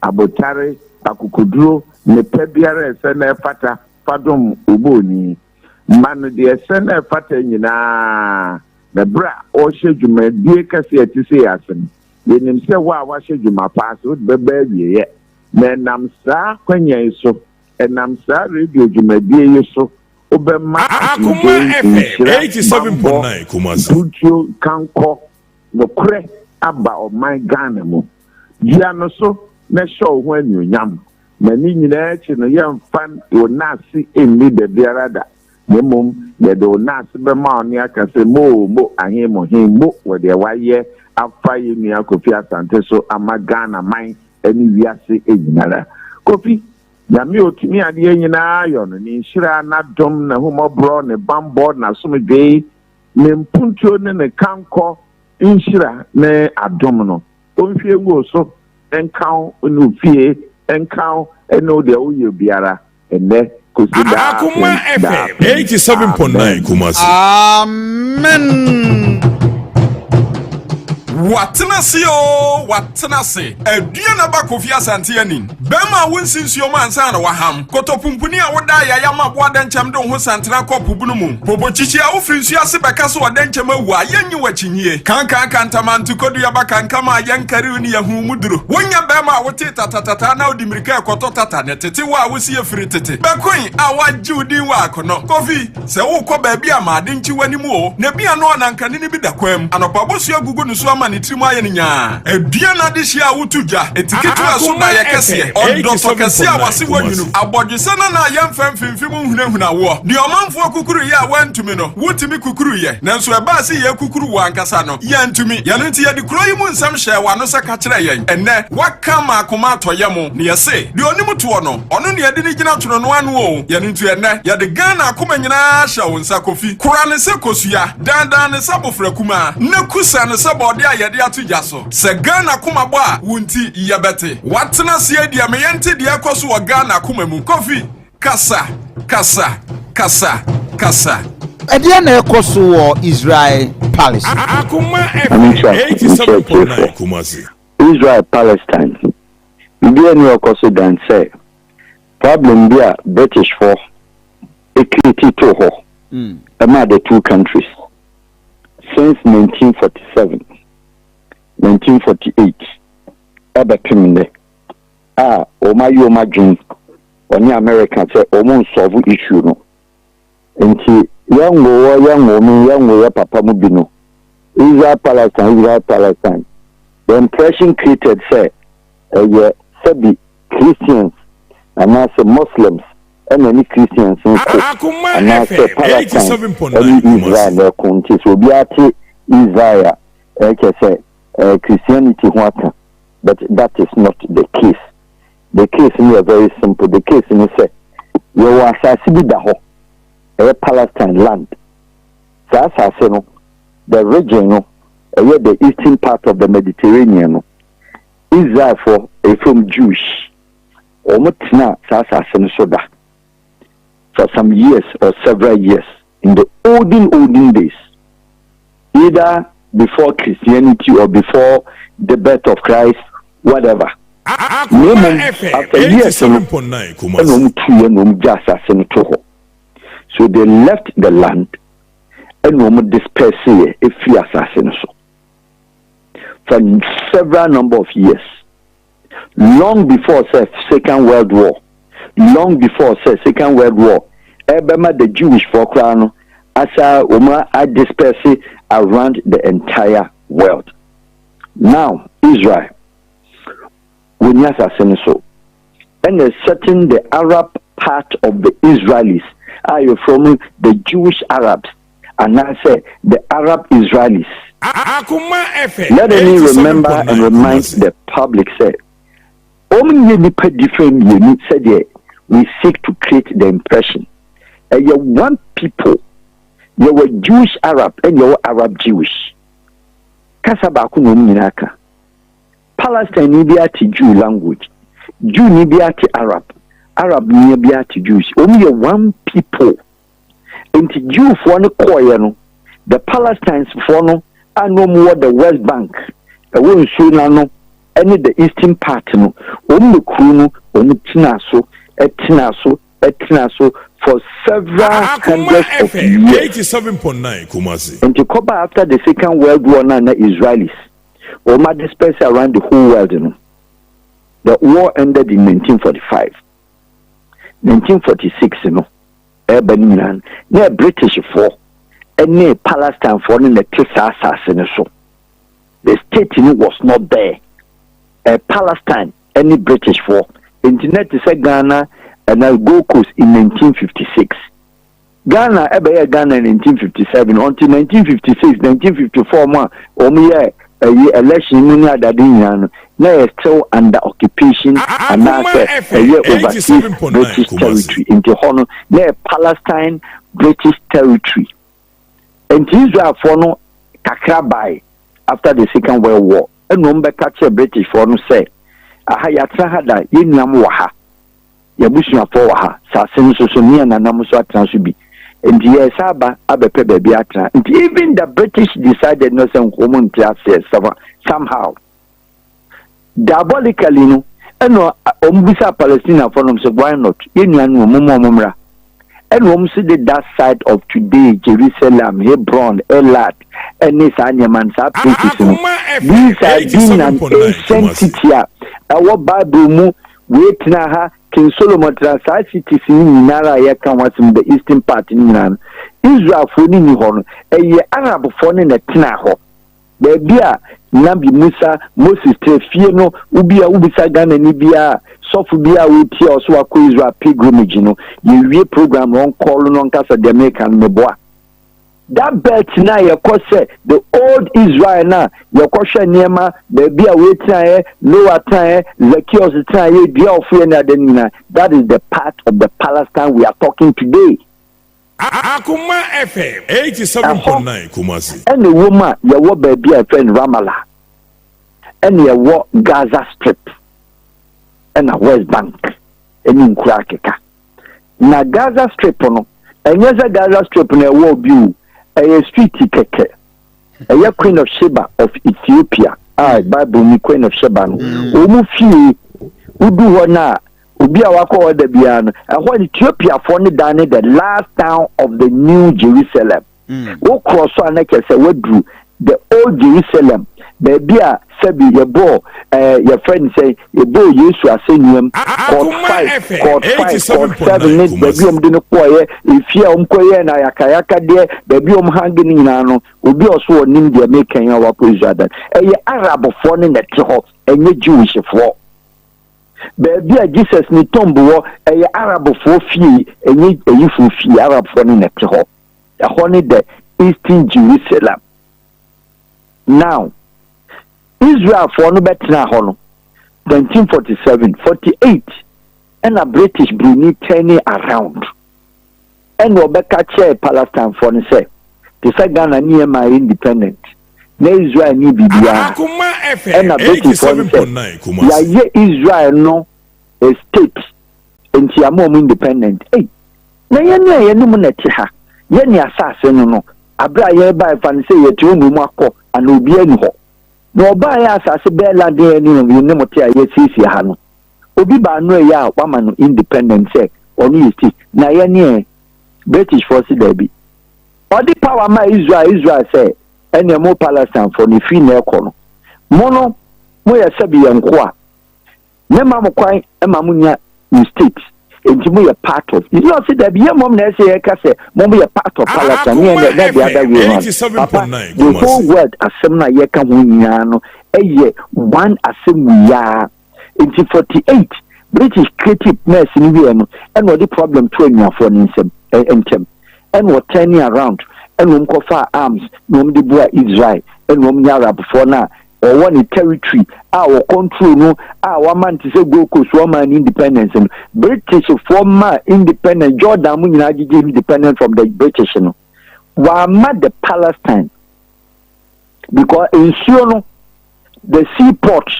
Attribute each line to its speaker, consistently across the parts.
Speaker 1: abotare akukuduro ne pebiara ese na efata fadom uboni manu de ese na efata nyina na bra o hye die kase atise asen yenim se wa hye dwuma pass wo beba wiye na nam saa kwanya iso enam saa radio dwumadie yiso obema
Speaker 2: akuma FM 87.9 Kumasi
Speaker 1: Bujo kanko no kure aba o my Ghana mu dia no so na show ho anyonyam na ni nyina echi no yem fan o nasi emi de biarada nemum ye de o nasi be ma oni aka se mo ahemo hemo we de waye afa ye nua Kofi Asante so ama Ghana man eni wiase enyinara Kofi ya mi otimi ade nyina ayo no ni nhira na dom na humobro ne bambo na somdwe ne mpuntuo ne kanko nhira ne adom no onfie ngo so enkaw no fie enkaw eno de oye biara ene kosida
Speaker 2: akuma FM 87.9 Kumasi
Speaker 3: amen.
Speaker 4: Watenase Aduanaba Kofi Asante Ennin bema wonsinsuo mansa na waham kotopumpuni a woda ya ma bo adenchem do ho santena kopubunu mu popochichi a ofrinsu ase beka so adenchem awu ayenyi wachinyie kankan tamantu kodu ya baka nkama yankari ni yahu muduro wonya bema wote tatatata na odimirika ekoto tata ne tete wa wosi efiri tete bekoin a waji udin wa akono Kofi se wo kọ ba bia ma adenchi wanimu o ne bia no na nkanini bi dakwam anopa bosu agugu no so ni trimu aye nya aduana de hia wotuja etiketu aso na ye kese ondo kese a wase wanyunu abodwese na yemfemfimfim hunahuna wo de omanfo kukuru ye a wantumi no wotimi kukuru ye nanso eba se ye kukuru wankasa no ye ntumi ye no nti ye de kuro yi mu nsam hye wa no saka kire ye enne waka ma akoma atoye mu ne ye se de onimu to no ono ne ye de ni gina to no anu o ye no nti enne ye de Ghana akoma nyina hye wo nsa Kofi kura ne se kosua dandan ne sabofra kuma ne kusa ne sabode a ye de atuja so se Ghana kuma bo a wunti yebete watena se dia me yente dia koso wo Ghana kuma mu Kofi kasa
Speaker 3: Edia na ekoso wo Israel Palestine
Speaker 2: akuma FM 87.9 Kumasi
Speaker 1: Israel Palestine bia ni okoso dan say problem bia British for equity to ho among the two countries since 1948 aba kiminde omayomajun oni America say omo solve issue no enti yango ya papa mu bino Israel Palestine the impression created say sabi Christians and also Muslims and any Christians
Speaker 2: akuma FM 87.9
Speaker 1: Israel country so biati Israel say Christianity wata but that is not the case. The case is very simple. The case is say you are asasi da ho Palestine land. So asasi no the region no the eastern part of the Mediterranean no Israel for from Jewish omotina asasi no so da for some years or several years in the olden days either before Christianity or before the birth of Christ, whatever.
Speaker 2: After years, so
Speaker 1: they left the land and dispersed a few assassins for several number of years. Long before Second World War, Ebema the Jewish folk asa Umar are dispersed around the entire world. Now, Israel, when you are so, and a certain the Arab part of the Israelis are you from the Jewish Arabs, and I say the Arab Israelis. Let me remember and remind the public say, only different unit said we seek to create the impression. You want people. You were Jewish Arab and you were Arab Jewish. Kasabaku no minaka. Palestine ni biati Jew language. Jew ni biati Arab. Arab ni biati Jewish. Only one people. Inti Jew for no koya no. The Palestinians for no. I know more the West Bank. The one suna no. any the eastern part no the crew no etna so for several hundreds of years.
Speaker 2: 87.9 Kumasi.
Speaker 1: And to cover after the Second World War now Israelis dispersed around the whole world, you know. The war ended in 1945. 1946, you know. Urban near British for and near Palestine for in the Texas so. The state was not there. Palestine, any British for internet is a Ghana and I'll go coast in 1956. Ghana, Ghana in 1957 until 1956, 1954 election now still under occupation and now overseas British territory into honor near Palestine British territory. And Israel for no kakrabai after the Second World War. And no catch British for no say ahayatra hada yinam waha yabusu afọ waha sasen so near na namuso atransubi. And yes, and even the British decided not to come to somehow. Diabolically, no, and no, Palestina for them, so why not? And see that side of today, Jerusalem, Hebron, Elat, and this Anyaman, these are being an ancient city. Our Bible, wait now. King Solomon transit cities in Nara Yakan was in the eastern part in Iran. Israel for Nihon, a Arab for in the Tinaho. The Bia, Nabi Musa, Moses Tefiano, Ubia Ubisagan and Ibia, Sofubia, Uti, also a Israel pilgrimage, you know. You program on call on Casa de American Meboa. That belt now, your course, the old Israel now, your question Nema, the Bia Weta, Lower Time, Zakios Time, Bia Fuena. That is the part of the Palestine we are talking today.
Speaker 2: Akuma FM 87.9 Kumasi.
Speaker 1: And the woman, your war baby, a friend Ramallah, and your war Gaza Strip, and a West Bank, and in Kurakeka. Now, Gaza Strip, no, and yes, a Gaza Strip in a war view. A street keke, a Queen of Sheba of Ethiopia. Bible me Queen of Sheba. Umufi, Udu Wana, Ubia Wako de Biano, and when Ethiopia found the last town of the New Jerusalem. Who cross one neck as a word the old Jerusalem. Baby, Sebi, your boy, your friend say, your boy used to ascend him. Code 5, code 7, baby, didn't quiet. If you and I kayaka there, baby, hanging in ano, will be also named the American our president. A Arab phone in the Tiho, and a Jewish for. Baby, Jesus ni tombo, a Arab for fee, and a youthful fee, Arab phone in the Tiho. A honey the Eastern Jerusalem. Now, Israel for no better now, 1947, 48, and a British Brunei turning around. And Rebecca Chair Palestine for the say, the Sagana near my independent. Na Israel ni Bibia. And a British for the say, Israel no a state, and Tiamom independent. Hey, Nayana Yanumunetiha, Yeni assassin no, Abra by fan say a Tumako, and Ubienho. No buy us as a bell and day and you know yes hano. Obi ba no ya woman independent check on east na British force there be. All the power ma Israel say any more Palestine for the free na ekono. Mono mo ya sabi yanko a. Ne ma mo kwan e ma munya in state. Enti mo ya part of. You know say there be mom na say ka say mo be part of Palestine and the other way around. The whole world asem na ye ka ho nyina no eye one asem ya. Enti 48 British creative mess ni we no and what the problem to anyafo nsem entem and what turning around and wom kofa arms no de boa Israel and wom Arab for na or one territory our control no our man to say go coast woman independence and British former independent Jordan mu nyina gigi independent from the British no wa mad the Palestine because in no the seaport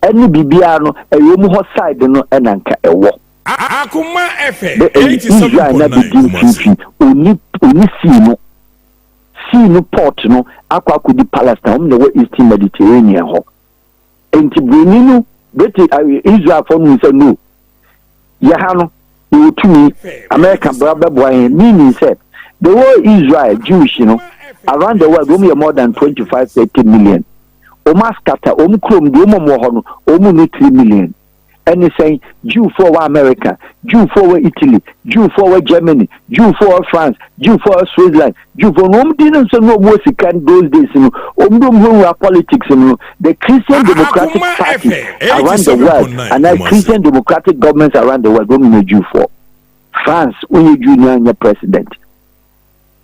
Speaker 1: any bibia no ewom ho side no enanka ewo
Speaker 2: Akuma FM 87.9
Speaker 1: oni see no port no akwa kudi Palestine on the Eastern Mediterranean ho enti Bruninu British Israel for no say no yahano you to me American brother boy meaning say the whole Israel Jewish around the world only more than 25-30 million omaskata omkrom do mo ho no omu 3 million and saying Jew for America, Jew for Italy, Jew for Germany, Jew for France, Jew for Switzerland, Jew for no didn't say no more can those days politics the Christian Democratic Party around the world and the Christian Democratic governments around the world don't Jew for France when you junior and your president.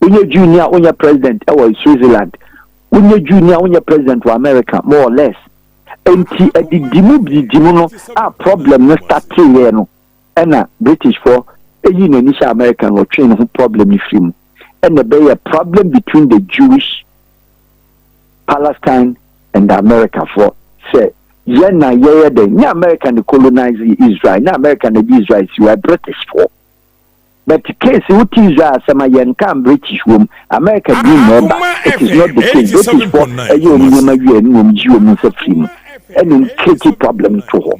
Speaker 1: When you junior on your president or Switzerland, when you junior on your president for America, more or less. Enti edi dimu no a problem no start here no na British for eyi no nisha American no train no problem ni film and be a problem between the Jewish Palestine and America for say ye na ye de ni American colonize Israel na American the Israel you are British for but the case what Israel sama yen can British wom America be member it is not the case British for eyi no ma wie no mji mo se film and create problem to her.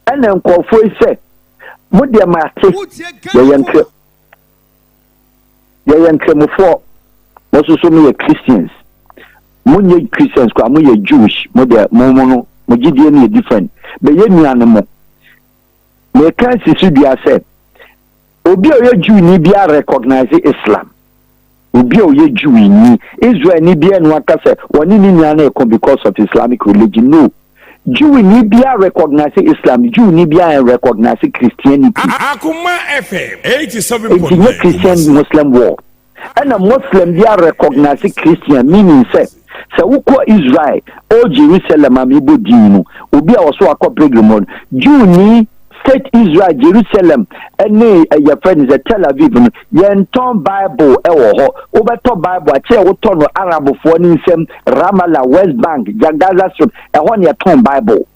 Speaker 1: And then Kofi say, "Mudia mate, ye yanke for most so many Christians. Munye Christians, kwa munye Jewish, mudia momono, mujidi any different. But ye ni anemo. Me can see dia say, obi o ye Jew ni bia recognize Islam. Obi o ye Jew ni Israel ni bia no aka say woni ni nyana e because of Islamic religion no Jew ni bia recognize Islam Jew ni bia recognize Christianity
Speaker 2: Akuma FM 87.9
Speaker 1: Christian Muslim war and a Muslim bia recognize Christian meaning say uko Israel o Jerusalem amibo dinu obi a so akọ pilgrimage Jew ni State Israel, Jerusalem, and your friend is a Tel Aviv. Yenton Bible, Oberton Bible, a chair would turn Arab for Nisem, Ramallah, West Bank, Gaza Strip, and 1 year ton Bible.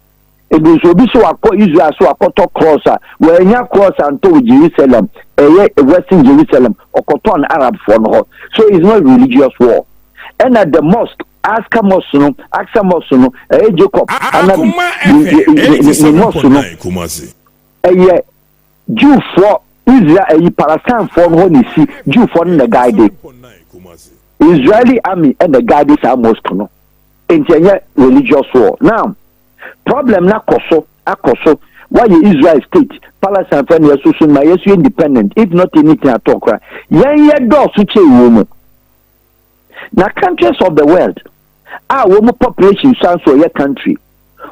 Speaker 1: It will be so a Israel, so a Koto crosser, where you cross and to Jerusalem, a Western Jerusalem, or Koton Arab for no. So it's not religious war. And at the mosque, Askamosuno, Jacob, and Jew for Israel, Palestine for Honisi, Jew for the guide. Israeli army and the guide is almost no. Interior religious war. Now, problem na akoso. Why Israel state, Palestine for the social my independent, if not anything at all. Yeah, do such a woman. Now, countries of the world, our woman population sounds for your country.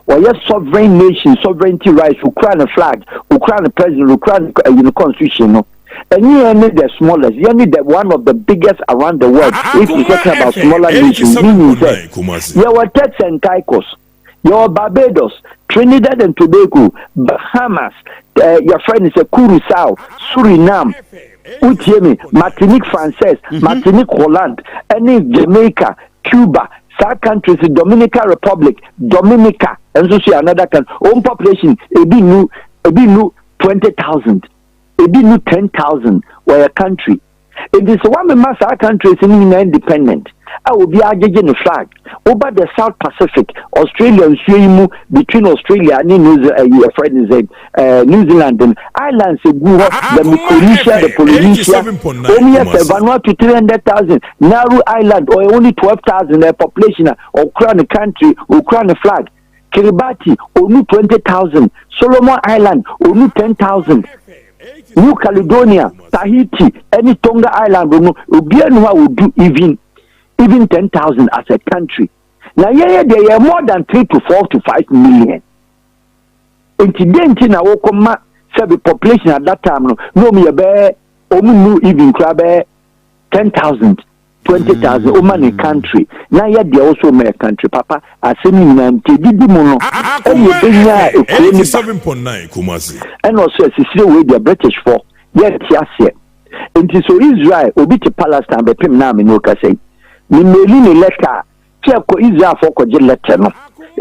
Speaker 1: Or yes, sovereign nation, sovereignty rights, Ukraine flag, Ukraine president, Ukraine constitution. And you need the smallest, you need the one of the biggest around the world. If you're talking about smaller nations, meaning that you are Turks and Caicos, you are Barbados, Trinidad and Tobago, Bahamas, your friend is a Curacao, Suriname, Utiemi, Martinique Française, Martinique Holland, and Jamaica, Cuba. South countries, the Dominican Republic, Dominica, and so see another country. Own population, a be new 20,000, a be new 10,000. Where a country, it is one mass our countries in independent. I will be arguing the flag over the South Pacific, Australia and Sweden between Australia and New Zealand and islands, the Micronesia, the Polynesia, only a Vanuatu 300,000, Nauru Island, or only 12,000 population, or Crown country, or Crown flag, Kiribati, only 20,000, Solomon Island, only 10,000. New Caledonia, Tahiti, any Tonga Island, Obianua will do even 10,000 as a country. Now, there are more than 3 to 4 to 5 million. Incidentally, now, the population at that time, no, me even crab 10,000, 20,000, woman in country. Now, they also make a country, Papa. I say, mono,
Speaker 2: 87.9 Kumasi.
Speaker 1: And also, it's still with the British for, yes, and so Israel, Obiti Palestine, the Pim Nam in Okase. Ni meli letter cheko Israel for ko letter no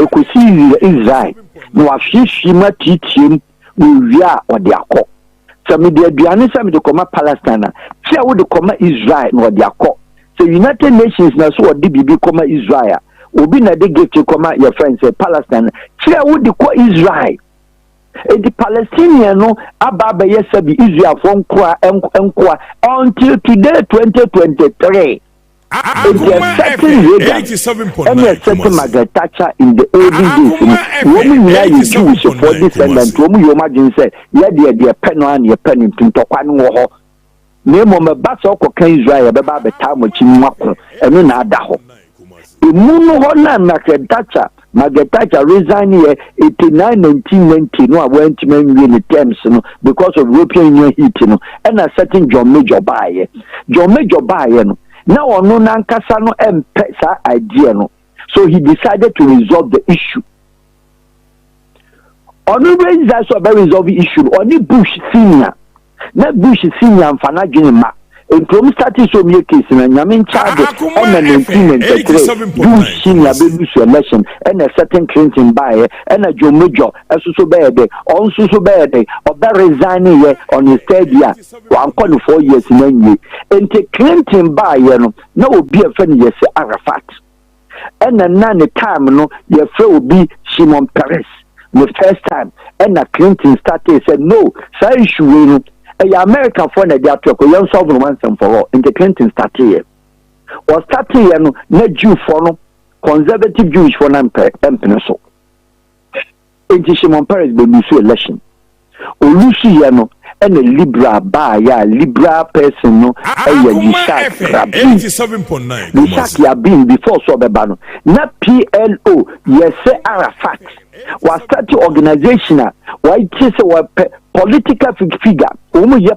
Speaker 1: e ko si Israel no ahwehwe ma titim we wia ode akọ so me de aduane so me de koma Palestine che wo de koma Israel no ode akọ so United Nations na so ode bibi koma Israel obi na de gift koma your friends say Palestine kire wo de ko Israel the Palestinian no aba ye sabi Israel for nkoa until today 2023 Magatacha in the olden days. Woman is Jewish for this and woman you imagine say, yeah, dear pen on your pen in Tokwan War. Name on a bass or Israel about the time of Chimako and then Adaho. The moon Holland Magatacha resigned here 1990. No, I went to many terms because of European Union heating and a certain John Major buyer. John Major buyer. Now ono nankasa no empesa idea no, so he decided to resolve the issue. Ono raise that so very resolve the issue. Oni Bush senior, na Bush senior mfana dwene ma. Entrom started so many cases na nyame charge and 1993 Bush senior be lose election and a certain Clinton buy and a Joe Major so bad also so bad or be resign here on his third year. One 4 years in any and Clinton buy no will be a friend yes Arafat and then the time no your friend will be Shimon Peres the first time and a Clinton started said no so issue American for the talk young solve once and for all in the Clinton started here or started here no Jew for no conservative Jewish for so in Shimon Peres be lose election Olusi no and a liberal liberal person no Yishak 87.9 Yishak ya been before so bebano na PLO yes Arafat was starting organization why say political figure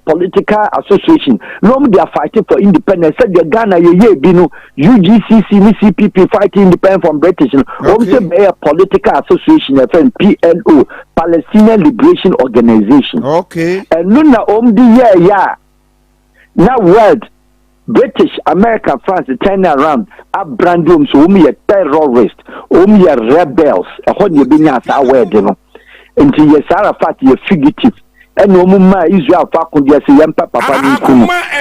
Speaker 1: political association no they are fighting for independence said the Ghana binu UGCC CPP fighting independence from British say a political association PLO Palestinian Liberation Organization
Speaker 3: okay
Speaker 1: and nuna the now world British, America, France, turn around, up brandum, so a terrorist, a rebels, a honey being at our wedding. Until yes, Arafat, a fugitive, and no mumma Israel Fakun, yes, Papa,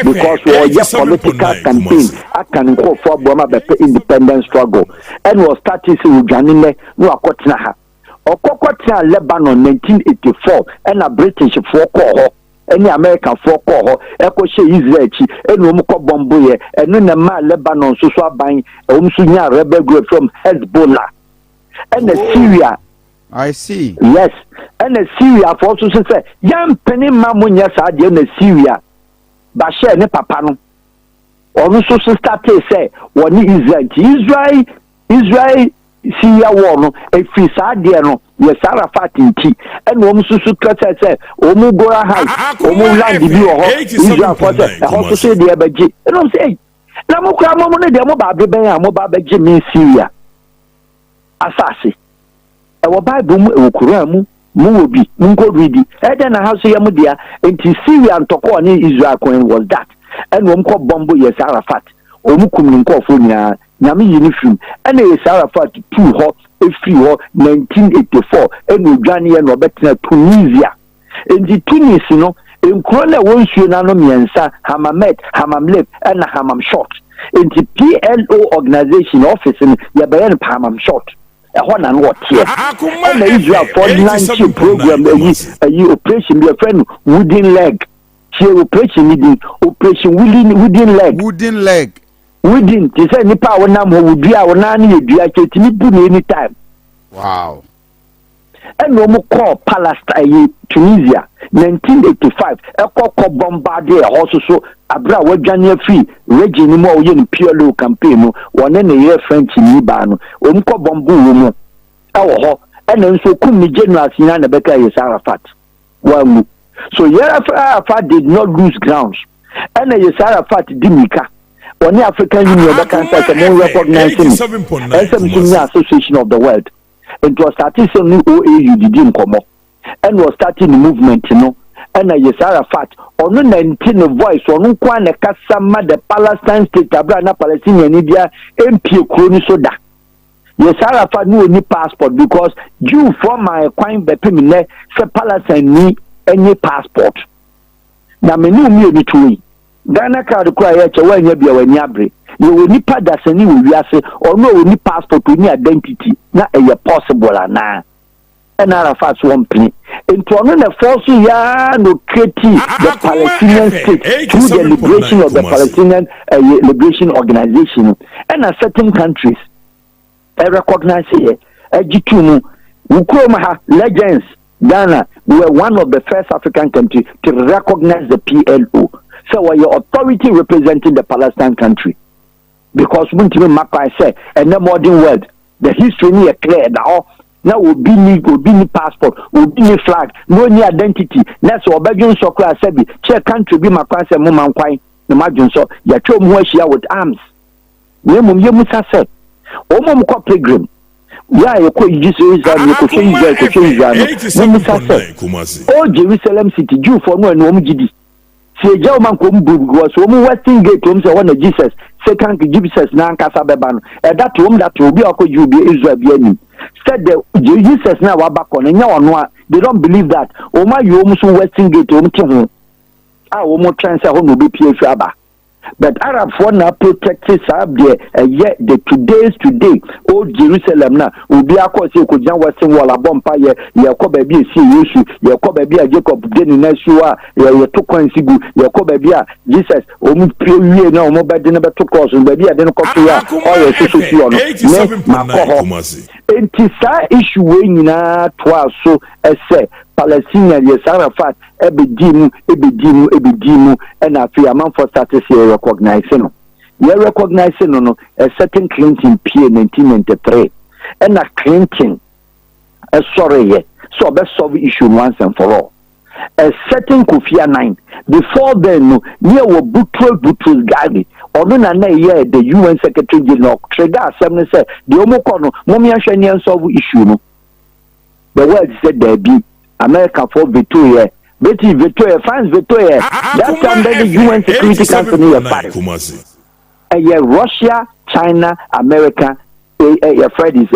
Speaker 1: because we are your political campaign, I can go for Burma independence struggle, and was starting to Janine, no Akotnaha, or Kokotna, Lebanon, 1984, and a British for any American for call Echo Israel and Romuko Bomboye and Nunama Lebanon so buying Umsunya rebel group from Hezbollah and the Syria.
Speaker 3: I see.
Speaker 1: Yes, and the Syria for also say young penny mamunya sadia in the Syria Bashar ne papano or so started say one Israel Syria war no e fi sadia no yes Arafat inti and susu kata say Gora house land bi ho Israel for say also say the abaji and say na mo kra mo ne de mo ba be ben mo ba baji me Syria asase e wo Bible mu e Quran mu obi mu ko read e de na house ya mu dia inti Syria ntoko ne Israel coin was that and wo ko bombo yes Arafat kum nko fo nya nyame uniform and yes Arafat too hot free 1984 and Ghanaian no better Tunisia in the Tunis no in Corona once you know miensa Hamamet Hamamlep and Hamam short in the PLO organization office in Yabayan Hamam short a one and what here and the Israel for 90 program a operation your friend wooden leg she operation wooden leg within to say any power number would be our nanny anytime.
Speaker 3: Wow.
Speaker 1: And no more call Palestine, Tunisia, 1985. A call bombardier also so Abra Wajania free, Regine more in pure campaign, one in a year French in Libano, Umko Bombu, our and then so Kumi General Sinan Becca is Arafat. Well, so Arafat did not lose grounds, and Arafat Dimika. On the African Union, the country can recognizing SMC Association of the World. It was starting some new OAU didn't come up and was starting the movement, you know. And Arafat on the 19 voice on Ukwana Kasama, the Palestine state, Abrana Palestinian India, MP Kronisoda. Arafat knew any passport because due from my crime Bepimine, say Palestine need any passport. Now, me knew me to Ghana card cry ya chewa nya bia wani abre you ni pa dasani wo wiase or no ni passport ni identity na e possible ana and Arafat one penny into another force ya no create the Palestinian state through the liberation of the Palestinian liberation organization and certain countries I recognize here G2 Ukroma legends Ghana were one of the first African countries to recognize the PLO. So your authority representing the Palestine country. Because when you Maka say in the modern world, the history is clear now will be ni passport, will be ni flag, no ni identity. That's what Belgian soccer said. Che country be Maka say mum kwai, no imagine so ya cho muashia with arms. Yemu say, Omom ko pilgrim. Yeah, you could use Israel, you could change Israel. Oh, Jerusalem city, Jew for no and Omjidi. See, German Kumbu was one Western Gate rooms one of Jesus, second Jesus Nankasa Beban, and that room that will be a could you be Israel be said the Jesus now are back on and no they don't believe that. Oh, my, you almost Western Gate room to almost transfer home will be PFABA. But Arabs want to protect this up there, and yet the today, old Jerusalem now will be a course you could join Western Wall a bumpire, your baby see you, your baby a Jacob Denny Nashua, your two coins, your baby Jesus, you know, mobile dinner to cross, and baby I didn't copy all your social and Tisa issue when twice so as say Palestinian yes Arafat ebidimu and a free amount for status here recognizing no a certain Clinton P 1993 and a Clinton sorry so best solve issue once and for all. A certain Kofi Annan before then no near were Butrus Gali or no year the UN Secretary General Trega Assembly said the Omokono Momia Shanian solve issue no. The word said there be America for Victoria, Betty Victoria, France Victoria. That time the UN Security Council near Paris. Russia, China, America, Fred is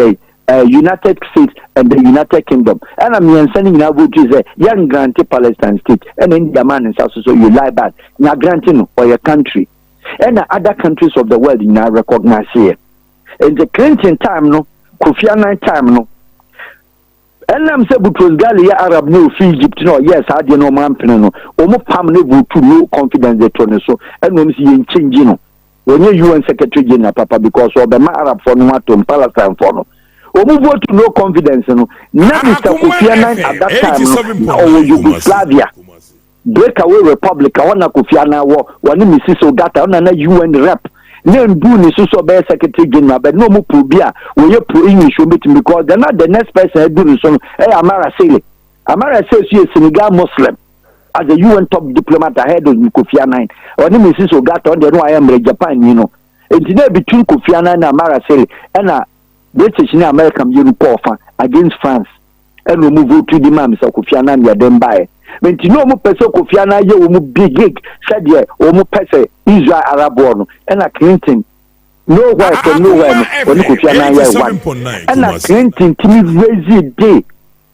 Speaker 1: United States and the United Kingdom. And I'm sending now which is a young granted Palestine state. And in the man is also so you lie back. Now granting for your country. And other countries of the world now recognize here. In the Clinton time, no, Kofi Annan time, no. And I'm saying because Gali Arab no Egypt no yes I didn't know man no almost permanent to no confidence they turn so and when see in changing no when you UN Secretary General Papa because of the Arab for no to Palestine for no almost vote to no confidence no now Mr. Kofi Annan at that time or Yugoslavia breakaway republic I want Kofi Annan war one Mrs. Ogata on a UN rep. Name Boone is also by Secretary General, but no more Pubia, we are pro English because they're not the next person doing so. Amara Sele. Amara says she is Senegal Muslim as a UN top diplomat ahead of Kofi Annan. Or name is Ogata on the no I am Japan, you know. It's there between Kofi Annan and Amara Sele and a British and American Europe against France. And we move to the man, Mr. Kofi Annan, you are then by. When you know more person Kofi Annan, you will big gig, said yeah, or more person Israel Arab born, and a Clinton. No wife and no one when Kofi Annan one. And a Clinton to me raise day.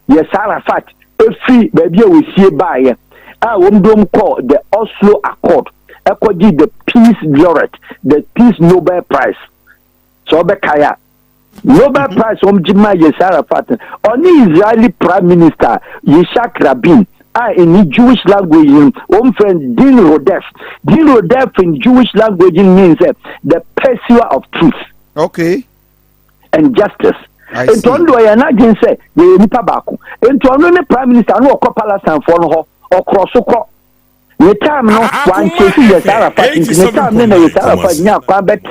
Speaker 1: Yes, Arafat, every baby we see by I won't call the Oslo Accord, according the Peace Laureate, the Peace Nobel Prize. So Bekaya. Nobel Prize from Jima Arafat on the Israeli Prime Minister Yitzhak Rabin. In the Jewish language, one friend Din Rodef. Din Rodef in Jewish language means the pursuer of truth.
Speaker 3: Okay.
Speaker 1: And justice.
Speaker 3: I see.
Speaker 1: And I not say the Nipabaku. And to another Prime Minister, no Palace for no or Crossoko. The time no one chasing the Arafat. The time then the Arafat now come back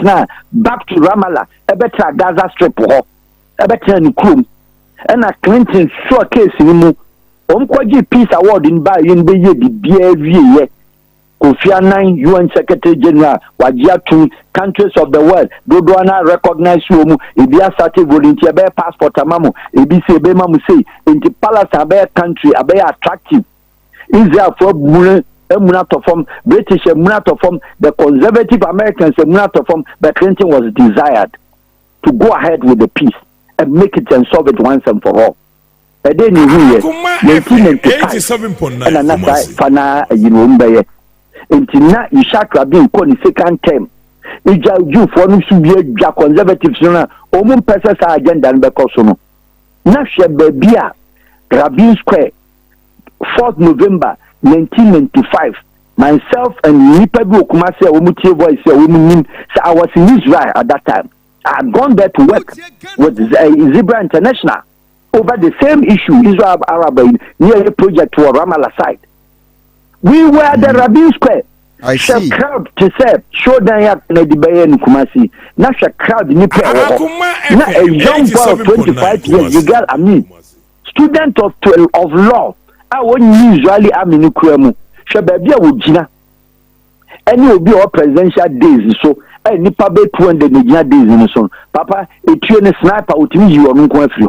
Speaker 1: to Ramallah. A better Gaza Strip or a better Krum. And a Clinton short case in Omkwaji Peace Award in by in the year the BAV Kofi Annan UN Secretary General Wajia to countries of the world Dodwana recognize you Ibia Sati volunteer bear passport amamu Ibisi Bema Musi into Palace Abe country Abe attractive Israel for Muna to form British Muna to form the conservative Americans Muna to form but Clinton was desired to go ahead with the peace and make it and solve it once and for all. And then you hear 1995 and another fana you know Intina Ishak Rabin Koni second term. Ija Ju for no to be a conservative sooner, Omum Pesa agenda and Becosono. Nasha Bebia Rabin Square, 4th November 1995. Myself and Nipabu Kumasi Omuti voice woman, so I was in Israel at that time. I had gone there to work with Zebra International over the same issue, Israel Arab near the project to Ramallah side. We were at the Rabin Square.
Speaker 3: I see.
Speaker 1: Crowd to say, show them na Dibaye and Kumasi. Not a crowd Nipa. Not a young boy of 25 years, you got student of 12 of law. I won't usually am in Ukraine. Shababia would Gina. Any will be all presidential days, so any public 200 days in the sun. Papa, a train sniper would mean you are going free.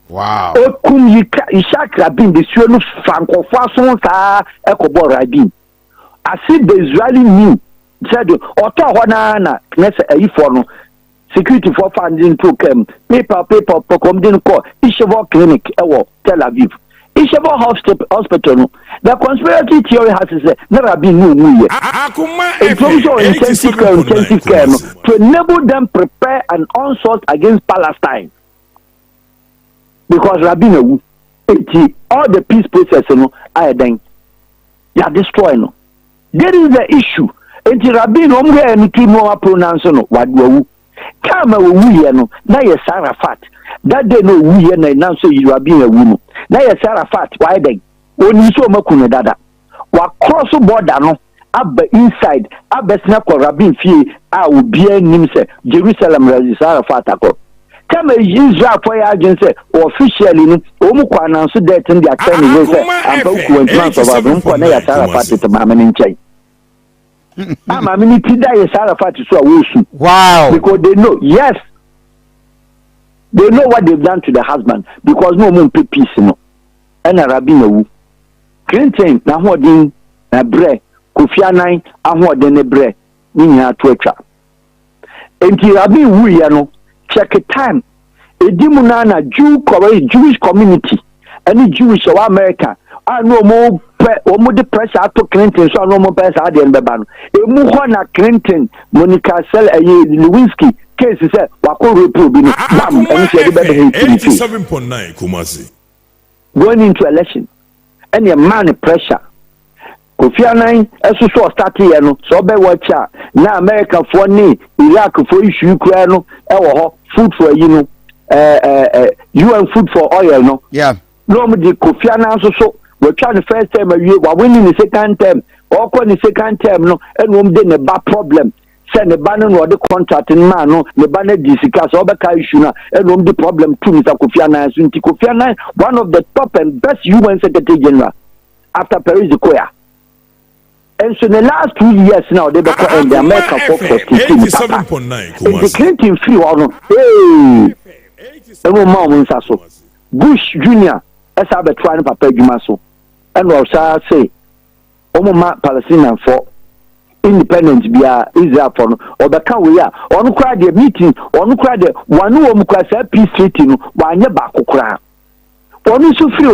Speaker 3: Wow.
Speaker 1: Okum Ishak Rabin, the Suno Franco Fason, Ecobo Rabin. I see the Israeli knew, said, Otta Honana, Nessa Eforno, security for funding to come, paper, Pocomdin Court, Ishavo Clinic, Tel Aviv. Ishabo Hospital, the conspiracy theory has said, never been new. It's also intensive care to enable them prepare an onslaught against Palestine. Because Rabina, all the peace process, are dying. They are destroying. There is the issue. Enti Rabin, and two more pronounce what you Kama we no, na yes Arafat. That day no we and now say you are being a woman. Na yes Arafat, why then? When you saw Makuna Dada. Wa cross border no, up inside, up snap Rabin fee, I will be a nimse, Jerusalem Razis Arafat. Come a Israel for agency officially, Omuka announced that in the attorney, and Boku and Trans of Abunko, Arafat to Maman in Chai. I mean, today Arafat is so wow. Because they know, yes, they know what they've done to the husband because no one pay peace, no. And a Rabino Clinton, now what in a bre, Kofi Annan, and what then a bre, meaning a Twitter. And Rabin, we know, check a time. A Dimunana Jewish community, any Jewish or America, I know more. The pressure to Clinton, so no more pressure at the end of the ban. A Muhana Clinton, Monica Sell a Lewinsky case is a Wako Republic,
Speaker 2: 87.9 Kumasi.
Speaker 1: Going into election, and a man pressure. Kofi Annan, as you saw starting, so be watcher. Now America for me, Iraq for issue, Ukraine, food for UN food for oil, no?
Speaker 3: Yeah.
Speaker 1: Normally, Kofi Annan so. We're trying the first time we're winning the second term, or the second term, no, and we did a bad problem. Send the banner or the contract in man, no, the banner discuss or the issue, and the problem too, Mr. Kofi Annan. Kofi Annan, one of the top and best UN Secretary General after Paris the Koya. And so in the last 2 years now, they become the American focus. The Clinton free one, hey, Bush Jr. as I be trying to prepare Jumaso. And also say, Omoma Palestinian for independence be Israel for or the can we are on cry the meeting on cry the one who cry peace treaty no one back cry. On so free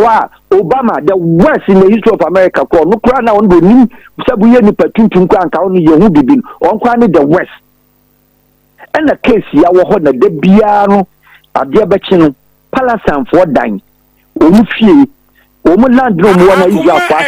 Speaker 1: Obama, the worst in the history of America, call no cry now on the new Sabuya Nipatin Tunkan County Yahudi on cry the West. And the case Yawa the Biano at Diabachino Palestine for dying. Omufie land no one Israel for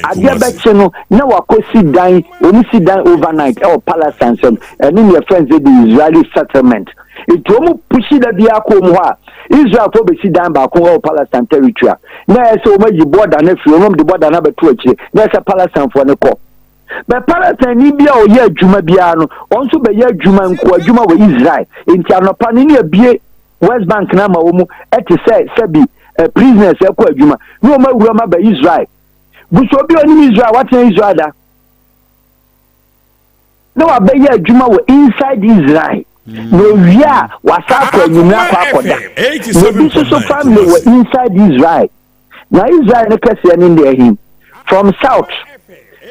Speaker 1: Adiabecheno na wakosi dan omusi dan overnight Palestine and in your friends the Israeli settlement it omu pushi da bia ko mu ha Israel for be si dan ba ko Palestine territory na so omaji border na fi omu the border na beto akire na say Palestine for ne ko but Palestine ni bia o ye adwuma bia no onso be ye adwuma nko adwuma we Israel nti anopa ni na bie West Bank na ma womu say sebi prisoners e kwa adwuma no ma wura ma ba Israel buso bi oni Israel what in Israel da no abeya adwuma we inside Israel no wia wasako anyuma kwa akoda no so family we inside Israel na Israel ne kase ni there him from south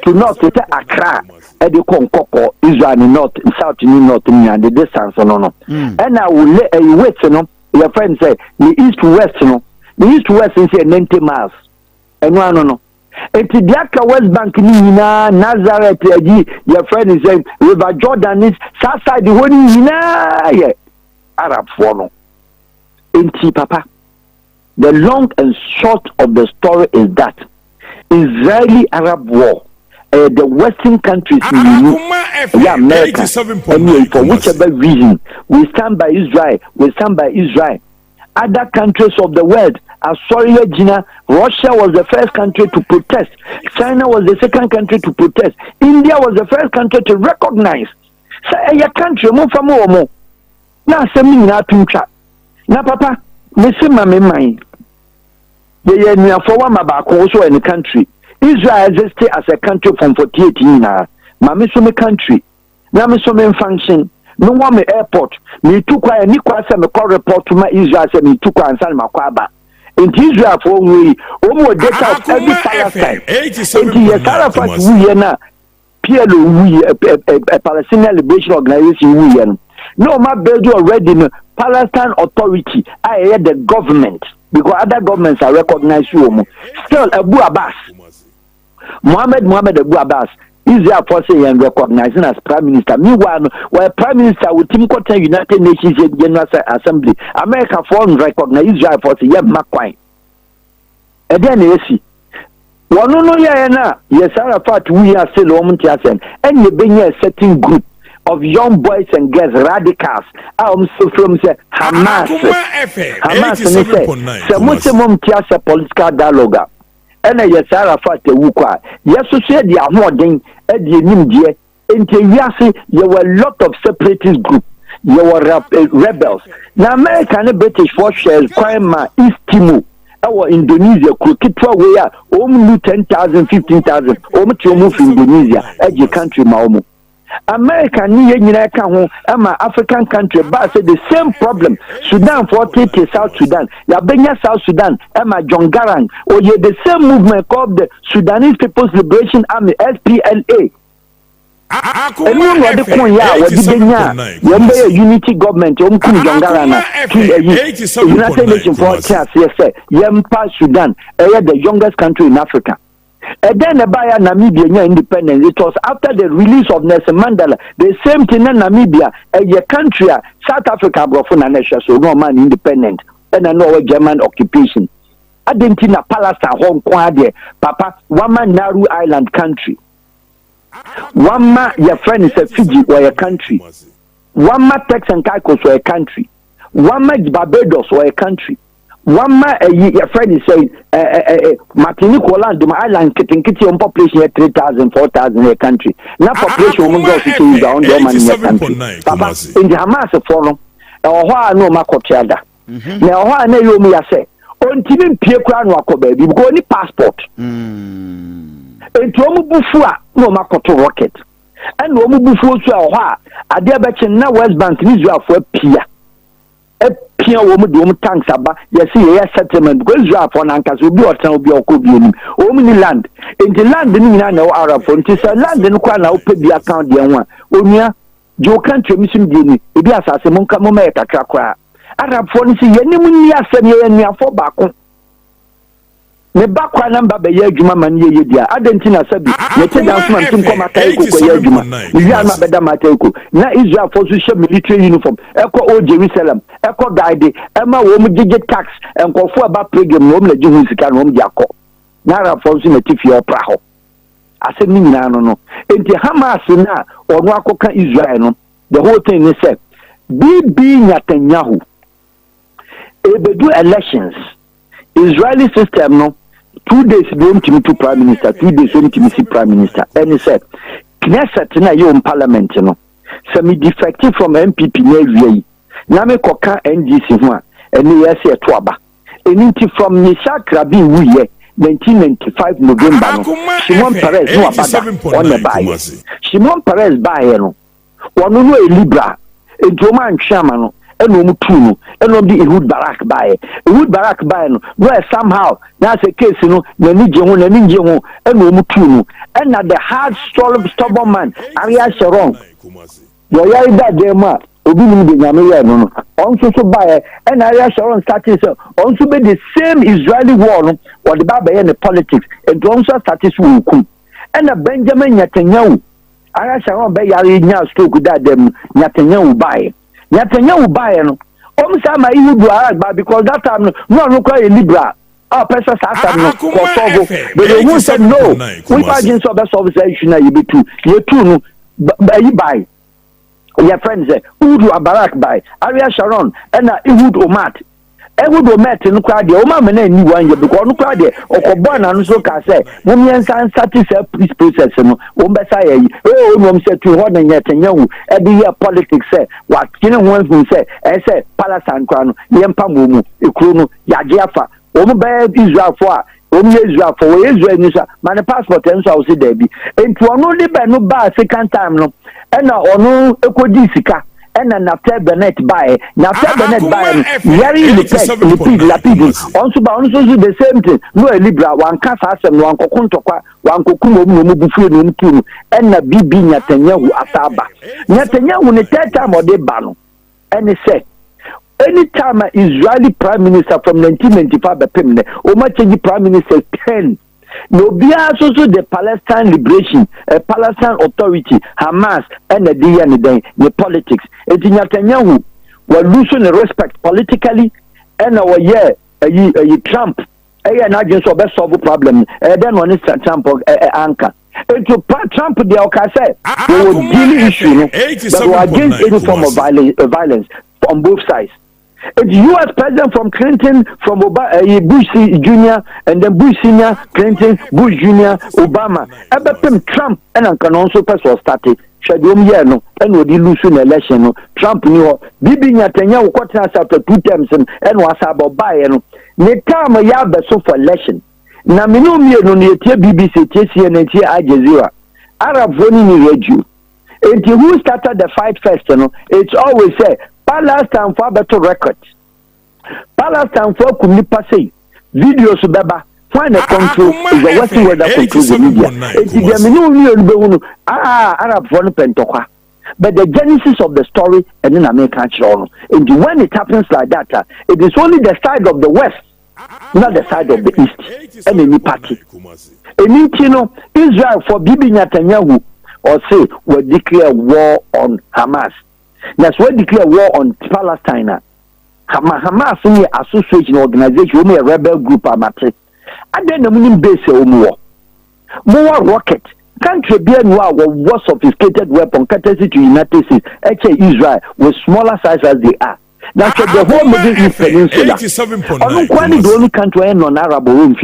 Speaker 1: to north to Accra e de konkoko Israel ni north south ni north ni and the distance no and I will wait no your friend say the east west no the east west is 90 miles and no enti diaka West Bank ni nyina Nazareth agi your friend is saying River Jordan is side the whole nyina ye Arab for no enti papa. The long and short of the story is that Israeli Arab war, the Western countries, America, and for whichever reason, we stand by Israel. Other countries of the world are sorry, Gina. Russia was the first country to protest. China was the second country to protest. India was the first country to recognize. So, a country, more for more. Now, sending out to chat. Now, Papa. Listen, my mind. They are for one back also in the country. Israel existed as a country from 48 years now. Mami so me country. Now me so me function. No one me airport. Me took a ni kwasa me call report to my Israel say me took and san makwaba. In Israel for we omo data of every Palestine. In the Arafat we na PLO we a Palestinian Liberation Organization we no ma build already no Palestine Authority, I hear the government, because other governments are recognized you. Still, Abu Abbas, Mohammed Abu Abbas, Israel forces and recognizing as Prime Minister. Meanwhile, while Prime Minister with Tim Cotton United Nations General Assembly, America forms recognize Israel forces, yeah, McQuine. And then you see, one no ya yes, Arafat, we are still on Tiasen, and you bring a certain group of young boys and girls, radicals, from Hamas Muslim Tiasa political dialogue. And a yes, Arafat, Wuka. Yes, so said the Amoding, Eddie Nimdia, into Yasi, there were a lot of separatist groups, there were rebels. Now, American British forces, crime, East Timor, our Indonesia, Kukitwa, where only 10,000, 15,000, almost to move Indonesia, edgy country, Maumu. America ni yenyina ka ho ama African country ba say the same problem. Sudan for take South Sudan. Ya benya South Sudan ama John Garang or ye the same movement called the Sudanese People's Liberation Army SPLA. And you know the point ya what did benya yembe unity government John Garang United Nations for yes yempa Sudan the youngest country in Africa. And then Namibia Namibia independence. It was after the release of Nelson Mandela. The same thing in Namibia, a country, South Africa, so no man independent, and no German occupation. Argentina, Palestine, Hong Kong, Papa, one man Nauru Island country. One man, your friend is a Fiji or a country. One man Tex and Caicos or a country. One man Barbados or a country. One man, your friend is saying, Martinique, Holland, my island, kitty on population 3,000, 4,000 a country. Now population will go to choose down the money in the country. Papa, in the Hamas forum, or why no Makotiada. Now, why no you me say, on Timin Pierre Crown Wako baby, go any passport. And Tomu Bufua, no Makoto rocket. And Tomu Bufua, a dear betchen now West Bank in Israel for Pia. Pia woman do tanks about yes, settlement because you are for Nankas will be or town will be occupying Omni land. In the land, then no Arab for it is a land and Kwana open the account the one. Omnia, Joe country mission Guinea, it is as a monka mometa crackra. Arab for see any money as a near for back. The back number by Yajuma man ye Argentina said, let the announcement to come at Yajuma. You are not better Mateko. Now Israel for social military uniform. Echo old Jerusalem. Echo guide. Emma woman digit tax and go for about program. Woman, the Jews can home Yako. Nara for him a tiffy or praho. I said, no. In the Hamas now or Wakoka Israel, the whole thing is said, be Netanyahu. If they do elections, Israeli system, no. 2 days going to meet Prime Minister, 2 days going to meet Prime Minister. And he said, Knesset na you in Parliament, you know. So me defective from MPP near na me koka NGC one, and he has a twaba. And from Nisha Krabi we 1995 November. Shimon Perez no abada on the buy. Shimon Perez buy no. One no a Libra. A Roman chairman. And Mutuno, and on the Ehud Barak by Ehud Barak by no, where somehow that's a case, you know, Nanijo, and Mutuno, and at the hard, stubborn man, Arias Sharon. Your that dema, obi ni de nyame ya no onso so bae and Ariel Sharon started so onso be the same Israeli war no or the baba in the politics and onso started so kum and Benjamin Netanyahu Ariel Sharon be yare nya stroke that them Netanyahu bae no omsa ma ihu do Arab because that time no quite liberal person sasa no ko solve but they who said no we imagine so be solve the issue na you be two no buy your friends say Udu Abarak by Ariel Sharon and Ehud Omat no crowd the Oma men ni one year because no crowd there or no so can say women san satisfy peace process no wombesa no say to hold and yet and every year politics say what one who say say Palestine kwano yempa mumu ekuru yajeafa be Israel for Israel for Israel ni sa man passport enso I say there be enti ono de be no ba second time no and ono ekodi sika and after Bennett buy very lapid also ba ono so the same thing no a libra one kasa asem no ankokontokwa one kokumo mu bufu no mtunu and na bibi Netanyahu asaba Netanyahu ne third time ode ba no and say anytime Israeli prime minister from 1995 bepemne o ma change prime minister 10 no bia so the Palestine liberation Palestine authority Hamas and the politics Netanyahu were losing the respect politically and our Trump na just so best solve problem then one is Trump anchor to Trump the okay say they were dealing issue that were against any form of violence on both sides. It's U.S. President from Clinton, from Bush Jr., and then Bush Sr., Clinton, Bush Jr., Obama. Trump and Uncle also was started. Shadum Yano, and would lose an election. Trump knew Bibi Netanyahu quarter after 2 terms and was about Bayern. Netama Yabe so for election. Namino no near BBC, TCN, and Al Jazeera. Arab voting radio. And who started the fight first? It's always said. Palestine for better record. Palestine for Kunipa say videos beba find a control is a Western weather control the media. It's the Arab for Pentoka. But the genesis of the story and in American show. And when it happens like that, it is only the side of the West, not the side of the East, and any party. And Israel for Bibi Netanyahu or say will declare war on Hamas. That's why declare war on Palestine. Hamas is an association organization, a rebel group. Amate. And then the meaning base more rocket. Country be more sophisticated weapon courtesy to United States, Israel, with smaller size as they are. That's the whole Middle East Peninsula. The only country on Arab or in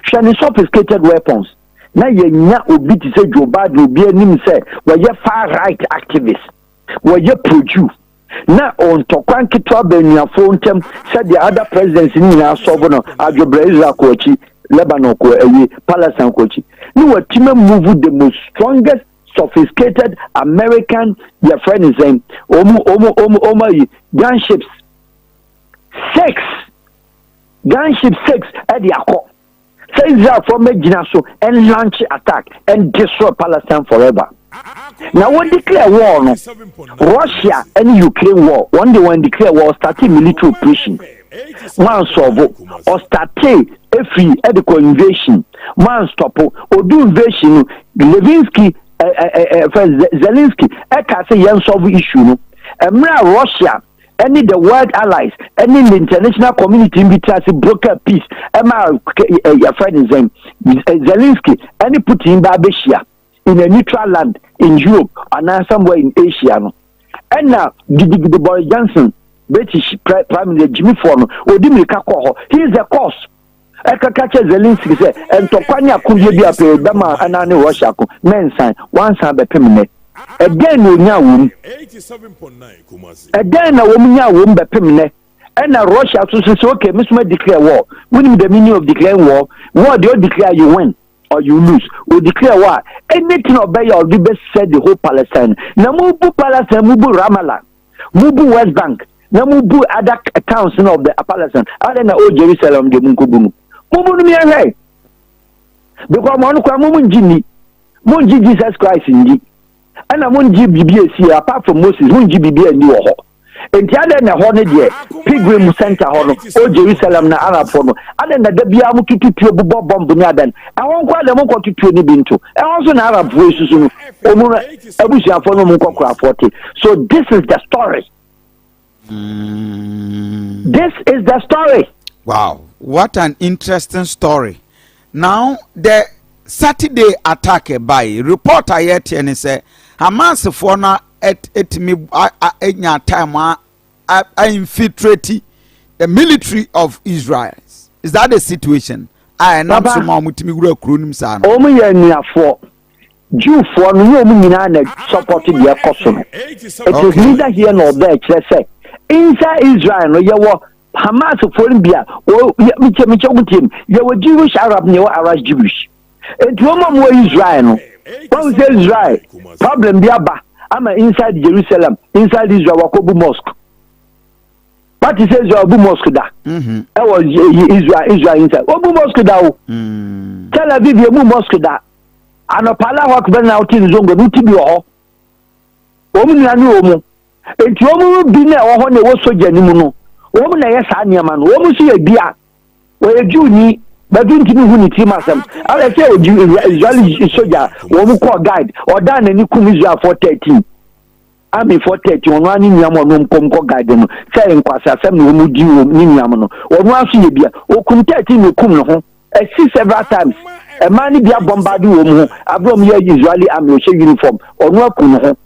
Speaker 1: Shani sophisticated weapons. Now you obi to say Joe Biden will be a name say, well, you're far right activists. Were you produce now on Tokwanki trouble in your phone term said the other presidents in our sovereign Aduanaba Kochi, Lebanon, Palestine Kochi. You were team move the most strongest, sophisticated American, your friend is saying, gunships 6 at the Akko. Say that from Meginaso and launch attack and destroy Palestine forever. Now, when declare war, no, Russia and Ukraine war, one day when declare war, starting military operation, one solve or starting a free edical invasion, one stop or do invasion, Levinsky, Zelensky, I say young solve issue, no, and Russia. Any the world allies, any the international community in between broker peace. Your friend is Zelensky, any Putin Babeshia in a neutral land in Europe and now somewhere in Asia. No. And now the Boris Johnson, British Prime Minister Jimmy Fallon, he is the cause. Catch Zelensky say, and Tokanya could be a Bama and any Russia men sign one sign by permanent. Again, we now 87.9 Kumasi. Again, a woman now womb by permanent. And Russia to say, okay, Mr. declare war. Winning the meaning of declaring war, what do you declare you win or you lose? We declare war. Anything obey or the best said the whole Palestine. Namubu Palestine, Mubu Ramallah, Mubu West Bank, Namubu other towns of the Palestine. I don't know Jerusalem, the Munkubu. Mubu because Monuka Munji Jesus Christ in ana mon GBBC apart from Moses mon GBB and you ho enti ade na ho ne de pilgrim center ho no o Jerusalem na Arab ho no ade na da bia mu tututu obubo bomb ni adan awon kwa de mo ko tutu ni bintu e won so na Arab ho susu no o mu abusia fo no mu kokora 40 so this is the story. This is the story.
Speaker 3: Wow, what an interesting story. Now the Saturday attack by reporter yet and say Hamas for na at me time I infiltrate the military of Israel. Is that the situation? I am not so much me grow cronim san.
Speaker 1: Omu ya niafo Jew for no omu nyina na support their custom. It is neither here nor there. Say inside Israel no yewo Hamas for Libya o me team yewo Jewish Arab ne Arab Jewish. Etuoma mo Israel no. What is Israel? Problem bi aba ama inside Jerusalem, inside Israel wakobu mosque. What is Israel bu mosque da? That was Israel inside. Obu mosque da o. Tel Aviv bu mosque da. Anopala hot ben na uti zongo nuti bi ho. Omu ni anu omu. Enti omu bi na wo ho na wo soja ni mu no. Omu na yesa niam no. Omu si ebia. Wo eju ni badu ntimi hu ni team asem. Ala say Israeli soja omu call guide. Oda na ni kum Israel for 13. Ami for 30 ono ani niam ono mkomko guide no. Say nkwasa asem na omu di ni niam no. Ono aso ebia. Okum 13 ni kum no ho. See several times. A man be bombarded woman, Abram Israeli army uniform, or no kun.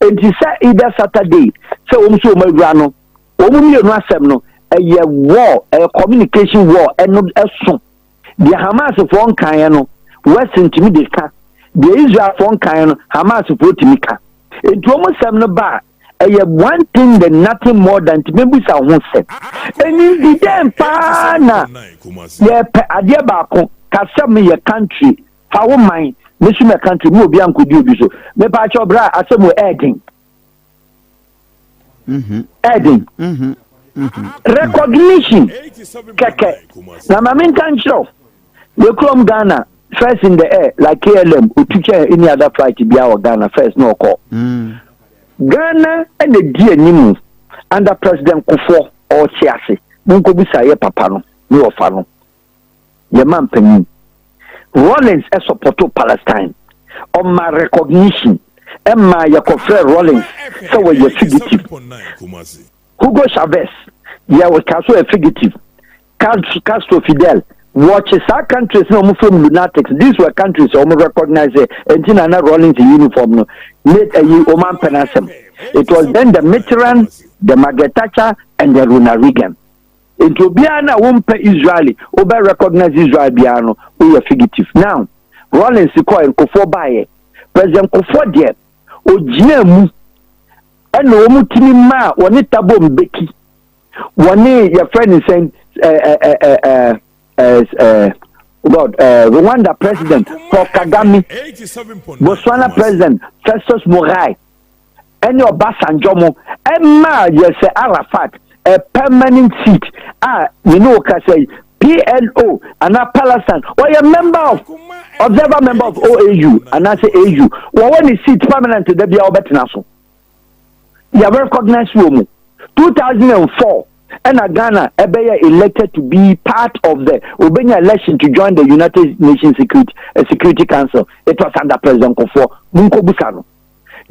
Speaker 1: And he said either Saturday, so also my grano, only no semno, a year war, a communication war, and not a son. The Hamas of one kind, Western Timidika, the Israel of one kind, Hamas of Timika. It almost semno bar. One thing that nothing more than to maybe someone said. And in the damn pana, yeah, Adiabako, Kasami, your country, how mine, Miss my country, will be uncle do so. Me patch your bra, I said, we're adding. Adding. Recognition. Keke. Now, my main country, the Chrome Ghana, first in the air, like KLM, who took any other flight to be our Ghana first, no call. Ghana and the dear Nimu under President Kofi or Chiasi. Munko Bisaye Papano, no Fano. Your man Penny. Rollins is supporto Palestine. On my recognition, Emma Yakofe Rollins, so were you fugitive. Hugo Chavez, yeah, was Castro a fugitive. Castro Fidel. Watches our countries no from lunatics. These were countries almost recognize it. And Tina Rollins uniform no made a Oman Penasem. It was then the Mitterrand, the Margaret Thatcher, and the Ronald Reagan. Into Biana won't Israeli, Oba recognize Israel Biano, we are fugitive. Now, Rollins is called Kofi Baye, President Kofi there, Ojiemu, and Omutini Ma, one it tabom Becky, one your friend is saying, Rwanda President Paul Kagame, Botswana President Festus Morai, and your Basanjomo, and yes, Arafat, a permanent seat. You know, can say PLO and a Palestine, or a member of observer member of OAU, and I say AU. Well, when the seat permanent to the Biobetinaso, you have recognized woman 2004. And Ghana elected to be part of the Obenya election to join the United Nations Security Council. It was under President Kofi Munko Busano.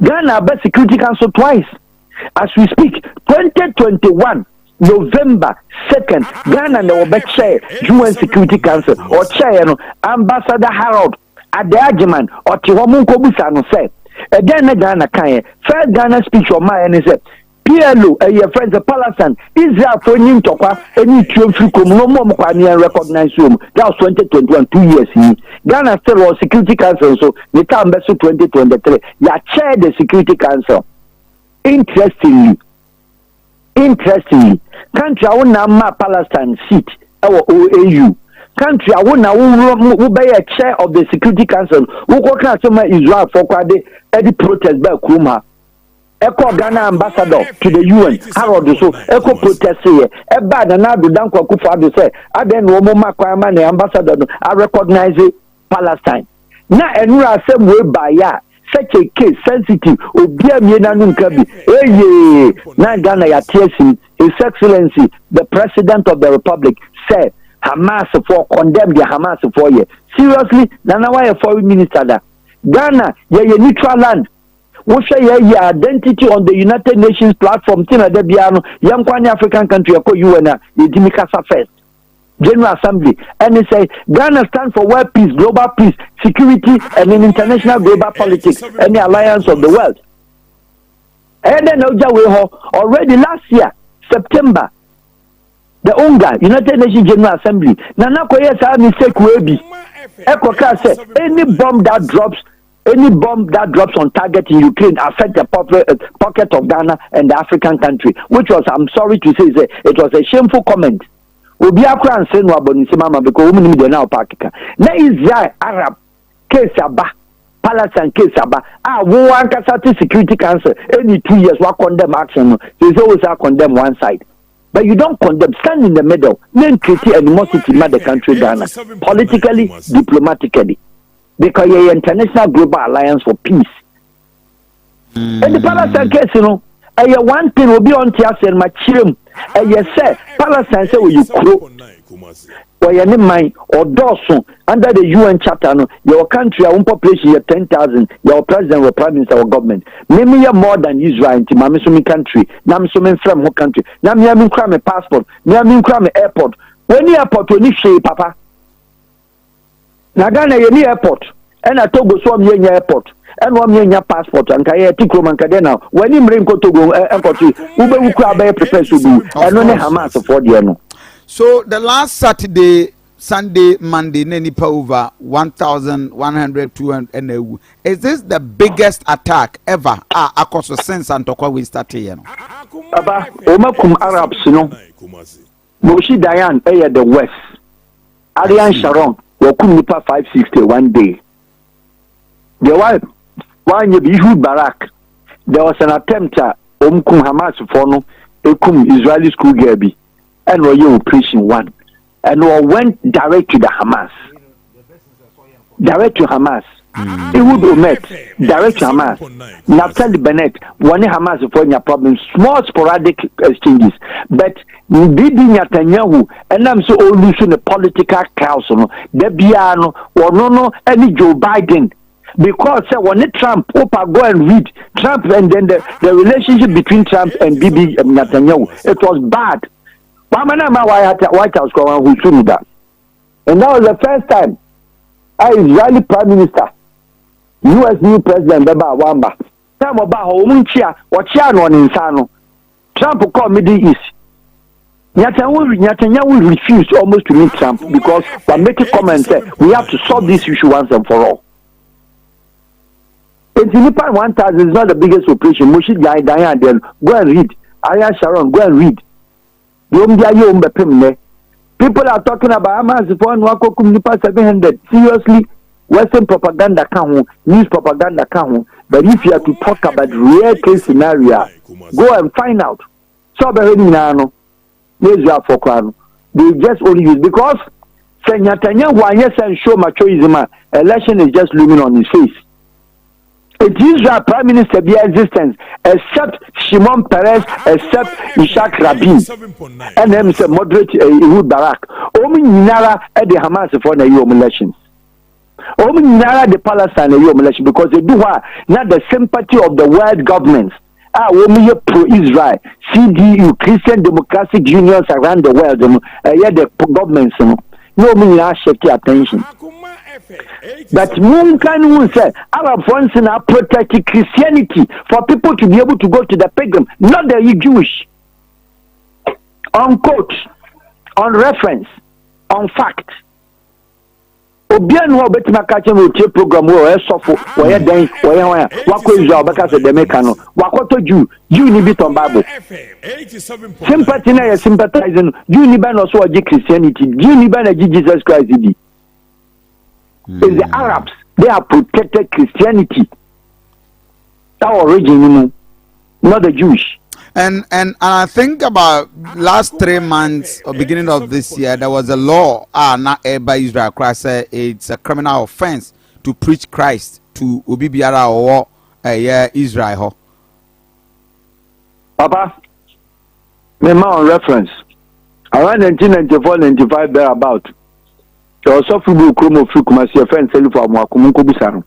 Speaker 1: Ghana Security Council twice. As we speak, 2021 November 2nd, Ghana will chair UN Security Council or chair Ambassador Harold Adeajiman or Tiwamunko Busano said. Again, Ghana can first Ghana speech of mine and said. PLO, your friends of Palestine, Israel for Nim Toka, any two no more recognize room. That was 2021, 2 years. Ghana still was Security Council, so the time best 2023. You chair the Security Council. Interestingly, country I want na Palestine seat our OAU. Country I want who be a chair of the Security Council. Who can say Israel for the protest by Kuma. Echo Ghana ambassador to the UN. Harold so echo protest here. Eba na na do danko kufa do say. Aden wo mo makwa ma na ambassador no I recognize Palestine. Na enura asem we ba ya such a case sensitive obia me na nunka bi na Ghana ya tiesim His Excellency the President of the Republic said Hamas for condemn the Hamas for ye seriously na why a foreign minister da Ghana ye neutral land we share ye identity on the United Nations platform tina de bia no yam kwani African country ko UN na ye dimi kasa first General Assembly, and they say Ghana stands for world peace, global peace, security, and in international global politics, and the alliance of the world. And then already last year, September, the UNGA, United Nations General Assembly, Nana Koye sa mistake will be. Ekoka said any bomb that drops on target in Ukraine affect the pocket of Ghana and the African country, which was, I'm sorry to say, it was a shameful comment. Obi akwa nse no abonisi mama because women need na opakika na Israel Arab case aba Palestine case aba wo ankasa Security Council any 2 years wa condemn action no they always condemn one side but you don't condemn, stand in the middle, then create animosity in the country Ghana politically, diplomatically, because you're international global alliance for peace. And the Palestine case one thing will be on Tias and Machirum. You say, Palestine say, you crow, or your name, or Dawson, under the UN chapter, your country, your own population, your 10,000, your president, or prime minister, or government. Maybe you're more than Israel, into Mamisumi country, Namisumi from whole country. Now, me, I'm crime a passport, me, I'm crime airport. When you airport, when you say, Papa, Nagana, you airport, and I told you, so I'm in airport. And 1 million passport and Kaya Tikro Mancadena. When you bring Kotogo airport, Uber Ukrabe prepares to do, and only Hamas for the ano.
Speaker 3: So the last Saturday, Sunday, Monday, Nenipa over 1,100, 200. Is this the biggest attack ever? Across the sense and Tokwa we start here.
Speaker 1: Aba, Omakum Arabs, Moshi Dayan, the West. Arian Sharon, Wakum Nipa 560 one day. The wife. When you be Barak, there was an attempt to Hamas for no Israeli school girl be and you operation one and went direct to the Hamas. Direct to Hamas. It would met direct to Hamas. Naftali Bennett, one Hamas for your problems, small sporadic exchanges. But Bibi Netanyahu and I'm so only the political council, the Biano or no any Joe Biden. Because when Trump go and read Trump and then the relationship between Trump and Bibi Netanyahu, it was bad. White House who threw that. And that was the first time Israeli Prime Minister, US new President Baba Wamba, time about Homunchia or Chiano in Sano, Trump called Middle East. Netanyahu refused almost to meet Trump because they make a comment say we have to solve this issue once and for all. In Philippine 1,000 is not the biggest operation. Moshi Diane, then go and read. Arian Sharon, go and read. People are talking about Hamas for Nwakokum Nipa 700. Seriously, Western propaganda can news propaganda can. But if you have to talk about real case scenario, go and find out. So Nano, they just only use because Netanyahu show machoism. Election is just looming on his face. It is Israel Prime Minister be existence except Shimon Peres, except Ishaq Rabin, and them say moderate Ehud Barak. Omi Ninara at the Hamas for the elections. Omi Ninara the Palestine election because they do what not the sympathy of the world governments. Omi pro-Israel, CDU, Christian Democratic Unions around the world. Yeah, the governments. No Ninara shift attention. But Moon can say Arab friends are protecting Christianity for people to be able to go to the pilgrim, not the Jewish. On quote, on reference, on fact. Obian wa betima kache no tie program wo esofo wo ye den wo ye wan wako Israel beka se de meka no wakoto Jew ni bi ton Bible sympathy na ye sympathizing Jew ni ba no so oje Christianity Jew ni ba na Jesus Christ di. Is the Arabs, they have protected Christianity. Our origin, not the Jewish.
Speaker 3: And I think about last 3 months or beginning of this year, there was a law not by Israel. Christ said it's a criminal offense to preach Christ to obi biara owo Israel ho.
Speaker 1: Papa, my on reference around 1994-95 thereabout. Also, football Kumo Fukumasi, a friend selling for Makumunko Busano.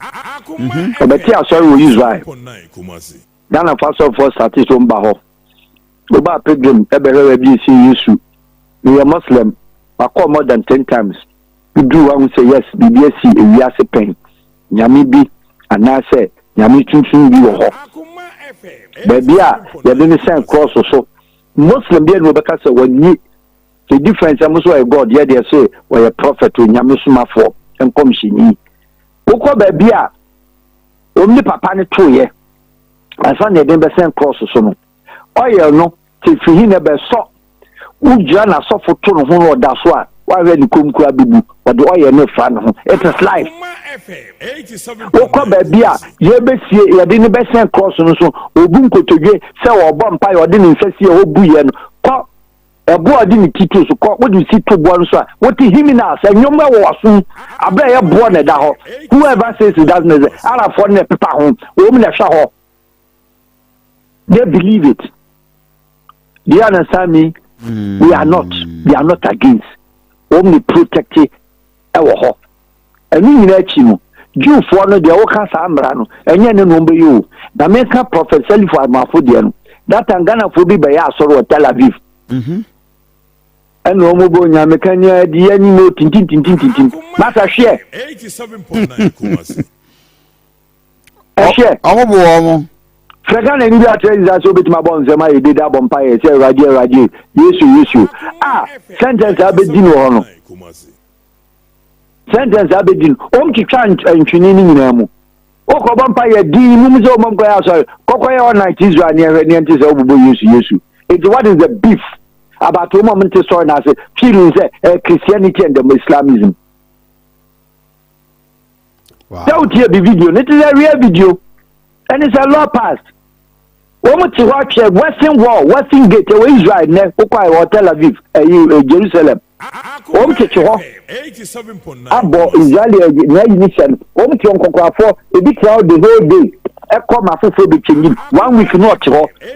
Speaker 1: But here, sorry, we Israel. Then a first of all, started on Baho. About Pilgrim, Eber BC Yusu. We are Muslim, I call more than 10 times. We do one say yes, BBSC, and we are pain. Yamibi, and I say, Yami Chunchun, you are. Baby, you didn't send cross or so. Muslim being Rebecca said, when you. The difference I must say God, yeah, they say, where a prophet to Yamusuma for and come she need. Oko baby, only papa ni 2 years. I found the number send cross or so. Oh, yeah, no, if he never saw, Ujana saw for 2 or that's why really come bibu, but the oil no fan. It is life. Oko baby, ye be see, you didn't be send cross or so, Ubunko to ye, sell or bumpire or didn't say, oh, buyen. A boy didn't teach us. What do you see to one sir? What is him in us? And your mother was soon. I bear born at that. Whoever says it doesn't, I have found a papa home, woman a shower. They believe it. They understand me. We are not against. Only protecting our hope. And we let you. You for no, the Oka Sambrano, and you know you. The American prophet selling for my food. That I'm gonna be by us or Tel Aviv. And no more going Americania, the animal tintin. Master share
Speaker 2: 87.9
Speaker 1: a share.
Speaker 3: Omo.
Speaker 1: Fregan and you are telling us over my bones. Am I did up on Pie? Say, Radio. Yes, you. Sentence Abedino. Sentence Abedin. To chant and tuning Namu. Oko Vampire, D. Mumuzo Mongoya, Cocoya all night Israel near Renantis over you. It's what is the beef about a moment to story as feelings Christianity and Islamism.
Speaker 3: Wow.
Speaker 1: Don't hear the video. It is a real video. And it's a law passed. Woman to watch a Western Wall, Western Gate, Israel, or Tel Aviv, Jerusalem. Woman to Abo Israeli nation. Woman to Uncle for a bit crowd the whole day. Come after the changing 1 week not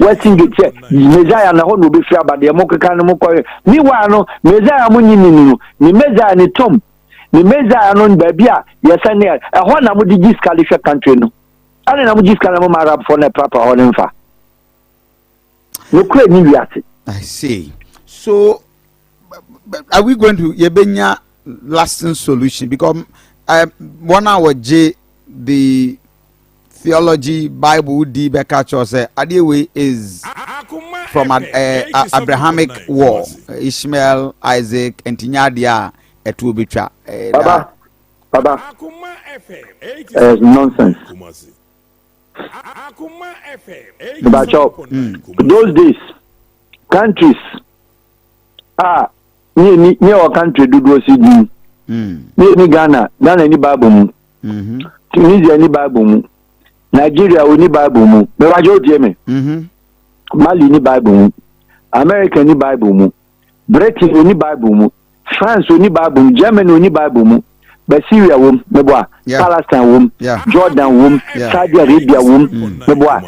Speaker 1: Western Gate, Messiah and the whole will be fair, but the Amokan. Meanwhile, Messiah Munini, the Messiah and the Tom, the Messiah and Babia, yes, and there. A one of the Scalish country. I don't know which kind of Arab for the proper or infa.
Speaker 3: I see. So, are we going to Yebenya lasting solution? Because 1 hour J the theology Bible D Bekacho say Adewe is from Abrahamic war. Ishmael, Isaac, and Tinyadia Etubitra.
Speaker 1: Baba. Nonsense. But those days, countries near our country do go see me Ghana any Bible, Tunisia any Bible, Nigeria any Bible, Mali any Bible, America any Bible, Britain any Bible, France any Bible, Germany any Bible. But Syria womb, Palestine womb, Jordan womb, Saudi Arabia womb,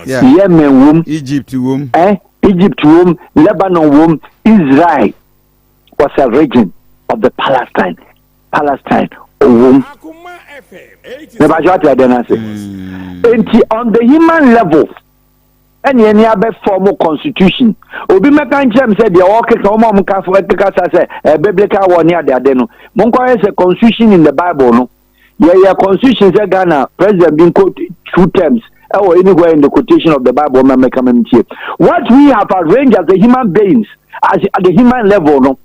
Speaker 1: Yemen womb,
Speaker 3: Egypt womb,
Speaker 1: Egypt womb, Lebanon womb, Israel was a region of the Palestine womb. On the human level, any other formal constitution. Obi mekan chem said the okay so mo mka for ethical say biblical one near there no. Monko is a constitution in the Bible no. Yeah, constitution say Ghana president being quoted 2 terms or anywhere in the quotation of the Bible what we have arranged as the human beings as at the human level no.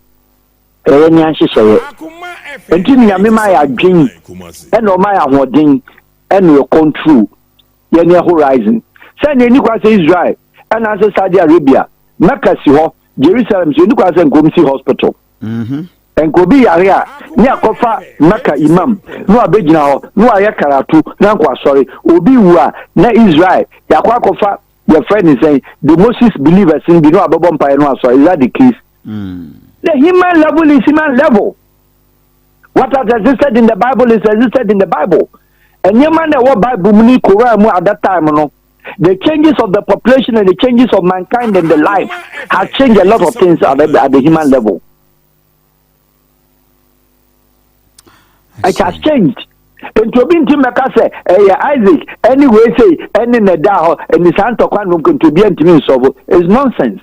Speaker 1: Any answer say until me my adwin and no my ahoden and your control your horizon. Send any Israel and as Saudi Arabia, Mecca, Jerusalem, Gomsi Hospital. And Kobi area near Kofa, Mecca Imam, no Abedina, no Ayakaratu, Nankwa, sorry, Obiwa, na Israel, Yakwakofa, your friend is saying the Moses believers in the no Ababon Payano, so is that the case? The human level is human level. What has existed in the Bible is existed in the Bible. And your man that what Bible muni Quran at that time, no. The changes of the population and the changes of mankind and the life has changed a lot of things at the human level. It has changed. And to be in Timaka say, Isaac, anyway, say, Ennin and the Santa Quantum to be intimate is nonsense.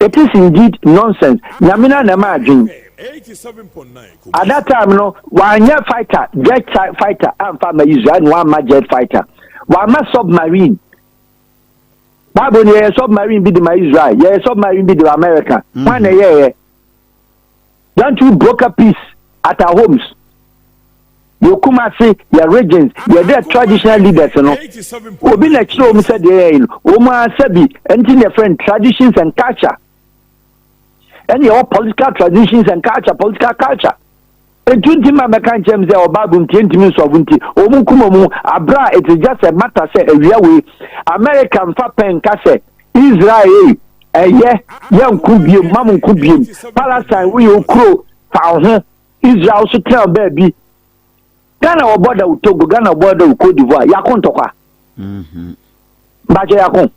Speaker 1: It is indeed nonsense. Yamina Namajin.
Speaker 2: 87.9.
Speaker 1: At that time, no, one year fighter, jet fighter, and farmer Israel, one jet fighter, one submarine. Bible, yeah, submarine be the Israel, yeah, submarine be the America. One a year. Don't you broke a peace at our homes? You come and see your regions, your their traditional leaders, you know. Who been a show, said the Oma Sebi, and your friend traditions and culture. And your political traditions and culture, political culture. And 20 Macan James or Babum 20 minutes of Winti, Omukumu, Abra, it is just a matter, say, a real way. American Fapen Casse, Israel, young could be, Mammon could be, Palestine, we will crow, found Israel, so tell baby. Ghana or border with Togo, Ghana border with Cote d'Ivoire, Yakon Toka. Baja Yakon.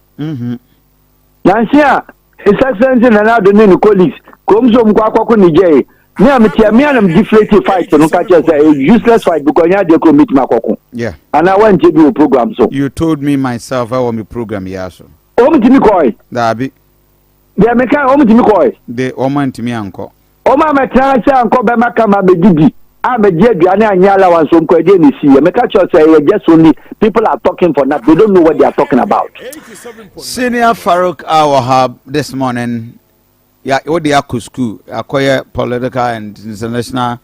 Speaker 1: Nansia. His Excellency and other new colleagues, comes from Kwako Nijay. Me, I'm deflated fight, no catch us a useless fight because you had to commit Makoko.
Speaker 3: Yeah.
Speaker 1: And I went to do a program. So
Speaker 3: you told me myself I want me program, yeah. So
Speaker 1: Omtimikoi.
Speaker 3: Dabi.
Speaker 1: The American Omtimikoi.
Speaker 3: The Oman to me, uncle.
Speaker 1: Oma Matansa and Kobamaka Mabedi. I'm a Jediana and Yala was on Kwadini. Me catch us say just only people are talking for that. They don't know what they are talking about.
Speaker 3: Senior Farouk Awahab this morning. Yeah, what the school acquire political and international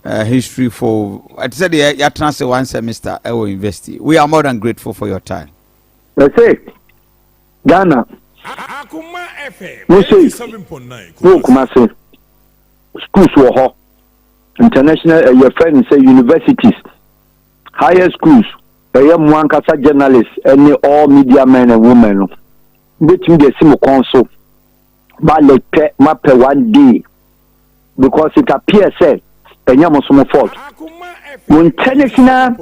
Speaker 3: history for. I said you transfer one semester. I will invest. We are more than grateful for your time.
Speaker 1: Let's say Ghana. We say Kumasi. Schools were hot. International, your friends say universities, higher schools, one kasa journalists, any all media men and women. Between the same council, but let map one day because it appears said, and you must move forward. International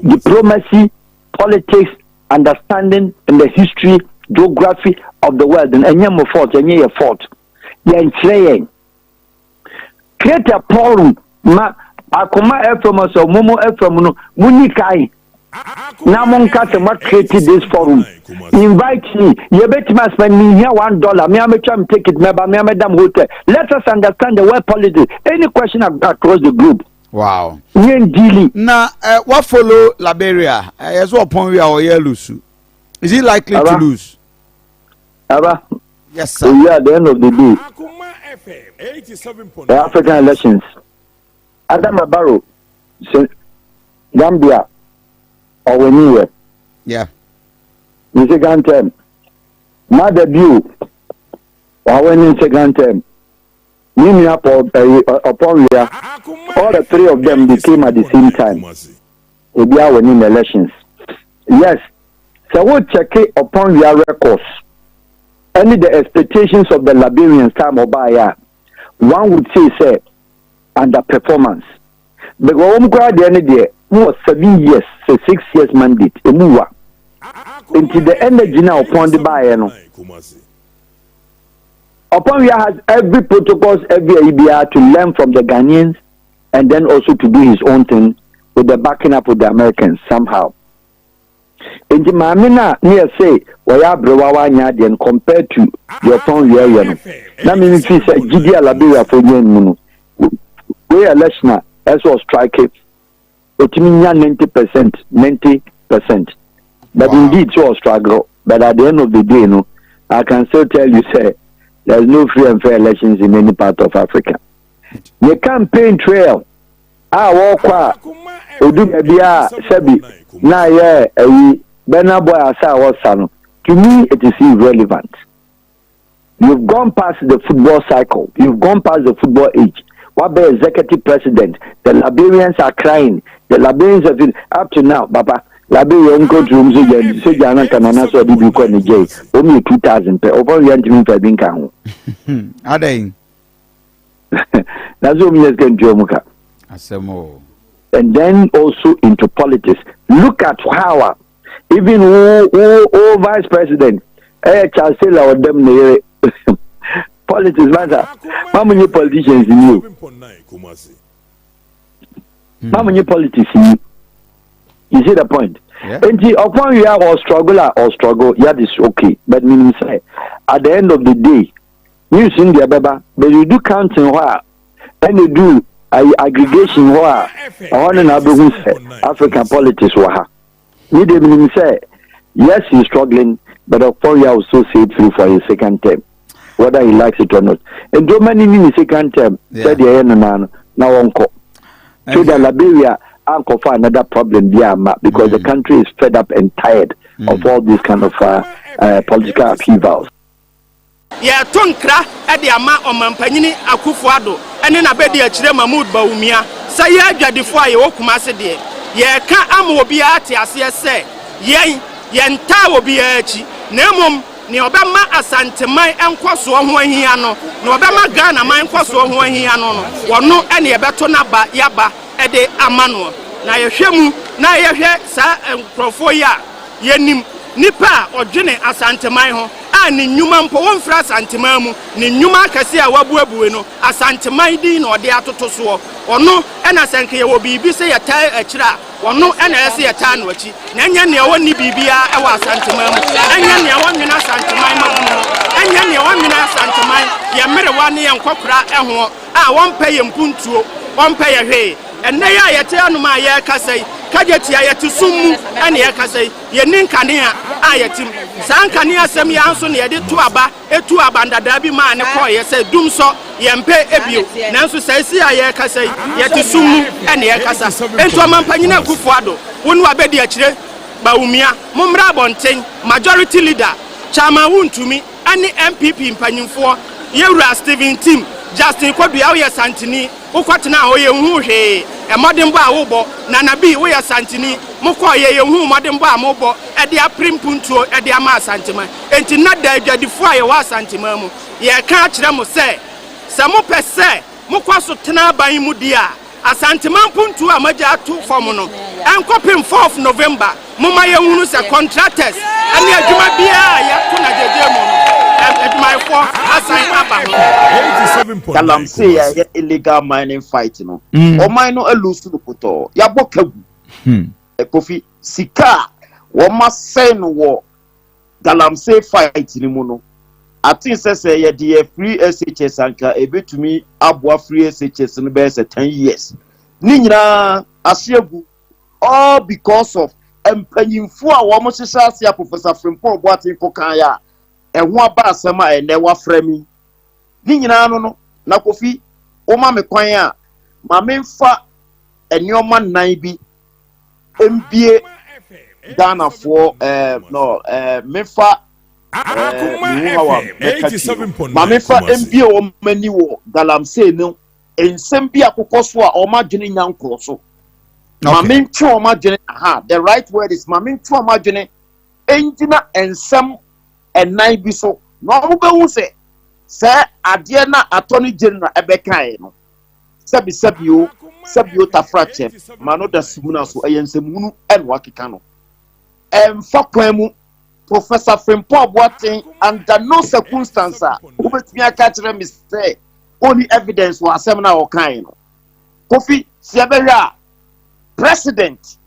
Speaker 1: diplomacy, politics, understanding, and the history, geography of the world, and you move forward, and you fault. You're in create a forum. Ma akoma from us or Momo from no Munikai. Now Monkata what created this forum. Invite me. You bet me spend me here $1. Me am try take it, me madam hotel. Let us understand the world politics. Any question across the group.
Speaker 3: Wow.
Speaker 1: Now
Speaker 3: what follow Liberia? As well upon we are lose. Is he likely to lose? Yes, sir.
Speaker 1: We are at the end of the day. The African elections. Aduanaba, Gambia, or anywhere.
Speaker 3: Yeah.
Speaker 1: The second term. My debut, or when in second term. Upon all the three of them became at the same time. We are winning elections. Yes. So we'll check it upon your records. Only the expectations of the Liberians time or by one would say, underperformance. But when we go at the end of the day, was 7 years, so 6 years mandate, a move into the energy now upon the buyer. Upon we has every protocols, every ABR to learn from the Ghanaians and then also to do his own thing with the backing up of the Americans somehow. In the Mamina near say, Waya Brewawa Nyadian compared to your phone, that means he said, Gidia Labia for you. We election as was striking. It means 90%, 90%. But indeed, it was struggle. But at the end of the day, no, I can still tell you, say, there's no free and fair elections in any part of Africa. The campaign trail, I walk Odu Bia Sebi, na yeah, Benaboy Asa was Sano. To me, it is irrelevant. You've gone past the football cycle. You've gone past the football age. What the executive president? The Liberians are crying. The Liberians have been up to now, Papa. Liberian go to rooms again. So Jana Canana so did you call me J. Only 2,000 per over the Antimin Fabinka.
Speaker 3: Are they?
Speaker 1: That's what we are going to Jomuka.
Speaker 3: I say more.
Speaker 1: and then also into politics. Look at how even who vice president, Chancellor or them politics matter. How many politicians in you? How many politics in you? You see the point? And upon you have or struggle, yeah, this okay. But meaning say at the end of the day, you sing the baba, but you do counting where and you do aggregation where I want to African politics were. You didn't say yes, he's struggling, but upon you also see it through for his second term, whether he likes it or not. And do many in the second term said the end now uncle. So the Liberia uncle for another problem because the country is fed up and tired of all these kind of political upheavals.
Speaker 5: Yeah, tonkra edi ama omampanyini Akufo-Addo ene na bedi akire Mahmoud Bawumia say ya adwadefo aye wokumase de ye ka ama obi ate ase se yen ta obi achi na emom ne obema Asante man enkoso ho ahia no na obema Ghana man enkoso ho ahia no wono ene yebeto na ba yaba ede amano na yehwemu na yehwe sa enkrofo ya yenim nipa odwene Asante man ho ni nyuma mpo wonfra Asante man mu ni nyuma akase a wabuabuwe no Asante man din na ode atoto so ono ena senke ye wo bibi se yeta akira ono ena yese yeta no achi na enya ne woni bibia e wa Asante man mu enya ne wonwena Asante man mu enya ne wonwena Asante man ye mere wa ne ye nkokora eho a wonpa ye mpuntuo wonpa ye hwe enne ya yete anuma ye kasai kajetia yete sumu ene ye kasai ye ninkane a yetim sankane asem ya nso ne yede to aba etu abandada bi ma ne ko ye se dum so ye mpe ebio nanso saisi a ye kasai yete sumu ene ye kasa ento amampanyina Akufo-Addo wonu abedi akire Bawumia mumra bonten majority leader chama wuntumi ane MPP mpanyimfo yewura Steven Tim Justin Kwadua wo ye Santini ukwatena ho ye hu hwe emodembo a wo na nabi wo ye Santini mukọ ye hu modembo a mo bo e de aprimpuntuo e de ama Asante man enti na da adwadifo a ye wa Asante man mu ye ka kire mo se mo pese mukwaso tena ban mu dia Asante man puntuo a maja atu form no enkopim 4th November muma ye hunu se contractors ane adwuma bia ye to na jeje mo no
Speaker 6: Kalam say ya illegal mining fight no. O mine no elusu no koto. Ya bokagu. Kofi sika wo ma say no wo Kalam say fight ni mu no. I think say ya the free SHS anka ebetumi aboa free SHS no be say 10 years. Ni nyina asiegu all because of empanyimfo a wo mo hyehyɛ ase Professor Frimpong Boateng kokan ya ehun aba asema ene wa frami ni nyina no na Kofi o ma me kwan a ma memfa enioma nan bi mbie Ghana for memfa ma memfa mbie o mani wo Galamsey no ensem bi akokɔ so a o ma dwene nyankro so ma mentwe o ma dwene the right word is ma mentwe o ma dwene enjina ensem and nine be so no go say adie na attorney general ebekan no sabio tafrache mano da simuna so eyensemunu enwa keka no fa kwan mu Professor Frimpong Boateng under no circumstance ubetimi aka kire me say only evidence wa asem na o kan no Kofi siabehwa president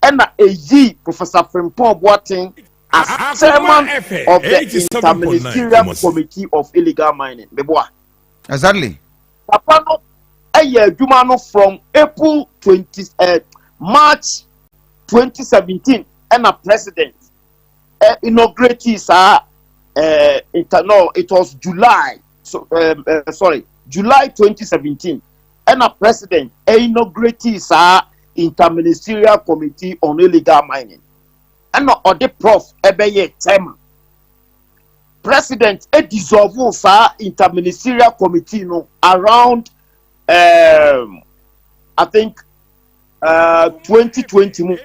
Speaker 6: ena eyi Professor Frimpong Boateng as chairman of the Interministerial Committee of Illegal Mining.
Speaker 3: Exactly.
Speaker 6: Papa no adwuma no from March 2017 and a president inaugurated it was July July 2017 and a president inaugurated Interministerial Committee on Illegal Mining. And or the prof ebeye time president dissolve interministerial committee no around I think 2020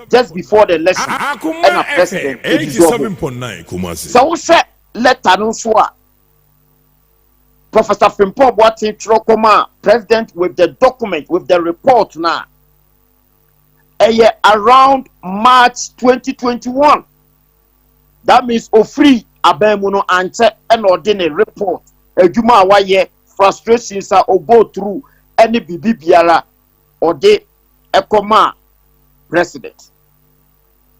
Speaker 6: just before the election and a president 87.9 so say letter no so Professor Frimpong Boateng Trokoma president with the document with the report now around March 2021. That means free abemuno ante and ordinary report. Ejuma waye frustrations are or go through any bibiara or de ekoma president.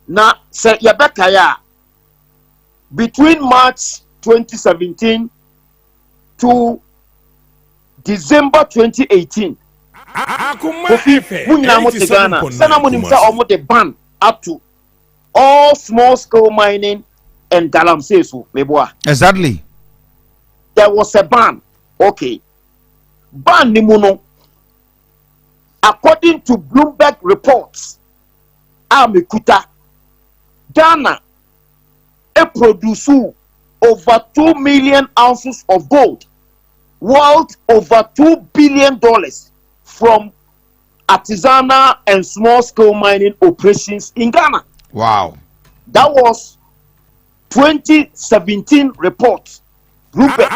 Speaker 6: Now say yabekaya between March 2017 to December 2018. Kofi munyina mo te Ghana. Sana mo nimsa omo de ban up to all small scale mining and galamsey so meboa.
Speaker 3: Exactly.
Speaker 6: There was a ban. Okay. Ban ni muno. According to Bloomberg reports, Amekuta Ghana produce over 2 million ounces of gold, worth over $2 billion from artisanal and small scale mining operations in Ghana.
Speaker 3: Wow.
Speaker 6: That was 2017 report. Bloomberg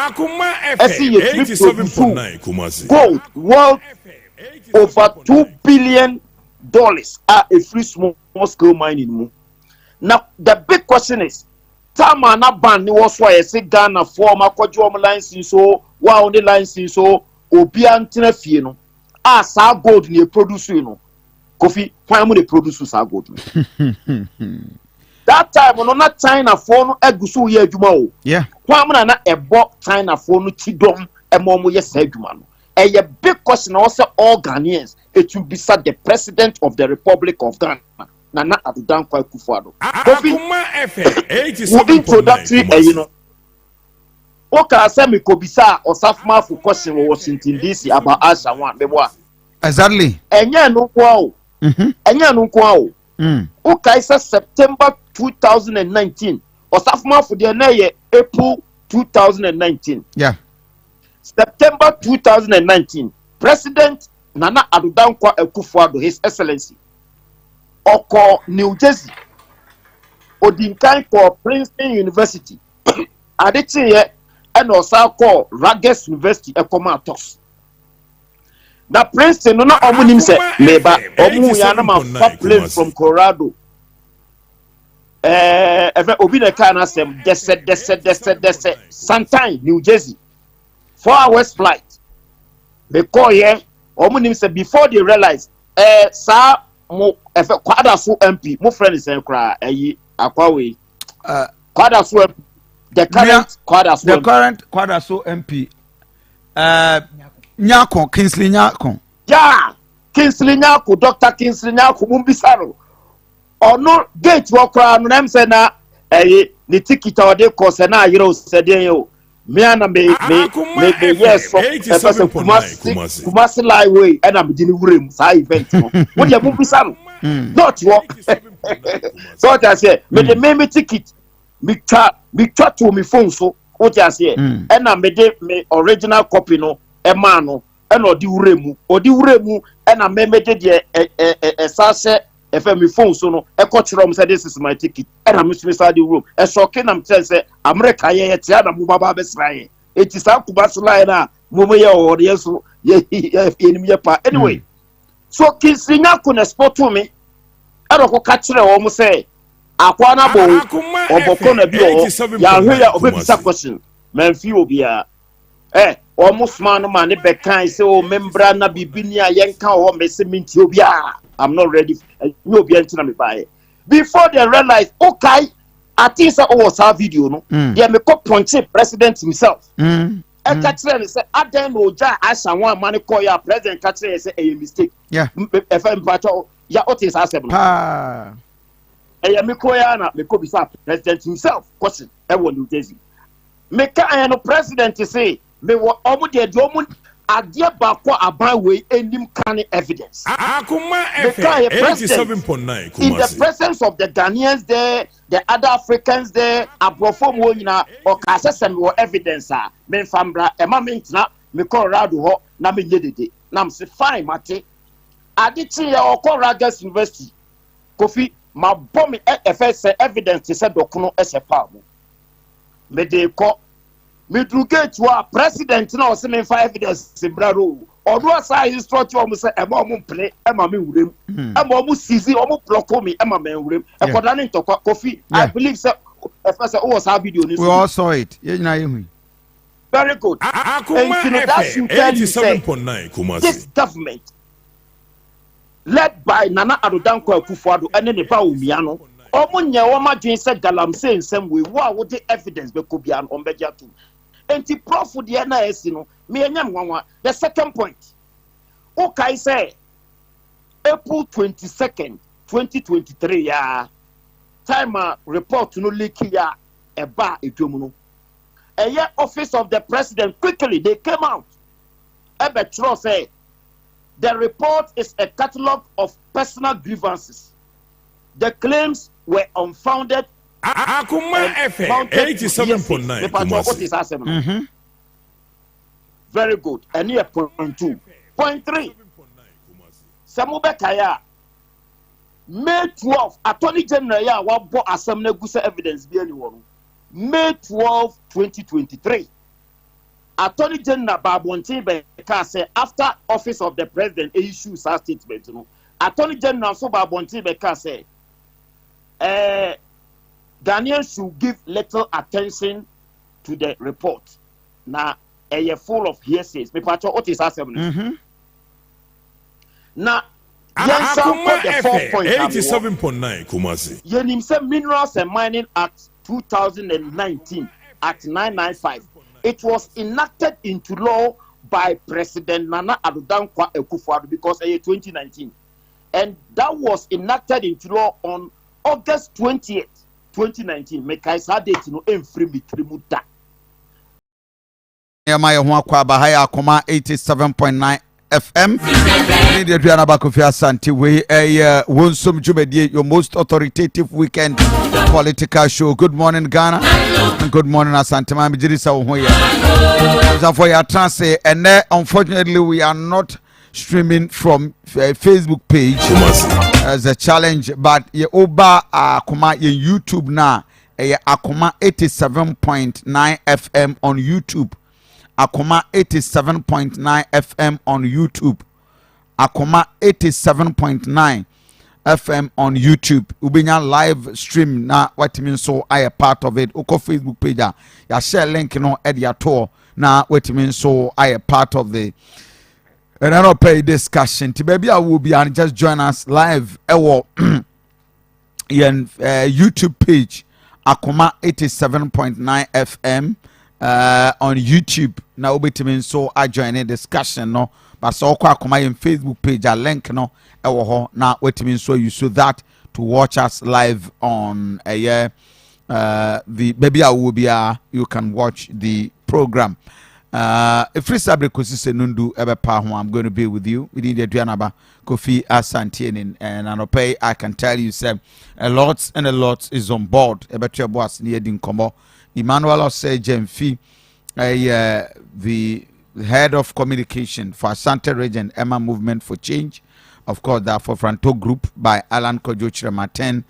Speaker 6: gold worth over $2 billion are a free small scale mining. Now the big question is, Tama na ban ni was why I say Ghana form akwajo license so wa on the license so obi antena fie no sa gold ni produce no Kofi kwan mo dey produce sa gold. That time no na China for no egusu ye adwuma o.
Speaker 3: Yeah.
Speaker 6: Kwan mo na ebo China for no chidom emo mo ye sa adwuma no. A big question also all Ghanaians it will be said the president of the Republic of Ghana. Nana Aduanaba Kufuado. Kofi introductory you know. Oka say me kobisa osafma for question in Washington DC about Asha one beboa.
Speaker 3: Exactly.
Speaker 6: Enya no kwa o. Enya no kwa o. Oka say September 2019. Osafma for the na April 2019.
Speaker 3: Yeah.
Speaker 6: September 2019. President Nana Aduanaba Kufuado, His Excellency, Oko New Jersey, Odinkan for Princeton University, Adichie, and also called Rutgers University, Ekomatos. Now Princeton, no, omunim se meba, omu yanama plane from Colorado. Obina kana sem, dese, Santine, New Jersey. 4 hours flight. They call here, omunim se before they realize, sa mo kwadaso MP, mo friend is kra akwawe. Kwadaso MP, the current
Speaker 3: Kwadaso MP. Nyako, Kingsley Nyako.
Speaker 6: Yeah, Kingsley Nyako, Dr. Kingsley Nyako, Mumbisaro. Or no gate walk around them say na ni ticket or de course na yero said yo. Me and me yes from Kumasi Highway and I'm in room sa event. What you Mumbisaro? Not walk. So I say me the me ticket me chat to me phone so what I say and I made me original copy no emano and odi uremu and I made the sase FM phone so no e kochrom say this is my ticket and I'm inside the room e shocking am tell say America ye tia na mu baba besraye it is a kubasula na mu ye o ye so ye pa anyway so kinsinya ko na sport to me e ro ko ka kire wo mu say akwana bo oboko na bi o ya hwe ya obebisa question man fi obia almost man ne bekan say o membra na bibini a yenka o mese minti obia I'm not ready no be entina me buy before they realize okay I think say o was our video no they me ko punch president himself e ka kire say adan no ja asa one man call ya president ka kire say a mistake
Speaker 3: Yeah.
Speaker 6: FM pacho ya otis asem me ko ya na me ko bisa president himself question e wo New Jersey me ka no president say me wo omo de omo adie ba ko aban we enim kan evidence
Speaker 2: Akuma FM 87.9
Speaker 6: in the presence of the Ghanaians there, the other Africans there, abrofo mo nyina o ka sesem wo evidence me fambra e ma me ntina me Colorado ho na me nyedede na me say fine mate adichi ya o Rutgers University Kofi ma bomb FS evidence say dokono ese pa mo me de ko Midrugate wa president na ose me fa evidence braro. Odo asa instruction mo say e ma mo play e ma me wurem. E ma mo seize o mo block me e ma me wurem. E koda ne ntokwa Kofi. I believe say first say was our video
Speaker 3: we all saw it.
Speaker 6: Very good. That should tell you say this government led by Nana Aduanaba Akufo-Addo and ne ba Umiano omo nye wo ma dwen say galamsey nsem we wo a wo de evidence be ko bia on beja to enti prof de na esi no me enyam nwanwa. The second point okay say April 22nd 2023 ya time report no leak ya eba edwom no a office of the president quickly they came out ebetro say the report is a catalogue of personal grievances. The claims were unfounded.
Speaker 2: Akuma FM 87.9.
Speaker 6: Very good. And here point 2. Point 3. Samubekaya May 12, Attorney General ya wabo asamne gusa evidence bi anyone. May 12, 2023. Attorney General Babontin Beka say after office of the president issues a statement. Attorney General so Babontin Beka say Ghanaian should give little attention to the report. Now, a full of hearsays. Me pacho what is assembly. Now,
Speaker 2: Akuma FM 87.9 Kumasi.
Speaker 6: Yenim say Minerals and Mining Act 2019 Act 995. It was enacted into law by President Nana Aduanaba Akufo-Addo because 2019, and that was enacted into law on August 20th, 2019. Make I say date no free me trimuta.
Speaker 3: Yamaya Huakwa Bahaya Akuma 87.9 FM. The Aduanaba Kofi Asante we Wonsum Jumedi, your most authoritative weekend political show. Good morning, Ghana. And good morning, Asante. I'm Jirisa Ohoya. For your transit, and unfortunately, we are not streaming from Facebook page as a challenge, but ye Oba Akuma ye YouTube na Akuma 87.9 FM on YouTube. Akuma 87.9 FM on YouTube. Akuma 87.9 FM on YouTube. Ubinya live stream na what means so I a part of it. Uko Facebook page ya share link no at tour na what means so I a part of the and I don't pay discussion. Baby I will be and just join us live ewo YouTube page Akuma 87.9 FM on YouTube. Now obetimin so I join a discussion no but so Akuma in Facebook page a link no ewo now wetimin so you so that to watch us live on the baby I will be you can watch the program. If free sabre kosi nundu ebe pa ho I'm going to be with you within the Aduanaba Kofi Asante and anopay I can tell you say a lot and a lot is on board ebe to boss near din komo Emmanuel Osei Jemfi the head of communication for Asante region Emma Movement for Change, of course that for Franto group by Alan Kojochre Martin,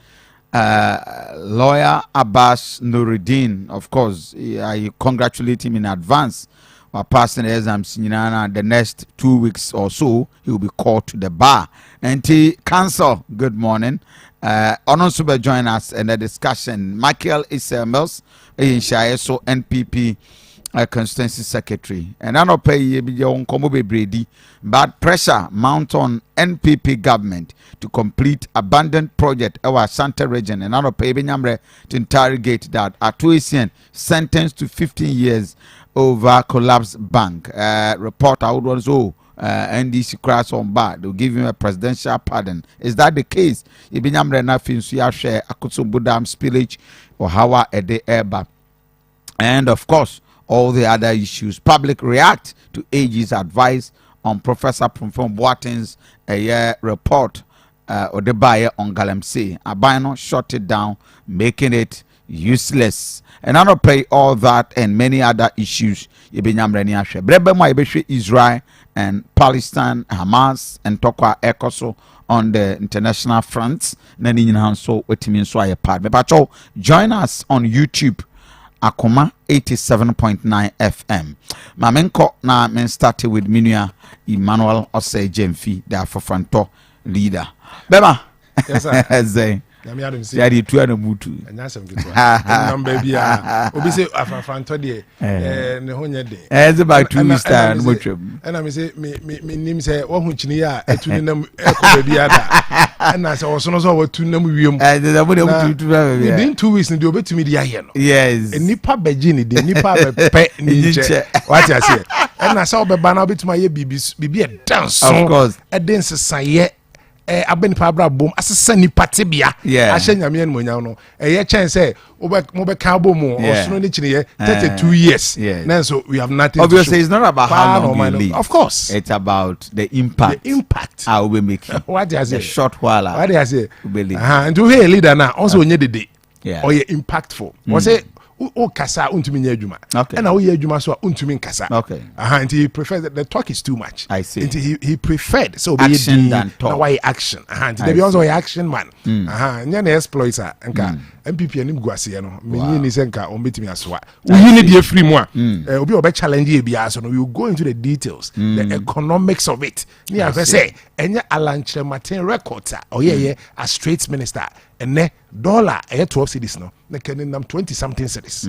Speaker 3: lawyer Abbas Nuruddin, of course I congratulate him in advance for passing the exams. The next 2 weeks or so he will be called to the bar and he cancel. Good morning. Also be join us in the discussion. Michael Iselmels in so NPP constituency secretary and I don't pay your Brady, but pressure mount on NPP government to complete abandoned project our Asante region and I don't pay to interrogate that Atuisian sentenced to 15 years over collapsed bank. Report out was NDC crash on bar. They'll give him a presidential pardon. Is that the case? Ibinyamre na finsu share Akutsumbudam spillage or Hawa Ede Eba. And of course, all the other issues. Public react to AG's advice on Professor Pumfon Boaten's report or the buyer on Galamsey. Abino shut it down, making it useless. And I don't pay all that and many other issues. Israel and Palestine, Hamas, and Tokwa Ekoso on the international fronts. Join us on YouTube. Akoma 87.9 FM. Mamenko na men started with Minua Emmanuel Osei Jemfi, the Afrofanto leader. Bema.
Speaker 7: Yes, sir.
Speaker 3: Zay.
Speaker 7: Yeah,
Speaker 3: the two and a mutu.
Speaker 7: And that's some good one. Baby, Obi say Afrofanto de ne honya de.
Speaker 3: As about 2 weeks time,
Speaker 7: and I say me name say oh hunchini etuni nam eko baby ada. And I say also no so what tu nam wiem. Within 2 weeks ni de obetumi de aye no.
Speaker 3: Yes.
Speaker 7: Nipa beji ni de nipa be ni nche. What I say. And I say obeba na obetuma ye bibi e dance.
Speaker 3: Of course.
Speaker 7: E dance saye abeni pabra bom asesa nipa tebia ahye nyame en monya no ye chen say mo be ka bom osunu ni chine 32 years now so we have nothing
Speaker 3: obviously to it's not about how long you live.
Speaker 7: Of course
Speaker 3: it's about the impact I will be making.
Speaker 7: What I say
Speaker 3: a short while
Speaker 7: what I say and to hear leader now also onye dede or ye impactful what say o kasa untumi nya adwuma and na o ye adwuma so untumi nkasa and he preferred that the talk is too much.
Speaker 3: I see.
Speaker 7: And he preferred so
Speaker 3: action than talk.
Speaker 7: Why action and they be also action man nya na exploits nka MPP anim guase no menyi ni senka o betimi asoa we need the free mo obi obe challenge e bia so no you go into the details the economics of it ni I say enya alanchre Martin records or ye a straight minister and dollar 12 cedis no na can nam 20 something cedis.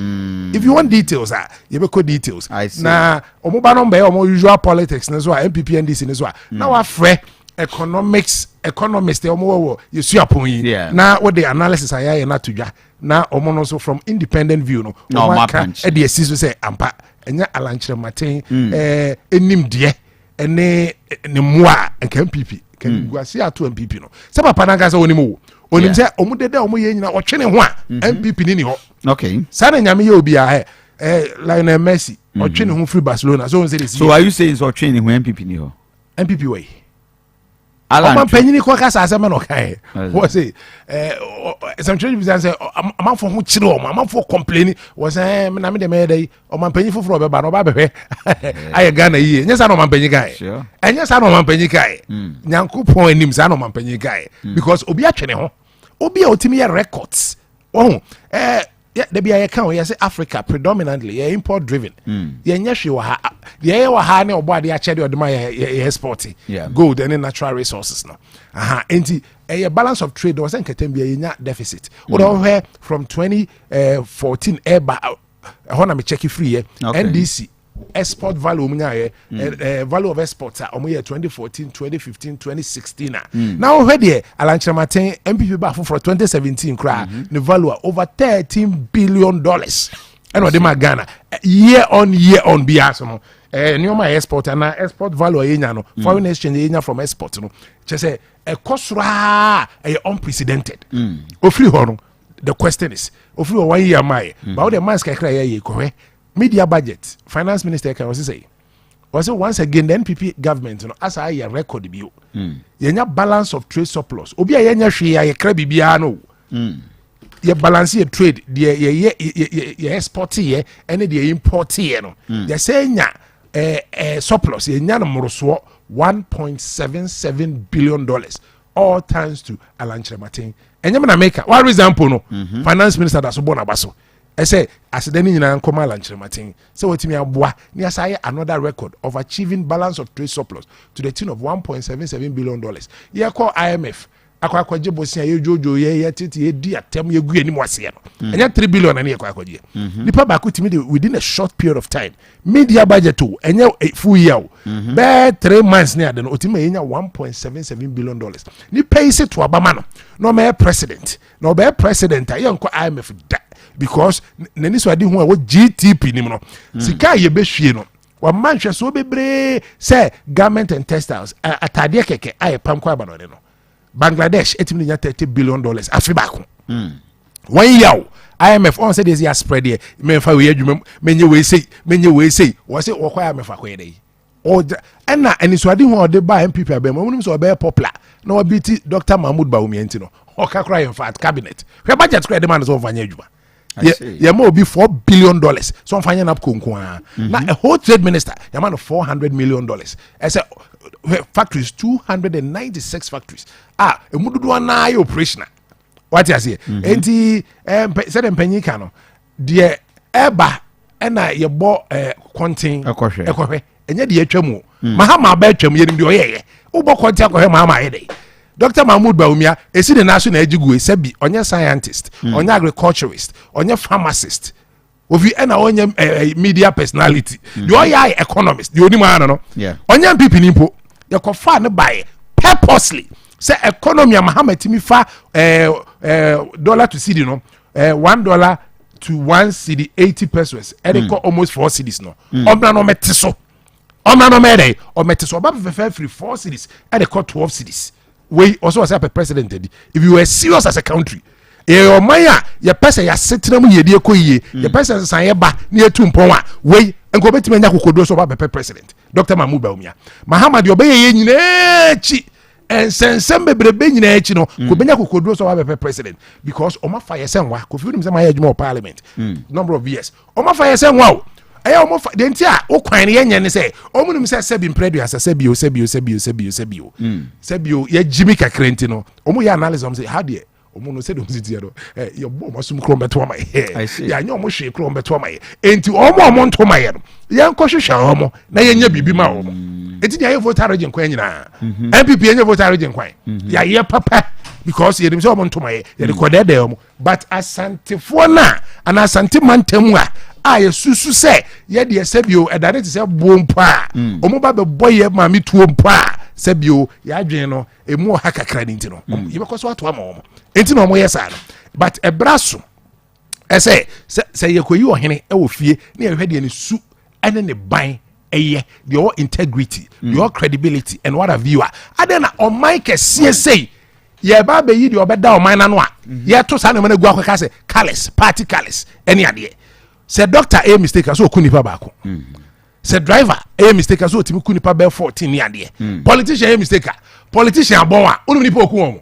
Speaker 7: If you want details you be call details na omo ba no be omo usual politics na so MPP NDC na so na wa frɛ economist omo you see upon yi na what the analysis aya na tudwa na omo no so from independent view no omo kan e de asi so say ampa enya alanchre Martin enim de ene ne moa nka MPP kan guase ato MPP no se papa na ga se wonimu onim se omu dede omu ye nyina otwene ho a MPP ni ho
Speaker 3: okay
Speaker 7: sana nyame ye obi a Lionel Messi otwene ho free Barcelona so
Speaker 3: are you saying so otwene ho MPP ni ho
Speaker 7: MPP way Alan panyini kwa kasa asema no kai what say some church business say amanfo ho kire o amanfo complain was say na me de me dey o man panyi foforo be ba no ba behwe aye Ghana yi nyesa no man panyi kai enyesa no man panyi kai nyankopon anim sa no man panyi kai because obi atwene ho obi a otimi ye records the be account yes Africa predominantly import driven nya hwe wa ha ye wa ha ne obo ade a chede odema ye export gold and natural resources no enti a balance of trade was enketem be nya deficit we from 2014 eba hona me check free NDC export value value of exports are 2014 2015 2016 now where there Alanchre Martin MPP back for 2017 cry the value over $13 billion and what they Ghana year on bias no new my export and export value no foreign exchange from export no just say a cost unprecedented ofri ho no the question is ofri 1 year my but the mask kakra ye ko media budget finance minister can also say once again the NPP government as I record bio yenya balance of trade surplus obi a yenya hwe ya kra bibia no ye balance ye trade ye export ye and the import ye no they say nya surplus yenya no moroso $1.77 billion all thanks to Alanchre Martin enyem na make one example no finance minister da so bona baso I say as the nyina nkoma Alanchre Martin so wetimi aboa ni asaye another record of achieving balance of trade surplus to the tune of $1.77 billion ye call IMF akwaje bosia ye jojo ye tete ye di atem ye gu ani mo ase no enya 3 billion na ye akwaje nipa ba ko timi within a short period of time media budget to enya full year be 3 months na de no otimi enya $1.77 billion ni pay se to abama no me president no be president ye nko IMF da because nani so adi ho a wo GTP nim no sika ye be hwie no wa manhwe so bebre say garment and textiles atade keke aye pam kwa ba no Bangladesh etimi nya $30 billion afi ba ko 1 year IMF on say this year spread here memfa we adwuma menye we say wo say wo kwa IMF akwa dey o na ani so adi ho de ba MPP abem mo so be popular na wa biti Dr. Mahmoud Bawumia enti no o ka kra in fact cabinet we budget kra de man so fanya adwuma ye mo be $4 billion so fanya na konko na a whole trade minister ya man $400 million I say factories 296 factories emududu na operational what you say enti said empanyi ka no de eba ena ye bo kontin
Speaker 3: ekohwe
Speaker 7: enye de atwam mahama ba atwam ye nim de oyeye wo bo kontin akohwe mahama ye dey Dr. Mahmoud Bawumia esi de naso na agigu sebi onye scientist onye agriculturist onye pharmacist ofi ena onye media personality the oya economist the only man no onye MPP nimpo ye kofa ne buy purposely say economy Mahama timi fa dollar to cedi no $1 to 1 cedi 80 pesos and it almost 4 cedis no omna no metiso omna no mede o metiso oba fe free 4 cedis and it 12 cedis we also as a president if you were serious as a country your maya your person ya setena mu yedie koyie your person san ye ba na etu mpon a we enko betime nya kokodo so ba president Dr. Mahmoud Bawumia Mahama de obeye nyina chi ensensem bebrebe nyina echi no ko benya kokodo so ba president because oma fa yesenwa Kofi nim se ma ya adwuma parliament number of years oma fa yesenwa o aya omo fa denti a wo kwan ne yenye ne se omo nim se sebi mpredu asa sebio ya jimi kakrenti no omo ya analyze omo se how dey omo no se do mziti ya do yo bo mo sum krom beto ma ya nya omo hwe krom beto ma enti omo nto ma ye no ya nkohwehwa omo na yenya bibi ma omo enti ya vote region kwan nyina MPP yenya vote region kwan ya ye papa because ye dim se omo nto ma ye de kodede omo but Asante fo na ana Asante mantam a ye susu se ye de sebio edare te se bompa omo ba be boye ma mi tuo mpa sebio ya adwen no emu ha kakra ni ntino ye bekoso ato ama omo enti no omo yesa no but ebraso ese se ye koyi ohene e wo fie na ye hwede ne su ene ne ban eye your integrity your credibility and what have you adena o mike say ye ba be yi de obeda o man na no a ye to sa na mana gu akwaka se callous party callous ene ade se doctor a mistake so kunipa baako se driver a mistake so timi kunipa be 14 ni ade politician a mistake politician abon a onu nipa oku won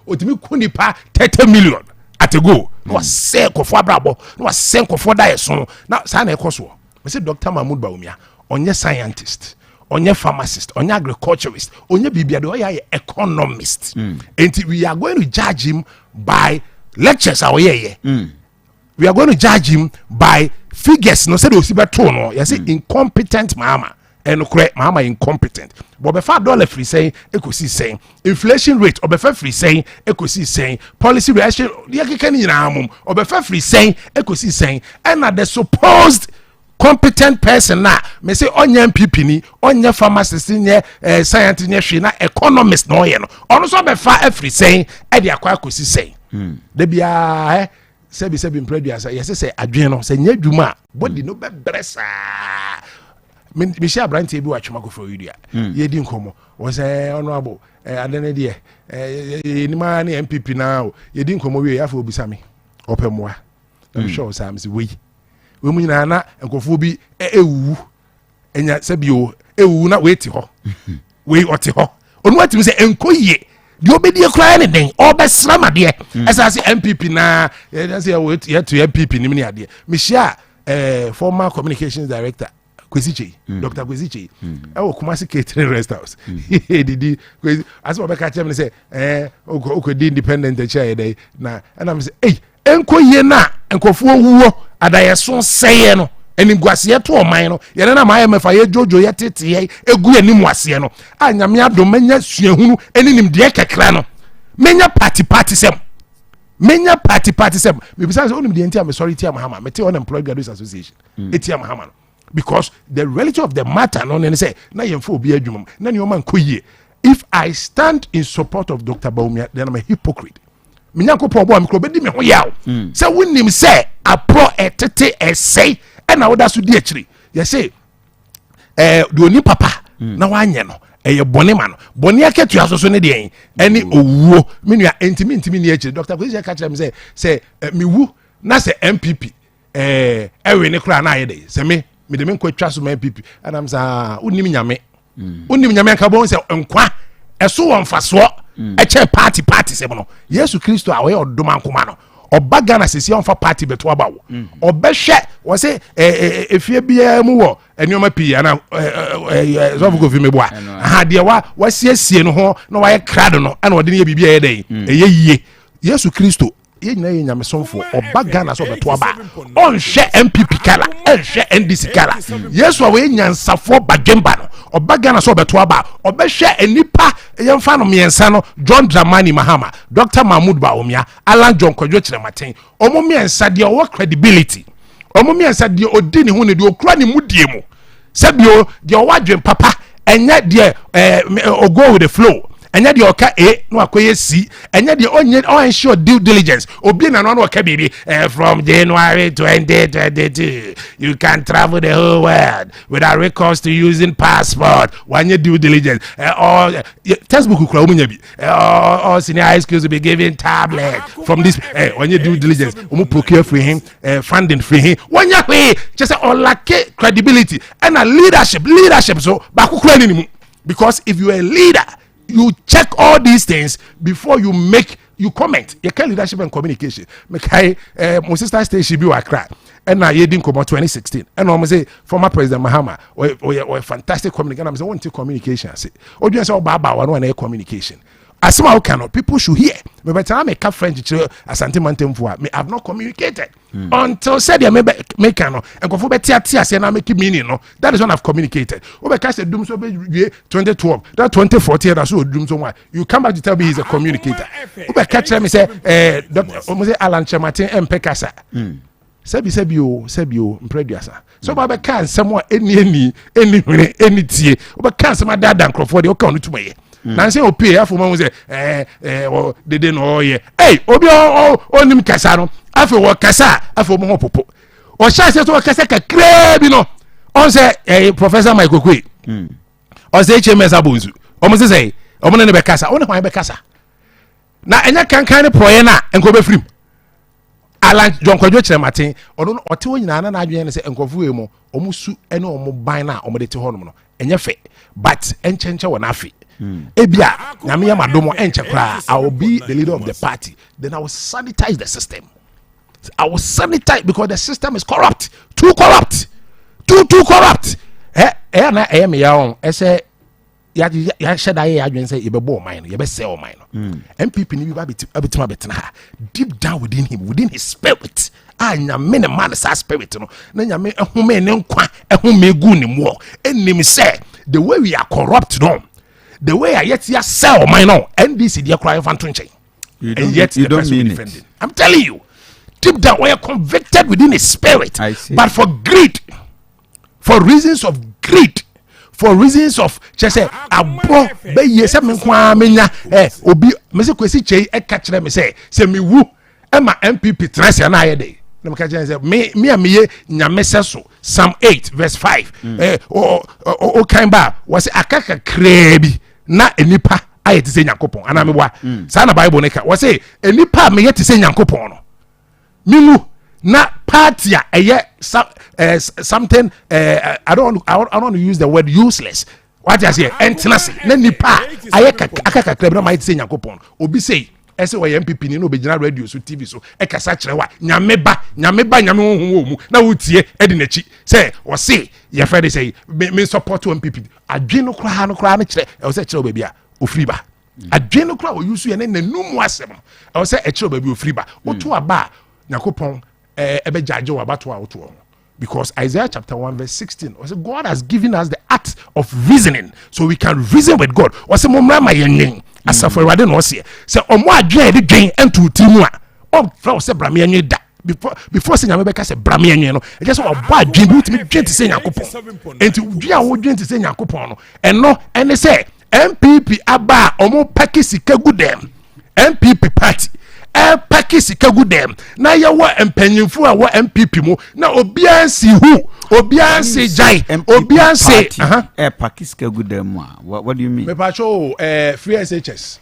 Speaker 7: o timi kunipa 30 million at a go no se kofo abrabo no se kofo da yeso na sa na ekoso me se Dr. Mahmoud Bawumia onye scientist onye pharmacist onye agriculturist onye bibia de oya economist and we are going to judge him by lectures awye we are going to judge him by figures no say the osibeto no you say incompetent mama and correct mama incompetent but be fa dollar free saying ekosi saying inflation rate obefa free saying ekosi saying policy reaction ye keke ni na amum obefa free saying ekosi saying and the supposed competent person na me say onye MPP ni onye pharmacist ni scientist ni hwe na economist no ye no ono so obefa every saying e de akwa ekosi saying de bia sebi mpredu asa yesi se adwen no se nya dwuma body no bebresa me share brand bi wa twema ko for video ye di nkomo wo se honorable adene de ni ma na MPP na ye di nkomo wi ya fa obisa me opemwa show sam se we mu nyina na nkofo bi ewu enya sebi o ewu na we ti ho we oti ho onu atimi se enkoye di obedi ekra ne den obesra made esase MPP na say ye to MPP ni me ade me share former communications director Kwesiche Dr. Kwesiche e wo Kumasi Catering Rest House didi Kwesi as obeka chem say okodi independent chair dey na me say enkoye na enkofu wuwo adayeso seye no eniguase to oman no ye na ma mefa ye jojo ye tete ye egu animu ase no anyame adom menya suahunu eninim de kekra no menya party sem me besides onim de enti am sorry tia Mahama me te unemployed graduates association eti am Mahama no because the reality of the matter no ne say na yemfo obi adwumam na ne o man koyie if I stand in support of Dr. Bawumia then I'm a hypocrite minyankopon bo am kro bedi me ho yaw say wonim say apro etete essay and na woda so di akiri ye say do oni papa na wanye no eye bone ma no bone aketu asoso ne de eni owuo menua entimi ni akiri Dr. Kwesi ka kire me say me wu na say MPP ewe ne kra na aye de say me de me kwatwa so MPP and am say unim nyame ka bon say nkwa eso won faso eche party se no Yesu Kristo awe odoma nkoma no oba Ghana sesi on fa party beto aba wo obehwe wo se efie bia mu wo enioma pi ana so fuko fi mebo a de wa siesie no ho na wa ye krado no ana ode ne bibia ye den eye yie Yesu Kristo ye nyina ye nyamesomfo oba Ghana so beto aba on hwe MPP kala hwe NDC kala yesu a we nyansafo badwemba no oba Ghana so beto aba obehwe enipa yemfa no miensa no John Dramani Mahama Dr. Mahmoud Bawumia Alan John Kwadwo Kyerematen omo miensa de o credibility omo miensa de odi ne ho ne de okura ne mudie mu sebio de o wadwen papa enya de go with the flow enya de oka no akoye si enya de onye ensure due diligence obi na no oka bibi from January 2022 you can travel the whole world without recourse to using passport wanye due diligence or textbook kura omunya bi or senior high schools will be given tablet from this wanye due diligence omu procure for him funding for him wanya we just all lack credibility and a leadership so ba kukura ni mu because if you are a leader you check all these things before you comment. You can leadership and communication. My sister station be Accra, and now you didn't come 2016. And I'm say former President Mahama or fantastic communication. I'm saying want to communication. I say, oh, you say oh Baba one communication. As somehow cannot people should hear. Me better I make up French Asante Mantemfua. Me have not communicated until said you make cannot and go for better say na make meaning no. That is when I've communicated. Obe say doom so be 2012 that 2014 that so doom so why you come back to tell me he's a communicator. Obe catch me say Dr. Alan Chematin Mpekasa. Sebio mpreduasa so ba be kan semwa eni tie obe kan sema dada nkrofo de o kan no tumaye na say opie afo ma say dede no ye obi onim kasa no afo wo kasa afo mo popo o sha se to kasa ka krebi no on say Professor Michael Kwe o say HMS abonzu o mo say o mo ne be kasa o ne hwan be kasa na enya kankan ne proye na enko be frim Alan John Kwadwo Kyerematen ono ote wonyina na adwen ne se enkofu e mo omusu ene omo ban na omo de te honom no enye fe but enchenche wona afi ebia nyame ya madomo enche kra I will be the leader of the party then I will sanitize the system. I will sanitize because the system is corrupt, too corrupt. Na me ya on ese ya sheda ya adwen say ye be bo man ye be sell man MPP ni bi abetima betena ha deep down within him, within his spirit nyame ne man sa spirit no na nyame ehome ne nkwa ehome gu ne mo enim say the way we are corrupt no the way I yet ya sell man no NDC dey cry fan to nchen and yet you don't mean it. I'm telling you deep down we are convicted within his spirit but for greed, for reasons of greed, for reasons of just say abo be yesa me kwa menya obi me se kwesi chei e ka kire me say me wu e ma MPP trase na ayede na me ka kire say me ye nyame so Psalm 8 verse 5 o kan ba was akaka krebi na enipa ayete se Nyankopon ana me bua sa na Bible ne ka was enipa me yete se Nyankopon no mimu na party something I don't want to use the word useless. What I say entenase na nipa akaka klebra might say Nyankopon obi say ese we MPP ni no be general radio so TV so e kasa kire wa nyame ba nyame honhom mu na wotie e de nachi say o say ye fede say me support MPP adwe no kra no kire e say kire ba ofiri ba adwe no kra o use ye na nanum asem e say e kire ba ofiri ba oto aba Nyankopon ebe judge wa bato a oto because Isaiah chapter 1 verse 16 was God has given us the art of reasoning so we can reason with God was momra ma yen asafo wade no se omo adwen de dwen entu timu a o fra se brame yen da before se nyame beka se brame yen no e just obo adwen bi utimi dwen te se Nyankopon enti dwen a wo dwen te se Nyankopon no eno ene se MPP aba omo pakisi kagudem MPP party pakisi kagudem na ye wo empanyimfu a wo MPP mu na obiansi hu obiansi jai obiansi
Speaker 3: pakisi kagudem what do you mean?
Speaker 7: Me pacho free SHS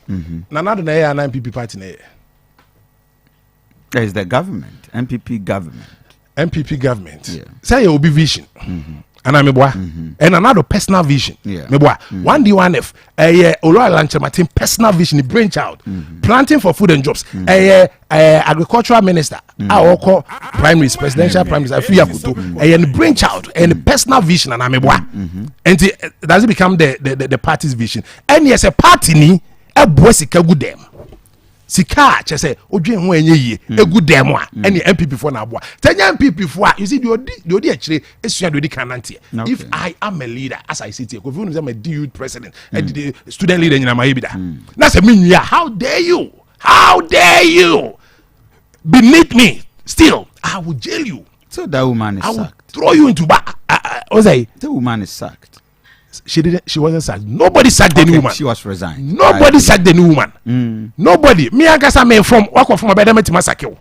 Speaker 7: na nado na ye an MPP party na ye
Speaker 3: there is the government MPP government yeah. Say you be vision and I'm and another personal vision. Yeah. One D one F Oloa Lanchematin personal vision, the brainchild, planting for food and jobs. Agricultural minister, our presidential prime minister, and brainchild and personal vision and and does it become the party's vision? And yes, a party ni a bossy good them.
Speaker 7: sika che say odwen ho enye yie egu dem a ene MPP for na aboa tanya MPP for you see the odi akire esua the odi kanante if I am a leader as I sit here Kofi Unu say I'm a DU president and the student leader nyina ma bida na say me how dare you beneath me still I will jail you.
Speaker 3: So that woman is sacked.
Speaker 7: I will throw you into the
Speaker 3: woman is sacked.
Speaker 7: She wasn't sacked. Nobody sacked the new woman.
Speaker 3: She was resigned.
Speaker 7: Nobody sacked the new woman. Nobody. Me and Kasa me from work from a better me masakio.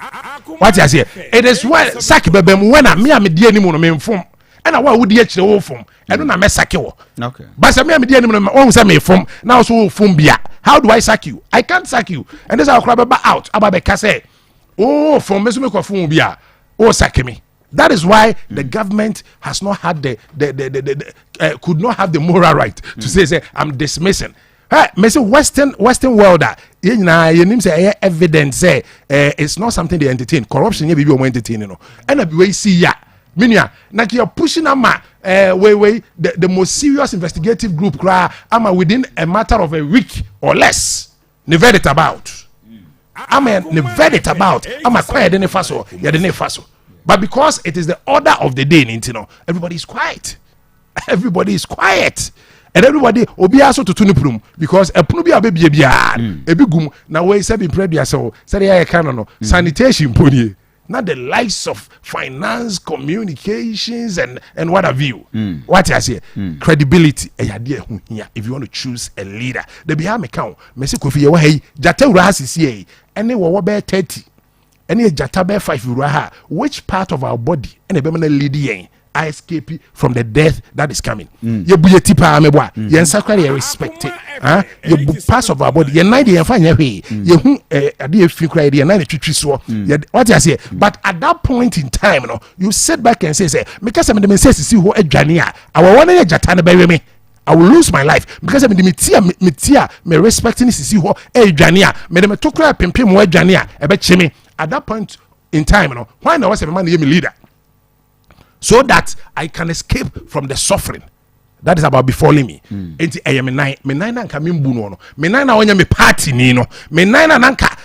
Speaker 7: What you say? It is why sack bebem when I me am the anymore me from. And I would the actual from. I don't know me sakio. Okay. But me am the anymore one say me from now so from bia. How do I sack you? I can't sack you. And this I'll grab out about the Kasa. Oh, from me so from bia. Oh, sack me. That is why the government has not had could not have the moral right to say I'm dismissing. Hey, me say Western world you say evidence say it's not something they entertain. Corruption you be entertaining no. And we see ya. Minia, like you're pushing ama the most serious investigative group cry ama within a matter of a week or less. Never it about. Never it about. I'm quiet in the faso. Yeah, the faso. But because it is the order of the day, everybody is quiet. Everybody is quiet. And everybody obi aso to tuniprum because a punu bi abebi ebigum na we say be pray so say ya no sanitation pony not the likes of finance communications and what have you. What I say credibility if you want to choose a leader the behind me count me say Kofi ye hey jata ura asisi ene wo be 30 any jatabe 5 euro which part of our body and a lead yen I escape from the death that is coming. You be a tipa ameboa. You sacred respect it. You parts of our body. You night you find your way. You a few cry you night so. What I say. But at that point in time, you sit back and say, because I'm the say see who a jania. I want to jatana by me. I will lose my life because I'm the mitia me respecting this see who a jania. Me the tokra pimpim mo jania. Ebe chimi. At that point in time, why not was a man me leader? So that I can escape from the suffering that is about befalling me. Enti me nine nanka me mbu no. Me nine na onya me party ni no. Me nine na nanka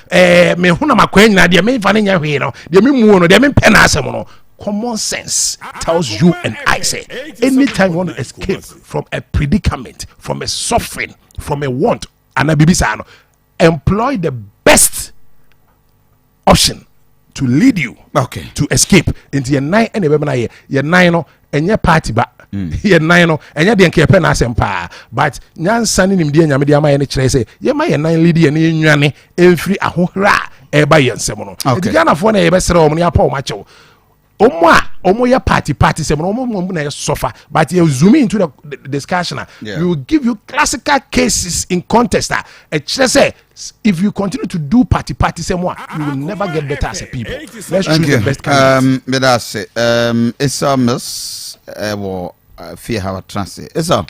Speaker 7: me huna makwan na de me fa nya hwe no. De me mu no, de me pe na asem no. Common sense tells you and I say anytime you want to escape from a predicament, from a suffering, from a want, and a bibisa no, employ the best option to lead you to escape into your nine and your nine and your party back your nine and your dear pen as empire but nyan sanning him dear Yamadia my any say ye my nine lady and yanny every ahora by your semono the Ghana for a best ceremony upon macho omo ya party semono suffer but you zoom into the discussion we will give you classical cases in contest say if you continue to do party somewhere, you will never get better as a people. Let's choose the best candidates.
Speaker 3: But that's it. It's a miss. Fear how transit. It's a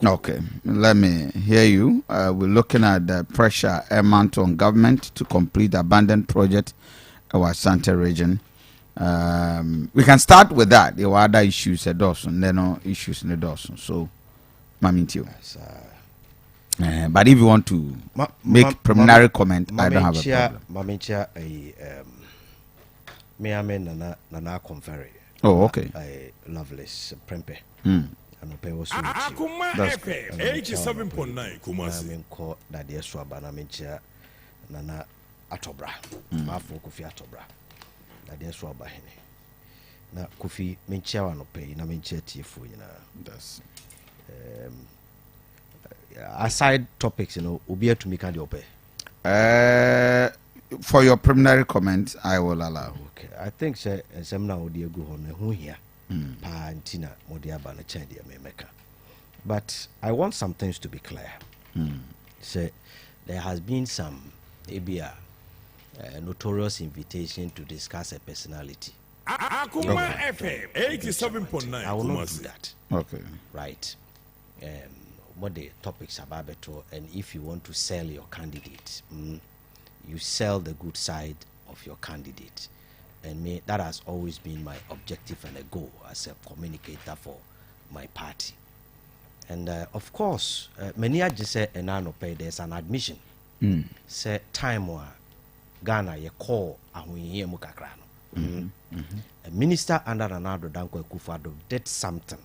Speaker 3: okay. Let me hear you. We're looking at the pressure amount on government to complete the abandoned project our Asante region. We can start with that. There were other issues at Dawson, there are no issues in the Dawson. So, Mamintio. But if you want to make preliminary comment, I don't have a problem.
Speaker 8: Me ame nana conferry.
Speaker 3: Oh, okay.
Speaker 8: Loveless Prempe.
Speaker 2: Akuma FM 87.9 Kumasi.
Speaker 8: I'm called that yes swabana mencha nana atobra. Mafo Kofi atobra. That yes swabahene. Na Kofi mencha wano pay na mencha tifu na.
Speaker 3: That's
Speaker 8: aside topics, ubi to make the open.
Speaker 3: For your preliminary comment, I will allow.
Speaker 8: Okay, I think say some now dear go on who here. Pa antina modia bana chandia me meka. But I want some things to be clear. Say there has been some ABR notorious invitation to discuss a personality.
Speaker 2: Akuma FM 87.9.
Speaker 8: I will not do that.
Speaker 3: Okay.
Speaker 8: Right. What the topics about better, and if you want to sell your candidate, you sell the good side of your candidate, and me that has always been my objective and a goal as a communicator for my party. And of course, many are just say and pay there's an admission. Say time wa Ghana ye call ahunye mu kakra no. A minister under Nana Danko Akufo-Addo did something.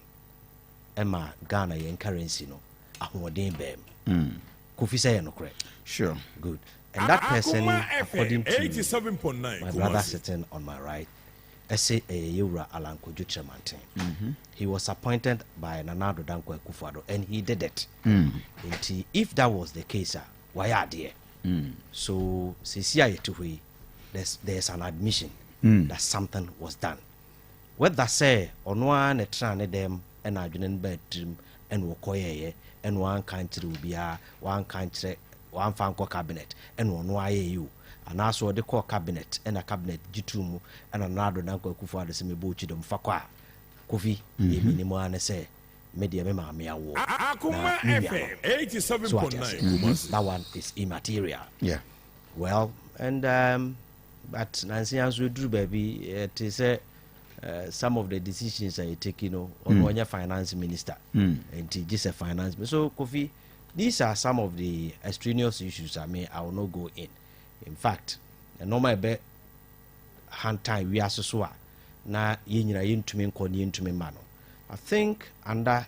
Speaker 8: Emma Ghana yen currency no ahunodin bem. Kofi say no correct.
Speaker 3: Sure.
Speaker 8: Good. And that person, according to
Speaker 2: 87.9
Speaker 8: my brother sitting on my right, S.A. Yura Alan Kojo Tremantin. He was appointed by Nana Danko Akufo-Addo, and he did it. If that was the case, why are there? So, there's an admission that something was done. Whether say on one a tran them and I didn't bedroom and wokoye and one country will be one country. One fanko cabinet and one YAU and also the core cabinet and a cabinet G2 and another Nanko Akufo-Addo semi bochi them fakwa Kofi minimum and say media mema mea war
Speaker 2: Akuma FM 87.9
Speaker 8: that one is immaterial.
Speaker 3: Yeah.
Speaker 8: Well, and but Nancy answer drew baby it is some of the decisions I take, you know, on one finance minister and just a finance. So Kofi, these are some of the extraneous issues I will not go in. In fact, the normal bet hand time we are so na yin to me mano. I think under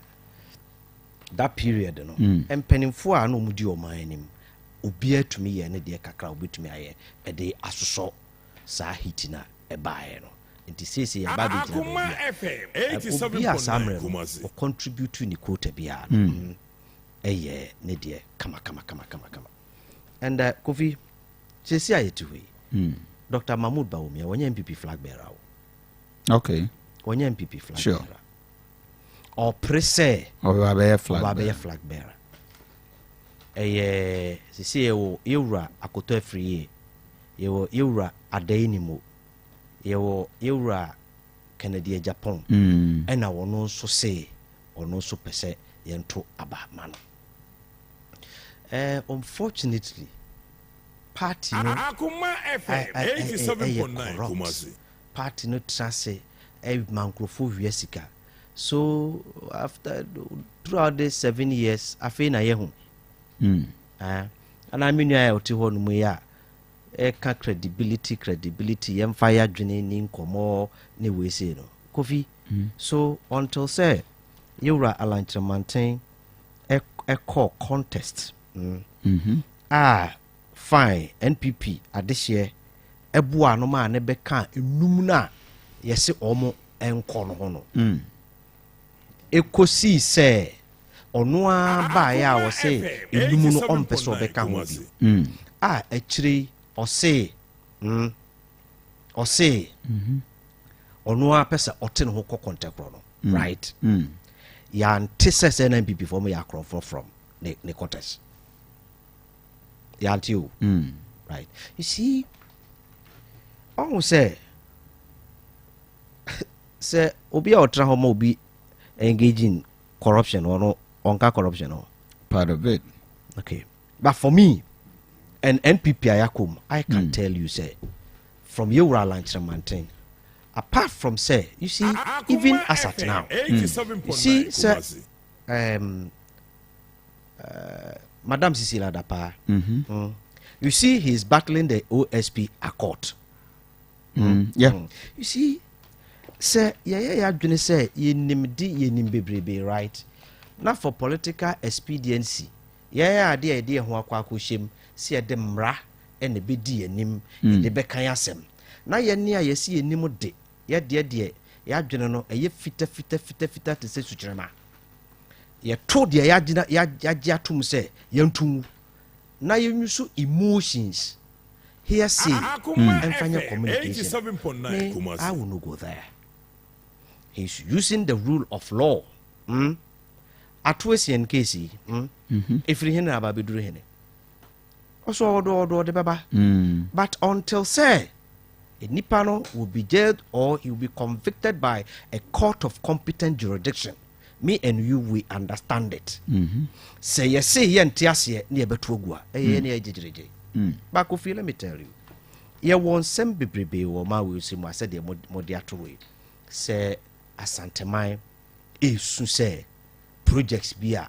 Speaker 8: that period, you know, and penning for no mudi o him obia to me and the kakra obi to me aye a day asoso sa hitina e bae no. It is say ya baby
Speaker 2: Akuma FM 87.9
Speaker 8: or contribute to ni quota bia. Eye ne de kama and Kofi chesi ayetuwe Dr. Mahmoud Bawumia wonye MPP flag bearer.
Speaker 3: Okay,
Speaker 8: wonye MPP flag
Speaker 3: sure
Speaker 8: bearer or prese
Speaker 3: or
Speaker 8: flag bearer eye sisi ewo Yura akoto afriye yewo Yura adainimo yewo Yura Canada Japan ena wono so say ono so pese yento abamano. Unfortunately, party no
Speaker 2: Akuma FM 87.9 Kumasi.
Speaker 8: Party no trase mankrofo wiesika. So after throughout the 7 years, afi na ye ho. And I mean ya oti ho no ya ka credibility yem fire dwene ni nkomo ne we say no. Kofi. So until say Yura Alantramantin a call contest. Fine. NPP at this year. Ebua no man nebe kan enumna yesi omo enko no hono. Ekosi se ono a ba ya wo se enumu no ompeso be kan ho bi. Echiri ose ono a pesa ote no ho kontekro no. Right. Ya antecess NPP for me ya from the contest. You right? You see, almost say obi or trauma be engaging corruption or no onka corruption or
Speaker 3: part of it.
Speaker 8: Okay, but for me, and NPP Ayakum, I can tell you say from your lunch maintain. Apart from say, you see, even as at now, you see, sir, Madam Cecilia Dapa, you see, he's battling the OSP Accord.
Speaker 3: Yeah.
Speaker 8: You see, sir, yeah, you say, you nimbe, right? Not for political expediency. Yeah, the idea who are shim, see a demra, and the BD and him, the Bekayasem. Now you're near, you see a nimo de, yeah, dear, ya general, a ye fitter to say Sutrema. Ya told ya tum say yantum na you emotions here see and find your communication. I will not go there. He's using the rule of law. Atwesi Casey. If you hear about bedroom. Also order the baba. But until say a Nipano will be jailed or he will be convicted by a court of competent jurisdiction. Me and you, we understand it. Say yes, say yen tiasie near Betugua, but Kofi, let me tell you, ye won't send be or ma will see my said the modiato way. Say Asante mai, if su say projects bi a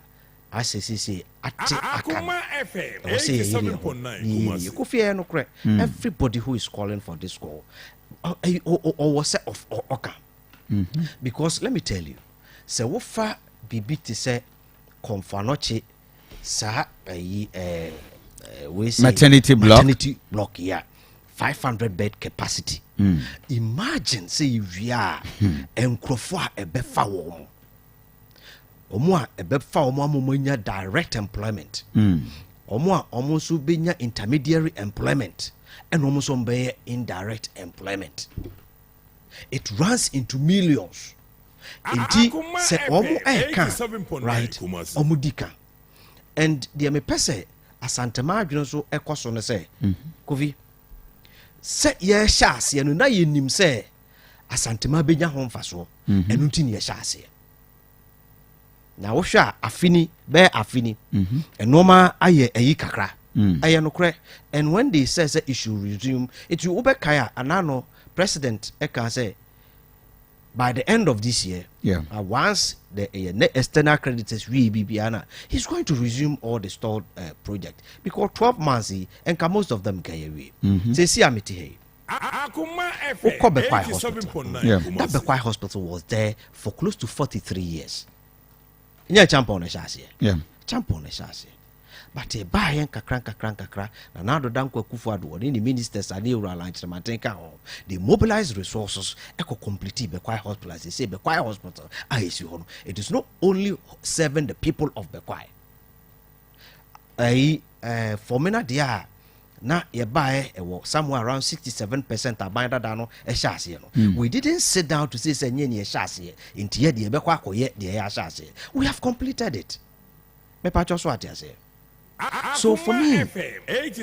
Speaker 8: asese ate akama o say Kofi no kre everybody who is calling for this call or was of oka because let me tell you say wo fa bibi te say konfanoche sa we say
Speaker 3: maternity block,
Speaker 8: yeah, 500 bed capacity. Imagine say we are enkrofo a ebefa wo omo a ebefa omo amomanya direct employment. Omo a omo so benya intermediary employment and omo so be indirect employment. It runs into millions. Inti se omo eka right omo dika. And the me pese Asante madwene so ekoso no say Kofi se ye hyase no na yenim se Asante ma benya ho mfaso enu nti ne ye hyase na wo hwa afini be afini enoma aye ayi kakra aye no kre. And when they say it should resume it will be kaya anano president eka say by the end of this year, once the external creditors Bibiana, he's going to resume all the stalled project because 12 months and most of them can away. Say see amity Bekwai Hospital. That Bekwai Hospital was there for close to 43 years. Yeah, champion chassis.
Speaker 3: Yeah,
Speaker 8: champion chassis. But a buy kakra na now dan Kufuor the ministers are new launch they mobilize resources eco complete Bekwai Hospital as they say Bekwai Hospital it is not only serving the people of Bekwai for mena dia na ye buy somewhere around 67% abide that no e shase no we didn't sit down to say nye ne shase inti ye de Bekwai koye de ya shase we have completed it me pa cho so atiase. So for me,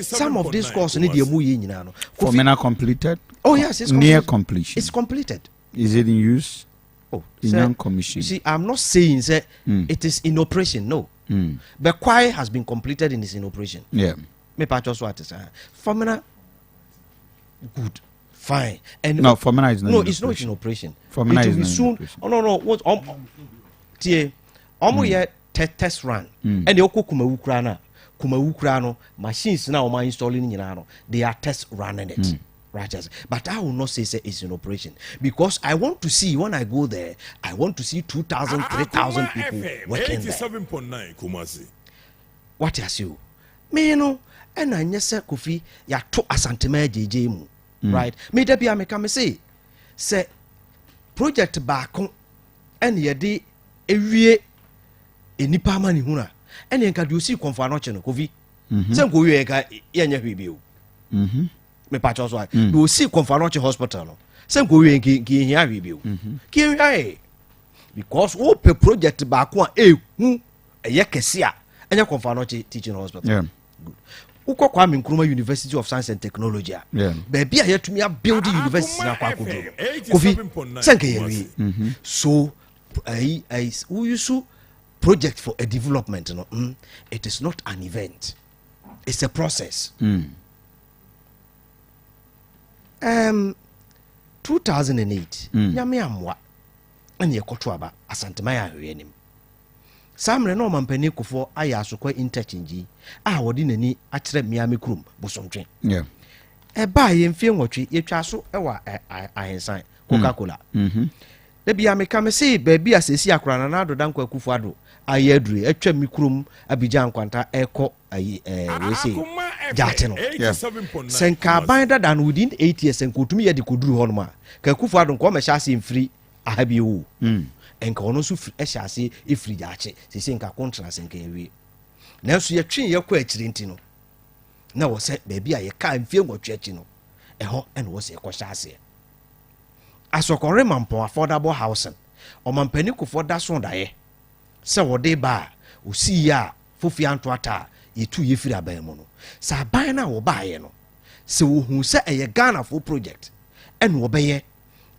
Speaker 8: some of these courses need the muyi nyina no.
Speaker 3: For me now completed?
Speaker 8: Oh yes, it's
Speaker 3: near completion.
Speaker 8: It's completed.
Speaker 3: Is it in use?
Speaker 8: Oh,
Speaker 3: in non-commission.
Speaker 8: You see, I'm not saying that it is in operation. No, Bekwai has been completed and is in operation.
Speaker 3: Yeah.
Speaker 8: Me pa just what is for me now. Good, fine. And
Speaker 3: no, for me is not.
Speaker 8: No, it's not in operation.
Speaker 3: For me is not
Speaker 8: soon. Oh no. What? Tie, ye test run. And the okukuma ukrana. Kumawukrano machines now are installing in they are test running it. Right, but I will not say it's in operation because I want to see when I go there, I want to see 2,000, 3,000 people working there. What is you? Me no, and I say Kofi ya to Asante JJ mu. Right? Me there be I come say project back and ye de ewie enipa mani huna. And you can see Konfanoche no Kofi. Some go you ka yenya hwebio. Me patcho so. You see Konfanoche hospital no. Some go you ki hia hwebio. Ki hia because o pe project ba ko hu eye kese a enya Konfanoche teaching hospital.
Speaker 3: Yeah.
Speaker 8: Good. Uko kwa Nkrumah University of Science and Technology.
Speaker 3: Yeah.
Speaker 8: Baby a yetumi a build university na kwa kudu. Kofi senke yewi. So we use project for a development, it is not an event. It's a process. 2008, nyame amwa anye kotwaba Asante maya hwenim. Samre no mampani kofo aya asokwa interchange a wodi nani akire miami krum bosomtwe.
Speaker 3: Yeah.
Speaker 8: Eba ye mfie nwotwe yetwa so ewa ahensan Coca-Cola. Debi ameka me say baby asesi akura na do danko Kufuor ado ayedru atwa mikrum Abidjan kwanta eko we say jate no senka binder than within 8 years enkotumi ye de koduru ho no ma ka Kufuor ado nko ma hyase mfiri ahabi wo enka ono so hyase efiri jate se senka contract senka ewe na so ye twen ye kwa akiri ntino na wo se baby aye ka mfie nwotwe achi no eho ene wo se hyase asokore mampo affordable housing o mampani Kufuor da so daye se wode ba osi ya fofi antoata yetu yefiri aban mu no sa aban na wo baaye no se wo hu se eye Ghana for project en wo beye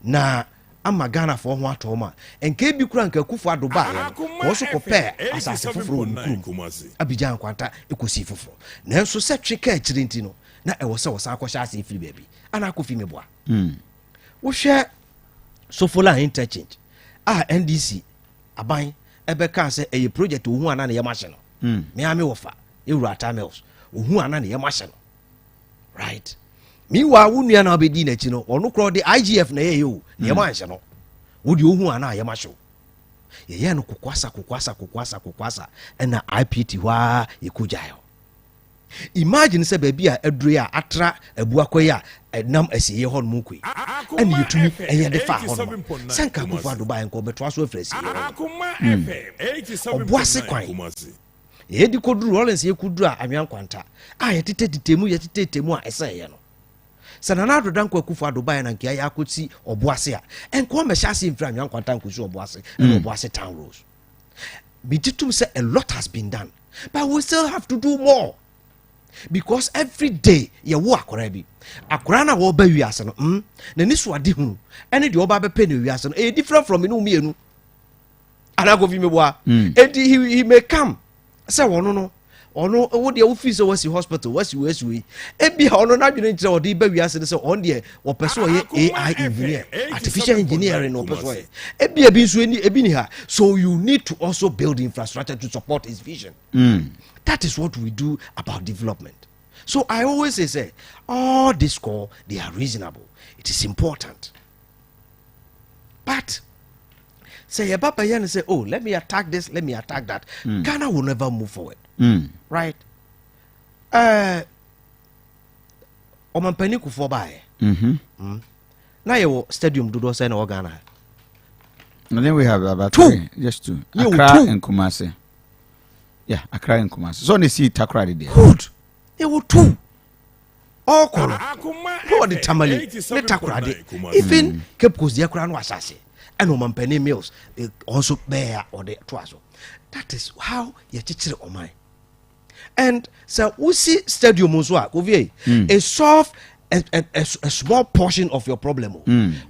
Speaker 8: na ama Ghana for ho atoma enka bi kura nka Kufuor ado baaye ko so ko pe asase foforo mu Abidjan kwanta ekosi foforo na enso se tweka akire ntino na ewo se wo sa akọ hyase efiri baabi ana Kofi meboa wo hwe Sofola interchange NDC aban ebeka say a project ohu ana na yemahye no me ame wofa ewura tamels ohu ana na yemahye no right meanwhile wo nua na obedi na chi no ono kro de IGF na ye o na yemahye no wo de ohu ana yemahye ye no kokwasa na IPT wa yekujayo. Imagine say baby a aduru a atra abuakoy a nam asiye hon mu koi and yetumi eye de fa hon sanka kufa do ba enko beto aso afresi obuase kwan ye di koduru Rollins ye kuduru a anwan kwanta a yetetemu a eseye no sanana do dan kwakufa do ba na nkia ya akoti obuase a enko me hyase mfra anwan kwanta nkosu obuase and obuase town roads bititum say a lot has been done but we still have to do more. Because every day ye wo akora bi akora na wo ba wiase no na ni so ade hu ene de oba be pe na wiase no different from inu mienu ana go vi meboa and he may come say wono no ono wo de wo fi so wasi hospital wasi ebi ha ono na dwene nkyere wo de ba wiase no say on de wo person ye AI engineer artificial engineering no person ebi nso ebi ni ha, so you need to also build infrastructure to support his vision. That is what we do about development. So I always say all this call, they are reasonable. It is important. But say your papa and say, oh, let me attack this, let me attack that. Ghana will never move forward. Right? Omampani kufo bae. Now you stadium do those in Ghana.
Speaker 3: And then we have about
Speaker 8: two.
Speaker 3: Just two. Accra and Kumasi. Yeah, Accra and Kumasi. So they see Takrady there.
Speaker 8: Good. There were two. All color. No the Tamale. The Takrady. Even Cape Coast, the Accra was assassin. And Omampani Mills also bear or the Twazo. That is how you teach it on mine. And so we see stadium Muzwa, a soft a small portion of your problem.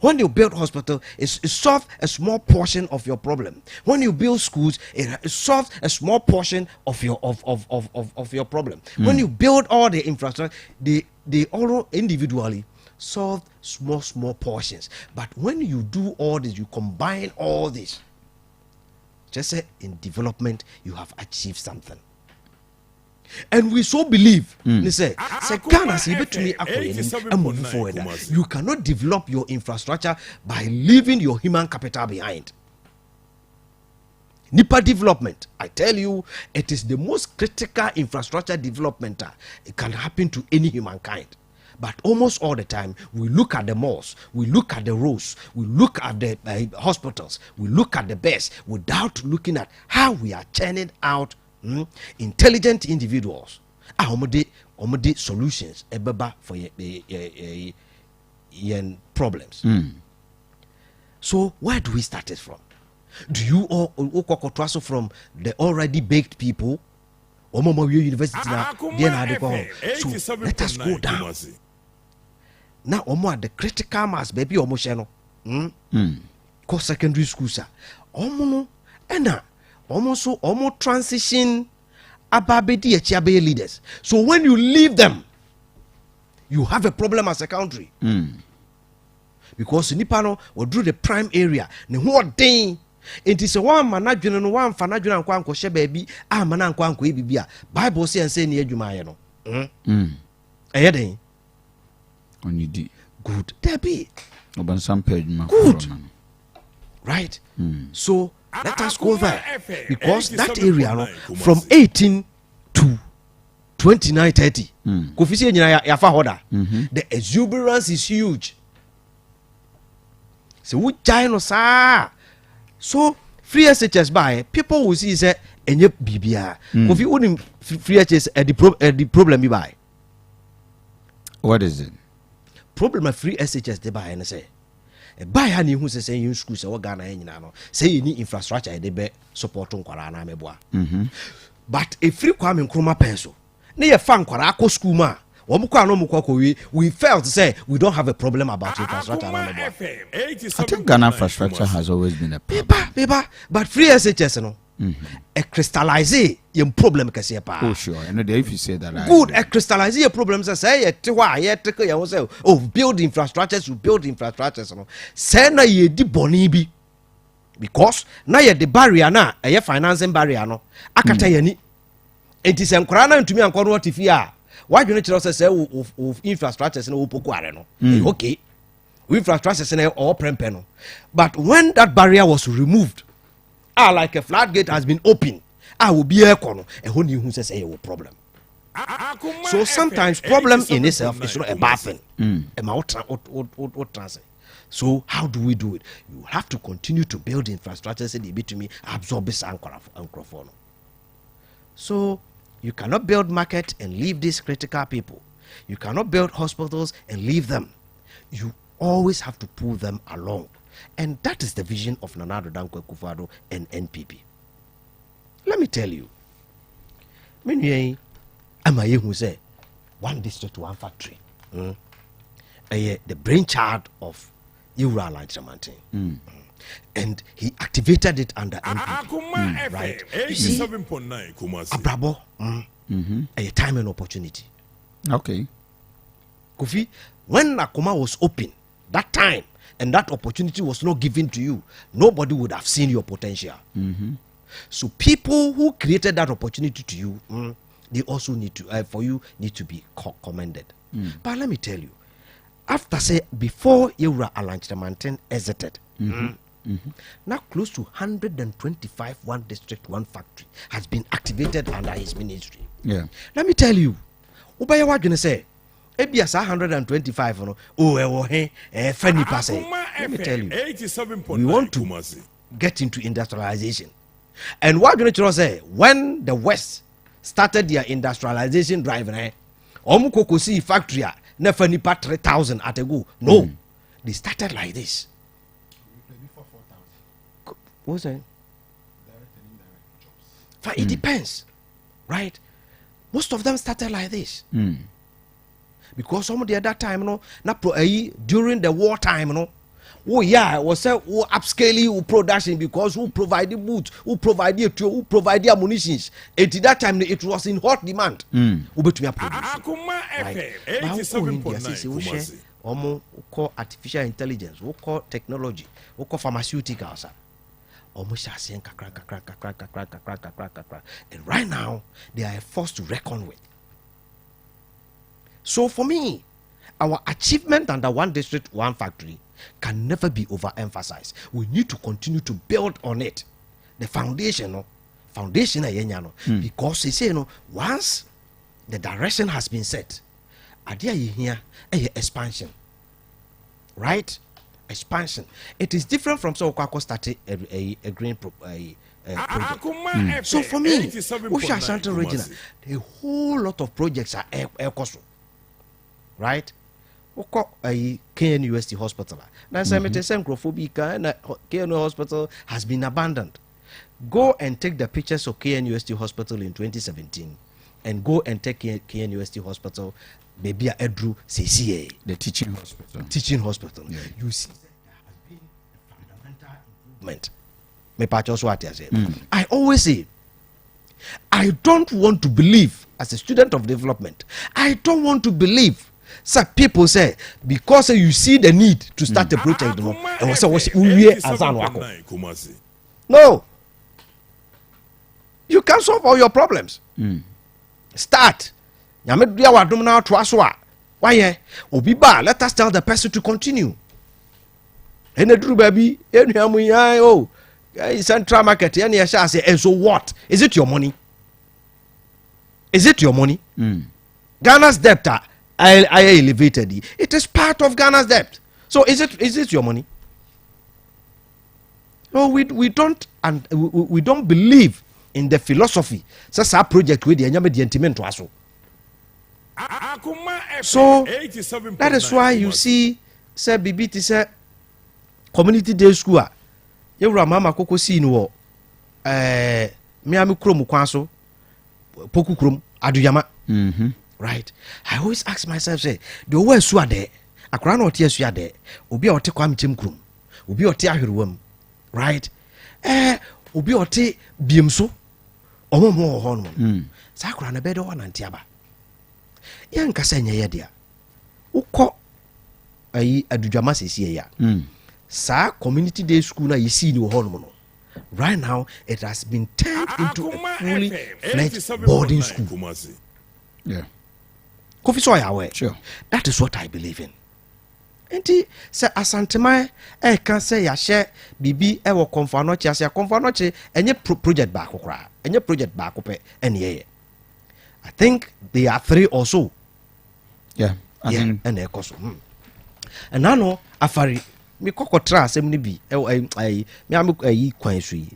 Speaker 8: When you build hospital, it solves a small portion of your problem. When you build schools, it solves a small portion of your of your problem. When you build all the infrastructure, they all individually solve small portions. But when you do all this, you combine all this. Just say in development, you have achieved something. And we so believe, they say, Ghana, move forward. You cannot develop your infrastructure by leaving your human capital behind. Nipa development, I tell you, it is the most critical infrastructure development. It can happen to any humankind. But almost all the time, we look at the malls, we look at the roads, we look at the hospitals, we look at the best without looking at how we are churning out intelligent individuals. Omode solutions ebeba for your problems. So where do we start it from? Do you all from the already baked people? University now, so let us go down. Now at the critical mass, baby omo ko secondary school sir. Omo ena almost transition ababedi echiabe leaders. So when you leave them, you have a problem as a country. Because nipano will do the prime area. Ne what thing? It is a one management and one fanagran kwanko she baby. Manan kwanko ebibia. Bible say and say ni edwuma no. Eyeden.
Speaker 3: Onidi.
Speaker 6: Good.
Speaker 8: Debbie.
Speaker 3: Oban some page man.
Speaker 8: Good. Right? So let us go there, because that area from 18 to 29-30, the exuberance is huge. So we giant so free SHS by people will see say enye bibia. Kofi wouldn't free SHS the problem you buy.
Speaker 3: What is it?
Speaker 8: Problem of free SHS they buy and say. Buy honey who says you school say Ghana no say you need infrastructure they be support nkwara na meboa. But if free kwame nkroma penso na ye fa nkwara akọ school ma we felt to say we don't have a problem about infrastructure.
Speaker 3: I think Ghana infrastructure has always been a problem.
Speaker 8: But free SHS no a crystallize your problem kasi pa.
Speaker 3: Oh sure, and if you say that
Speaker 8: good, a crystallize your problems say build infrastructures, you build infrastructures no. Say na ye di boni bi. because na ye the barrier na eye financing barrier no akata yani enti se nkora na ntumi ankɔ no tifi a wadwene kyerɛ sɛ sɛ infrastructures na wo poku are no okay infrastructures na all prempe no but when that barrier was removed like a floodgate has been opened will be a corner and who knew who says a problem. So sometimes problem in itself is not a bad thing. So how do we do it? You have to continue to build infrastructure so they be to me absorb this anchor. So you cannot build market and leave these critical people. You cannot build hospitals and leave them. You always have to pull them along. And that is the vision of Nana Addo Dankwa Akufo-Addo and NPP. Let me tell you, I'm a who say one district, one factory. The brainchild of Yewura Alantramantin. And he activated it under NPP. Right? You see, Abrabo, a time and opportunity.
Speaker 3: Okay.
Speaker 8: Kofi, when Nakoma was open, that time, and that opportunity was not given to you, nobody would have seen your potential. So people who created that opportunity to you, they also need to, for you, need to be commended. But let me tell you, after say, before Yewura Alantramantin exited, now close to 125 one district, one factory has been activated under his ministry.
Speaker 3: Yeah.
Speaker 8: Let me tell you, Ubaya what gonna say? Ebias 125 funny passage. Let me tell you, we want to get into industrialization. And what going to say, when the West started their industrialization drive, Omukoko see factory never nipa 3,000 at a go. No, they started like this. What's that? It depends, right? Most of them started like this. Because some of the other time, during the war time, was upscaling production because who provide the boots, who provide the who provide the ammunitions. At that time, it was in hot demand. Call artificial intelligence, we call technology, we call pharmaceuticals. And right now, they are a force to reckon with. So for me, our achievement under one district, one factory can never be overemphasized. We need to continue to build on it. The foundation, because they say, once the direction has been set, idea here expansion, right? Expansion. It is different from so Kwako started a green project. So for me, Asante regional, a whole lot of projects are air right? KN University Hospital. Now, KN Hospital has been abandoned. Go and take the pictures of KN University Hospital in 2017 and go and take KN University Hospital, maybe Edru CCA.
Speaker 3: The teaching hospital.
Speaker 8: Teaching hospital. Yeah. You see that there has been a fundamental improvement. I always say, I don't want to believe, as a student of development, I don't want to believe. So people say because you see the need to start a project, no, you can solve all your problems. Start. Why? Let us tell the person to continue. Central market. And so what? Is it your money? Is it your money? Ghana's debt. I elevated it. It is part of Ghana's debt. So is it your money? No, we don't, and we don't believe in the philosophy. Such a project with the sentiment to us. So that is why you see, say BBT say community day school. Yewura mama koko si no Miami Krom Kwanso Poku Krom Aduanaba. Right? I always ask myself, say, the way su ade, akra na ote asu ade, obi a ote kwam chem krom, obi ote ahwerewam, right? Obi ote biemso, omomo ho no. Sa akra na bedo wana ntiaba. Yanka se nya ye dia. Ukọ ayi Aduanaba sesiye ya. sa community day school na yisi ni hɔ no right now it has been turned into a fully fledged boarding school.
Speaker 3: Yeah.
Speaker 8: Kofi, so I aware.
Speaker 3: Sure.
Speaker 8: That is what I believe in. Enti se Asante man can say ya share bibi e wo konfa no che ase konfa no che enye project back kra enye project back pe ene I think there are 3 or so.
Speaker 3: Yeah. I think
Speaker 8: and e koso. And now afari me kokotra asem ni bi me am yi kwan so yi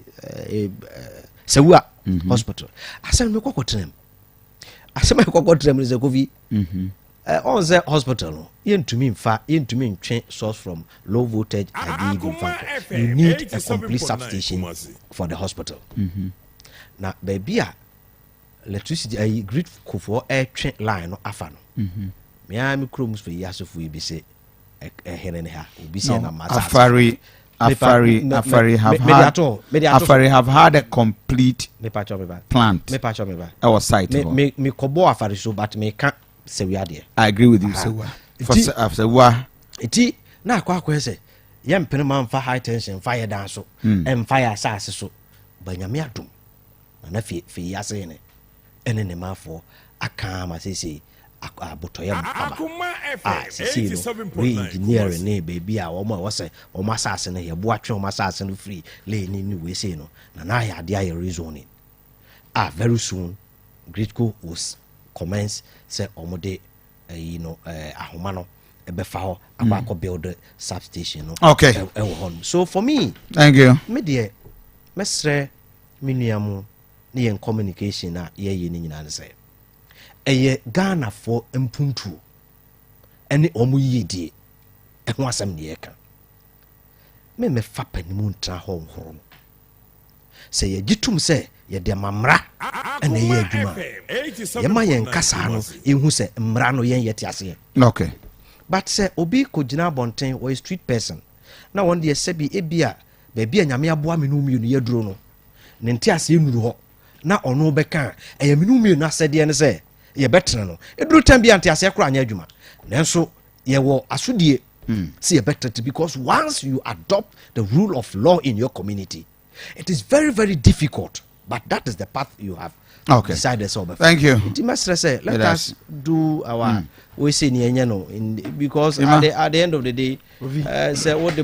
Speaker 8: Sewua hospital. Asem me kokotra asem me kokotra me ze Kofi. On the hospital no yentumi ntwe source from low voltage you need a complete substation for the hospital. Na baby a electricity grid for twe line no afa no me am krom so yi asofo bi se hene ha obi se na masa Afari have had a complete plant. Our site. Me kobo Afari so but me can't.
Speaker 3: I agree with you, Sewua.
Speaker 8: Iti na kwa say yem pene man fa high tension fire dance so and fire sas so banyame adom na fi yase ne ene ne mafo aka ma say abotoyam aba see we engineer ne baby a wo ma say o ma sas ne ye bo atwe o ma sas ne free le ni we say no na ya de aye reasoning very soon Gridco was commence say omode ahoma no ebefa ho akwa build substation no.
Speaker 3: Okay.
Speaker 8: So for me,
Speaker 3: thank you.
Speaker 8: Me de mesre minuamu ne yen communication na ye ni nyina ne say eye Ghana for mpuntu ene omu yidie ho asem ne ye ka me fa panimu ntra ho nhoro say ye gitum say ye de mamra ene ye adwuma ye ma yen kasa no ehu se mra no yen yete ase.
Speaker 3: Okay.
Speaker 8: But say obi ko gina bonten or a street person na won de sebi ebia ba bia nyame aboa me no mienu ye duro no ne nte ase enuru ho na ono beka eye me no mienu asede ne se ye betena no eduru tam bia nte ase kro anya adwuma nanso ye wo asodie see ye better because once you adopt the rule of law in your community it is very, very difficult, but that is the path you have decided. So,
Speaker 3: thank you.
Speaker 8: Let us do our we say no because at the end of the day, say what the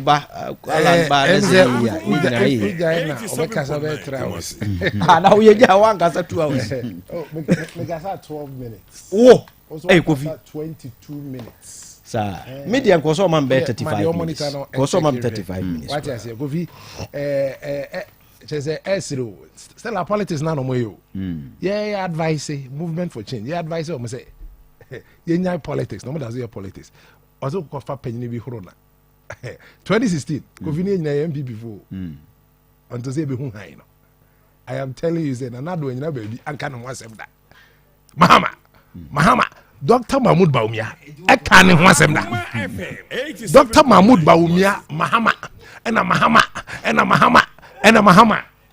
Speaker 8: now we just one gasa 2 hours.
Speaker 7: Oh, me gasa 12 minutes.
Speaker 8: Oh, hey, Kofi,
Speaker 7: 22 minutes.
Speaker 8: Sir, media koso man be 35 minutes. Koso man 35 minutes.
Speaker 7: What I say, Kofi, say still politics na no mo yo. Yeah, advice movement for change. Yeah, advice o mo say yeah politics. No more does your politics. Also Kofa penny bi horo na. 2016, Kofi ni nyina MP before. Unto say be hu han no. I am telling you say na do nyina baby anka no asem da. Mahama Dr. Mahmoud Baumia eka ne ho asem da. Dr. Mahmoud Baumia Mahama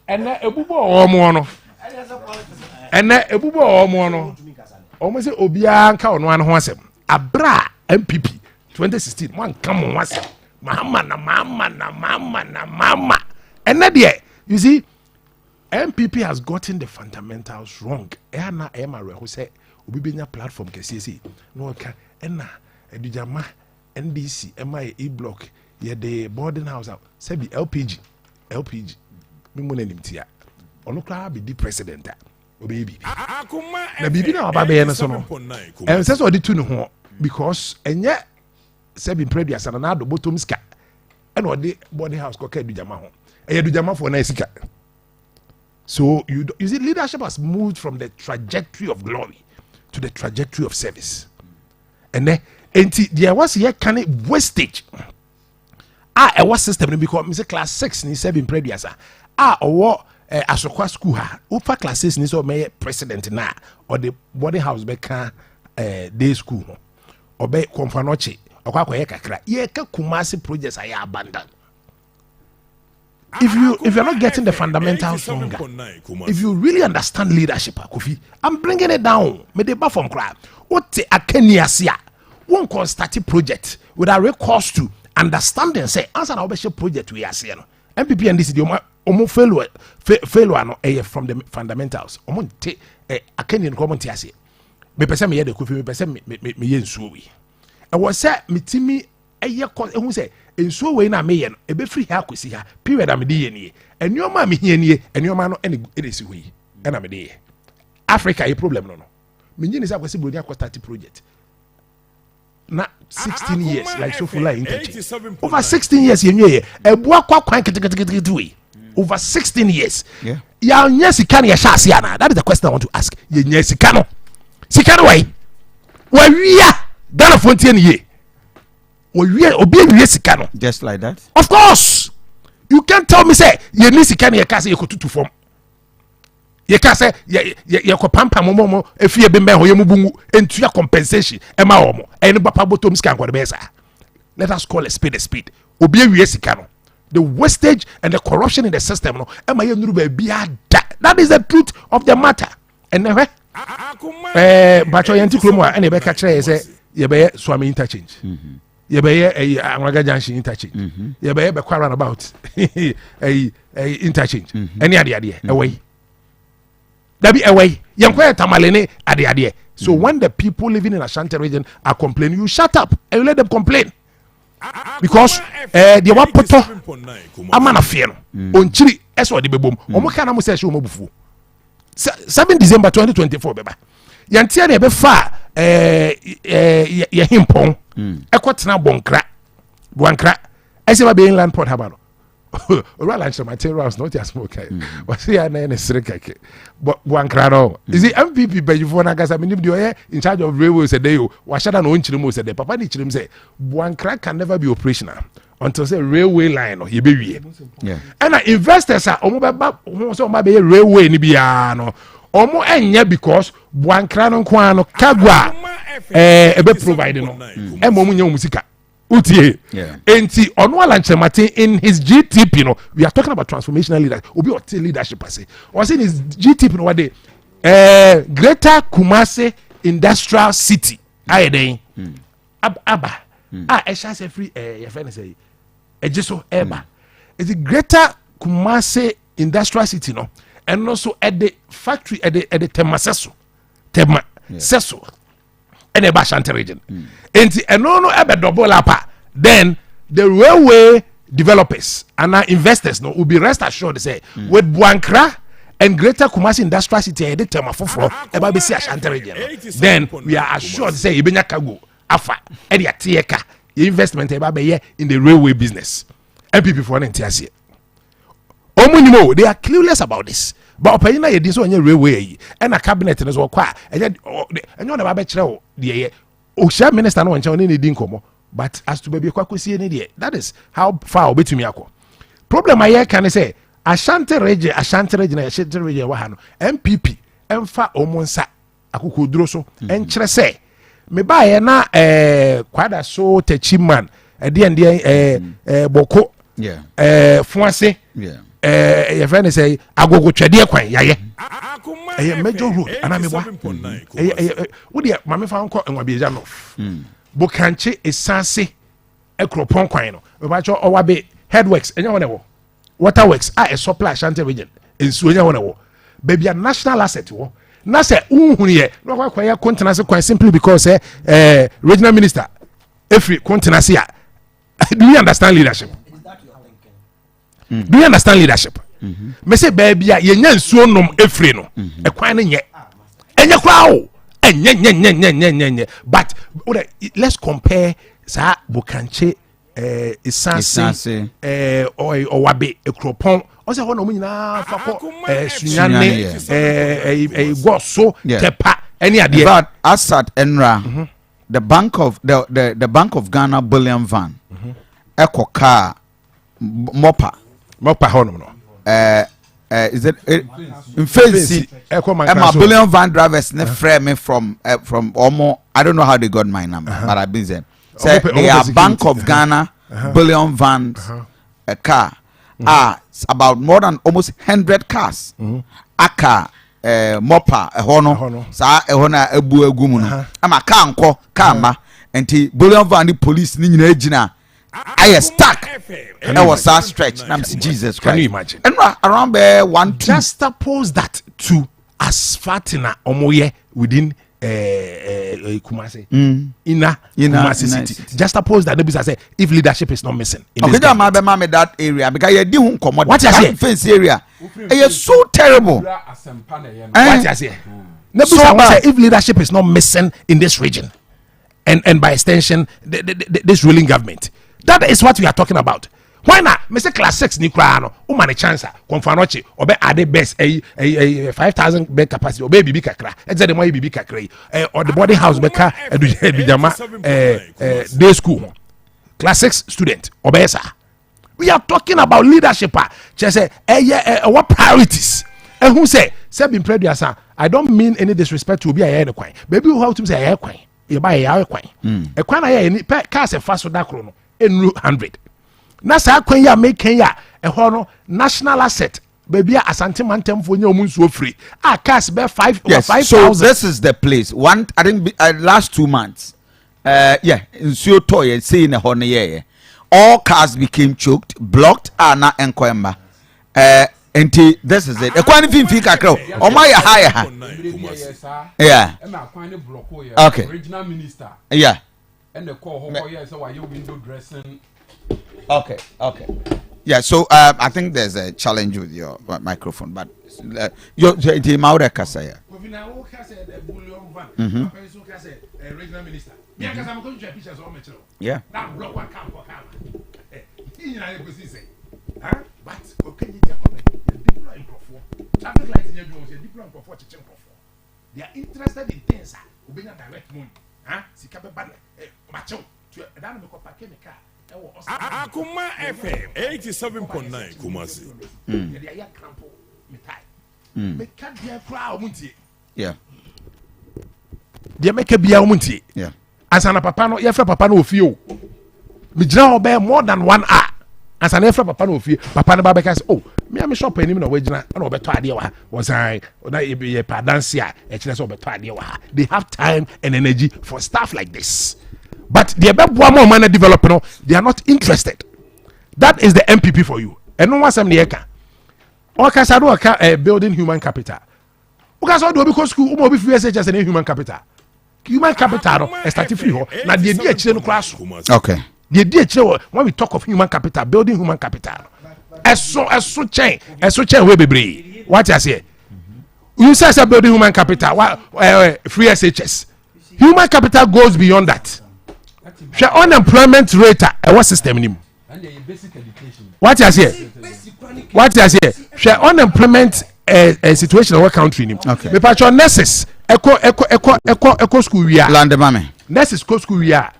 Speaker 7: ena ebubo omo no omo se obia nka ono an ho asem abra MPP 2016 one come on asem Mahama ena de you see MPP has gotten the fundamentals wrong. Ena ema who say obi benya platform kesi no ka ena edujama NDC MI E-block ye the boarding house say be LPG me mo nanim tia ono kra be di president obi bibi na bibi na aba be no so no em say so di tu ne ho because enye say be previous na do bottom ska ena odi boarding house ko ka edujama ho edujama for na sika. So you see, leadership has moved from the trajectory of glory to the trajectory of service. And then there was here kind of wastage. A was system because Mr. Class 6 ni 7 previous. Or asokwa school ha. Ufa class 6 ni so may president na or the boarding house be can day school. Or be konfanoche. Or kwa ye kakra. Ye ka Kumasi projects are abandoned. If you're not getting the fundamentals stronger, if you really understand leadership, Kofi, I'm bringing it down. Me de from crowd. What a Kenya sia? One can start a project without recourse to understanding say answer na obeshe project we ase no MPP and this omo failure no from the fundamentals omo te akani no omo te ase me pese me ye de Kofi me pese me ye nsuo wi e wo se metimi eye ehun se nsuo we na me ye no e be free ha akosi ha period am de ye nie enioma me hie nie enioma no ene si hoyi e na me de ye Africa ye problem no me nyini sa kwese broni akostati project na 16 years like so full interchange over 16 years ye nwie ebua kwa kwan keteketekete we over 16 years ya nya sika na ya sha ase ana. That is the question I want to ask. Ye nya sika no way wa wia Ghana fontie ne ye wa wia obi wia sika no
Speaker 3: just like that.
Speaker 7: Of course you can't tell me say ye ni sika na ye ka say ye kotutu fom ye ka say ye ko pampa momo efie be mbe ho ye mubungu entua compensation e ma wo mo e no papa botom sika nko de be sa. Let us call a speed obi wia sika no. The wastage and the corruption in the system no e ma ye nuru ba bia da. That is the truth of the matter. And never bacho yanti kromo a ene be ka kire say ye be swami interchange ye be ye Anwaga junction interchange ye be kwara about interchange any ade away that be away yankwa tamalene ade. So when the people living in Asante region are complaining, you shut up and you let them complain because the one poto amana fear no onchiri eso de bebom omo kana mo say show mo bufu 7 December 2024 beba yantia na be fa ye himpon ekotena bonkra ese ba be inland port habano oral lunch materials not just smoke was here na sirikake bonkra no is the MPP bejufo na gasa minim de in charge of railways day o wa shada no nchirimo say the papa ni chirim say bonkra can never be operational until say railway line no ye be wie and investors are omo be so ma be railway ni bia no omo enya because bonkra no kwa no kagwa ebe provide no e mo mu nya musika utie enti ono alanche mate in his GTP no we are talking about transformational leadership obi ote leadership ase or say his GTP no what dey Greater Kumasi Industrial City ayeden aba e sha say free your friend say ejiso eba it's the Greater Kumasi Industrial City no and also at the factory at the tema seso and a Asante region. And no ebe double up. Then the railway developers and our investors will be rest assured say with Boankra and Greater Kumasi Industrial City the tema for eba be see Asante region. Then we are assured say ibenya kago afa e de atieka investment eba be in the railway business. MPP for NTS. Omunimo they are clueless about this. But opanyina ye din so onye railway yi and a cabinet no so kwa enyo na ba be kire o de o sha minister no wonche oni ne din komo but as to be kwakosie ne de that is how far obetumi akọ problem aye kan say Asante region wa ha no MPP emfa omonsa akokoduro so enkire say me ba ye na kwada so tachiman de boko fuase your friend say agogo twede kwan yaye major road anamebwa wo dia mame fa nko enwabieja no bokanche esanse ekropon kwan no we ba cho owabe headworks enya wona wo waterworks a supply Asante region ensu enya wona wo baby a national asset wo na se unhunu ye no kwa ya continency kwan simply because regional minister every continency do you understand leadership? Do you understand leadership? Me say baby ye nya nsuo nom efre no e kwan ne nye enye kwa o enye but let's compare sa bokanche isanse owabe ekropon o se ho no nyina fa ko sunyane goso tepa any ade
Speaker 3: but asat enra the bank of Ghana bullion van ekoka
Speaker 7: mopa hono no
Speaker 3: is it in fancy my bullion van drivers ne frame from Omo. I don't know how they got my number but I've been there say they are Bank of Ghana bullion vans a car about more than almost 100 cars aka mopa hono sa hona ebu agumu no ama car nko car ma enti bullion van the police ni nyina agina I stuck. And I was that stretch. I'm Jesus Christ.
Speaker 7: Can you imagine?
Speaker 3: And around there, one
Speaker 7: just suppose that to as fatina omoye within Kumasi inner Kumasi city. Just suppose that nobody say if leadership is not missing in this
Speaker 3: that area because you didn't come
Speaker 7: what you say
Speaker 3: fence area. It's so terrible.
Speaker 7: What you say? Nobody say if leadership is not missing in this region and by extension this ruling government. That is what we are talking about. Why not? Mr. Class 6 ni krano o man chance konfanoche obe ade best 5,000 bed capacity obe bibi kakra exe de mo bibi kakra or the boarding house beka edujama day school Class 6 student obe sa. We are talking about leadership. Just say what priorities and who say been previous. I don't mean any disrespect to be a the kwan baby who how to say a kwan you buy a kwan e kwan na cars e fast that chrono en 100 na sa kwan ya make ya e ho no national asset baby Asante mantem fo nya omunsuo free cars be 5,000.
Speaker 3: So this is the place one I think last 2 months nsuo toy say in ho no all cars became choked blocked na enkwemba enti this is it ekwani finfi kakra o ma ya higher yeah okay
Speaker 9: original minister
Speaker 3: yeah
Speaker 9: and the call so why you window dressing
Speaker 3: okay yeah so I think there's a challenge with your microphone but your the mauda kasaya
Speaker 7: regional minister yeah cuz I'm going to pictures all metro
Speaker 3: yeah
Speaker 7: that block one camp for camp but okay traffic lights in your different for they are interested in things obey direct money sikabe bad macho to that me ko park me car
Speaker 2: Akuma FM 87.9 Kumasi
Speaker 7: they are crampo me tie me ka dia kra omuntie
Speaker 3: yeah
Speaker 7: dia make bia omuntie
Speaker 3: yeah
Speaker 7: asana papa no ye fra papa no ofie o me gira obey more than 1 hour asana ye fra papa no ofie papa no ba be ka say oh me am shop anim na wagina na obeto ade wa was na ye pa dance a e kire say obeto ade wa they have time and energy for stuff like this but the beboa more man develop no they are not interested. That is the MPP for you and no one some ne ka o ka sa do ka building human capital o ka so do because school mo be free SHS and human capital no start free ho na de di akire no class
Speaker 3: okay
Speaker 7: de di akire when we talk of human capital building human capital eso chain we bebre what you say you say building human capital free SHS human capital goes beyond that. Share unemployment rate what system nim what you say share unemployment situation in our country nim
Speaker 3: okay
Speaker 7: me patch on nurses eco school we are
Speaker 3: land mame
Speaker 7: nurses go school we are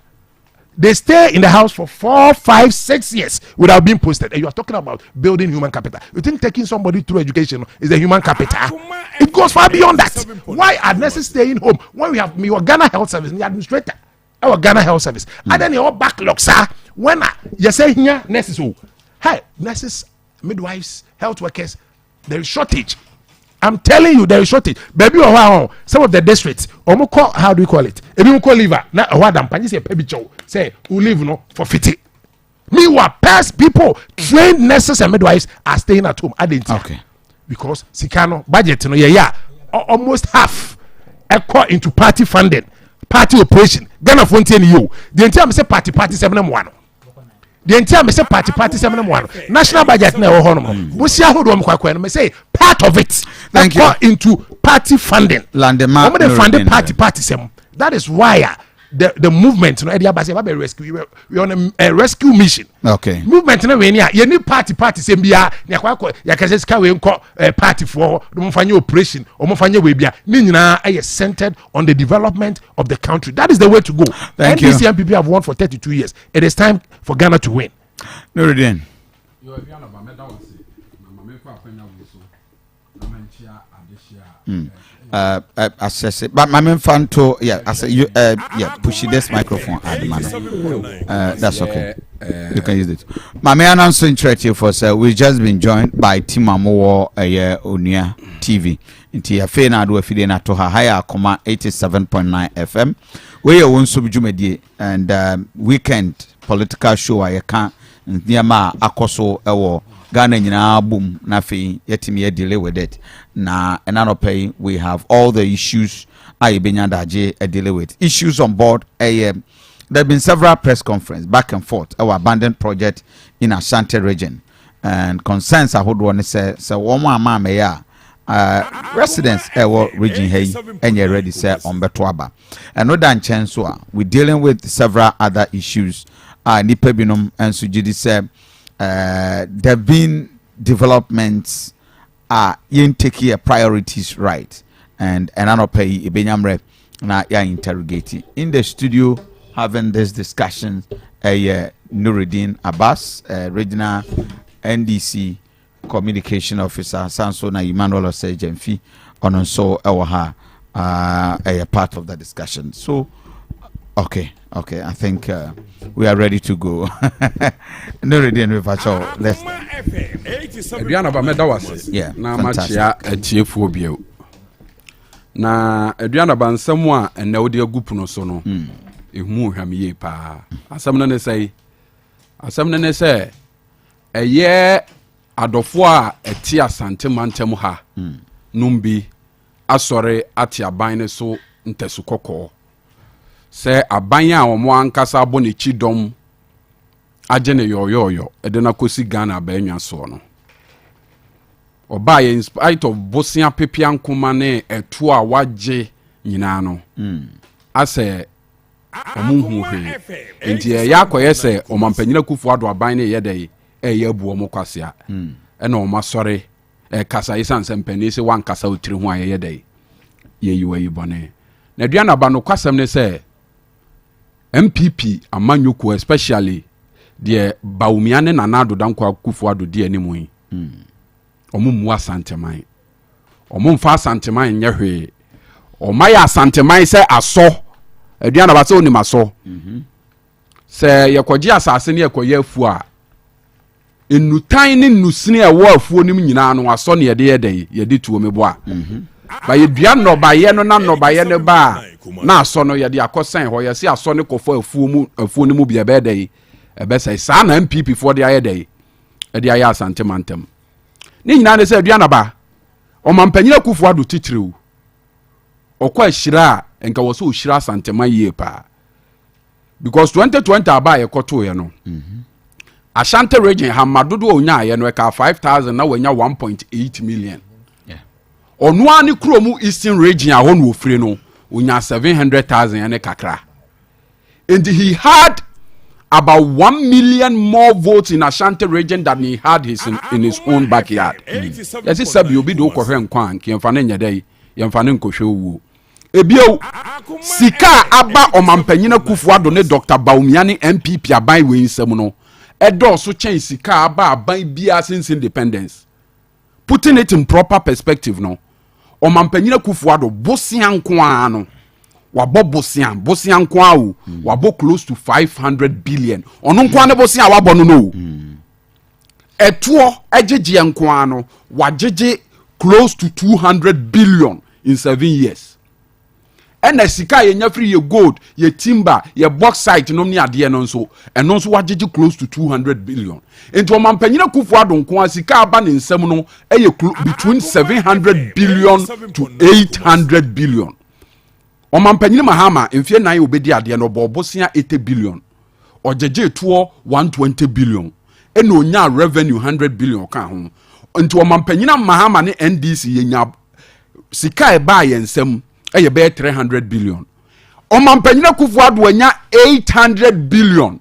Speaker 7: they stay in the house for 4, 5, 6 years without being posted and you are talking about building human capital. You think taking somebody through education is a human capital? It goes far beyond that. Why are nurses staying home when we have your Ghana Health Service the administrator our Ghana Health Service and then your backlog sir when you say here nurses hey nurses midwives health workers there is shortage. I'm telling you there is shortage baby some of the districts how do you call it if you call liver na wadam say pebicho say who live no for 50 meanwhile past people trained nurses and midwives are staying at home
Speaker 3: okay
Speaker 7: because sikano budget no almost half into party funding party operation Ghana Fontaine you the entire say party 7-1 the entire say party 7-1 national budget na ho no busia hodo mkwakwa no say part of it
Speaker 3: thank you
Speaker 7: into party funding
Speaker 3: landema
Speaker 7: they funded party sem that is why the movement no e dey be rescue we on a rescue mission
Speaker 3: okay
Speaker 7: movement no we ni you need party sem bia ne akwakwa ya kase ska we nko party for no mfanye operation o mfanye we bia ni nyina centered on the development of the country. That is the way to go.
Speaker 3: Thank
Speaker 7: NDC you. MPP have won for 32 years. It is time for Ghana to win.
Speaker 3: Nuruddin. Assess it, but my main fan to push this microphone at the man. That's okay. You can use it. My main announcement to for sir, we've just been joined by Timamowo Onia TV. Inti ya fe na do afide na to ha higher 87.9 FM. we are one subjumedie and weekend political show I can niama akoso ewo Ghana nyina boom na fe yetimi delay with it na enanopay we have all the issues I benyadaje deal with issues on board there have been several press conferences back and forth our abandoned project in Asante region and concerns I would want to say so one more mama ya residents region hey and you ready say on Betwaba and no dan chance we dealing with several other issues nipa binum and sujidi say there have been developments yin take priorities right and anopay ibenyamre na ya interrogating in the studio having this discussion Nuruddin Abbas regional NDC communication officer Sanso na Emmanuel Osejemfi on so ewa a part of the discussion. So okay I think we are ready to go. Nuruddin Rivacho let's
Speaker 9: Aduanaba medawase na machia atiefo bio na Aduanaba nsɛm a ɛna wode agupu no so no ehu hwamye pa asɛm no ne sɛ ɛyɛ adɔfo a ɛte Asante mantam ha numbi asɔre ate aban ne so ntesu kɔkɔɔ sɛ aban a wɔn ankasa abɔ ne chidom agye ne yoyoyo ɛde na kosi Ghana abanwa so no oba in spite of bosia pepia nkoma ne etu a wagye nyina no asɛ omunhu hwe enti ya akoye sɛ omampanyina kufu ado aban ne yɛdɛ ɛyɛ abu ɔmo kwasea ɛna ɔmo asɔre kasa isan sɛmpani sɛ wan kasa otiri ho ayɛ yɛdɛ yɛyiwa yi bɔne na Aduanaba no kwasɛm ne sɛ MPP amanyoko especially de Bawumia ne Nanado dankwa kufu ado de animu yi omo mu Asante man omo mfa Asante man nyɛ hwe ɔma yɛ Asante man sɛ asɔ Aduanaba sɛ onim asɔ sɛ yɛkɔgye asase ne yɛkɔyɛ afu a enutan ne nusini a ɛwɔ afuo nim nyinaa no asɔ ne yɛde yɛdɛ yɛde tuo mebo a ba yɛdua nnɔbayɛ no na nnɔbayɛ ne ba na asɔ no yɛde akɔsɛn hɔ yɛse asɔ ne kɔfɔ afuo no mu bia bɛɛdɛ ɛbɛsɛ saa na MPP foɔ de ayɛ dɛ ɛde ayɛ Asante mantam ne nyinaa ne sɛ Aduanaba ɔmampanyina kufu ado titiriw ɔkɔ ahyira a nka wɔ sɛ ɔhyira Asante man yie pa because 2020 aba yɛkɔto yɛ no Asante region hamadodo onya ayɛ no ɛka 5,000 na wanya 1.8 million ɔno ani kromu Eastern region a hɔ no ofire no onya 700,000 ene kakra and he had about 1 million more votes in Asante region than he had in his own backyard. Yes, it's sabi obi do kohwe nkwa anke yemfa ne nyedai yemfa ne nkohwe owo ebio sika aba omampanyina Kufuado ne Dr. Bawumia ne MPP aban we nsam no edo so chen sika aba aban bia since independence. Putting it in proper perspective no omampanyina Kufuado bosia nkwa no wabo bosia nkwa o wabo close to 500 billion ono nkwa ne bosia wabo no etuo ejeje nkwa no wajeje close to 200 billion in 7 years ena sika ye nya free ye gold ye timber ye bauxite no ne ade no nso eno nso wajeje close to 200 billion into omampanyina Kufuado nkwa sika aba ne nsam no eye between 700 billion to 800 billion omampanyina Mahama mfie nan obedi ade no bobosia 80 billion ojeje tuo 120 billion ena onya revenue 100 billion ka ho nti omampanyina Mahama ne NDC yenya sika eba yensem eye be 300 billion omampanyina Kufuado anya 800 billion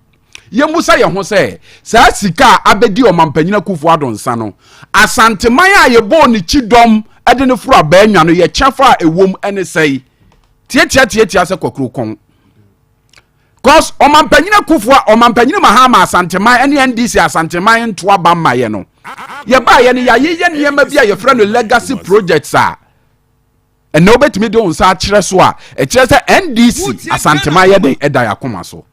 Speaker 9: yemusa ye ho se saa sika abedi omampanyina Kufuado nsa no Asante man a ye bo ni chidom ede ne furu aba anwa no ye chafa ewom ene sei tie se kokro kon cause omampanyina omampanyina Mahama Asante man ene NDC Asante man nto aba maye no ye ba ye ne ye niema bia ye frɛ no legacy projects a ene obetimi de onsa akire so a ekire se NDC Asante man ye de eda yakoma so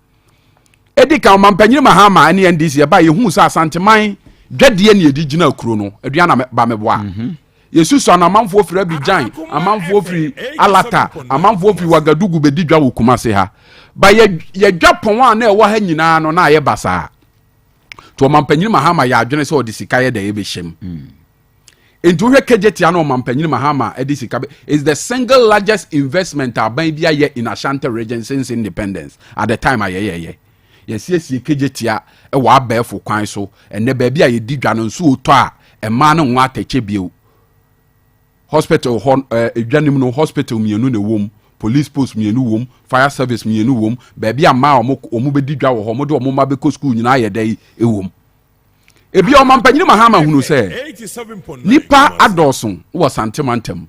Speaker 9: edika omampanyina Mahama ene NDC ye ba ye hu se Asante man dwade ne edi gina akuro no Aduanaba meboa yesu so anamanfo firi Abidjan amanfo firi Alata amanfo firi Wagadugu bedi dwa wo Kumase ha ba ye dwapon a na e wo ha nyina no na ye basa to ɔmampanyini Mahama ya adwene sɛ ɔde sika yɛ da ye be hyem enti wo hwɛ kejetia na ɔmampanyini Mahama edi sika is the single largest investment aban bia ye in Asante region since independence at the time ayeye yesiesie kejetia e wa abɛɛfo kwan so enne ba bia ye di dwa no nso otɔ a ɛma no nwa atache bio hospital edwanim no hospital mienu na wom police post mienu wom fire service mienu wom ba bia ma omo bedi dwa wo ho mo de omo ma be ko school nyina ye dai ewom ebi ɔmampanyini Mahama hunu sɛ nipa adɔso wɔ santimantem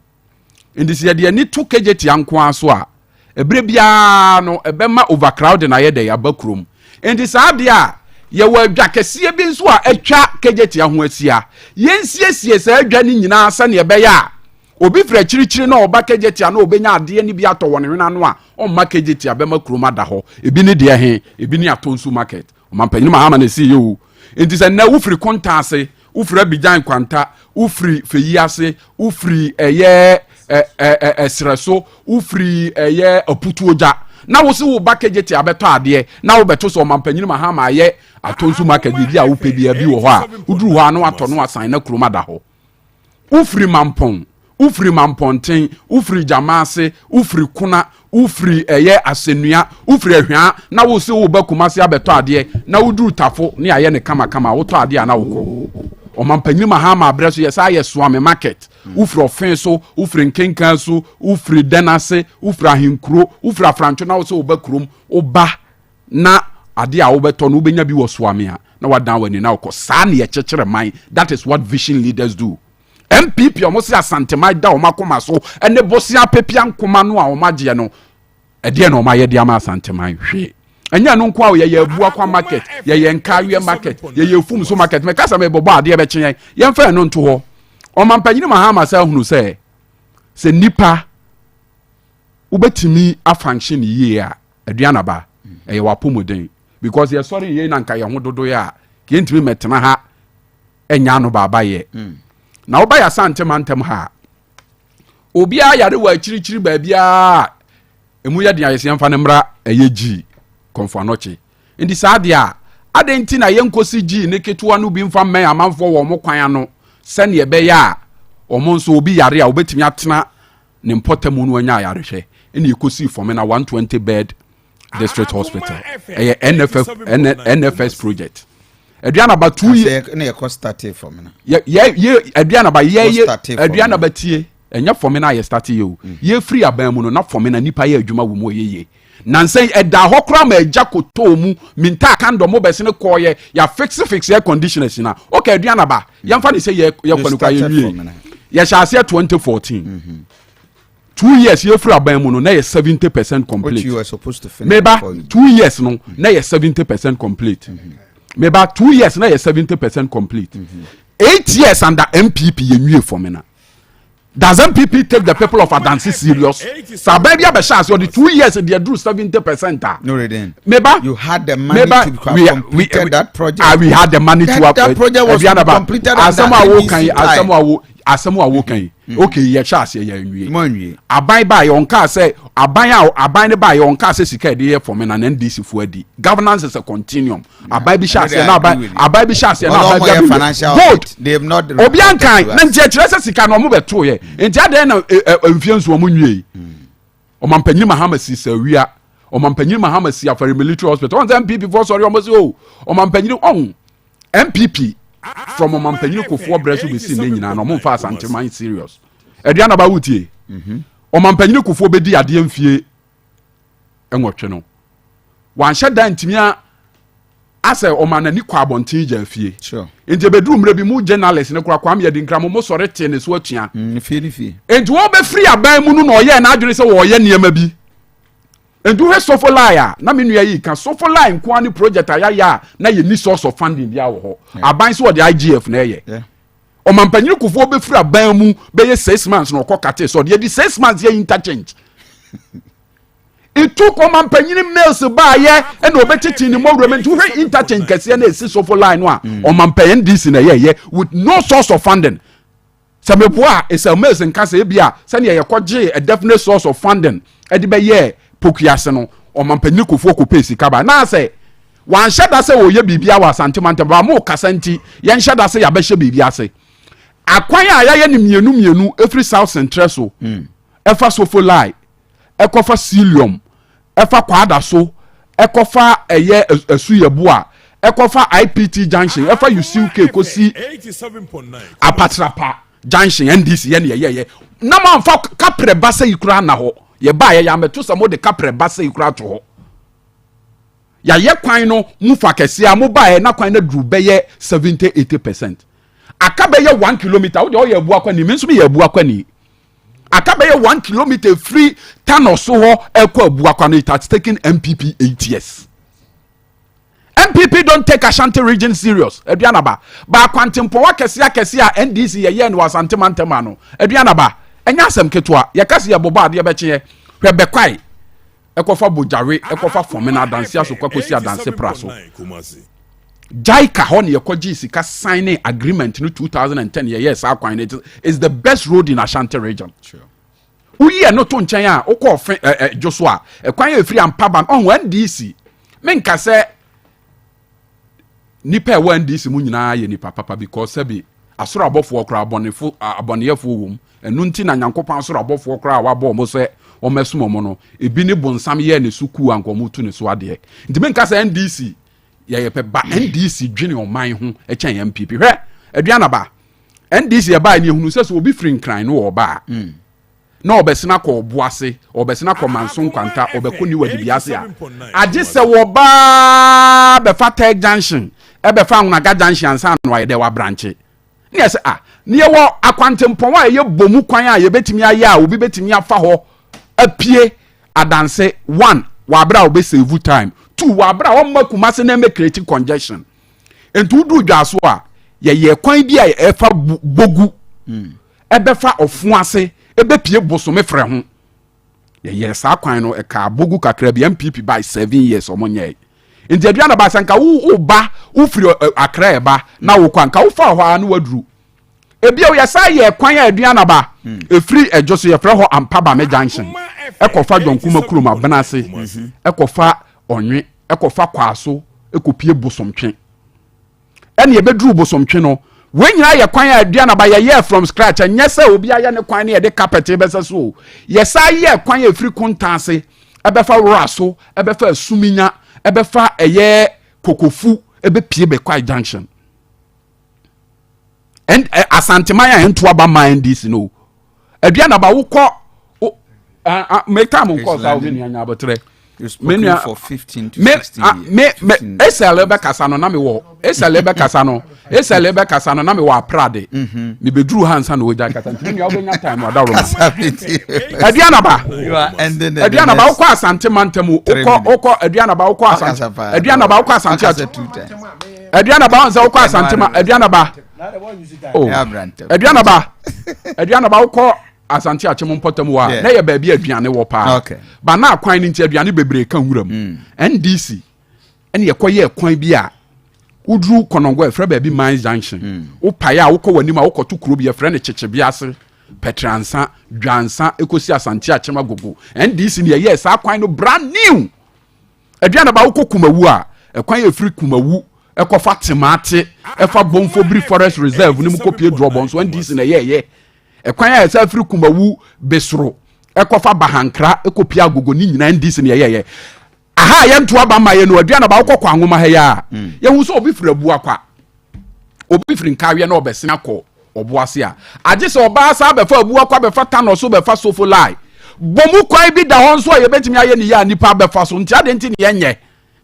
Speaker 9: ndi sɛ de ani to kejetia nko aso a ebre bia no ebema overcrowd na ye dai abakrom ndi saa de a ye wa adwa kɛseɛ bi nso a atwa kejetia ho asia yensiesie saa adwa ni nyina sa ne ɛbɛya a obi fra chirichiri na oba kejetia na obenya ade ni bi atɔ wɔ ne hwena no a ɔmma kejetia bɛma kroma da hɔ ebi ni de he ebi ni atonsu market ɔmampanyini Mahama na si yewu enti sɛ na wufiri kontase wufiri Abidjan kwanta wufiri feyiase wufiri esreso wufiri aputuoja na wo se wo ba kejetia beto ade na wo beto so ɔmampanyini Mahama ayɛ atonsu market bi a wo pɛ bi abi wɔ hɔ a uduru hɔ ano atɔ no asan na kroma da hɔ wufiri mampon ufiri mamponten ufiri jamase ufiri kuna ufiri asenua ufiri ahwa na wo se wo ba Kumase abeto ade na wuduru tafo ne aye ne kama wo to ade na wo kɔ ɔmampanyini Mahama abreso yesa aye Swame market ufiri ofen so ufiri nkenkan so ufiri denase ufiri ahinkuro ufiri afrancho na wo se wo ba kurom oba na ade a wo beto no benya bi wo Swame a na wadan wani na wo kɔ saa ne ye kyekere man. That is what vision leaders do. MPP omo se Asante mai da oma koma so ene bosia pepia nkoma no a oma gye no ede na oma ye de ama Asante mai hwe enya no nko a ye abu akwa market ye nkawe market ye fum so market me kasa me bobo ade be kyen ye mfa no nto ho ɔmampanyini Mahama sa hunu se nipa ubetimi afunction ye a Aduanaba ye wapomoden because ye sorry ye na nka ye ho dodo ya ke ntimi metena ha enya no baba ye na oba ya Asante mantem ha obi a yare wa chirichiri ba bia emu ya de ayese mfa ne mra eyeji konfanoche ndi saade a adenti na yenkosi ji ne ketuwa no bi mfa men amanfo wo mo kwan no se ne ebe ya omo nso obi yare a obetimi atena ne mpotamu no anya yare hwe ene ekosi for na 120 bed district hospital NFS project Aduanaba 2 years
Speaker 3: na ye cost start for me na
Speaker 9: ye Aduanaba ye Aduanaba tie enya for me na ye start ye o ye free aban mu no na for me na nipa ye adwuma wo mu ye nansen eda hokra ma agya koto mu minta kando mo bese ne koye ya fix air conditioners na okay Aduanaba yamfa ne say ye kwanuka ye wie ye shase 2014 2 years ye free aban mu no na ye 70% complete.
Speaker 3: What you were supposed to finish
Speaker 9: maybe 2 years no na ye 70% complete. Maybe 2 years na ye 70% complete. 8 years under MPP ye nwie for me na. Does MPP take the people of Adansi serious? Sababi abesha so the 2 years they do 70%.
Speaker 3: No, they didn't.
Speaker 9: Maybe
Speaker 3: you had the money to complete that project.
Speaker 9: We had the money
Speaker 3: that project was completed.
Speaker 9: Asamu awokan okay ye chance ye nwie aban ba ye onka say aban ne ba ye onka say sika de ye for me na NDC fu adi governance is a continuum aban bi chance na aban bi chance na aban
Speaker 3: financial they have not
Speaker 9: obi ankan na nje kire say sika no mo beto ye ntia de na mfienso mo nwie ɔmampanyini Mahama si sawia ɔmampanyini Mahama si afare military hospital on MPP for sorry omo say o ɔmampanyini on MPP from ɔmampanyini Kofi Bresu be si ne nyina na ɔmo mfa Asante man serious Aduanaba wutie ɔmampanyini Kofi bedi ade mfie enwotwe no wanhye dan timia ase ɔmanani kwa abontin gya fie
Speaker 3: sure
Speaker 9: enti bedu mre bi mu journalist ne kwa am ye di nkra mo sore te ne so atua
Speaker 3: fie
Speaker 9: enti wo be free aban mu no na ɔyɛ na adwene sɛ wo ɔyɛ niema bi enti wo sofo lie na me nua yi ka sofo lie nko ani project ayaya na ye ni source of funding bia wo ho aban so de IGF na ye ɔmampanyini Kofi be free aban mu be ye 6 months na ɔkɔ kate so de di 6 months ye interchange. It took ɔmampanyini mails ba ye and obetiti ni mo rement to he interchange kese na esi so for line wa ɔmampanyini DC na ye with no source of funding Sameboa is a mills in Casa Ebia, sending a quadri, a definite source of funding, Edibaye, Pokiasano, or Mampenico Foco Pesi Kaba. Now say, one shot I say, oh, ye be our sentiment about more Casanti, yan shot I say, a besha be biase. Acquire a yenu every South Centreso, Efa Sofoli, Ekofa Cilium, Efa Quadaso, Ekofa a year a Suyabua. Ekofa IPT junction efa UCK kosi
Speaker 2: 87.9
Speaker 9: apatrapa junction NDC ye na man fa kapre basa yikura na ho ye ba ye meto samo de kapre basa yikura to ho ya ye kwan no mu fa kese a mu ba ye na kwan na dru be ye 70-80%. Aka be ye 1 kilometer wo de o ye bu akwa ni me nso be ye bu akwa ni aka be ye 1 kilometer free tunnel so ho ekwa abu akwa no. It has taken MPP 8 years. MPP don't take Asante region serious. Aduanaba. Ba kwantimpo wa kese a NDC ye no Asante mantema no. Aduanaba. Enya asem ketua. Ye kase ye boba de be kye. Hwe bekwai. Ekofa bojare, ekofa fomena dance aso kwakosi adanse praso. Jaika ho ne yekoji sika signing agreement no 2010 yes akwan it is the best road in Asante region. Sure. Uye no to nchen a okọ Joshua. Ekwan ye free ampaba on NDC. Menka se nipa e NDC mu nyina ye nipa papa because sebi asoro abofo okra abonefo wom enu nti na nyankopon asoro abofo okra wabo mo se o mesumo mo no ebi ne bonsam ye ne suku ankomutu ne so ade nti menka se NDC ye pe ba NDC dwene oman ho e chen MPP hwe Aduanaba NDC ye ba ne hunu se obi free nkran no oba na obesina ko obuase obesina ko manson kwanta obekoni wadi biase a age se wo ba be fa junction ebe fa na ga junction ansa no aye de wa branch ne se ne wo akwantempon wa ye bomu kwan a ye betimi aye a obi betimi afa ho apie adanse 1 wa bra obe save time 2 wa bra wo makuma se na make create congestion entu du dwaso a ye kwan bi a e fa bogu ebe fa ofuase ebe pie bosome frɛ ho ye sa kwan no e ka bogu kakra bi MPP by 7 years omonye nti Aduanaba sanka wo ba wo firi akra e ba na wo kwan ka wo fa ho anu waduru ebi o yesa ye kwan Aduanaba e free ejoso ye frɛ ho ampaba me junction e ko fa jonkuma kuruma benase e ko fa onwe e ko fa kwaso e ko pie bosomtwe ene ye beduru bosomtwe no when you are kwan Aduanaba ye from scratch and yes obi aya ne kwan ne de carpet besa so yes aye kwan e free kontanse ebefa raso ebefa suminya ebefa eye kokofu ebe pie be kwai junction and Asante maya ento aba mind this no Aduanaba wo ko make time ko sa o menu anya abotre
Speaker 3: menu for 15 to 16
Speaker 9: me eselebe kasano na me wo eselebe kasano na me wa prade me bedru hansa na oja kasa ntimi obenya time wa dawro Aduanaba
Speaker 3: you are ending the
Speaker 9: Aduanaba ukọ Asante mantemu ukọ Aduanaba ukọ Asante Aduanaba ukọ Asante Aduanaba onza ukọ Asante Aduanaba Aduanaba ukọ Asante achemu mpotamu wa na ye baabi aduane wo pa ba na kwan ni nti aduane bebre kan wuram NDC ene ye koye kwan bi a udru konongo e fra baabi Mines Junction wo paye a wo ko wani ma wo koto kuro bi e fra ne kyekye ase Petransa Dwansa ekosi Asante achema gogo NDC ne ye sa kwan no brand new Aduanaba wo kokumawu a e kwan ye free kumawu e ko fa temate e fa Bomfobri Forest Reserve ni mu kopie drobon so NDC ne ye ekwan ya esa firi kumawu besoro ekofa bahankra ekopia agogo ni nyina NDC ne yeye aha ye nto aba ma ye no Aduanaba wokọ anwoma ha ya ye hu so obi firi abu akwa obi firi nkawe na obesina kọ oboase a age se oba sa befa abu akwa befa tano so befa sofolai bomu kwai bi da hon so ye betimi aye ni ya nipa befa so nti ade nti ne yenye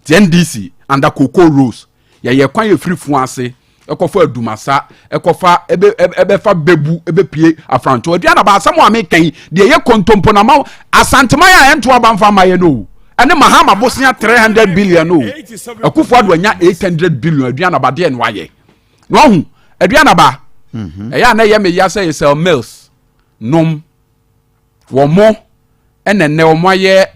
Speaker 9: ti NDC under Cocoa Rose ye kwan ye firi fuase ekofa adumasa ekofa ebefa bebu ebepie afranto Aduanaba asamo amekan de ye kontompo na ma Asante maya ento abamfa maye no ene mahama bosia 300 billion no akufo ado anya 800 billion Aduanaba de en waye no hu Aduanaba eya na ye me ya say sell mills nom wo mo enenne wo moye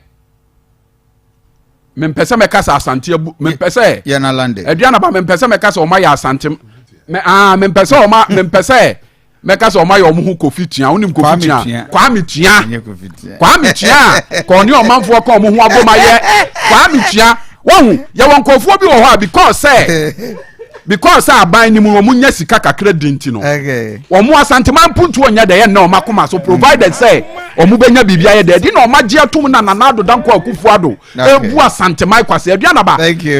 Speaker 9: mempese mekasa Asante mempese
Speaker 3: yana lande
Speaker 9: Aduanaba mempese mekasa o ma ya Asante mempese meka so omaye omo hu Kofi tua onim Kofi tua Kwame tua ko ni omanfo ko omo hu abomaye Kwame tua won ye won kofo bi wo ho because aban ni mu omo nya sika kakra dinti no omo Asante man puntu onya de ye na omakoma so provided say omo benya bibia ye de di na omagye atum na nanado danko Akufuado ebu Asante man kwase Aduanaba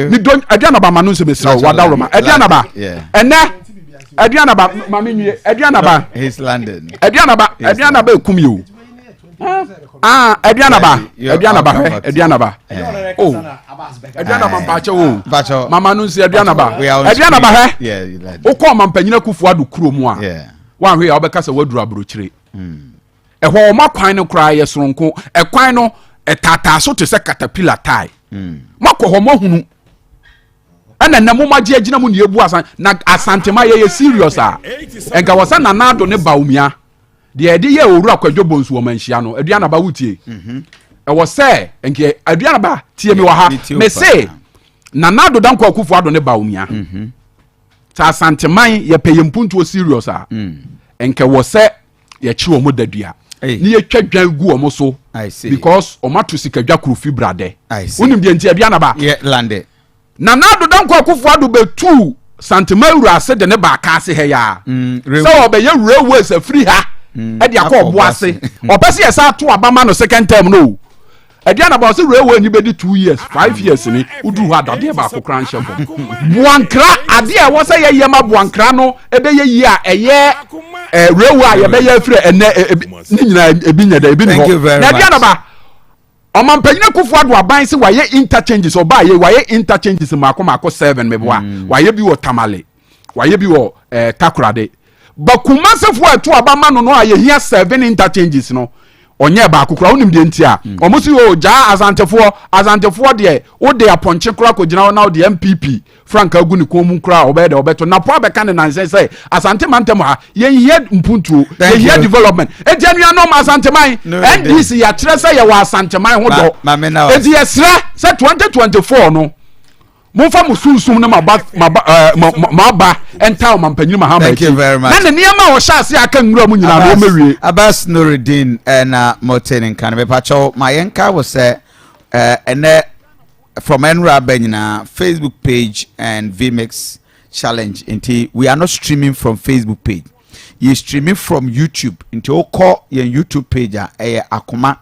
Speaker 9: mi don Aduanaba manu se besra wadawroma Aduanaba ene Aduanaba mami nwie Aduanaba
Speaker 3: he's London
Speaker 9: Aduanaba ekumi o Aduanaba oh Aduanaba mpache o mama no se Aduanaba he ukọ mampanyina Akufuado kurom a wa hwe ya obeka se waduru abrochire ehwo o makwan no kra ye soronko ekwan no etata so te se caterpillar tie makọ ho mahunu ana na mo magye agina mu ne ebu na Asante ma ye serious a enka wasa na nado ne baumia de edi ye owura kwadwo bonsu o manhia no Aduanaba wutie e wo se enke Aduanaba tie me wa ha me se na nado danko Akufuado ne baumia ta Asante man ye peye mpuntu o serious a enke wo se ye chi wo mo dadua ni ye twadwan gu o mo so because o mato sikadwa kurufi brade unim de nti Aduanaba
Speaker 3: ye lande
Speaker 9: na nado danko Akufuado betu santimauru ase de ne ba ka ase he ya so obe ye railways free ha e de akọ boase opese ye sa to abama no second term no Aduanaba o se railway ni be di 2 years 5 years ni udu ha dade ba akokran shefo buankra ade e wo se ye yema buankra no ebe ye yi a eye railway ye be ye free ene ni nyina ebi nyada ebi ni ho na Aduanaba Omampanyina Akufuado aban se waye interchanges oba ye waye interchanges mako 7 meboa waye bi wo Tamale waye bi wo Takorade bakumasefo atu abama no aye hia 7 interchanges no onye ba akokura onim de ntia omusi o ja azantefo de wo de aponche kura ko gina na de MPP Frank Aguni ko mu kura obede obeto na po abeka ne nanse say Asante mantem ha ye hia mpuntu ye hia development ejanu no Asante man NDC ya kire say ye wa Asante man ho do edi yesre say 2024 no Monfa musunsum na maba enta omampanyini Mahama.
Speaker 3: Thank you very much.
Speaker 9: Na ne niam a wo hyase aka nwura mu nyina no mawie.
Speaker 3: Abbas Nuruddin na Moten kan be pacho mayenka wo say from Enra Benyina Facebook page and VMix challenge until we are not streaming from Facebook page. You streaming from YouTube until you call your YouTube page Akuma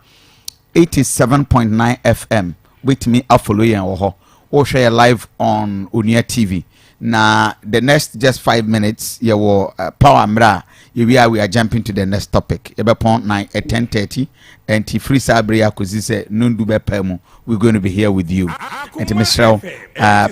Speaker 3: 87.9 FM with me follow you or share live on Unia TV. Now the next just 5 minutes you will power mra we are jumping to the next topic about 9 at 10:30 and free sabria kozise nundu be pemu we're going to be here with you and Mr.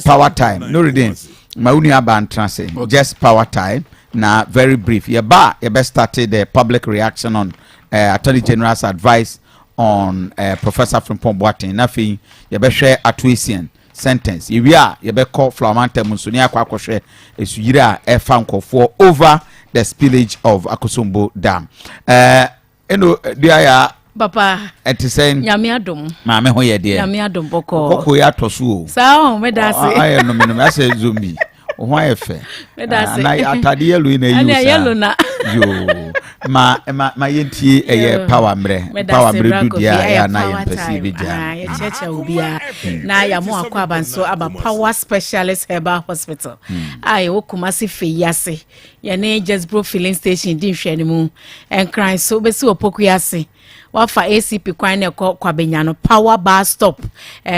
Speaker 3: Power time no reading mauni aban transe just power time now very brief you best started the public reaction on Attorney General's advice on Professor Frimpong Boateng nafi you be share atuisian sentence you be call Flamante Munsuni akwa esuyira efanko for over the spillage of Akosombo Dam dia
Speaker 10: papa
Speaker 3: etisen
Speaker 10: nyame adom
Speaker 3: maame ho ye de
Speaker 10: nyame adom boko
Speaker 3: ya toso o
Speaker 10: sao medase
Speaker 3: aye no me ase zombie ho ayefe
Speaker 10: medase
Speaker 3: na atade yellow na
Speaker 10: use yellow na
Speaker 3: yo ma yenti power mre du dia ya na yempesi bi dia
Speaker 10: ya checha obia na ya mo akwa abanso aba power specialist herbal hospital ai wokumasi feyase ya na just bro filling station din hwe ni mu enkran so besi opokuyase wafa ACP kwan ne kwa benyano power bar stop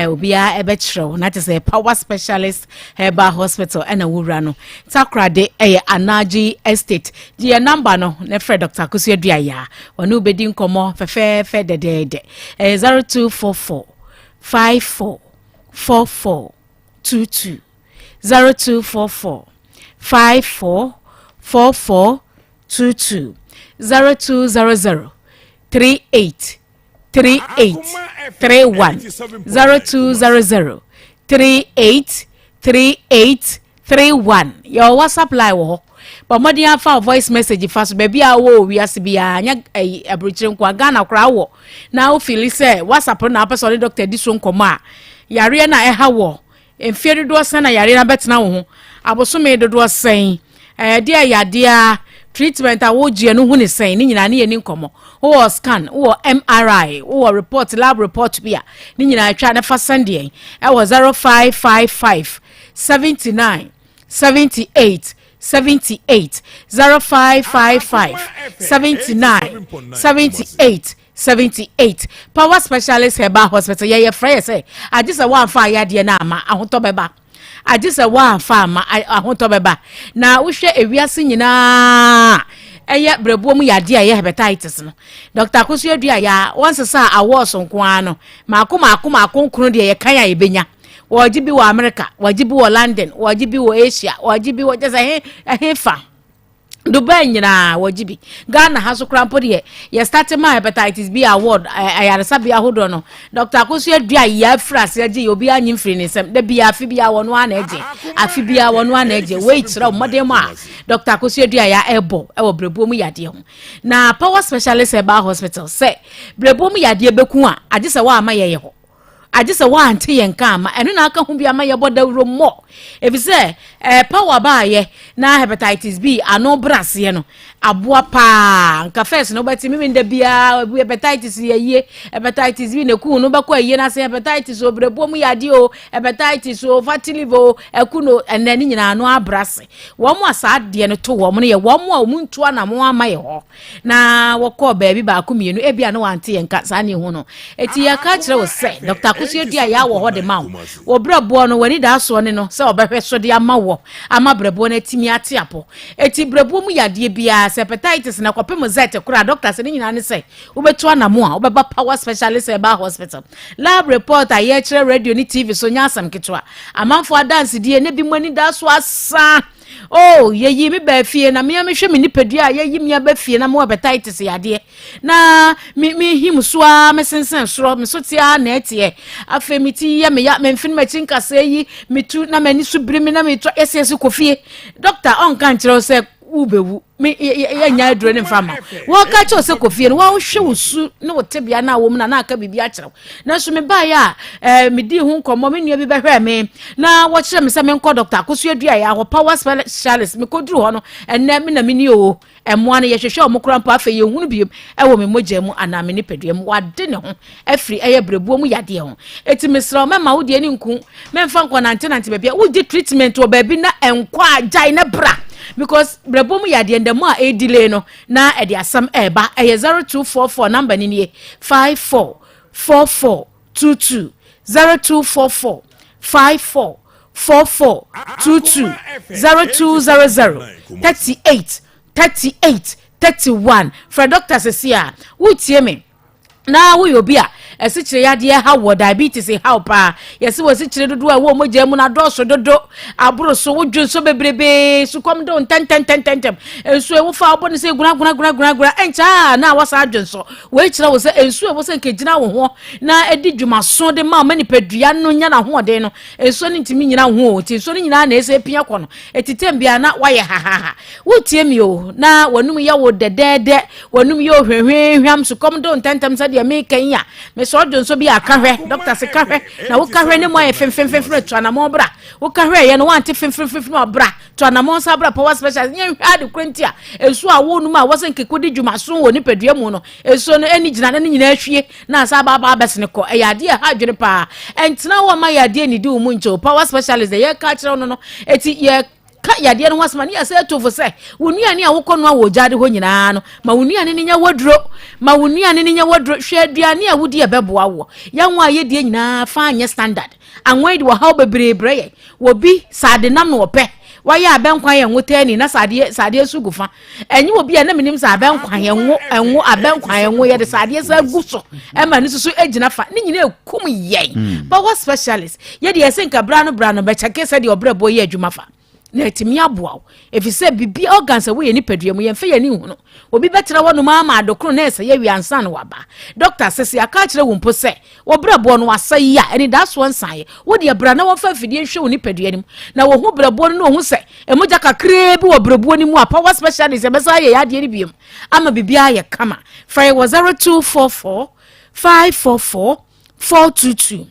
Speaker 10: obia ebechrew na te say power specialist herbal hospital na wura no Takoradi Anaji estate die number no ne Fred Dr. Kusu adua ya wonu obedi nkomo fefe de 0244 544422 0244 544422 0200 3831 0200 3831 your WhatsApp line wo but modi afa voice message fast baby awo wi asibia anya abrochire nkwa Ghana kra wo na o feel say WhatsApp na person doctor diso nkoma yare na eha wo emfie do sen na yare na betena wo ho abosome do sen dia yadea treatment a wo gye no hu ne sɛn ne nyina ne yɛ ni nkɔmɔ wo scan wo MRI wo report lab report bia ne nyina atwa ne fa sɛndeɛ ɛwɔ 0555 79 78 78 0555 79 78 78 Power Specialist Herbal Hospital ye frɛ say agisa wa fa yade na ama ahotɔ bɛba agisa wa fa ama ahotɔ bɛba na wo hwɛ ewiase nyinaa eye brebuom yade a ye hepatitis no Dr. Kosu adua ya once sa awards nko ano maako nkunu de ye kan ya ebenya wajibi wa America wajibi wa London wajibi wa Asia wajibi wa just fa Dubai nyina wajibi Ghana haso krampo de ye start my hepatitis B award ayaresa bia hodo no Dr. Kosu adua ya frase age obi anyim free ne sem da bia afi bia wono ana age afi bia wono ana age wait ra modem a Dr. Kosu adua ya ebo e wo brebuom yade ho na Power Specialist Herbal Hospital say brebuom yade beku a age se wa ama ye ho agisa wa ante yen ka ama eno na aka hu bia ma ye boda wuro mo efise power ba ye na hepatitis B ano brase no aboa pa nka first no beti mi nda bia hepatitis ye hepatitis B ne ku no bako ye na se hepatitis obrebuom yade o hepatitis o fatty liver eku no enani nyina ano abrase wo mo asade no to wo mo ye wo mo a omuntu ana mo ama ye ho na wo ko baabi ba ko mienu e bia no ante yen ka sa ne hu no eti ya ka kire wo se Dr. Kosu dia ya wo ho de ma wo brebo no wani da so ne no se obehwe so de ama wo ama brebo na timi ate apo eti brebo mu yade bia hepatitis na kopem zete kura doctor se nyina ne se wo betu anamo a wo beba Power Specialist Herbal Hospital lab report a ye kire radio ni TV so nya asam ketwa amanfo dance die ne bi mani da so asa oh ye mi ba fie na me hwe me nipadua ye mi ba fie na mo hepatitis yade na mi him so a me sensen soro me so tia na etie afemiti ye me ya me mfin ma chinkase yi mitu na mani so biri mi na me to ss Kofi doctor on kan kire se ubewu me ye nya aduro ne mfama wo ka che se Kofi no wo hwe wusu ne wo tebia na wo mu na aka bibia kire na so me ba ya me di hu nkomo me nua bi behwe me na wo kire me se me nko doctor Kosu adua ya wo Power Specialist me koduru ho no enne me na me ni o emoa ne ye hwehwe o mokran pa afa ye hunu bi e wo me mogya mu ana me ne padua mu wade ne ho afiri eye brebuo mu yade ho eti mesra me ma wo de ni nku me mfa nko na nante bebia wo di treatment wo baabi na enko agai na bra because brebuo mu yade ndem a e delay no na e de asam eba eye 0244 number ni nie 544422 0244 544422 0200 38 38 31 for Dr. Cecia wutie me na wo yobi a esichire yade ha wo diabetes ha pa yesi wo sichire dodo a wo mogya mu na doso dodo aburo so wodwo so bebrebe su kom do tentem ensu e wo fa obo ne se guna encha na wasa adwonso we kire wo se ensu e wo se nkegina wo ho na edi dwumaso de ma mani padua no nya na ho de no ensu ne ntimi nyina ho ti ensu ne nyina na ese pia kono etitem bia na waye ha wutie mi o na wanum ye wo dedede wanum ye hwehwehwam su kom do tentem sa de me kan ya so jonso bi akahwe doctor se kahwe na wo kahwe ne mo ye femfemfem to na mo bra wo kahwe ye no wante femfemfem no bra to na mo sa bra Power Specialist nye hwade kwantia ensu a wo num a wo se nkekodi dwumaso wo ni padua mu no ensu no eni gina ne nyina ahwie na sa ba besne ko e yade ha dwene pa entena wo ma yade ni di wo mu ncho Power Specialist ye ka kire no eti ye ka yade no wasma ne yase tofo se wonuane a wokɔ no a wo jade ho nyina no ma wonuane ne nya waduro hwe aduane a wodi ebeboa wo yanwa ye die nyina fa anye standard anwa de wo ha bebre ye wo bi sade nam no opɛ waye abenkwan ye nwotani na sade sugufa enyi wo bia na minim sa abenkwan ye enwo abenkwan ye nwo ye de sade sa guso e ma ni susu ejina fa ni nyina ekum ye Power Specialist ye de yesenka bra no be chake se de obrabo ye adwuma fa na etimi aboa efise bibi organs we ye ni padua mu ye mfa ye ni hu no obi betra wono ma adokro na ese ye wiansa no waba doctor sese aka kire wo mpo se wo brabo no asai ya eni that's one sign wo de bra na wo fa fidie hwe wo ni padua nim na wo hu brabo no hu se emoja kakre bi wo brabo ni mu a Power Specialist e besa ye yade ni biem ama bibia ye kama fa was 0244 544 422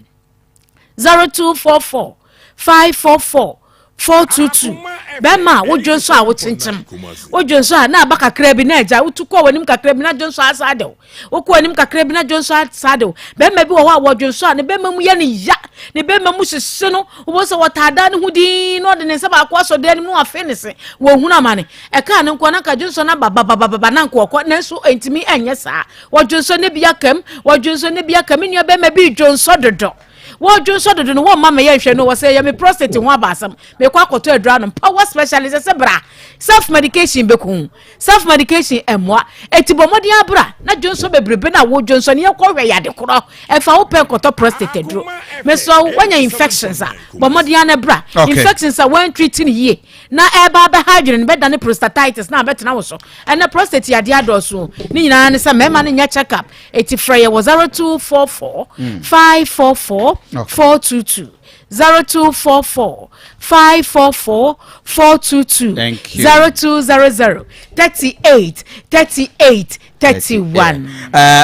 Speaker 10: 0244 544 422 bema wo dwonso a wo chinchem wo dwonso a na abaka krabi na agya wo tukọ wanim kakrabi na dwonso asade wo ko wanim kakrabi na dwonso asade bema bi wo wo dwonso a ne bema mu ye ne ya ne bema mu hye no wo so wotada ne hudi no de ne se ba akọ so de ne mu afe ne se wo hunu amane e ka ne nko na ka dwonso na baba na nko kọ na so entimi enye saa wo dwonso ne bia kam wo dwonso ne bia kam ne bema bi dwonso dodo wo dwonso dodo no wo mama ye hwe no wo say ya me prostate ho abasam me kwa akoto adura no power specialist se bra self medication beku self medication emwa etibomodi abra na dwonso bebrebe na wo dwonso ne ye kwa hwe ya de koro e fa wo pen koto prostate aduro me so wanya infections a bomodi ana bra infections a when treating ye na e ba be hydrogen be da ne prostatitis na betena wo so and na prostate ya de adoso ni nyina ne se mema ne nya check up etifrey was 0244 544 422 0244 544 422
Speaker 3: Thank you.
Speaker 10: 0200 38 38 31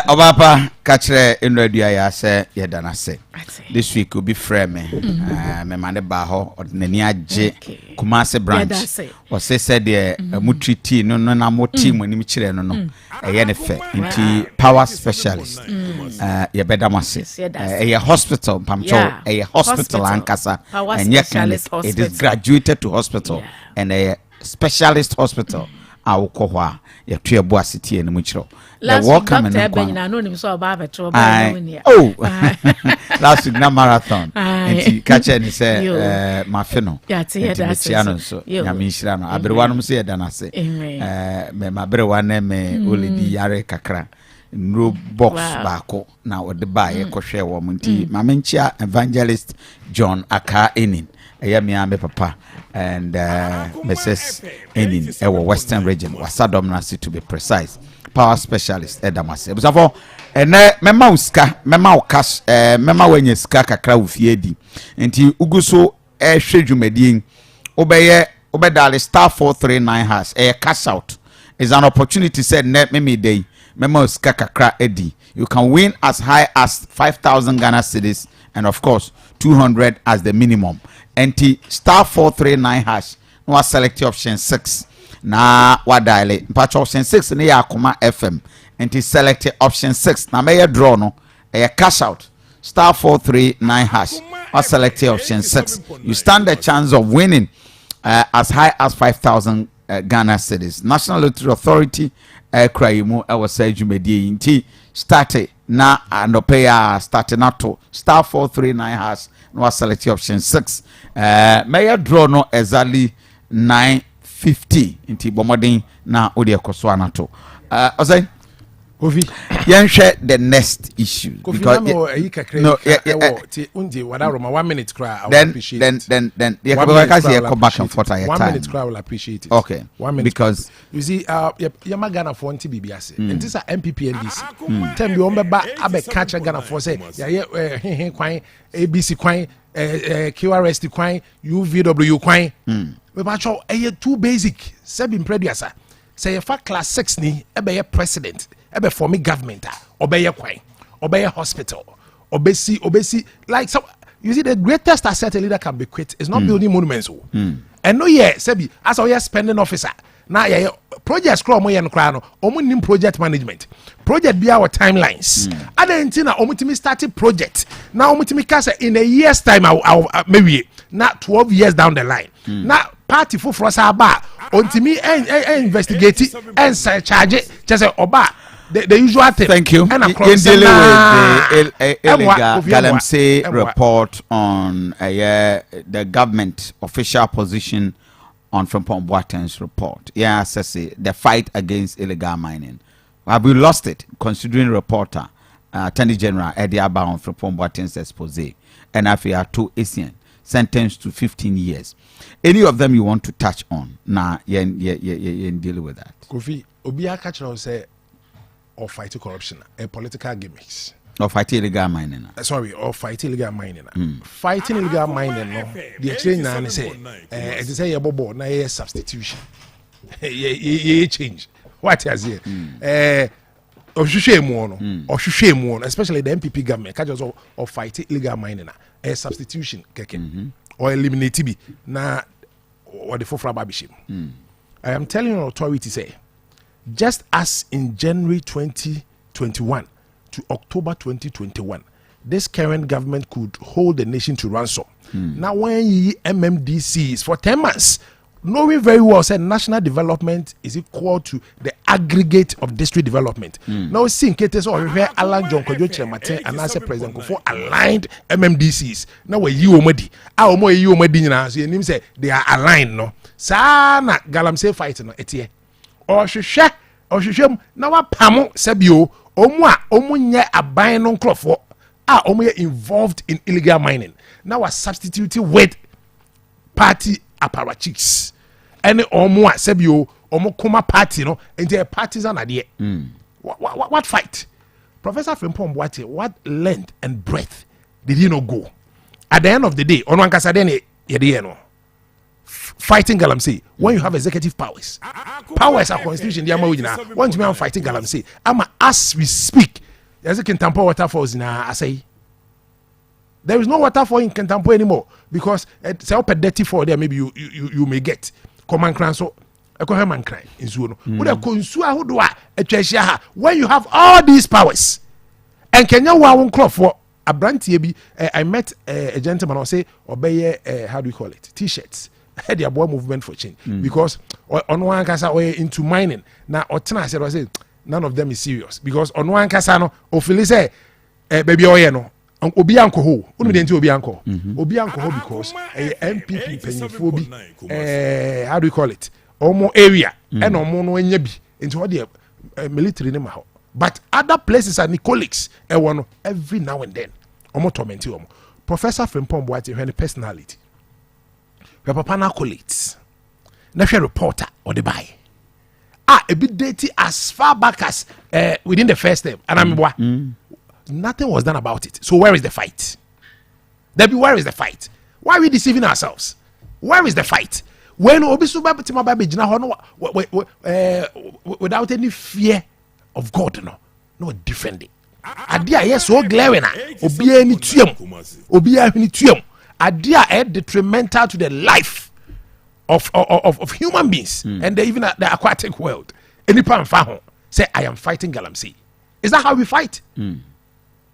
Speaker 3: Obapa kachre enradua ya se yedana se this week will be frame me mane ba ho odnani age Kumase branch o se said mutriti no na moti monim kire no no eye ne fe nti power specialist ye bedamase eye hospital pamcho eye hospital ankasa enye clinic it is graduated to hospital and a specialist hospital awukohwa ya tuebu asiti ene muchiro the welcome and last week na marathon and catch any say mafino tiano so nyamishira no aberwanum se yedana se me maberwane me olidi yare kakra no box baako na ode ba ye kohwe wo munti mamenchia evangelist John aka Ennin me papa and Mrs. Ennin Western region wasadom na to be precise power specialist edamase busafo ene mema uska mema ukas mema wenye ska kakra ufiedi nti uguso hwe dwumadien obedale star 439# cash out is an opportunity said net me day mema uska kakra edi you can win as high as 5,000 Ghana cedis and of course 200 as the minimum. NT star 439# no select option 6 na wa dial patch option 6 na ya akoma FM NT select option 6 na may draw no cash out star 439# or select option 6 you stand a chance of winning as high as 5,000 Ghana cedis. National Lottery Authority kraimu I was say jumedi nti start na andopaya start na to star 439# no select option 6 may draw no exactly 9:50 nti bomodin na odi ekoso anato ozai Kofi yanhwe the next issue because no unje wadaroma 1 minute cry I will appreciate then you come back and forth at 1 minute cry I will appreciate it okay 1 minute because you see yama Ghana for nti bibiase nti sa MPPNDC tem bi ombeba abe catch Ghana for say ya kwan ABC kwan QRST kwan UVW kwan we macho too basic sebi imprediasa say fa class 6 ni ebe president ebe for me government obeye kwan obeye hospital obesi like so you see the greatest asset a leader can be quit is not building monuments and no sebi as a spending officer na yeah project scrum mo yen kra no omo nim project management project be our timelines adentina omo timi starting project na omo timi ka say in a year's time I maybe not 12 years down the line na party for sa ba ontimi investigate and charge just say oba the usual thing. Thank you. And in dealing with the illegal Galamsey report on the government official position on Frimpong Boaten's report. Yeah, Sesi, the fight against illegal mining. Have we lost it? Considering reporter, Attorney General Eddie Abba on Frimpong Boaten's expose, and if you are two Asian sentenced to 15 years. Any of them you want to touch on? Nah, you deal with that. Kofi, Obiya Kachiro say, or fighting corruption, political gimmicks. Or fighting illegal mining. Or fighting illegal mining. Fighting illegal mining, no. The exchange now say, it is a bobo, na a substitution. Ye change. What is it? Or shame one, especially the MPP government, catch us or fighting illegal mining. A substitution, or eliminate TB. Now,
Speaker 7: or the Fofra Babishim. I am telling an authority say, just as in January 2021 to October 2021, this current government could hold the nation to ransom. Now, when ye MMDCs for 10 months, knowing very well said national development is equal to the aggregate of district development. Now, seeing cases of where Alan John Kojo Chemate and as a president for aligned MMDCs. Now, we you omedi. Our more you omedi now. So you say they are aligned. No, sana galamsey fight no etie. Or shusha now what pamo sebio omu nye aban no nkrofo omu involved in illegal mining. Now we substitute with party apparatchiks. Any omu sebio omu kuma party no into a partisan idea. What fight? Professor Frimpong Boate, what length and breadth did he not go? At the end of the day, on one casadene no. Fighting Galamsey when you have executive powers are constitution one to me fighting Galamsey as we speak there's a Kentampo waterfalls in Asai. There is no waterfall in Kentampo anymore because it's up a dirty for there maybe you may get command cran so a command cry in Zuno when you have all these powers and Kenya won't crop for a brand I met a gentleman or say obey how do you call it t-shirts had the boy movement for change because on one casa way into mining now Otana said was none of them is serious because on one casano ofili say baby oyeno obi anko ho unu de nti obi anko ho because MPP penifo how do you call it omo area and omo no anya bi into what the military name ho but other places are colleagues every now and then omo torment omo. Professor Frimpong Boate when personality your papa na colleagues na reporter or the buy a bit dirty as far back as within the first term and nothing was done about it. So where is the fight? Debbie, where is the fight? Why are we deceiving ourselves? Where is the fight? When Obisuba without any fear of God, no defending. Adia yes so glaring obi ni tuam Adia detrimental to the life of human beings and even the aquatic world. Any pan faho say I am fighting Galamsey. Is that how we fight?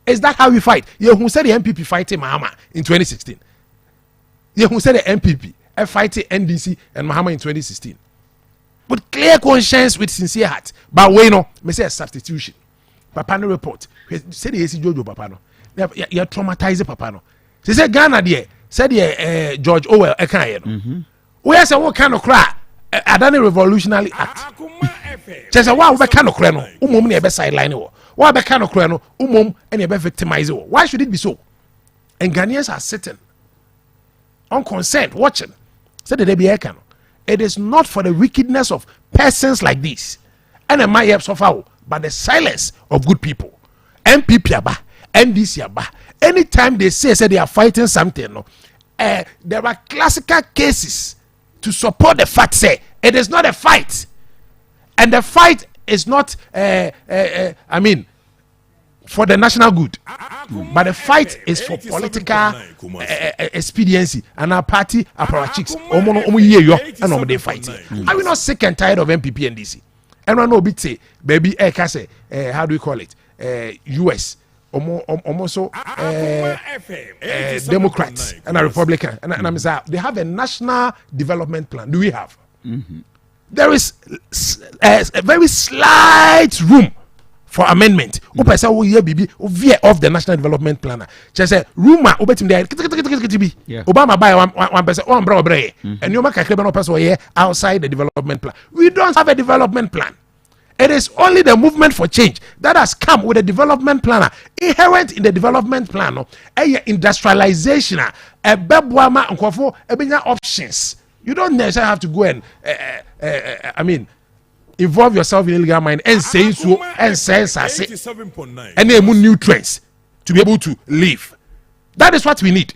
Speaker 7: Is that how we fight? You who said the MPP fighting Mahama in 2016. You who said the MPP fighting NDC and Mahama in 2016. With clear conscience, with sincere heart. But we know, me say a substitution. Papa no report. Say the AC Jojo Papa no. You traumatized Papa no. She said Ghana there. Said George Orwell no. We say what kind of cry? Adani revolutionary act. She said why we kind of cry no? Umum ni ebe sideline wo. Why be kind of cry no? Umum any ebe victimize wo. Why should it be so? And Ghanaians are sitting unconcerned watching. Said the be no. It is not for the wickedness of persons like this. And my help suffer, but the silence of good people. MPP aba, NDC aba. Anytime they say they are fighting something, no, there are classical cases to support the fact say it is not a fight, and the fight is not for the national good, but the fight is for political expediency and our party apparatchiks and they fighting. Are we not sick and tired of MPP and DC? And I know bit say baby how do we call it US almost Democrats and a Republican and I'm saying they have a national development plan. Do we have? There is a very slight room for amendment. Who person will hear BB veer off the national development plan? She said rumor obetim there Obama buy one person one bro and you make a criminal person here outside the development plan. We don't have a development plan. It is only the movement for change that has come with a development plan. Inherent in the development plan, industrialization, a bebwama and options. You don't necessarily have to go and involve yourself in illegal mining and say so and say and then nutrients to be able to live. That is what we need.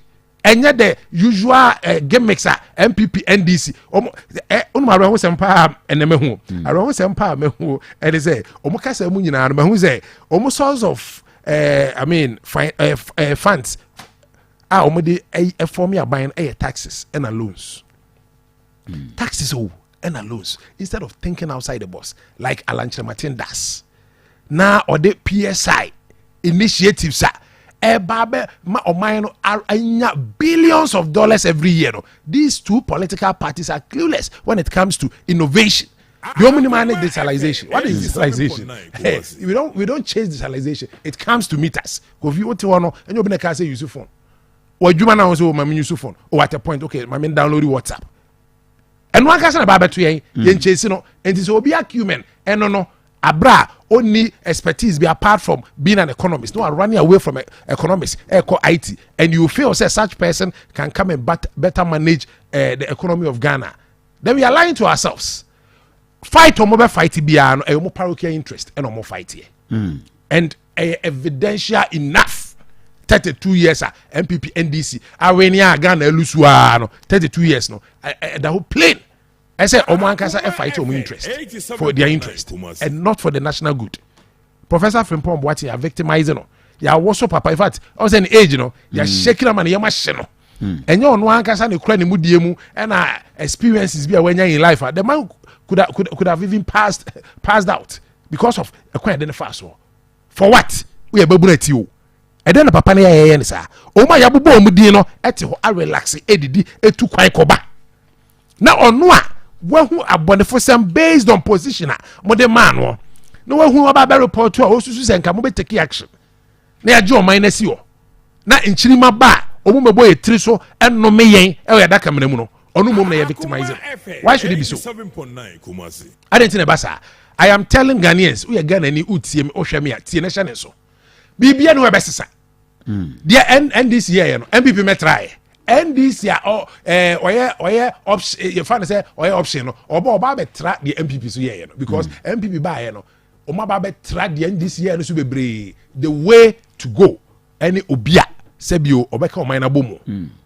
Speaker 7: And yet the usual game mixer MPP NDC around sempa and the mehu around sempa mehu and they say omukasa mu nyina no mehu say source of funds omudi form ya buying taxes and loans. Taxes and loans instead of thinking outside the box like Alan Chematin does. Now or the PSI initiatives billions of dollars every year. These two political parties are clueless when it comes to innovation. The only manage digitalization. What is digitalization? Hey, we don't change digitalization. It comes to meters. Kofi, what you want? And you're gonna say use your phone. Or you man also my use your phone. Or at a point, okay, my man download WhatsApp. And one person about to yen chase no, and this will be a human. And no, abra only expertise be apart from being an economist. No, I'm running away from economists, eco IT, and you feel say such person can come and better manage the economy of Ghana. Then we are lying to ourselves. Fight or mobile fight biano a more parochial interest and more fight here. And evidential enough. 32 years MPP NDC Awenia Ghana Lusuano 32 years no the whole plane. I say Omankasa a fight or interest for their interest and not for the national good. Professor Frimpong Boati are victimizing no. Ya also papa in fact I was an age you know ya shaking am and ya machine. And you no ankasa ne kura ne mudiemu and experiences be when in life the man could have even passed out because of a quite the fast war. For what? We are babuleti you. And then papa na ye ni sa. O ma ya bobo omudi no ete ho a relax edidi etu kwan koba. Na ono a wahu abonefosem based on position a mo de man wo. Na wahu aba report a osusu senka mo be take action. Na ya je o man na si wo. Na nchirima ba omo mebo e tiri so enno me yen e ya da kamera mu no. Onu mom na ye victimizing. Why should it be so? I didn't know basa. I am telling Ghanaians, we are Ghanaian utie me ohwe me a tie na hye ne so. Bibia no ebesesa. Dia NDC here no MPP metry. NDC oye option you find say oye option no oba betra the MPP so here no because MPP ba here no o ma ba betra the NDC here no so bebre the way to go any obia sebio obeka o man na bomu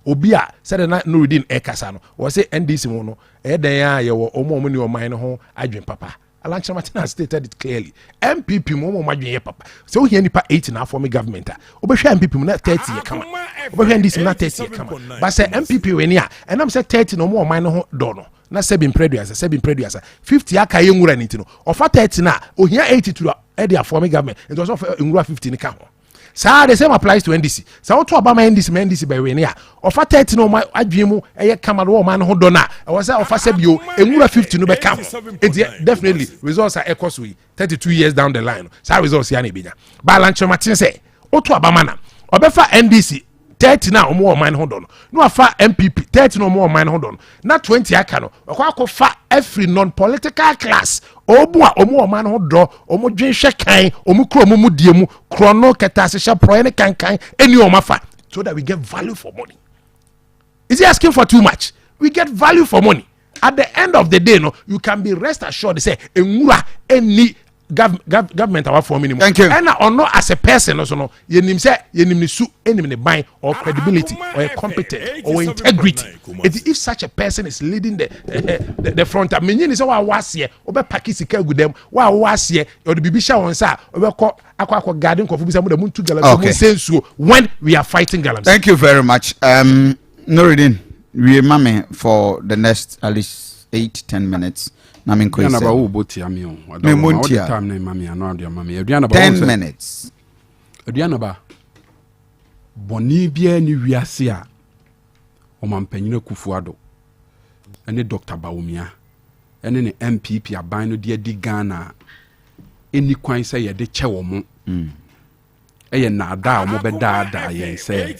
Speaker 7: obia said na Nuruddin ekasa no o say NDC mo no e den ya ye wo omo ni o man no ho adwen papa Alan Chematin has stated it clearly. MPP mo madwen papa. So here nipa 8 na form government. Obehwe MPP mo na 30 ye kama. Obehwe NDC na 30 ye kama. But say MPP we ni a and am say 30 no mo man no ho do no. Na 7 preduas 50 aka ye nwura nti no. Ofa 30 na ohia 80 to e dey form government. It was of nwura 50 ni ka ho. So the same applies to NDC. So to Obama NDC by we near. Offer 30 no my adwemu eye kamado man ho do na. I was offer sebio enwura 50 no be come. Definitely results are equals we 32 years down the line. So results ya na benya. But Alan Chematin say oto Obama na obefa NDC 30 na omo man ho do no. No afa MPP 30 no omo man ho do no. Na 20 aka no. Akwa every non-political class obu a omo man ho do omo dwenhwe kan omo kro omo diemu krono ketase sha pro ene kankan eni omafa so that we get value for money. Is he asking for too much? We get value for money. At the end of the day no you can be rest assured to say enwura eni government our form minimum.
Speaker 3: Thank you.
Speaker 7: And or not as a person also no yenim say yenim ni su enim ni ban or credibility or competence or integrity. If such a person is leading the front up menyin say wa was here obe pakisika gu dem wa was here or the bibisha won say obe akwa garden kofu bisa mu da muntu galam sensuo when we are fighting galam.
Speaker 3: Thank you very much. Nuruddin, we mame for the next at least 8-10 minutes. Na min ko
Speaker 9: Aduanaba wo boti ami o.
Speaker 3: Montia.
Speaker 9: Time na mami ano mami. Aduanaba
Speaker 3: 10 minutes.
Speaker 9: Aduanaba boni bia ni wiase a o mampanyina Kufuado ene Dr. Bawumia ene ne MPP aban no de adi Ghana eni kwan se ye de che wo mo eye na ada o mo be da ye se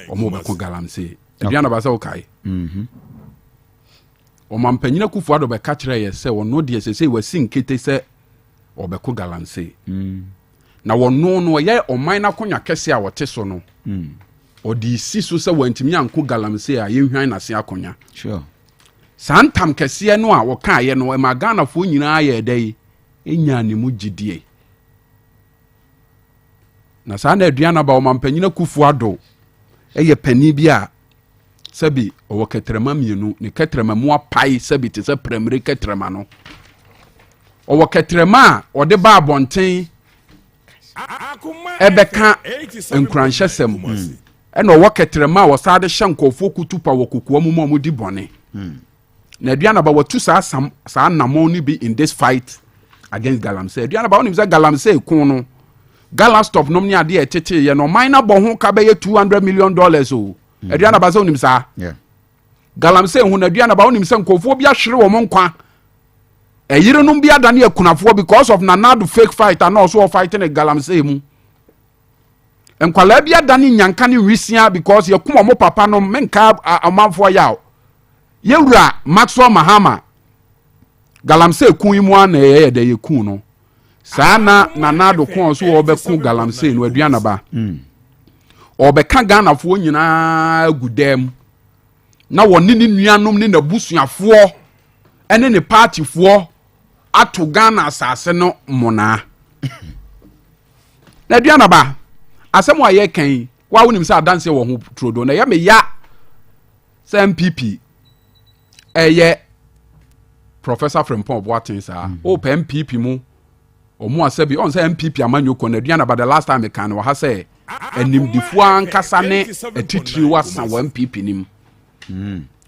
Speaker 9: o mo be ko galamse Aduanaba se o kai o mampanyina Kufuado be ka kire ye se wono de se wasi nkete se obeko galanse na wono no ye oman na konya kese a wote so no o di si so se wantimi anko galamse a ye hwan na se akonya
Speaker 3: sure
Speaker 9: santam kese no a wo ka ye no e ma Ghana fo nyina ye dai enya ne mu gidie na sa na Aduanaba o mampanyina Kufuado eye pani bi a sabi o ketrema mienu ne ketrema mu apai sabi te se primary ketrema no o ketrema o de ba abonten ebeka enkuranhyesem e no o ketrema o sa de hye nkofo kutupa wo kokoa mu di bone na Aduanaba watu saa namon ni be in this fight against Galamsey. Aduanaba onim say Galamsey kun no Gala stop nom ni ade etete ye no minor bo ho ka be $200 million o. Aduanaba say onim sa.
Speaker 3: Yeah.
Speaker 9: Galamsey hu na Aduanaba onim say nkofo bi ahwere wo mo nkwa. Eyire no bi adane akunafo because of Nanado fake fight and also fighting a Galamsey mu. Enkwala bi adane nyanka ne wisia because ye kuma mo papa no menka amanfo yaw. Yewura Maxwell Mahama Galamsey kun yi mu ana ye de ye kun no. Sana Nanado kon so obekun Galamsey no Aduanaba. Obeka Ghanafo nyina gudem. Na woni ni nuanom ni nabusuafo ene ne partyfo ato Ghana asase no mona. Na Aduanaba asem wa ye kan wa wonim say adanse wo ho trodo na ye me ya say MPP eye Professor Frimpong Boateng sa o pe MPP mu o mu asabi on say MPP amanyoko na Aduanaba the last time e kan wa ha say enimdifo ankasa ne etitiri wasa wa MPP nim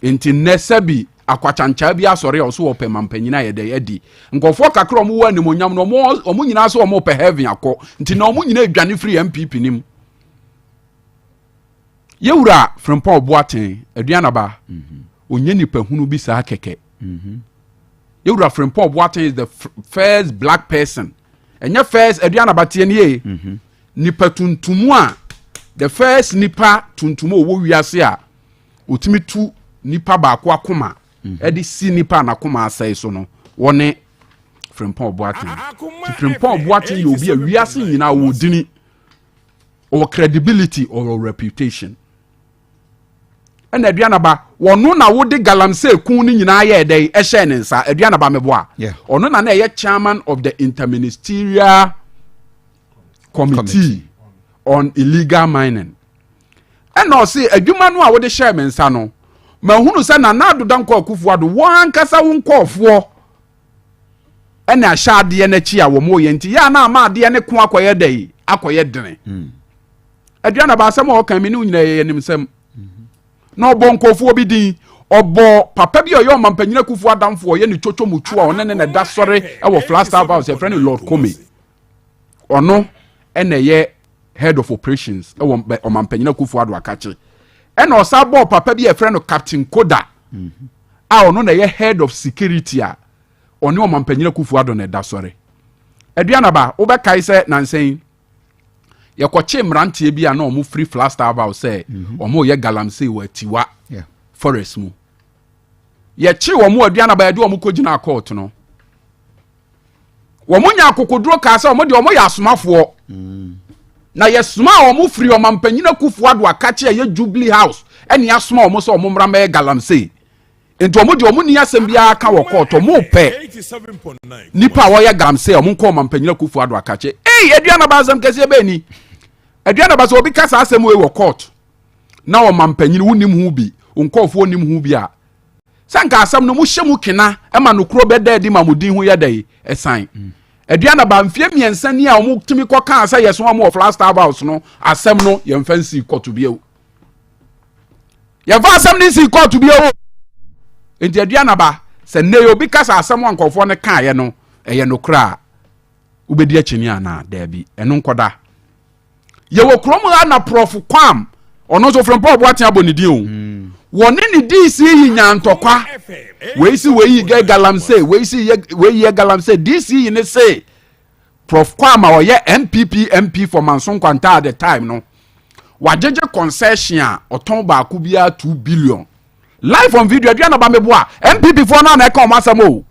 Speaker 9: enti nesabi akwachancha bi asore o so o pe mampanyina ye de adi nkofo kakra omo wa nimonyam no omo nyina so omo pe heaven akọ nti na omo nyina adwane free MPP nim yewura Frimpong Boateng Aduanaba onye nipa hunu bi saa keke yewura Frimpong Boateng is the first black person enye first Aduanaba tie ne nipa tuntumu a the first nipa tuntumu wo wiase a otimi tu nipa ba akwa akoma edi si nipa na akoma asai so no wone Frimpong Boateng Frimpong Boateng you be a wiase nyina wo dini or credibility or reputation and Aduanaba wono na wo de Galamsey kun ni nyina ye dey e hye ne nsa Aduanaba meboa ono na na ye chairman of the interministerial committee on illegal mining and no say adwuma no a wo de hye me nsa no ma hunu say na Nado danko akufuado wan kasa wo nkofo ene ahya de na chi a wo mo ye nti ya na ma de ne ko akoye dey akoye dene Aduanaba asem o kan me ni nyina ye nim sem no bon nkofo bi din obo papa bi oyo mampanyina kufu adamfo ye ni chocho mutu a one ne da sore e wo Flagstaff House e friend Lord Komi ono ene ye head of operations e wo mampanyina kufu ado akache ene osabo papa bi e friend Captain Koda a ono na ye head of security a oni wo mampanyina kufu ado ne da sore Aduanaba wo be kai se nansen ye kwache mrantie bi a na omo free Flagstaff House say omo ye Galamsey wa tiwa forest mu ye chi omo Aduanaba ye de omo kogina court no omo nya akokoduro ka say omo de omo ya asomafo na ye soma omo free omo mpanyina kufu ado akache ye Jubilee House ene ya soma omo so omo mra me Galamsey enti omo de omo ni asem bia ka wo court omo pe nipa wo ye Galamsey omo nko omo mpanyina kufu ado akache Aduanaba asem kese be ni Aduanaba so obi kasa asem we wo court na o mampanyini wonim hu bi onkofo wonim hu bi a sanka asem no mu hye mu kena e ma no kro beda di ma mudin hu ye dai esan Aduanaba mfie miensa ni a omo timi ko kan asa yeso omo of Flagstaff House no asem no ye mfansi court bi e ye va asem ni si court bi e enti Aduanaba se ne obi kasa asem onkofo ne kan ye no eye no kra ubedi achini ana dabi eno nkoda ye wo krom na prof kwam ono so Frimpong Boateng abonidi o woni ni DC yi nyantokwa we yi Galamsey we yi Galamsey DC yi ne say prof kwam a ye MP for Manson Kwanta at the time no wajeje concession a oton ba ku bia 2 billion live on video Aduanaba meboa MPP for na ka o masam o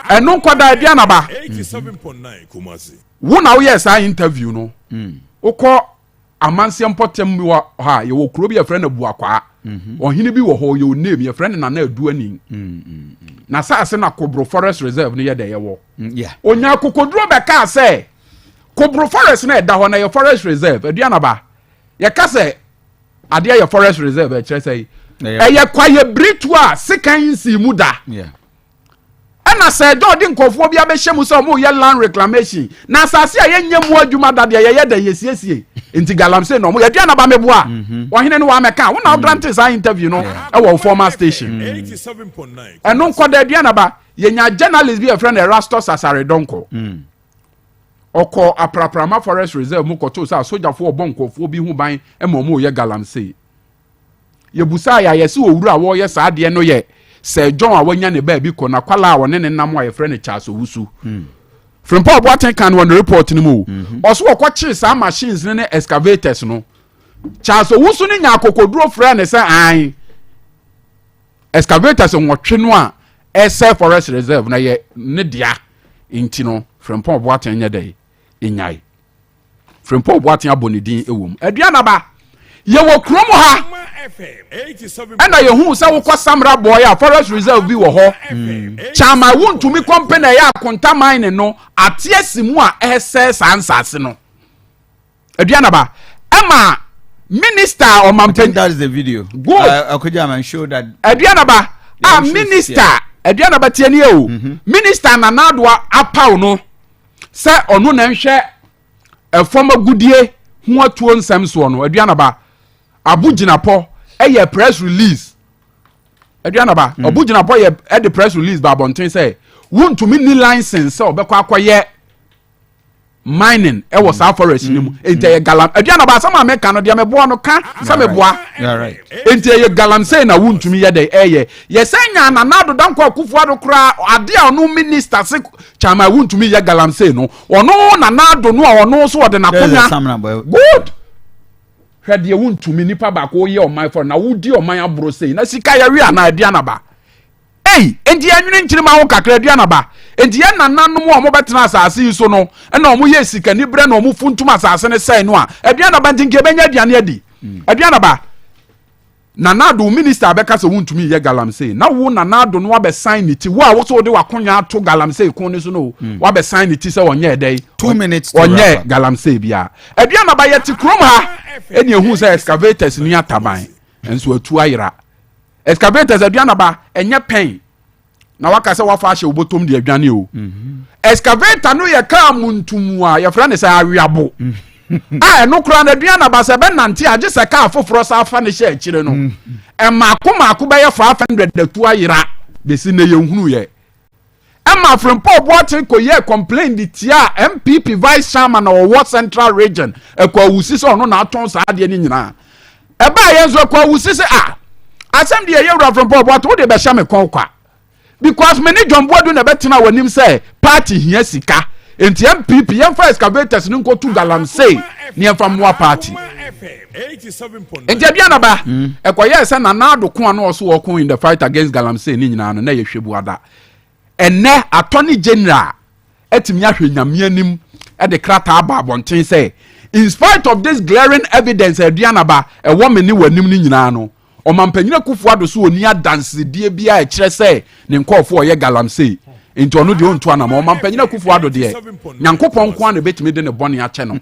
Speaker 9: eno nkwada Aduanaba
Speaker 2: 87.9 Kumasi
Speaker 9: wona wo yes a interview no ukọ amanse mpotem bi wa ha ye wo kuro bi ye friend Abuakwa ohini bi wo ho ye o name ye friend Nana Aduani na saase na Kobro Forest Reserve ne ye de ye wo onya kokoduro be ka se Kobro Forest na da ho na ye Forest Reserve Aduanaba ye ka se ade ye Forest Reserve e kire se ye kwa ye britu a sekan si mu da ɛna sɛ Jordan nkɔfoɔ bi abɛhyɛ mu sɛ ɔmo yɛ land reclamation na asase a yɛnyɛ mu adwuma dadeɛ yɛyɛ da yɛsiesie nti galamsey na ɔmo yɛ Aduanaba meboa ɔhene no wa mɛka wo na grant saa interview no ɛwɔ former station ɛno nkɔda Aduanaba yɛnya journalist bi a friend Erastus Asaredonko ɔkɔ Apraprama Forest Reserve mu kɔto sɛ asogyafoɔ ɔbɔ nkɔfoɔ bi ho ban ɛma ɔmo yɛ galamsey yɛbusa ya yɛsi owura a wɔyɛ saa adeɛ no yɛ sɛ John a wanya ne baabi kɔ na kwala a wɔne ne nam a yɛfrɛ ne Charles Owusu Frimpɔ Boateng kan wɔ ne report no mu ɔso wɔkɔkye saa machines ne excavators no Charles Owusu ne nya akokoduro frɛ ne sɛ an excavators nwɔtwe no a ɛsɛ forest reserve na yɛ ne dia nti no Frimpɔ Boateng nyɛ dɛ enyai Frimpɔ Boateng abɔ ne din ewom Aduanaba yɛwɔ kurom ha ɛna yɛhu sɛ wokɔ Samra boy a forest reserve bi wɔ hɔ chama wontumi company yɛ akonta mine no ateɛ simu a ɛsɛ saa nsase no Aduanaba ɛma minister ɔmampen
Speaker 3: that is the video
Speaker 9: good
Speaker 3: Akujama show that
Speaker 9: Aduanaba minister Aduanaba tianie o minister Nanadoa apaw no sɛ ɔno na nhwɛ ɛfɔm agudie ho atuo nsɛm so no Aduanaba Abujinapɔ ɛyɛ press release Aduanaba Abujinapɔ yɛ the press release ba abɔnten sɛ wontumi ni license sɛ ɔbɛkɔ akɔyɛ mining ɛwɔ saa forest ni mu enti ɛyɛ galam Aduanaba asɛm a meka no deɛ meboa no ka sɛ meboa enti ɛyɛ galamsey na wontumi yɛ dɛ ɛyɛ yɛsɛ nya Nanado Dankwa Akufo-Addo kora ade a ɔno minister se chama wontumi yɛ galamsey no ɔno Nanado no a ɔno so ɔde nakonya good hwede wontumi nipa ba ko ye oman for na wodi oman abro sei na sika ya wi ana Aduanaba enti anwene nkyiri ma wo kakra Aduanaba enti ye nananom a mo betena asase yi so no na omo ye sika ni bre na omo funtum asase ne sei no a Aduanaba ntinke benya aduane adi Aduanaba Nanado minister abeka se wontumi ye galamsey na wo Nanado no abe sign it wo a wo so de wakonya ato galamsey kon ne so no wo abe sign it se onye dey
Speaker 3: 2 minutes
Speaker 9: onye galamsey bia Aduanaba ye ti krom ha eni ehu se excavators ni ataban enso atu ayira excavators Aduanaba enye pen na waka se wafa ahye obotom de adwane o excavator no ye ka muntumu a ye fra ne se awiabo no kura na Aduanaba se be nante age se ka afoforo sa afa ne hye akire no maako be ye 500 datu ayira besi ne ye hunu ye Frimpɔ Boateng ko ye complain di tia MPP vice chairman of Ward Central Region ekwa wusi se ono na aton sa ade ni nyina eba ye nso ekwa wusi se asem de ye wura Frimpɔ Boateng wo de be hya me kon kwa because me ni John Boadu na betena wanim se party hia sika enti MPP yemfa excavators ni nkotu galamsey ni yemfa moa party enti Aduanaba ekwa ye se Nanado ko ano oso wo ko in the fight against galamsey ni nyina no na ye hwebu ada ene attorney general etimi ahwe nyamianim e de krata aba abonten say in spite of this glaring evidence Aduanaba e wo meni wanim ni nyina no omampanyina Akufo-Addo so oni adanse die bia e kire say ne nkofo ye galamsey enti ono de onto anama omampanyina Akufo-Addo de nyankopon ko an betimi de ne bone ache no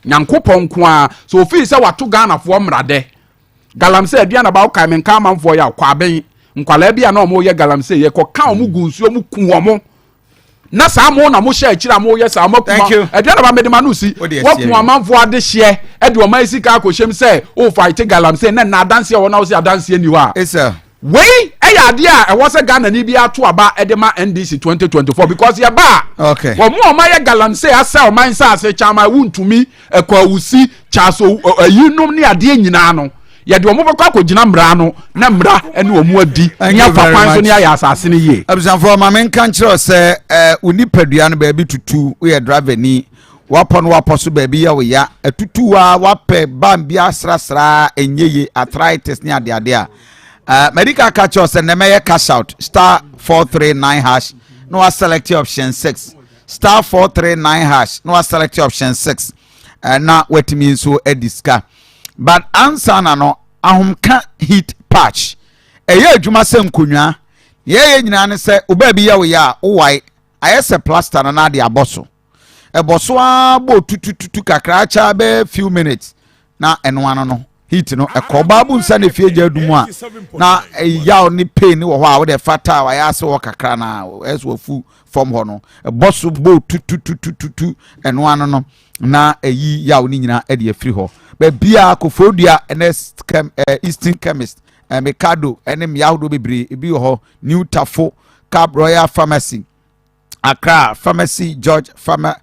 Speaker 9: nyankopon ko a so ofi say wato Ghana fo mrade galamsey Aduanaba o kai menka manfo ya kwa ben nkwala bia na omo ye galamsey ye ko ka omo gunsuo mu ku omo na saa mo na mo hye akira mo ye saa mo kuma Aduanaba medema no si wo ku amanfo ade hye e de oman sika akohyem say o fight galamsey na adanse e wo na wo si adanse ni wa wei eya ade a e wo se Ghana ni bia to aba e de ma NDC 2024 because ye ba wo mo oman ye galamsey asa oman sa ase chama wuntumi ekwa wusi chaso ayinum ni ade nyina no ye de omo be kwa kogina mra no na mra ene omo adi nya papan so ne ya asase ne ye
Speaker 3: abusanfo ma men kan kire se unipadua no ba bi tutu we ye driver ni wapon waposo ba bi ya we ya tutu wa wape bambia asrasra enyeye arthritis ne ade a medical catch us and me cash out *439# no I select option 6 *439# no I select option 6 na what means so ediska but answer na no ahomka heat patch eye adwuma sem konwa ye nyina ne se oba bi ya we ya owai ayese plaster na de aboso eboso abo tututu kakra cha be few minutes na eno ano no heat no ɛkɔ baabu nsa ne fie gya dum a na yaw ne pain wɔ hɔ a wode fata wa ya se wɔ kakra na ɛso fu form hɔ no ɛbɔ so bo tututututu ɛno ano no na ɛyi yaw ne nyina ɛde afiri hɔ bia kofodua ɛne eastern chemist Mikado ɛne miahodo bebree ebi wɔ hɔ New Tafo Cab Royal Pharmacy Accra Pharmacy George Farmer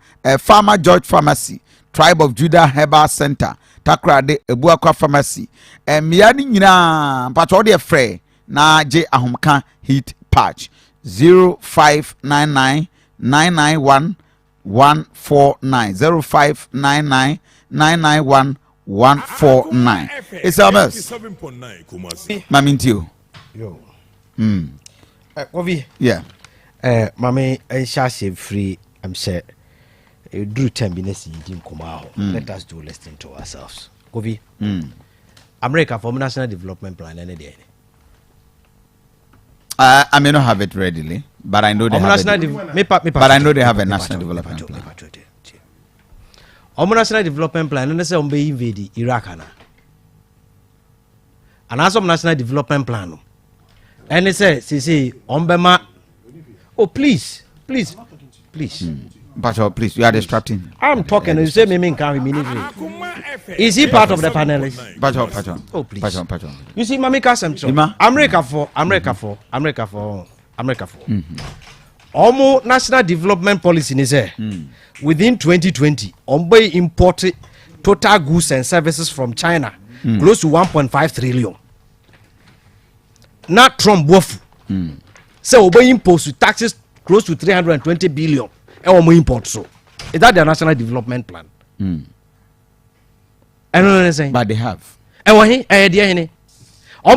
Speaker 3: George Pharmacy Tribe of Judah Herbal Center Takrade Ebuakwa Pharmacy mmea ni nyina mpacho de frɛ na gye ahomka heat patch 0599 991 149 0599 991 149. It's a mess. Mamintio.
Speaker 8: Yo. Kofi.
Speaker 3: Yeah.
Speaker 8: Mame shall free. I'm say drew 10 minutes in Kumao. Let us do listening to ourselves. Kofi. America for National Development Plan any day.
Speaker 3: I may not have it readily, but I know they have it. But I know they have a national development plan.
Speaker 8: National development plan and say ombe invade Iraq ana. And also national development plan. And they say ombema. Oh please.
Speaker 3: Pacho, please, you are distracting.
Speaker 8: I'm talking. You say me can't be meaningful. Is he part of the panelists?
Speaker 3: Pacho.
Speaker 8: Oh please.
Speaker 3: Pacho.
Speaker 8: You see, Mami Kasem. America for. Almost national development policy is there. Within 2020, Ombe imported total goods and services from China close to 1.5 trillion. Not Trump wofu. So Ombe imports taxes close to 320 billion. And Ombe import so. Is that their national development plan? I don't know what I'm saying.
Speaker 3: But they have.
Speaker 8: And what he? Ombe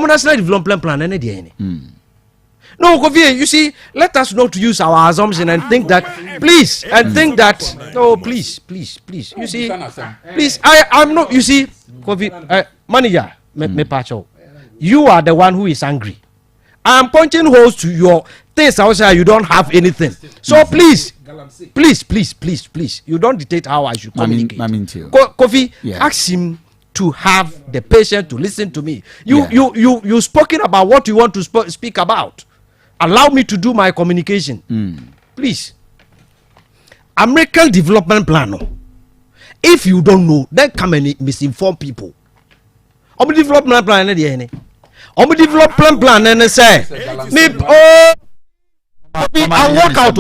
Speaker 8: national development plan any day. No, Kofi, you see, let us not use our assumption and think that, please, please. You see, please, I'm not, you see, Kofi, manager, me pacho, you are the one who is angry. I'm pointing holes to your things outside, you don't have anything. So please, you don't dictate how I should communicate. Kofi, ask him to have the patience to listen to me. You spoken about what you want to speak about. Allow me to do my communication. Please. American development plan. If you don't know, then come and misinform people. Omo development plan Omo development plan and say me I'll walk out.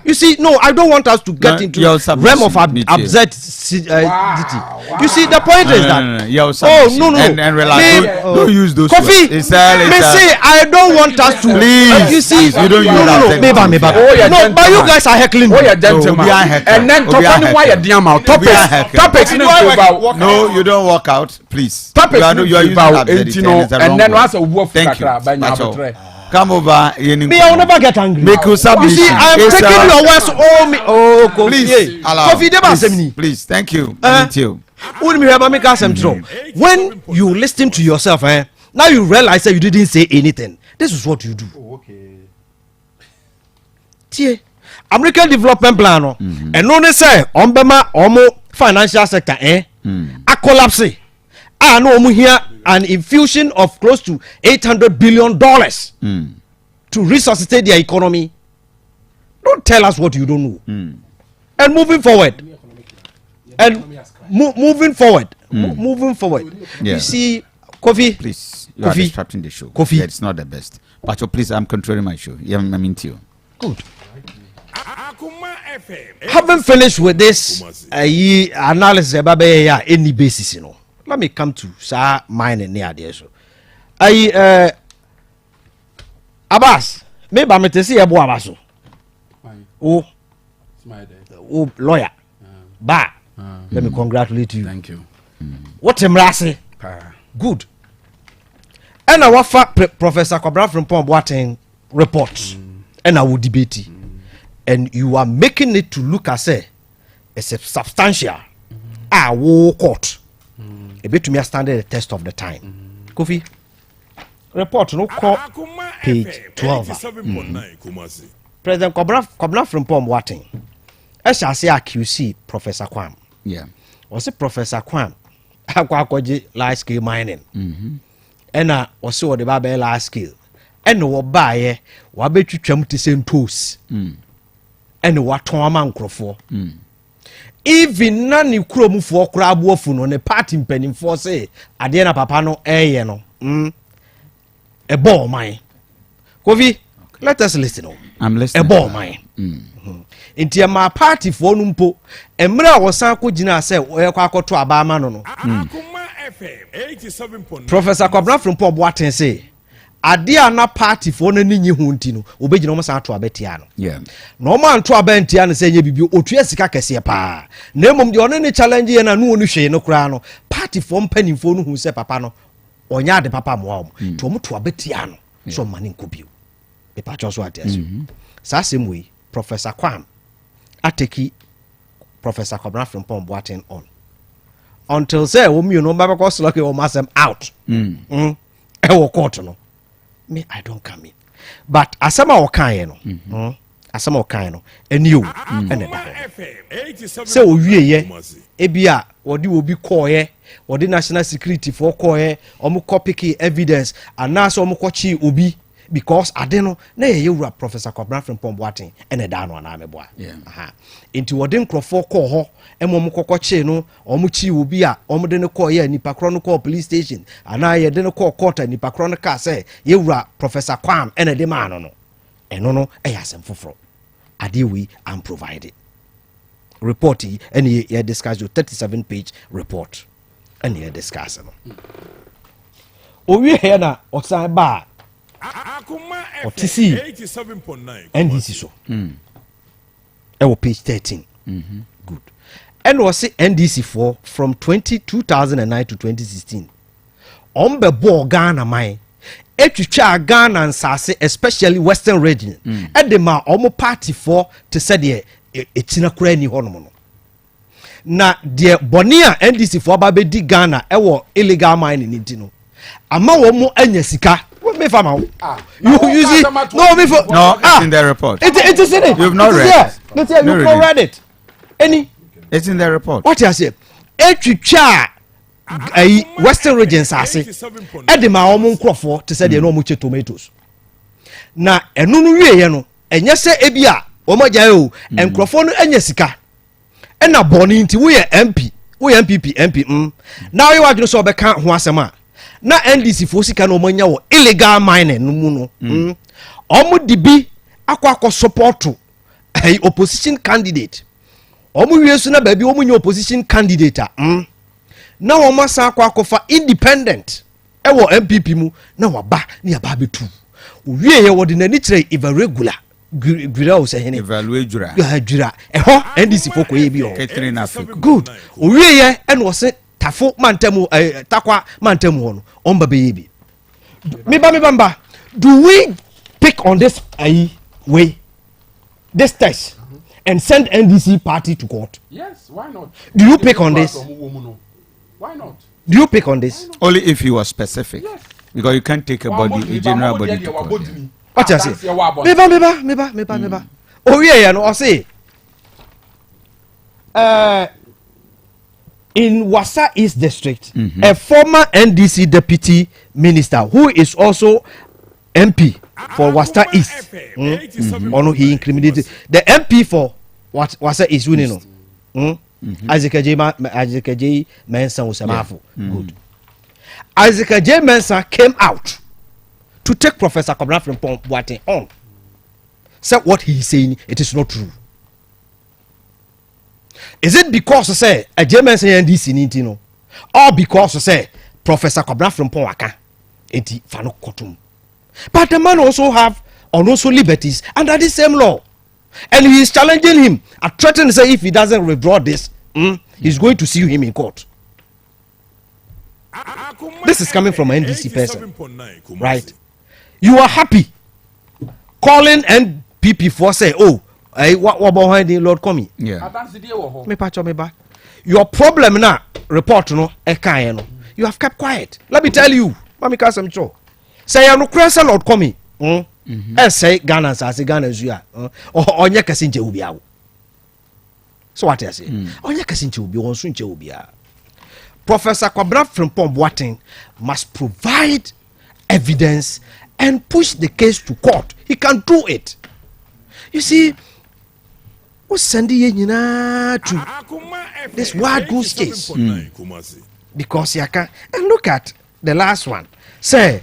Speaker 8: You see, no, I don't want us to get into realm of absurdity. You see, the point is that. No.
Speaker 3: And relax. Don't use those
Speaker 8: Kofi,
Speaker 3: words.
Speaker 8: Say, I don't want us to.
Speaker 3: Please.
Speaker 8: You see,
Speaker 3: you don't use
Speaker 8: that. No, but you guys are heckling.
Speaker 3: And
Speaker 9: then why you damn out topics.
Speaker 3: No, you don't walk out, please.
Speaker 9: Topics
Speaker 3: you are using absurdity.
Speaker 9: And then what's a wolf?
Speaker 3: Thank you. Come over.
Speaker 8: Me, I will never get angry.
Speaker 3: Make you submission.
Speaker 8: You see, I am taking your words.
Speaker 3: Please, allow. Please, thank you. Thank you.
Speaker 8: When you listen to yourself, now you realize that you didn't say anything. This is what you do. American development plan, and only say Omo financial sector, a collapse. I know here an infusion of close to $800 billion to resuscitate their economy. Don't tell us what you don't know. And moving forward, moving forward.
Speaker 3: Yeah.
Speaker 8: You see, Kofi.
Speaker 3: Please, you are disrupting the show.
Speaker 8: Kofi,
Speaker 3: yeah, it's not the best. But please, I'm controlling my show. Yeah, I mean to you.
Speaker 8: Good. Having finished with this analysis about any basis, let me come to mine and near there. So, Abbas, maybe I'm to see a boy Abaso. Oh, lawyer. Let me congratulate you.
Speaker 9: Thank you.
Speaker 8: What am I saying? Good. And I offer Professor Kobra from Pomboating reports, and I will debate it. And you are making it to look as a substantial. I will court. A bit to me standard the test of the time. Kofi, report no call page 12. President Kobra from Pomboating. I shall say QC Professor Kwam.
Speaker 3: Yeah.
Speaker 8: Was it Professor Kwam? akwakoje large scale mining ena wose wo de ba be large scale ena wo baaye wa betwitwam te sentos ena waton ama nkrofo even na ni kuromfo kura abofu no ne party mpanimfo say ade na papa no eye no a ball mine Kofi, let us listen.
Speaker 3: I'm listening.
Speaker 8: A ball mine. Inti ma party for numpo emra wosan ko gina say oyekwa akoto abama no no. Professor Kwabra from Pop Boaten say ade ana party for no nyi hu nti no obegina mo san to abetia no.
Speaker 3: Yeah.
Speaker 8: No man to abentia no say nye bibio otua sika kese pa. Na emom de ono ne challenge ye na no onu hwe no kra no party for mpanimfo no hu say papa no onya de papa mo am. To mo to abetia no. So mani nkobio. E pa choso atiaso. Sa same way Professor Kwam ateki Professor Kwabra from Pom Boaten on until say you know baba ko sloke o masem out e wo court no me I don't come in but asama o kan no asama o kan no eni o ene da say o wie ye e bia wodi obi call ye wodi national security for call ye omo copy evidence anaso omo kochi obi because adeno na ye wura Professor Kwabra from Pom Boaten ene da no na meboa enti wode nkrofo call ho emom kokoche no omo chi obi a omo de ne call ye nipa kro no call police station ana ye de ne call court nipa kro no ka say ye wura Professor Kwam ene de ma no eno no e yasem foforo ade we am provided report and ye discuss your 37 page report and ye discuss no owie he na osan ba otisi
Speaker 2: 87.9
Speaker 8: NDC so page 13 good and was say NDC for from 2009 to 2016 on be bo Ghana mine etwitwa Ghana nsase especially western region and the ma omo party for to say the etina kura ni hono no na de bonia NDC for ba be di Ghana ewo illegal mining ni ti no ama wo mo anya sika me farmer you see no me for
Speaker 3: no it's in the report
Speaker 8: it is in it
Speaker 3: you've not read
Speaker 8: it you've not read it any
Speaker 3: it's in the report
Speaker 8: what you say etwitwa western region sase e de ma omo nkrofo to say de no omo che tomatoes na enu no wie ye no enye se ebia omo gya o nkrofo no anya sika e na boni nti wo ye MP wo ye MP na wo ye wadwene so obeka ho asema na NDC fo sika no omanya wo illegal mining no mu no omo dibi akwa support opposition candidate omo wiesu na ba bi omo nya opposition candidate na wo masa akwa independent e wo MPP mu na waba na ba betu wie ye wo de nani kire irregular gwira o se hene
Speaker 3: evaluate
Speaker 8: jura ho NDC fo ko ye bi o good wie ye e no se tafo mantemu takwa mantemu hono omba be bi me ba do we pick on this way this test and send NDC party to court?
Speaker 9: Yes, why not?
Speaker 8: Do you pick on this?
Speaker 9: Why not?
Speaker 8: Do you pick on this?
Speaker 3: Only if you are specific.
Speaker 9: Yes.
Speaker 3: Because you can't take a general body to court.
Speaker 8: What you say? Meba. Oh yeah, no, I say in Wasa East District, a former NDC deputy minister who is also MP for Wasa East. Oh, he incriminated the MP for what Wasa East. You know, Isaac J. Mensah was a good. Isaac J. Mensah came out to take Professor Kwabra from Pom Boaten on. Said what he is saying, it is not true. Is it because say a German say NDC nintino, or because say Professor Kwabra from Powaka, enti fano kotum? But the man also have also liberties under the same law, and he is challenging him, threatening to say if he doesn't withdraw this, he's going to sue him in court. This is coming from an NDC person, right? You are happy calling NPP for say, oh. What behind the Lord coming?
Speaker 3: Yeah.
Speaker 8: Me ba. Your problem now, report no, no. You have kept quiet. Let me tell you, Mami Kasem Cho. Say you no cross Lord coming. Say Ghana say Ghana Zuya. Or nya kasinche ubi. So what I say? Onya kasinche ubi on sunche ubi. Professor Kwabena Frimpong Boateng must provide evidence and push the case to court. He can do it. You see, what's sending you to this wild goose chase? Because you can. And look at the last one. Say,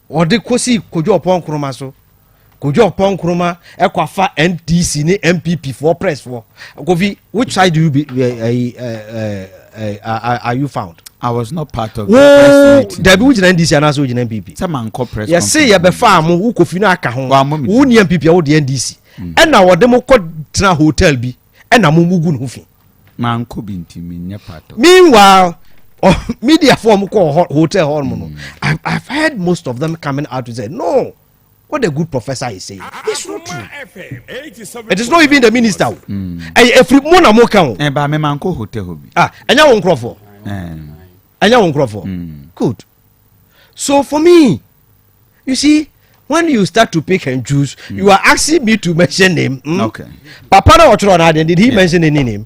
Speaker 8: or the Kosi Kojo upon Kromaso. Kojo upon Kroma, Ekwafa NDC, ni MPP for press for. Kofi, which side do you are you found?
Speaker 3: I was not part of the press meeting.
Speaker 8: There be which NDC and also which MPP.
Speaker 3: Some man call press.
Speaker 8: Yes, say you be farm who Kofi na aka ho. Who ni MPP or the NDC. And now what them call tena hotel bi. And na mugu no fi.
Speaker 3: Man ko binti me nya part of.
Speaker 8: Meanwhile, media form call hotel hall no. I've heard most of them coming out to say no. What the good professor is saying, it's not true. It is not even the minister. Every one am okay.
Speaker 3: But me man ko hotel hobi.
Speaker 8: Anya won crofo. Anya won crofo. Good. So for me, you see, when you start to pick and choose, you are asking me to mention name.
Speaker 3: Okay.
Speaker 8: Papa na Otro na did he mention any name?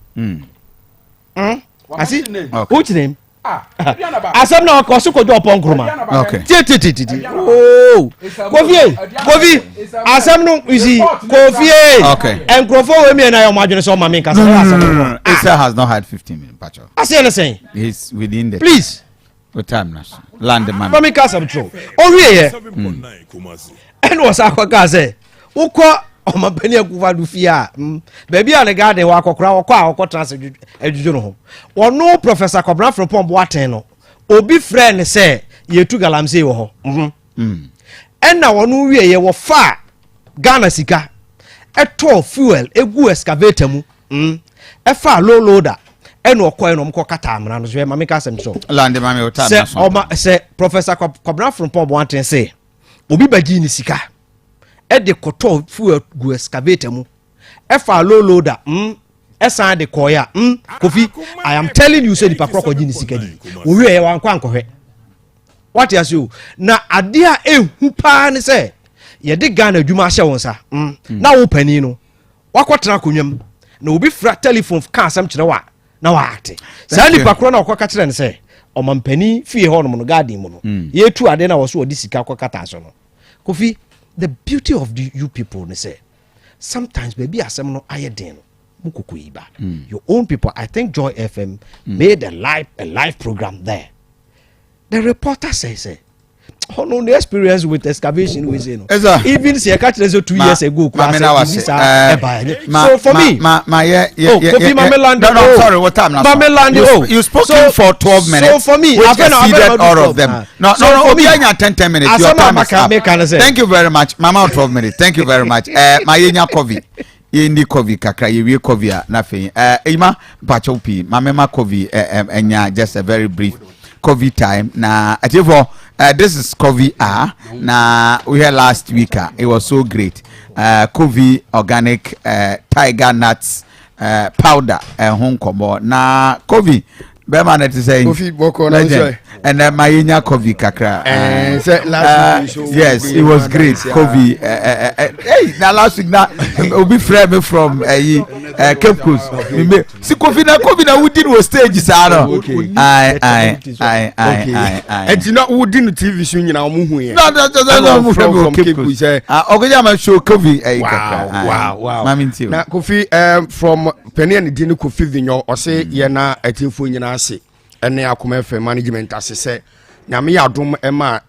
Speaker 8: I see. Which name? Asam na Kofi Kojo upon Kroma.
Speaker 3: Okay.
Speaker 8: Oh. Kofi. Asam no you see Kofi.
Speaker 3: Okay.
Speaker 8: And Krofo we me na your margin so mama nka say
Speaker 3: Asa has not had 15 minutes, Pacho.
Speaker 8: I say anything.
Speaker 3: He's within the.
Speaker 8: Please.
Speaker 3: What time now? Land the man.
Speaker 8: Mama nka some true. Oh here. And was akwa say. Ukọ ọmọ bẹni ẹkúfa du fi a bẹẹbi a ne garden wa akọkora wakọ trans ẹdwudwo no ho ọno Professor Kwabena Frimpong Boateng no obi frɛ ne sɛ yɛtu galamsey wɔ hɔ ɛna wɔno wie yɛ wɔ fa Ghana sika ɛtɔ fuel egu excavator mu ɛfa low loader ɛna ɔkɔɛ no ɔmkɔ kata amena no so ɛma meka asɛm so
Speaker 3: Land mame o time
Speaker 8: sɛ Professor Kwabena Frimpong Boateng sɛ obi bagyi ne sika de koto fuel gu excavator mu efa low loader esan de koya Kofi I am telling you say the pakro ji ni sikadi wo wie ye wan kwa nkɔhwɛ what you say na ade a ehu pa ne say ye de Ghana adwuma ahye won sa na wo pani no wakɔtena konwam na obi fra telephone ka asɛm kyerɛ wa na wa ate sa ni pakro na ɔkɔka kyerɛ ne say ɔmampani fie hɔ no garden mu no ye tu ade na wo so odi sika kɔkata so no Kofi. The beauty of you people, they say, sometimes baby asem no ayeden mukukuiba. Your own people, I think Joy FM made a live program there. The reporter says, oh no, the experience with excavation we say no. Even see a catch 2 years ago. So for me,
Speaker 3: sorry, what time now? You spoke for 12 minutes.
Speaker 8: So for me,
Speaker 3: I've exceeded all of them. No, for me, 10 minutes. Your time is up. Thank you very much, Mama. 12 minutes. Thank you very much. My Kofi. Yendi Kofi kakra yewie Kofi a na fe Ima Pachopi Mama Kofi enya just a very brief Kofi time na atefo this is Kofi na we had last week it was so great Kofi organic tiger nuts powder Hong Kong na Kofi Bema na to say
Speaker 11: Kofi boko na enjoy
Speaker 3: and my Kofi kakra yes it was great Kofi hey na last week na obi friend from Cape Coast see Kofi na we did was stage sa no I
Speaker 11: and you know who did TV show nyina omo hu ye
Speaker 3: no from Cape Coast ogoja ma show Kofi
Speaker 11: wow na Kofi from Penny di Kofi Vinyo o say ye na atimfo nyina ase ene akoma FM management ase say nyame yadom ema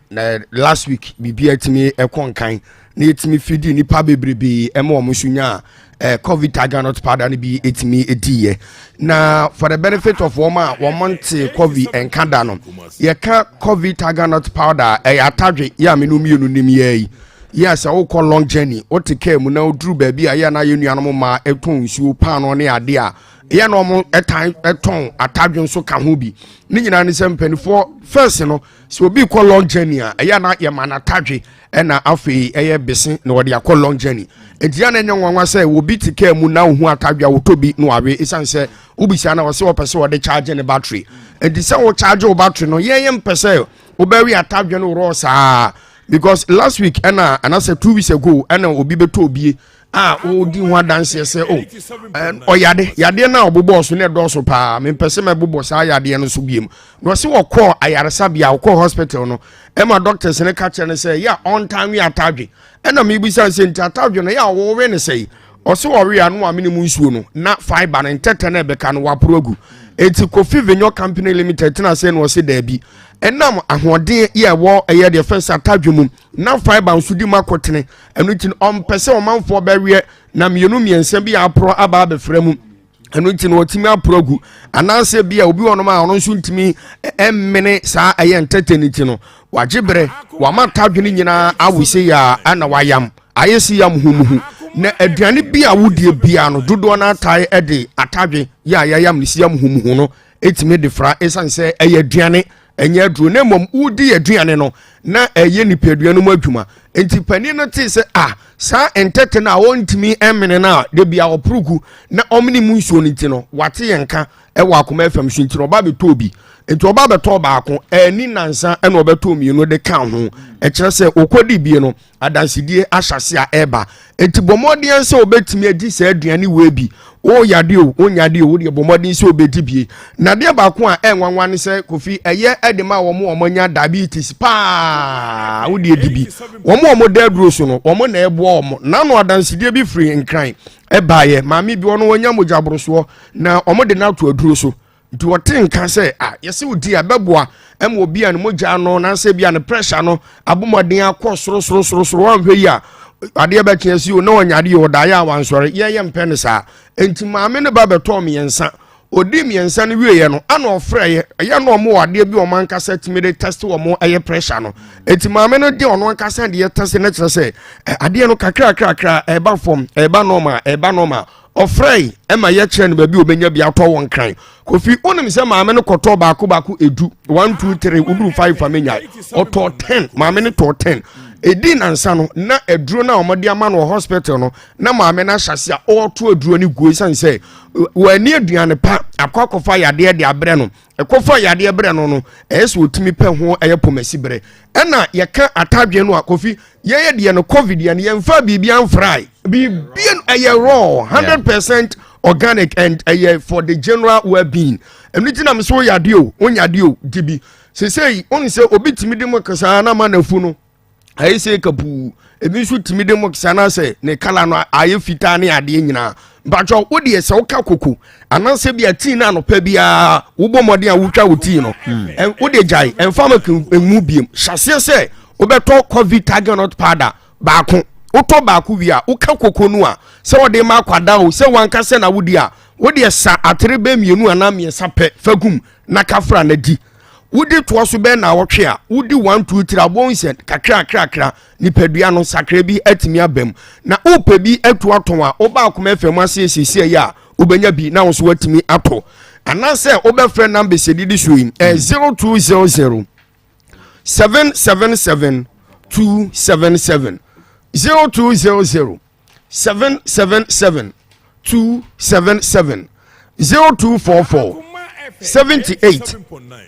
Speaker 11: last week bibia timi ekonkan na etimi fidi nipa bebrebe ema omo sunya COVID tiger not powder bi etimi ediye na for the benefit of woman womanti COVID enkada no ye ka COVID tiger not powder atadwe ya menu mienu nim ye yes I will call long journey o te care mu na oduru ba bi ya na yenuanom ma eton nsuo pa no ne ade a ye no mo eton atadwe nso ka ho bi ni nyina ne sempanifo first no so obi call long journey a ya na ye ma na atadwe na afei eye bese na wode akọ long journey edia na nyanwanwa say obi te care mu na ohu atadwe a wotobi no awe isan say ubisa na wose wo pese wode charge ne battery edi say wo charge wo battery no ye mpese obawi atadwe no ro saa because last week and I said 2 weeks ago and obi beto obi odi ho adanse se yade na obobo so ne do so pa me pese me bobo sa yade no so biem no se wo call ayaresa bia wo call hospital no ema doctors ne ka chere ne say ya on time we atadwe ena me bi san se nti atadwe no ya wo we ne say o se wo we anu amene mu nsuo no na fiber na ntete na beka no waprogu enti Kofi Vinyo Company Limited na say no se da bi enam ahoden ye wo eye de first atadwe mu na fiber nsudi makotene enu tin ompese omanfo bewe na mienu miensa bi apro aba befra mu enu tin otimi aprogu ananse bia obi wono a ono nso ntimi emmene saa eye entertainment no wagibre wamatadwe ni nyina awuse ya ana wayam ayesi yam humuhu na aduane bia wodie bia no dodo na atai ede atadwe ya yam nisi yam humuhu no etimi de fra esanse eye aduane enye aduro na mom udi aduane no na eye nipaduane mu adwuma enti pani no te se sa entete na wontimi emene na de bia oprugu na omni mu nsuo nti no wate yenka ewa akoma afam so nti no ba beto obi enti oba beto baako ani nansa ena obeto mienu de kan ho kire se okodi bie no adansidie ahyase a eba enti bomodien se obetimi adi se aduane we bi o yade o onyade o de bomodien se obedi bie na de baako a enwanwan se Kofi eye edema wo mo omanya diabetes pa wo de edibi wo mo de aduro so no wo na ebo omo na no adansidie bi free nkran ebaye maami bi wono wonya mojabroso na omo de na to aduro so nti wote nka se yesi odi abeboa em obi an moja no na se bia ne pressure no abomoden akọ soro wanhwe yi a ade be kiasi o na onyade yo da ya wansore ye mpene sa enti maame ne ba beto miensa odi miensa ne wieye no ana ofreye ye no mo ade bi o man kasa timi de test wo mo eye pressure no enti maame no de ono kasa de test ne kire se ade no kakra eba form eba normal ofrey ema ye kire no ba bi obenya bi ato won kran Kofi onim se maame no koto baako edu 1 2 3 uduru 5 amenya oto 10 maame no to 10 edi nansa no na eduro na omode ama no hospital no na maame na hyase a oto eduro ni guo sanse wani aduane pa akwakofa yade de abre no ekofa yade abre no eso otimi pe ho eyepomasi bre ena yeka atadwe no Kofi ye de no covid ya ne yemfa bibia mfrai bibia eye raw 100% organic and for the general well-being emiti na mso yade o onyade o dibi sesei oni se obi timi de mo kasa na manafu no ayi se kapu ebi nso timi de mo kasa na se ne kala no aye fita ne ade nyina bajo wodi ese woka koko ananse bia tii na no pa bia wobomode a wotwa woti no wodi jai emfa maku emu biem hyase se obeto covid target powder baako uto baako wi a woka koko no a se wode ma kwada o se wanka se na wodi a wodi esa atrebe mienu ana miesa pe fagum na kafra na di wodi to so be na wotwe a wodi 1 2 3 abonse kakra nipadua no sakra bi atimi abam na opa bi atu aton a oba akoma afam asiesie ya obenya bi na wo so watimi ato anase obefre number sedidi shoyin 0200 777 277 0200 777 277 0244 78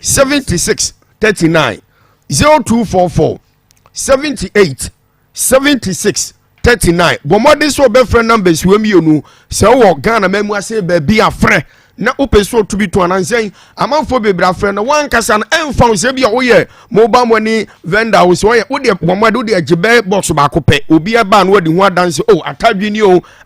Speaker 11: 76 39 0244 78 76 39 bomode so be friend numbers we mienu se wo Ghana mamu ase ba bi afre na opeso to bi to anansen amanfo bebra friend na wan kasa na enfan se bi wo ye mobile money vendor wo so ye wo de bomode wo de agebe box ba ko pe obi aba na wo de ho adanse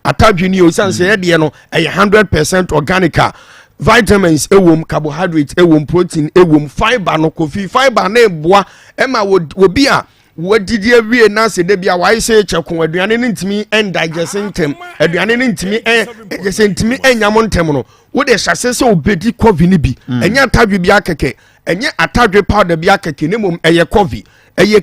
Speaker 11: atadwini o sanse ye de no 100% organica vitamins ewom carbohydrate ewom protein ewom fiber no Kofi fiber na eboa ema obi a wodidi awie na se de bia wai se chekon aduane ne ntimi indigestion tem aduane ne ntimi ntimi enyam ntem no wo de hyase se obedi covid ni bi enya atadwe bia keke enye atadwe powder bia keke ne mom eye covid eye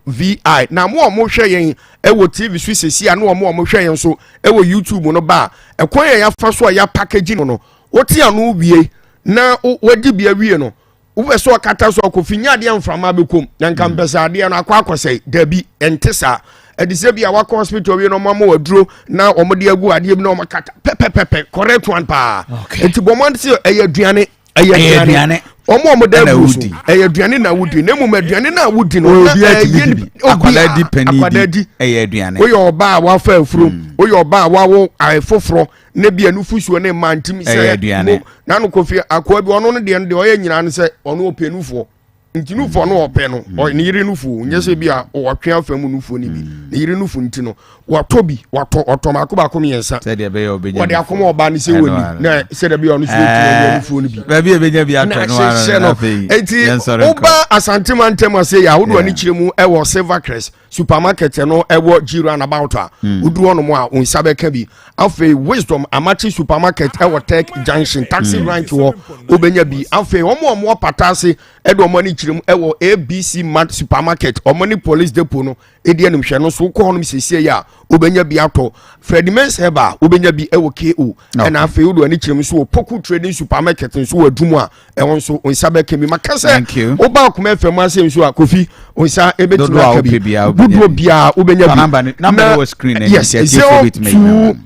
Speaker 11: COVID na mo hwe yen ewo TV so sesi a na mo hwe yen so ewo YouTube no ba ekon yen afa so ya packaging no woti anu wie na wadi bia wie no wo so kata so Kofi nyade amframa bekom nka mpesa de no akwa dabi entesa edise bia wa hospital wie no mama waduro na omode agu ade bi no makata pepe correct one pa enti bomond se eyaduane omo da busu aduane na wudi na mu aduane na wudi no
Speaker 3: akwada di pani aduane
Speaker 11: wo yo ba wa fa afurum wo yo ba wa wo foforo na bia no fusuo ne mantim se na no Kofi akwa bi ono no de oye nyina no se ono openufo nti nufo no ope no ne yire nufo nyese bia wotwe afamu nufo ni bi ne yire nufo nti no watobi otomako ba kom yensa
Speaker 3: se de be yo benya
Speaker 11: wode akoma oba ne se woni na se de bia ono so nufo ni bi
Speaker 3: ba bia benya bia to no
Speaker 11: enti oba Asante mantem ase ya wodo ani kiremu ewo Silver Crest supermarket no ewo Giro and about a wodu ono mo a onsa be ka bi afei Wisdom Amachi supermarket ewo Tech Junction taxi rank wo obenya bi afei omo patase edo mo ani kiremu ewo ABC Mart supermarket omoni police depot no edi anim hwe no so ko honom sesie ya obenya bi ato Freddy Menseba obenya bi ewo KO na afei wodo ani kiremu so Poku Trading supermarket nso wadumu a ewon so onsa be ka bi makase oba kuma FM ase nso a Kofi onsa ebetinu akabi budu bia obenya bi
Speaker 3: number was screen
Speaker 11: yes 0244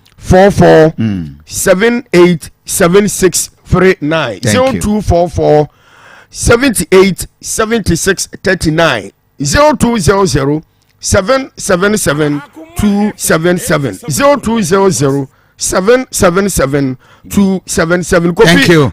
Speaker 11: 787639 0244 787639 0200 777 277 0200 777 Kofi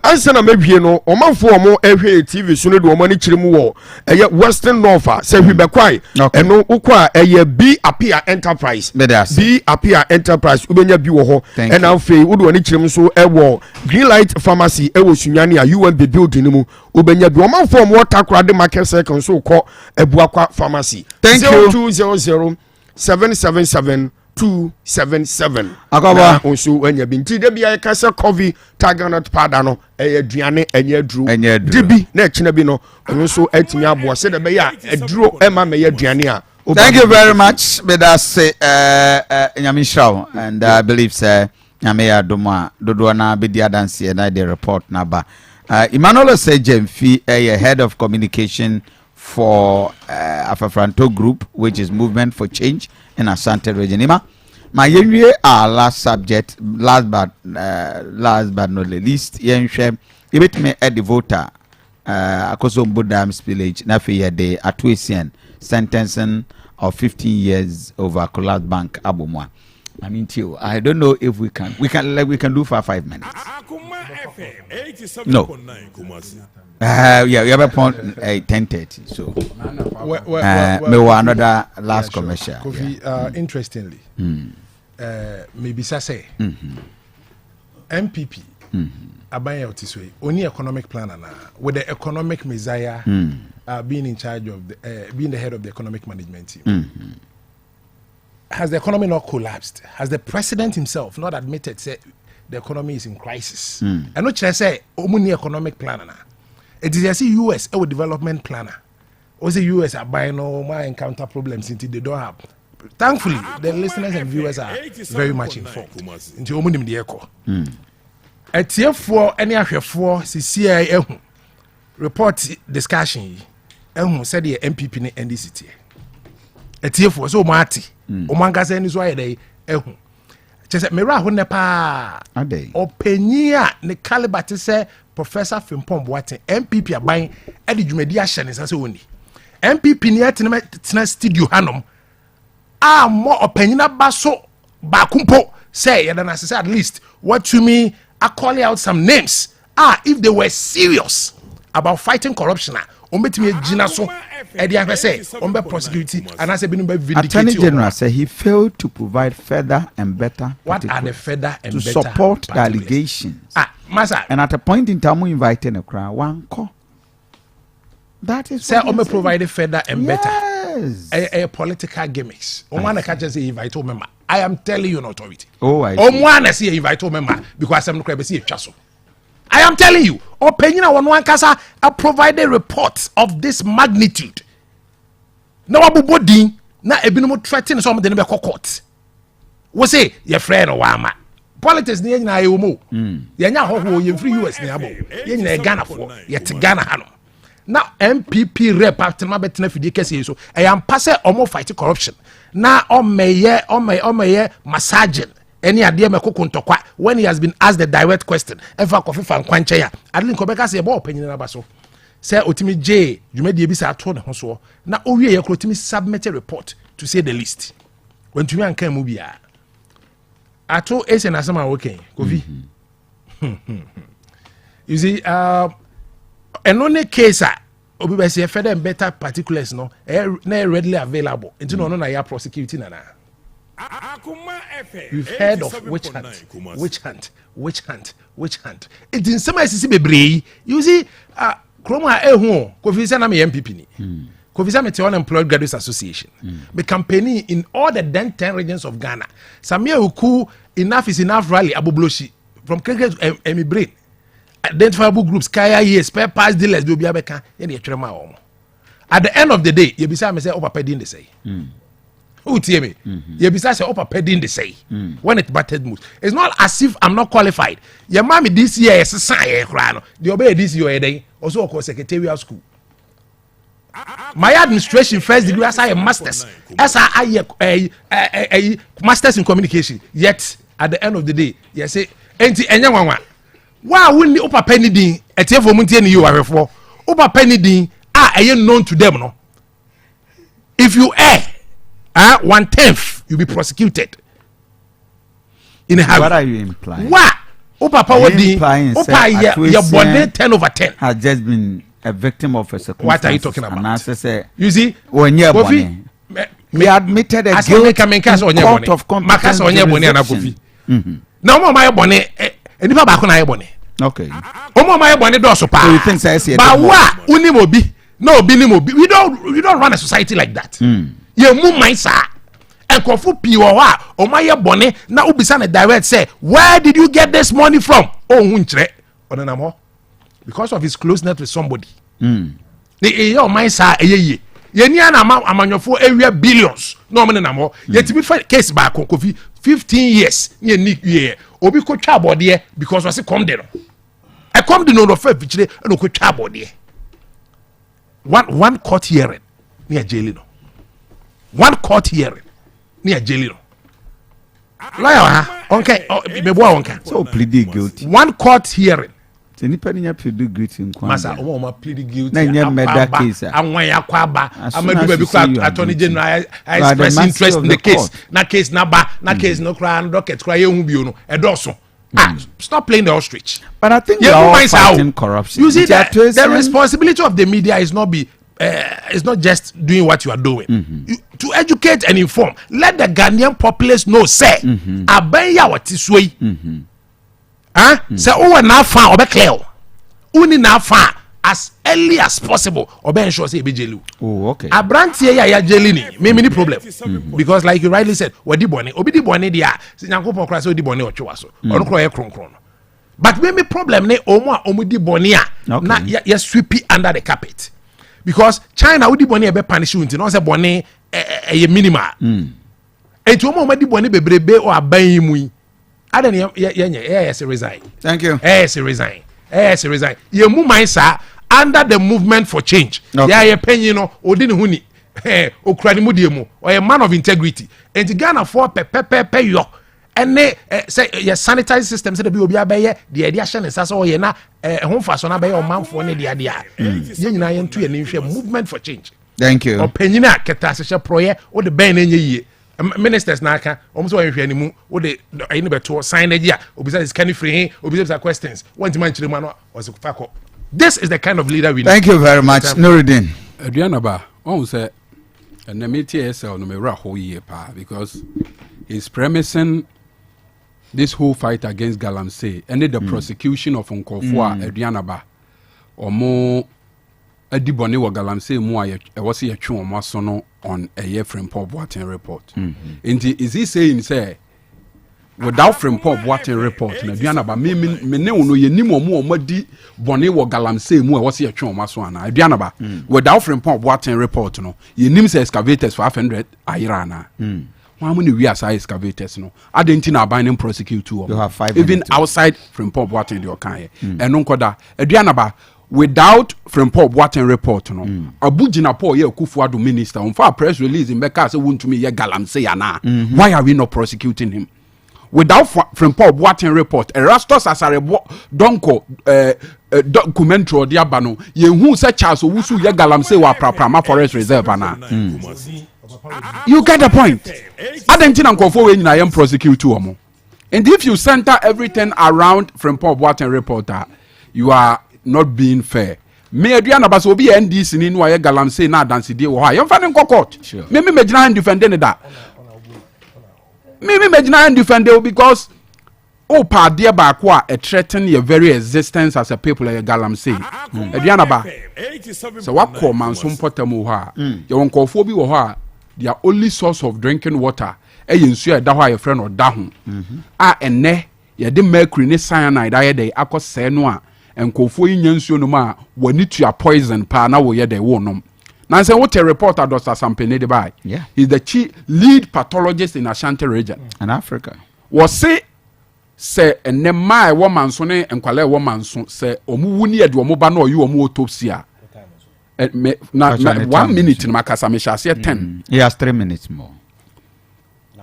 Speaker 11: answer na mebie no omanfo omo ehwe TV so no de omo ni kiremu wo eye Western North se hwe bekwai eno ukwa eye B Apia Enterprise B Apia Enterprise ubenya bi wo ho ena afei wo de ni kiremu so ewo Green Light Pharmacy ewo Sunyani a UMB building mu ubenya bi omanfo omo watakra de market second so ko Ebuakwa Pharmacy 0200 777 277
Speaker 3: akaba
Speaker 11: onso anya binti de bia kasa Kofi Taganot pada no aduane anya aduru dibi na ekina bi no onso atimi abo se de be ya aduro ema me aduane a
Speaker 3: thank you very much but that say nyamishaw and I believe say nyame ya doma dodo na be dia dance na the report na ba Emmanuel Sejemfi head of communication for Afafranto Group, which is Movement for Change in Asante Region. My last subject, last but not least, yenhwe ibetime edivota akoso mbudam spillage na fe de atwesian sentencing of 15 years over Collapse Bank Abomwa. I mean, I don't know if we can do for 5 minutes. No. Yeah, we have a point 10:30. So, another last commercial.
Speaker 7: Kofi, interestingly, maybe say MPP, Abaya Otiswe, only economic planner now, with the economic messiah being in charge of being the head of the economic management team. Has the economy not collapsed? Has the president himself not admitted say the economy is in crisis? And not just say only economic planner now. It is as US a development planner. Or the US are buying no more encounter problems until they don't have. Thankfully, the listeners and viewers are very much informed. Into omunim the echo. At here for any of your four CIA report discussion. Said the MPP in NDCT. At here for so marty. Omanga say is why they just mera ho nepa openia ne caliber te say Professor Fimpom Boateng MPP aban e de dwumadi a hye ne sase woni MPP ne atena studio hanom a mo opanyina ba so ba kumpo say ya na say at least what to me I call out some names if they were serious about fighting corruption ombetimi gina so e dey say ombe prosecute and as be vindicate.
Speaker 3: Attorney General said he failed to provide further and better
Speaker 7: what are the further and
Speaker 3: to
Speaker 7: better
Speaker 3: support the allegations.
Speaker 7: Masa.
Speaker 3: And at a point in time we invited a crowd one call. That is
Speaker 7: say ombe provide further and better.
Speaker 3: A
Speaker 7: political gimmicks. Omwana ka just invite member. I am telling you an authority.
Speaker 3: Oh, I see.
Speaker 7: Omwana say invite member because I'm not going to see a chaso. I am telling you, opinion on one kasa a provided reports of this magnitude. Now abu body na ebinumu threaten some de be court. We say your friend or wama. Politics ni na ayomo. Ye nya ho ye free US ni abo. Ye nya Ghana for ye te Ghana hano. Now MPP rep after ma betena fidie kese so. E am pass omo fight corruption. Na o meye massaging any idea me kokontokwa when he has been asked the direct question ever Kofi fan kwanche ya adlin kobeka say bo opinion na baso say otimi j dwumadi bi sa ato ne ho so na owie ye krotimi submit a report to say the list when tumi anka mu bia ato ese na sama working Kofi you see and only case obi be say further and better particulars no na readily available into no na ya prosecuting na. You've heard of witch hunt. It's in some ways bebree. You see, Kroma Kofi say na me MPP ni. Kofi say me te Unemployed Graduates Association. Me campaigning in all the 10 regions of Ghana. Samia Uku enough is enough rally abobloshi from Keke to Emibrain. Identifiable groups, Kaya ye spare parts dealers be abeka ye twema omo. At the end of the day, you be say me say opa pedin dey say. Who tell me? You besides say upper pedding the say when it battered moves. It's not as if I'm not qualified. Your mommy this year is a sign. The obey this year day also called secretarial school. My administration first degree as a master's, as a master's in communication. Yet at the end of the day, you say, "Enti enyanwa." Why wouldn't the upper penny din at for munti you are for upper penny din are known to them no? If you 1/10 you'll be prosecuted in a house.
Speaker 3: What are you implying?
Speaker 7: What? Papa what the your body 10/10
Speaker 3: has just been a victim of a circumstance.
Speaker 7: What are you talking about?
Speaker 3: And as I say,
Speaker 7: you see,
Speaker 3: when you're Kofi, we admitted a guilt in court of competence jurisdiction.
Speaker 7: Now my bonnet and if I back on my bonnet.
Speaker 3: Okay.
Speaker 7: My bonnet does so
Speaker 3: So you think I
Speaker 7: but what unimobi no binimobi we don't run a society like that. You move my sir and Kofu piwa o my bonnet now ubisa direct say where did you get this money from? Oh untre onanamo because of his closeness with somebody. The my sir ye ni ana amanyofo area billions no money namo yet to be case back on Kofi 15 years ye nick ye obi ko twa bode because was come there I come to know the fact which no ko twa bode one court hearing near jail no one court hearing near jail no lawyer okay me boy onka
Speaker 3: so pleaded guilty
Speaker 7: one court hearing
Speaker 3: anybody nya plead guilty in
Speaker 7: masa o plead guilty
Speaker 3: na nya murder case
Speaker 7: anwan yakwa ba amadu baby kwa attorney general I express interest in the case na case na ba na case no kra docket kra ye hu bio no edoso stop playing the ostrich.
Speaker 3: But I think we are all fighting corruption.
Speaker 7: You see the responsibility of the media is not just doing what you are doing. To educate and inform, let the Ghanaian populace know say abenya what is way. Say oh na fa obe clear uni na fa as early as possible obe ensure say be jelu.
Speaker 3: Oh okay.
Speaker 7: Abrantie ya jeli ni me many problem because like you rightly said wadi bone obi di bone dia nyankopon kra say odi bone otwewa so ono kro ye kronkron. But me problem ne omo a omo di bone a na ya sweep under the carpet because China odi bone e be punish you no say bone e minimal. Enti omo di bone bebrebe o aban mu yi adan yes resign.
Speaker 3: Thank you.
Speaker 7: Yes resign. You move my sir under the movement for change. Yeah, you penny no odin huni. Okrani mudiemu or a man of integrity. And the Ghana for pay yo. And they say your sanitary system said to be obey the addition is as all ye na home fashion obey or man for the idea. You to a movement for change.
Speaker 3: Thank you.
Speaker 7: Or penina ketasha proye or the ben in ye. Ministers naka almost why you anymore or the I never to sign a year or besides can free or besides questions one man was a faco. This is the kind of leader we need.
Speaker 3: Thank you very much, Nuruddin.
Speaker 9: Aduanaba on say and the MTSL no me whole year pa because he's premising this whole fight against Galamsey and the prosecution of Nkofua Aduanaba or more Adibone wa Galamsey mu a was ye twe omo so no on a year from Pop Water report. Is he saying say without from Pop Water report na Aduanaba me ne wono ye nim omo di bone wa Galamsey mu a was ye twe omo so ana Aduanaba without from Pop Water report no ye nim say excavators for 500 ayira na why many we as excavators no adentina abandon prosecute two
Speaker 3: you have 5
Speaker 9: even outside from Pop Water in the okan and nkoda Aduanaba without from Pop Water report no abugina Paul ye Kufuado minister on far press release in Beka say want to me ye Galamsey ana why are we not prosecuting him without Frimpong Boateng report Erastus Asarebo donko documentary odi abano ye hu se Charles Owusu ye galamsey wa Praprama Forest Reserve ana you get the point adentina nkofo we nyina yam prosecute omo and if you center everything around Frimpong Boateng reporter you are not being fair me Aduanaba so bi NDC ni no ye galamsey na dance die wo ha yem fa ne court me megina and defend da me megina and defend because pa dear back a threaten your very existence as a people like galamsey Aduanaba so what call man so potamo ha you won nkofo bi wo ha their only source of drinking water nsu e da ho a friend or da ho enne ye de mercury ne cyanide aye dey akose no a nkofo yin nsuo no ma wani to poison pa na wo ye dey wo nom na say what a reporter Dr. Sampene de bai he's the chief lead pathologist in Asante region
Speaker 3: in Africa
Speaker 9: was say enne mai woman so ne enkwale woman so say omu wuni e de omu ba na oyi omu autopsy a 1 minute in makasa me shall say 10
Speaker 3: he has 3 minutes more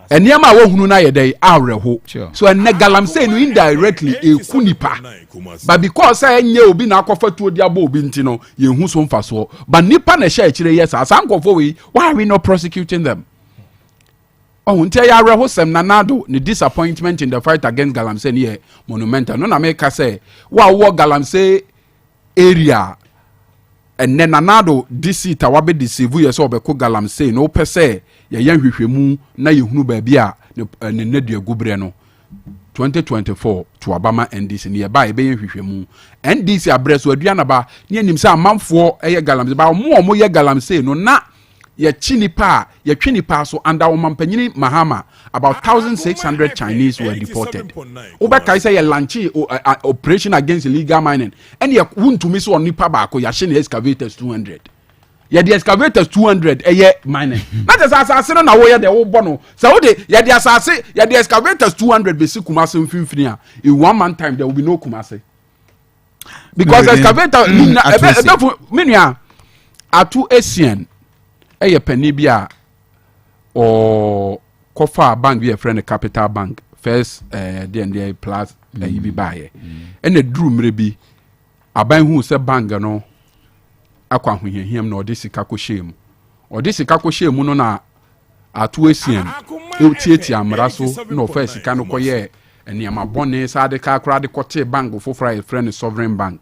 Speaker 9: and yama wo hunu na ye dey awreho so enne galamsey no indirectly ekunipa but because enye obi na akofa tuo dia ba obi ntino ye hu so mfa so but nipa na sha akire yes asankofo we why are we not prosecuting them ntia ya awreho sem na nado the disappointment in the fight against galamsey ne monumental no na make say wa wo galamsey area and then anado DC tawabe deceive ye so obeko galamsey no pese ye yan hwehwemu na ye hunu ba bia ne nedua gubre no 2024 to Obama NDC ne ba ye be yan hwehwemu NDC abreso Aduanaba ne anim se amanfo eye galamsey ba mo ye galamsey no na ye twinipa so under Omampanyini Mahama about 1,600 Chinese were deported. Obeka say ye lanchi operation against illegal mining and ye wuntumi so nipa ba ko ya hye ne excavators 200. Ye the excavators 200 eye mining. Not as asase no na wo ye de wo bono. So wo de ye the asase ye the excavators 200 besi Kumasi mfimfini a in 1 month time there will be no Kumasi. Because excavator minia atu Asian eye penny bia or Kofa bank be a friend Capital Bank first the plus be buy and the drew maybe aban who say bank no akwa hwehiem na odisika ko shame odisika ko shame no na atu Asian e amra so no first ka no koye eniama bone sa de ka kra de kote bank fofra friend sovereign bank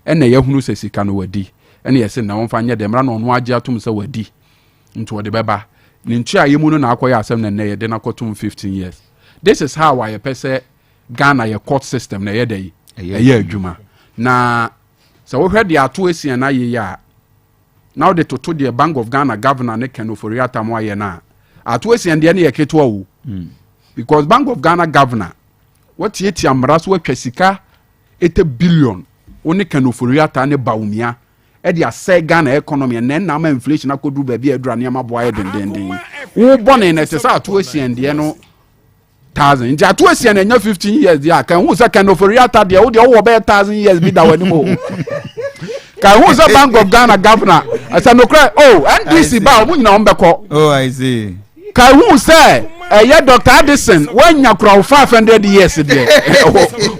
Speaker 9: ene ye hunu se sika no wadi ene ye se na wonfa nya de mra no no age atum se wadi nti wode beba ni ntu ayemu no na akoye asem na ye de na kotum 15 years. This is how I pese Ghana ye court system na ye dey ye adwuma na so we heard the atu Asian na ye ya now the toto the Bank of Ghana governor ne Kenoforiata mo ye na atu Asian de ne ye keto awu because Bank of Ghana governor what ye ti amra so atwa sika 80 billion oni Kenoforiata ne baumia e dia say Ghana economy and then na inflation akodu ba bi adura ne ma boa den wo bone na tesa atu Asian de no 1,000 nti atu Asian enya 15 years dia kan hu say Kenoforiata de wo de wo be 1,000 years bi da wani mo kan hu say Bank of Ghana governor asa no cry NDC ba mo nyina on beko
Speaker 3: I see
Speaker 9: kan hu say Dr. Addison when you crowd 500 years there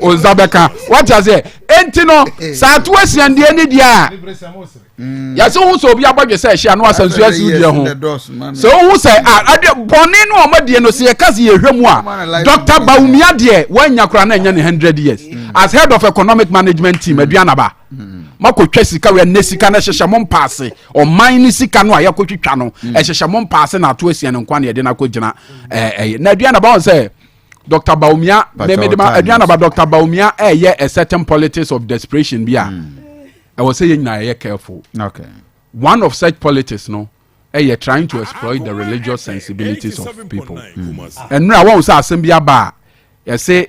Speaker 9: o Zabeka what you say entino sa atu Asian de ni dia ya so hu so obi abadwe say hia no asansu asu die ho so hu say bone no omade no se yakase ye hwemu a Dr. Baumia de when you crowd na nya ne 100 years as head of economic management team Aduanaba makotwa sika we ne sika na hyehye mo mpaase o man ni sika no ayakotwitwa no hyehye mo mpaase na atu Asian nkwa ne de na kogina na Aduanaba on say Dr. Baumia Aduanaba Dr. Baumia a certain politics of desperation bia I was saying na careful
Speaker 3: okay
Speaker 9: one of such politics no trying to exploit the religious sensibilities of people and now one say assembly ba you say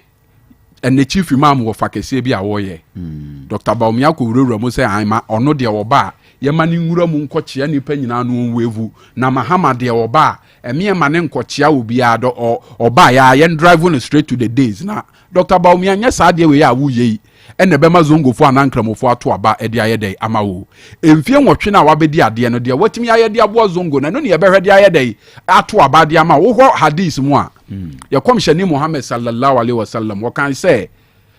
Speaker 9: and the chief imam wo fakese bia wo ye Dr. Baumia ko wurura mo say ama ono de wo ba ye mani nwura mu nkochia nipa nyina no wevu na Mahama de wo ba eme ma ne nkochia obi ado oba ya ye drive straight to the days na Dr. Baumia nya sa de we ya wo ye ene be ma zongofo anankramofo ato aba e de ayede amawo emfie nwotwe na wabedi ade no de watimi ayede abo zongo na no ne ye be hwede ayede ato aba de ama wo hadith mu a ya komshani Muhammad sallallahu alaihi wasallam wakan say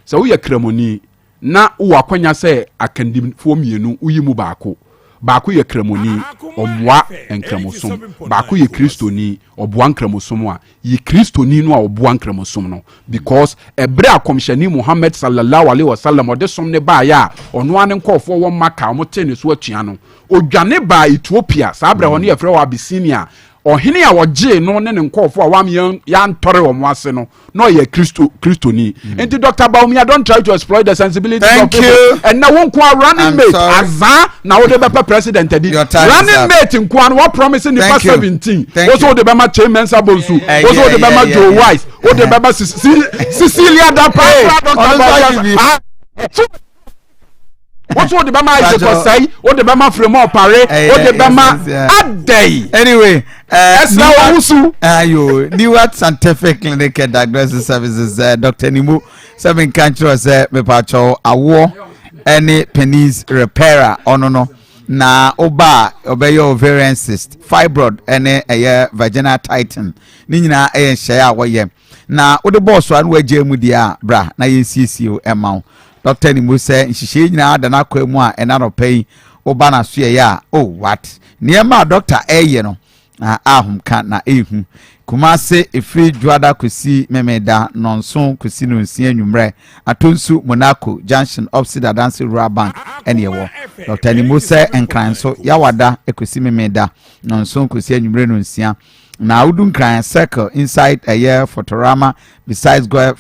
Speaker 9: sɛ woyɛ kramoni na wo akwanya sɛ akandimfoɔ mienu uyi mu baako yɛ kramoni ɔboa nkramosom baako yɛ kristoni ɔboa nkramosom a yɛ kristoni no a ɔboa nkramosom no because ɛbrɛ akɔmhyɛni Muhammad sallallahu alaihi wasallam ɔde som ne ba ya ɔno ane nkɔfoɔ wɔ Maka ɔmo te ne so atua no odwane ba Ethiopia saa brɛ hɔ ne yɛfrɛ wɔ Abyssinia ɔhene a wɔgye no ne nkɔfoɔ a wam yɛntɔre wɔ mo ase no na ɔyɛ kristoni nti Dr. Baumi, I don't try to exploit the sensibilities of people and now one running mate azan na wo de bepa president edi running mate nko an what promising the past 17 also the bema chairman Sabonsu also the bema Joe Wise o de bema Cecilia Dapa Dr. Baumi what's what the Bama is to say? What the Bama from Pare? What the Bama a day?
Speaker 3: Anyway, Newark Scientific Clinic and Diagnosis Services, Dr. Nimu, 7 countries, Mepacho, a war, any pennies repairer, no. Na oba obey your ovarian cyst, fibroid, any a vaginal titan. Nina a share away. Na o the boss one way Jemudia, bra, na CCO amount. Dr. Nimu say nhihye nyina da na kwa mu a ena no pay oba na so ya oh what niema doctor eye no ahum ka na ehu kumase efri dwada kosi memeda nonso kosi no nsia anwumre atonsu Monaco junction opposite Adansi Rural Bank ene wo Dr. Nimu say enkran so yawada ekosi memeda nonso kosi anwumre no nsia na udun kran circle inside a year Fotorama besides go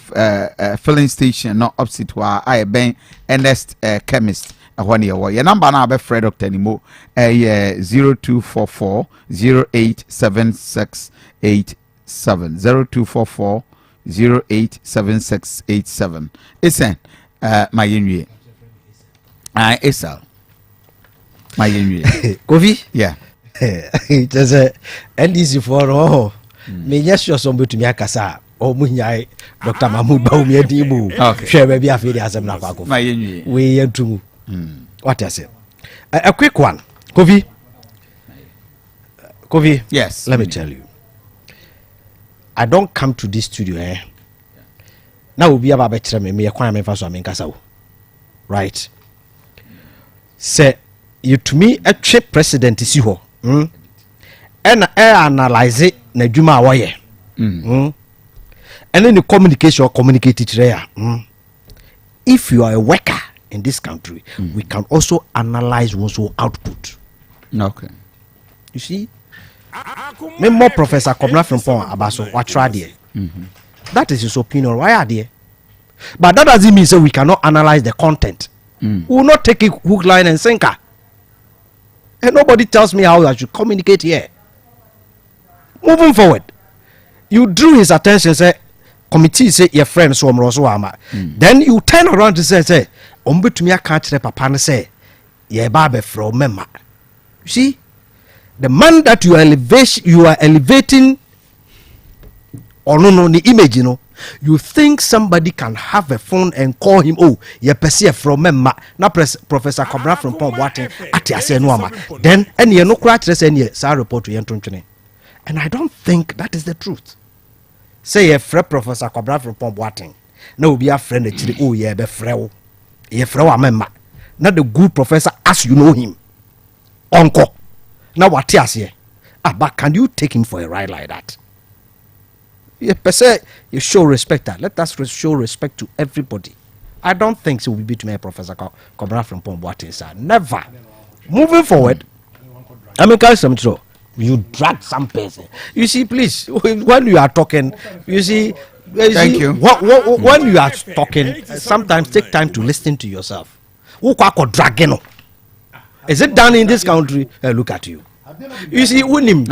Speaker 3: filling station no opposite wa I ben Ernest chemist ahone ye wo your number na be Fred Dr. Nimo 0244 087687 0244 087687 isen my yenwie Esal my yenwie
Speaker 8: Kofi
Speaker 3: yeah
Speaker 8: just NDC for oh me yes your son betumi akasa o munyai Dr. Mahmoud Baumi edimu share baby afidi asem na kwako we yentumu what I say a quick one Kofi
Speaker 3: yes
Speaker 8: let me tell you I don't come to this studio now we be about betre me kwan me fa so amenkasa wo right say you to me a chip president si ho and analyze na dwuma awoye and then the communication communicate it there if you are a worker in this country we can also analyze one's output
Speaker 3: okay
Speaker 8: you see me more Professor Kobna from Pon abaso what try there that is his opinion why are there but that doesn't mean so we cannot analyze the content we will not take it hook line and sinker. And nobody tells me how I should communicate here. Moving forward, you drew his attention, say, committee say your friend so ama. Then you turn around to say, Ombutumia can't papa and say, ye babe from memma. You see, the man that you are elevating or no the image, you know. You think somebody can have a phone and call him, oh, ye perceive from memma, na Professor Kobra from Pom Wating, ati no then and ye no crash any sa report to Yentunchene. And I don't think that is the truth. Say a friend Professor Kobra from Pom Wating. No be a friend actually, oh ye be freo. Ye freo memma. Not the good professor as you know him. Uncle. Now what ye? But can you take him for a ride like that? You show respect. Let us show respect to everybody. I don't think so. We beat me, Professor Kobra from Pomboatin, sir. Never. Moving forward, I mean, you drag some person. You see, please, when you are talking, you see,
Speaker 3: thank you.
Speaker 8: When you are talking, sometimes take time to listen to yourself. Is it done in this country? Look at you. You see, Unim.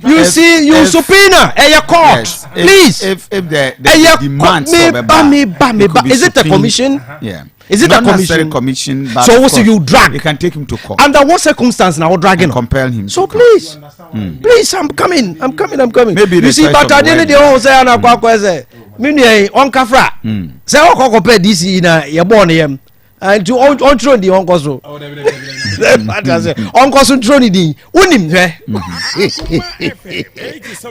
Speaker 8: You see, you subpoena a court.
Speaker 3: Yes.
Speaker 8: Please.
Speaker 3: If the demands
Speaker 8: is it a commission?
Speaker 3: Yeah.
Speaker 8: Is it
Speaker 3: not
Speaker 8: a
Speaker 3: commission? But
Speaker 8: so also you drag.
Speaker 3: You can take him to court.
Speaker 8: Under what circumstance now dragging?
Speaker 3: Compel him.
Speaker 8: So please, please, I'm coming.
Speaker 3: Maybe
Speaker 8: you see, but I didn't know say I say. Mini on kafra. Say I compare this in your born him. And to on the uncle so. Uncle Suntroni di unim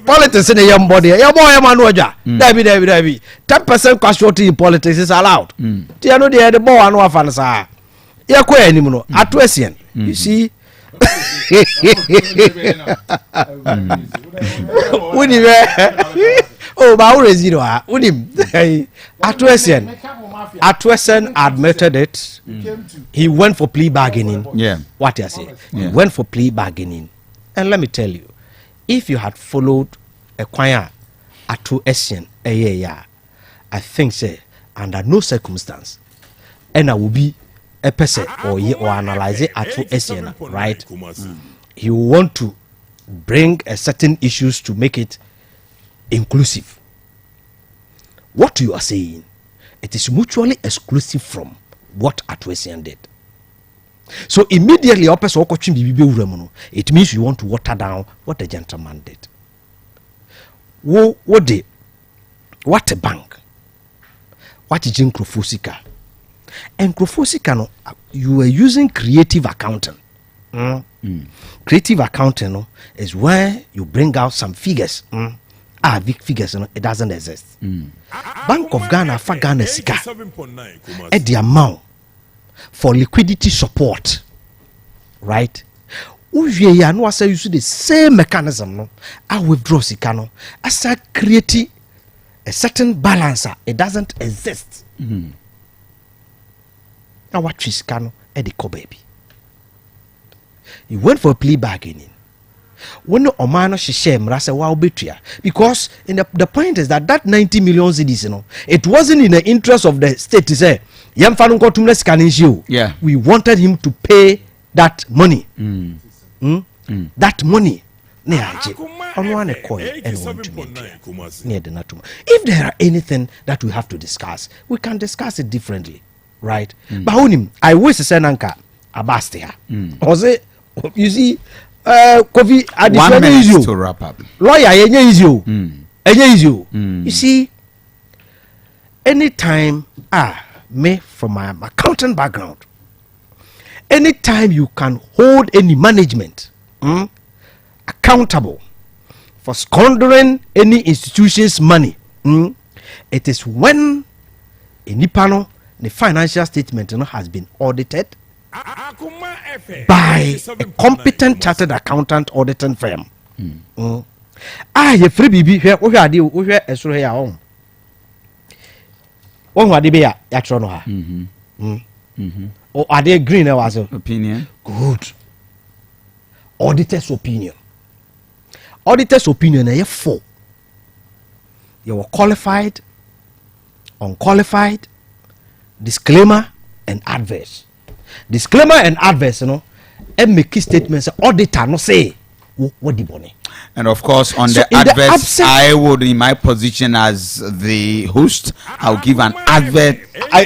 Speaker 8: politics in a young body, your boy Manuja. Debbie. 10% casualty in politics is allowed. Do you know the boy and one fans are? You're quite anymore. At Westian, you see. Oh, but you know, Atwesen admitted it. He went for plea bargaining.
Speaker 3: Yeah.
Speaker 8: What I say? He went for plea bargaining. And let me tell you, if you had followed a choir Atwesen a year, I think say under no circumstance, and I will be a person or analyze it Atwesen, right? He will want to bring a certain issues to make it inclusive. What you are saying, it is mutually exclusive from what Atwesian did. So immediately, it means you want to water down what the gentleman did. What a bank? What is in Krofosika? And Krofosika, you were using creative accounting. Creative accounting is where you bring out some figures. Big figures, it doesn't exist. Bank of Ghana for Ghana Sika at the amount for liquidity support, right? We are no say use the same mechanism. No, I withdraw Sika as I create a certain balancer. It doesn't exist. Now what is Sika at the baby? You went for a plea bargaining. When the Omano Shishem Rasa wow betria, because in the point is that 90 million cedis, it wasn't in the interest of the state to say Yam Falun Kotumles Kanishu. Yeah, we wanted him to pay that money. That money. If there are anything that we have to discuss, we can discuss it differently, right? But I wish to say Nanka Abastia. You see. Kofi,
Speaker 3: 1 minute to wrap up.
Speaker 8: Lawyer, you see, anytime, me from my accounting background, anytime you can hold any management accountable for squandering any institution's money, it is when a Nipano, the financial statement has been audited by a competent chartered accountant auditing firm. You free BB here. We are here here home. One who be or are they green? Was
Speaker 3: opinion
Speaker 8: good. Auditor's opinion. Auditor's opinion. You 4. You were qualified, unqualified, disclaimer, and adverse. Disclaimer and adverse, and make statements. Auditor no say what the money.
Speaker 3: And of course, on the adverse, I would, in my position as the host, I'll give an advert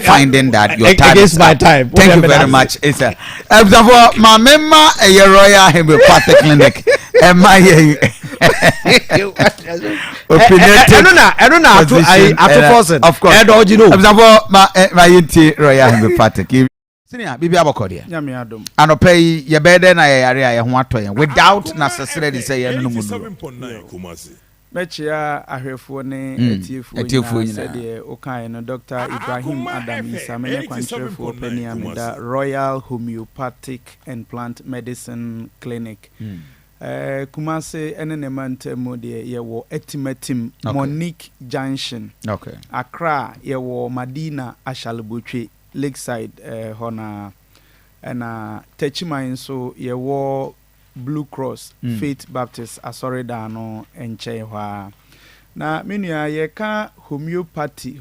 Speaker 3: finding that your time
Speaker 8: against my time.
Speaker 3: Thank you very much. It's a example. My member, a royal homeopathic clinic.
Speaker 8: Of course.
Speaker 3: Example, my royal homeopathic. Bibi abokode anope ye bede na yare a ye ho atoye without necessarily say ye no mu
Speaker 12: mechia ahwefo ne etiefo nyina de okan no Dr. Ibrahim Adam Isamene kwantrefo penia da Royal Homeopathic and Plant Medicine Clinic. Kumase ene mantemu de ye wo etimatim Monique Junction. Okay. Accra ye wo Madina Ashalbutwe Lakeside hona na techiman so ye wo Blue Cross Faith Baptist Asoreda no enche hwa na menua ye ka homeopathy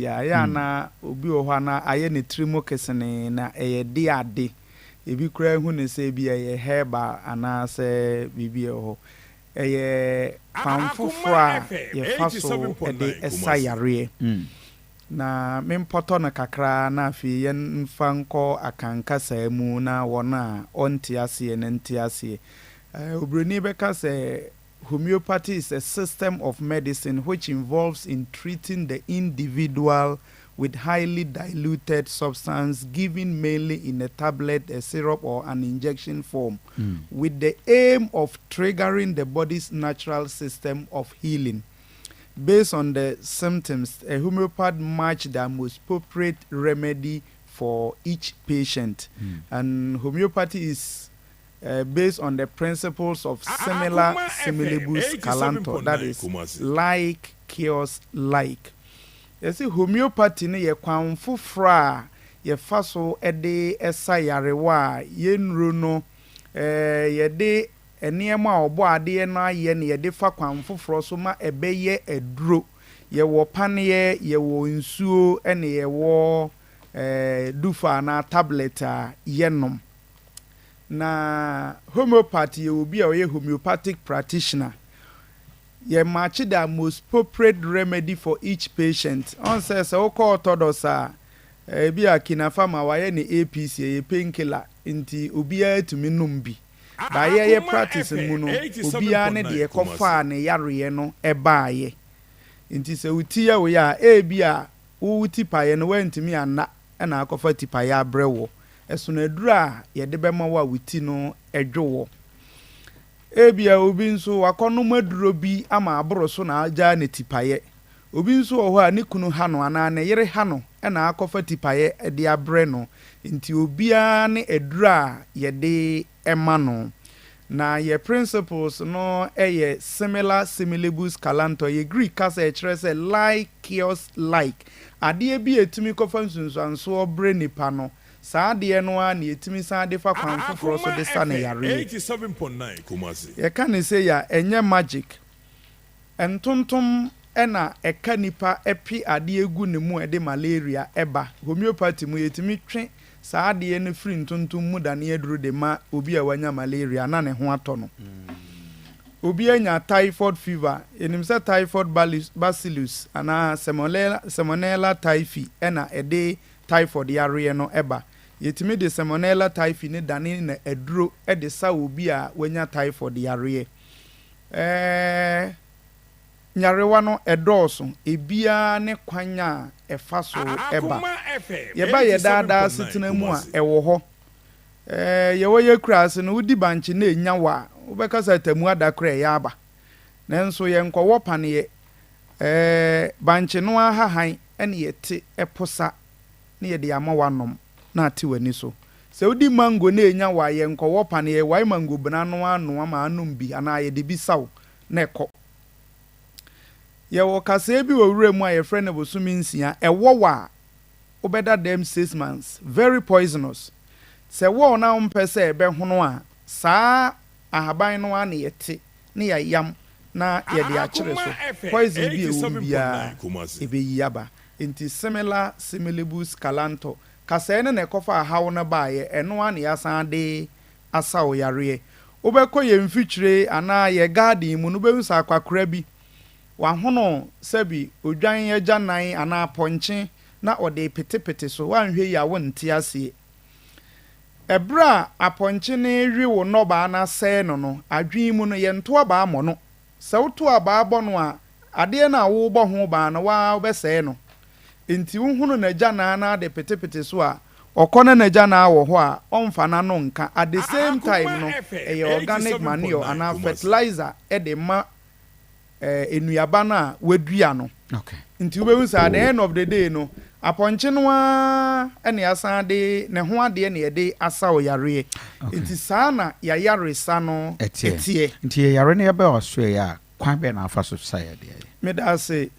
Speaker 12: ya na obi ohwa na aye ne trimo kesene na eye de ade ebi kura hu ne se bi eye herba ana se bibi ho eye famfofra ye faso ede esayare na mempoto na kakra na afi yen fanko akanka samu na wona ontiase ne ntiase obroni beka say homeopathy is a system of medicine which involves in treating the individual with highly diluted substance given mainly in a tablet, a syrup, or an injection form, with the aim of triggering the body's natural system of healing. Based on the symptoms, a homeopath match the most appropriate remedy for each patient. And homeopathy is based on the principles of similar similibus calanto, that is, like cures like. You see, homeopathy ne ye kwan fofra ye fa so ede esa yarewa ye nru no ye de enema obo ade na ye ne ye de fa kwan foforo so ma ebeye eduro ye wo paneye ye wo nsuo ene ye wo dufa na tablet a yenom na homeopathy ye obi a ye homeopathic practitioner ye match the most appropriate remedy for each patient. On says o call orthodox bi akina fama wa ye ne APC ye painkiller inti obiya tumi num bi ba ye practice mu no obiya ne de ekofa ne yare no eba ye inti se utia we ya bi a wo tipaye no wantimi ana na akofa tipaye abrewo eso na dura ye de bema wa wuti no edwowo ebia obi nso wakono maduro bi ama aboro so na aja ne tipaye obi nso wo ha ne kunu ha no ana ne yere ha no na akofa tipaye de abre no nti obia ne edura ye de ema no na ye principles no ye similar similibus calanto ye Greek kasa e kire se like cures like ade bi etimi kofa nsunsuanso obre nipa no saa de no a na etimi saa de fa kwan foforo so de sa na yare
Speaker 2: 87.9 Kumasi
Speaker 12: ye kan say ya enye magic entontom ena eka nipa epi ade egu ne mu de malaria eba homeopathy mu etimi twe saa de no free ntontom mu da na eduru de ma obi a wanya malaria na ne ho ato no obi anya typhoid fever enim say typhoid bacillus ana salmonella typhi ena ede typhoid yare no eba yetimi de salmonella typhi ne dane na eduro de sa obi a wanya typhoid yare nyarewa no edoso ebia ne kwanya efa so eba yeba yedada sitina mu a ewo ho yewo ye kras no udi banchi na enya wa ubekasa tamu adakra ya aba nanso ye nkowo pane banchi no ahahan ene yete eposa ne ye de ama wanom na ate wani so se udi mango na enya wa ye nkowo pane ye wai mango bena no ano ama anum bi ana ye de bi saw na ekọ ye wo kasa bi wowure mu a ye frɛ ne bosumi nsia ewo wa obeda them 6 months very poisonous se wo na umpese ebe hono a saa ahaban no ana yete ne ya yam na ye de akire so poison bi ewu bia ebe yaba inti similar similibus calanto kasa ene na ekofa hawo na ba ye eno ana ya san de asawo yare obekọ ye mfikyire ana ye garden mu no be nsa akwakora bi wa hono sabi odwan ye gyanan ana ponche na ode petepete so wanhwe ya wonte ase ebra aponche ne hwe wo no ba na se no adwen mu no ye nto aba amo no se woto aba abo no a ade na wo bo ho ba na wa obese no enti wo hunu na gyanan na de petepete so a okona na gyana wo ho a omfa na no nka at the same time no e organic manure ana fertilizer e de ma enuaba na wadua no
Speaker 3: okay
Speaker 12: nti we say at the end of the day no aponche no a ene asan de ne ho ade ne de asawo yare nti saa na ya yare sa no etie
Speaker 3: nti yare ne be osue ya kwan be na afa so say de
Speaker 12: me da say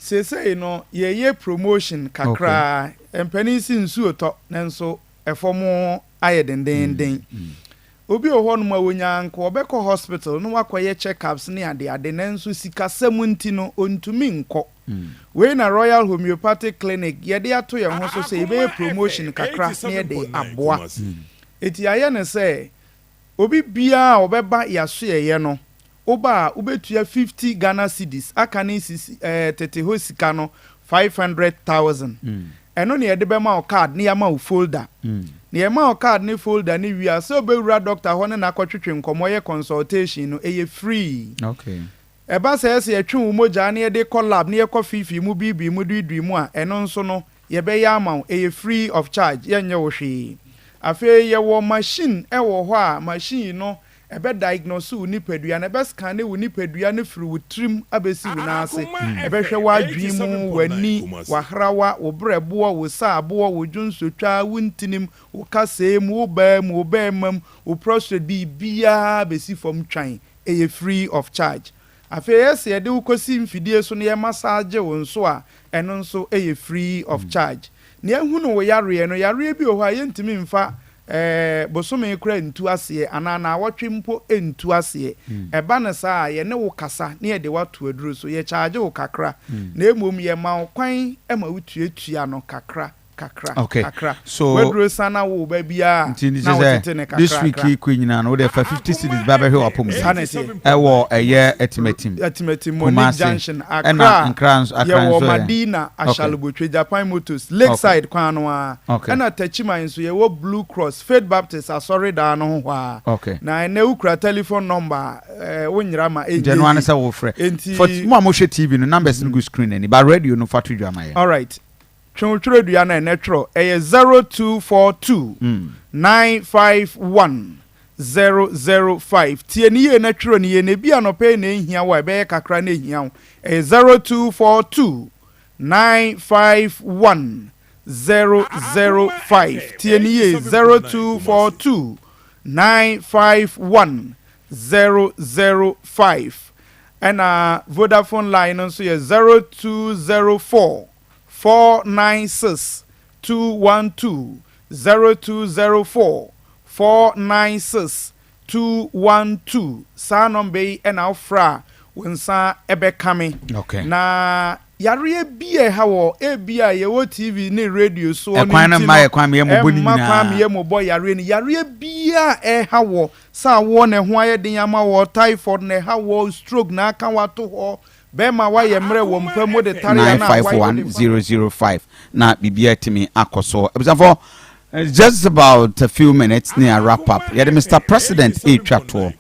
Speaker 12: no ye promotion kakra empani si nsuo to nenso efomo aye den obi o hono ma wonya nko obekọ hospital no wakoye checkups ne ade nenso sika samunti no ontumi nko we na Royal Homeopathic Clinic ye de ato ye ho so say be promotion kakra ne de aboa eti aye ne say obi bia obeba yaso ye no oba ubetua 50 Ghana cedis aka ne tete ho sika no 500,000 eno ne de be ma card ne ya ma folder ne ya ma card ne folder ne wia so obewura doctor ho ne na akotwetwe nkomo ye consultation no eye free
Speaker 3: okay
Speaker 12: eba se ye twu moja ne de collab ne ye ko fifi mu bibi mu dudui mu a eno nso no yɛbɛyɛ ama wo ɛyɛ free of charge yɛnyɛ wo hwee afei yɛwɔ machine ɛwɔ hɔ a machine no ɛbɛ diagnose wo nipadua na ɛbɛ scan wo nipadua no firi wo trim abɛsi wo n'ase ɛbɛhwɛ w'adwene mu w'ani w'ahrawa wo brɛboɔ wo saaboɔ wo dwonsotwa wo ntinim wo kasee mu wo baa mu wo bɛɛmam wo prostate biribiara bɛsi fam twan ɛyɛ free of charge afei yɛsɛ yɛde wo kɔsi mfidie so na yɛ massage wo nso a ɛno nso ɛyɛ free of charge na yɛhu no wo yareɛ no yareɛ bi wɔ hɔ a yɛntumi mfa bosome kura ntu aseɛ anana awɔtwe mpo ntu aseɛ ɛba ne saa yɛne wo kasa ne yɛde wato aduro so yɛ charge wo kakra na emom yɛ ma wo kwan ma wo tuatua no kakra kakra
Speaker 3: so
Speaker 12: waduro sana wo ba bia na wo tete ne kakra
Speaker 3: this week ku nyina no wo de fa 50 cities ba ba hwe opom ɛwɔ ɛyɛ etimetim
Speaker 12: Money Junction Accra yɛwɔ Madina Ashalobotwe Japan Motors Lakeside kwan no a ɛna Tachima nso yɛwɔ Blue Cross Faith Baptist asɔre da no ho a na ɛna ukra telephone number wo nyira ma agent
Speaker 3: no anasa wo frɛ for mo mo hwɛ TV no numbers no go screen ani ba radio no fa to dwama yɛ
Speaker 12: all right Chonchuro Diana Netro, a 0242 951 005. Tieni Netro ni Nebia no pay ne here, why be kakra ne here, a 0242 951 005. Tieni 0242 951 005. And Vodafone line also 0204 496 212 0204 496 212 saa number and our fra wensa ebe kame na yare bia ha wo ebia ye wo TV ne radio so
Speaker 3: on kwan na ma kwan me mo boni na
Speaker 12: kwan me mo boy yare ni yare bia ha wo sa wo ne ho ayedin ama wo typhoid ne ha wo stroke na aka wato ho Bema wa yemre wo mpa mo de tare na
Speaker 3: 951005 na bibia timi akoso for just about a few minutes near wrap up yeah Mr. President twato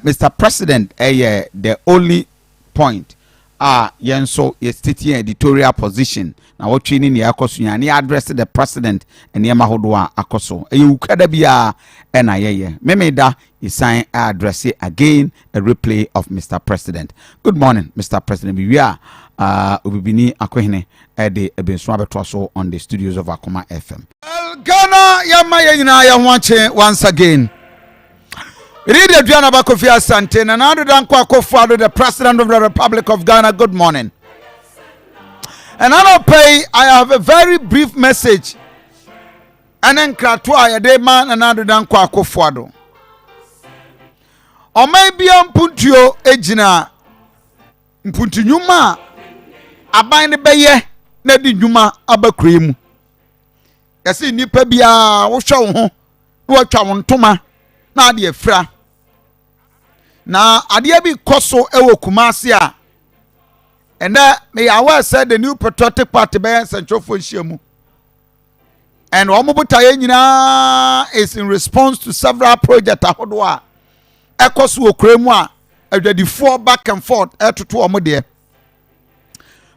Speaker 3: Mr. President the only point yenso ye state editorial position na what training ni akoso ya ni address the president and yema hodo akoso you kada bia na ye memeda sign address again a replay of Mr. President. Good morning, Mr. President. We are Ubibini Akwehene at the Ebenso Abetoso on the studios of Akoma FM. Ghana Yamaya ya watching once again. Read the Aduanaba Kofi Asante and another than Kofi, the President of the Republic of Ghana. Good morning. And I have a very brief message. And then Kratwa Yade man another than Kofi. O maybe mpuntio ejina mpuntinyuma aban ne beye na di nyuma abakure mu yesi nipa bia wo hwe wo ho wo atwa wo ntoma na ade afra na ade bi koso ewo kumase a and me yawa said the new patriotic party be central for shiamu and omobutaye nyina is in response to several projects ahodo a ekoso okremu a adwadifo back and forth etoto omode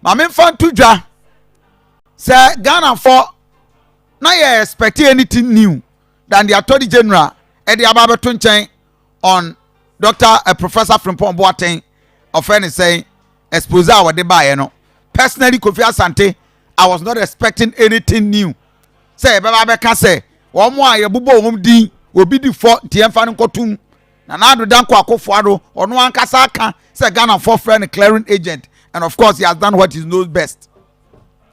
Speaker 3: ma me fan tudwa say Ghana for na you expect anything new than the Attorney General e dey ababeto nchen on Dr. Professor Frimpong Boateng of any saying expose our de bae no personally Kofi Asante I was not expecting anything new say baba be ka say wo mo a ye bubo wom din obi di fo tiemfa nkotum na Adu Danko Akufo-Addo ono ankasa aka say Ghana for friend clearing agent and of course he has done what he knows best.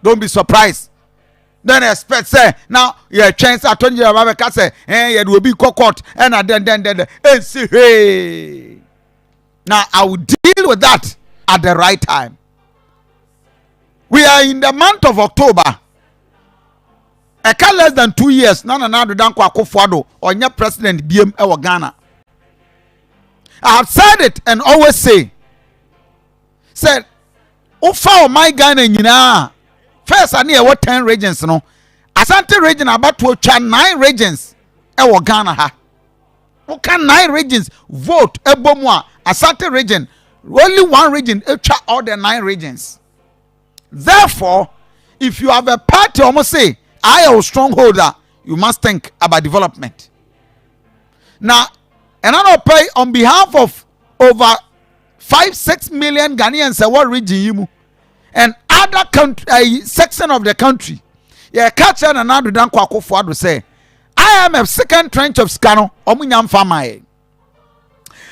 Speaker 3: Don't be surprised. Then expect say now yeah chance Attorney General Babeka say you will be court and then see hey. Now I will deal with that at the right time. We are in the month of October. A car less than 2 years na Adu Danko Akufo-Addo or your president BM ewa Ghana. I have said it and always say said Ufa my Ghana nyina first I near what 10 regions no Asante region about to 9 regions ewo Ghana ha who can 9 regions vote ebomwa Asante region only 1 region echa all the 9 regions. Therefore if you have a party almost say I am a strongholder, you must think about development. Now, another pay on behalf of over 5-6 million Ghanaians what region and other country section of the country. Yeah, catch and another dan kwako forward say I am a second trench of scano omunyam fama.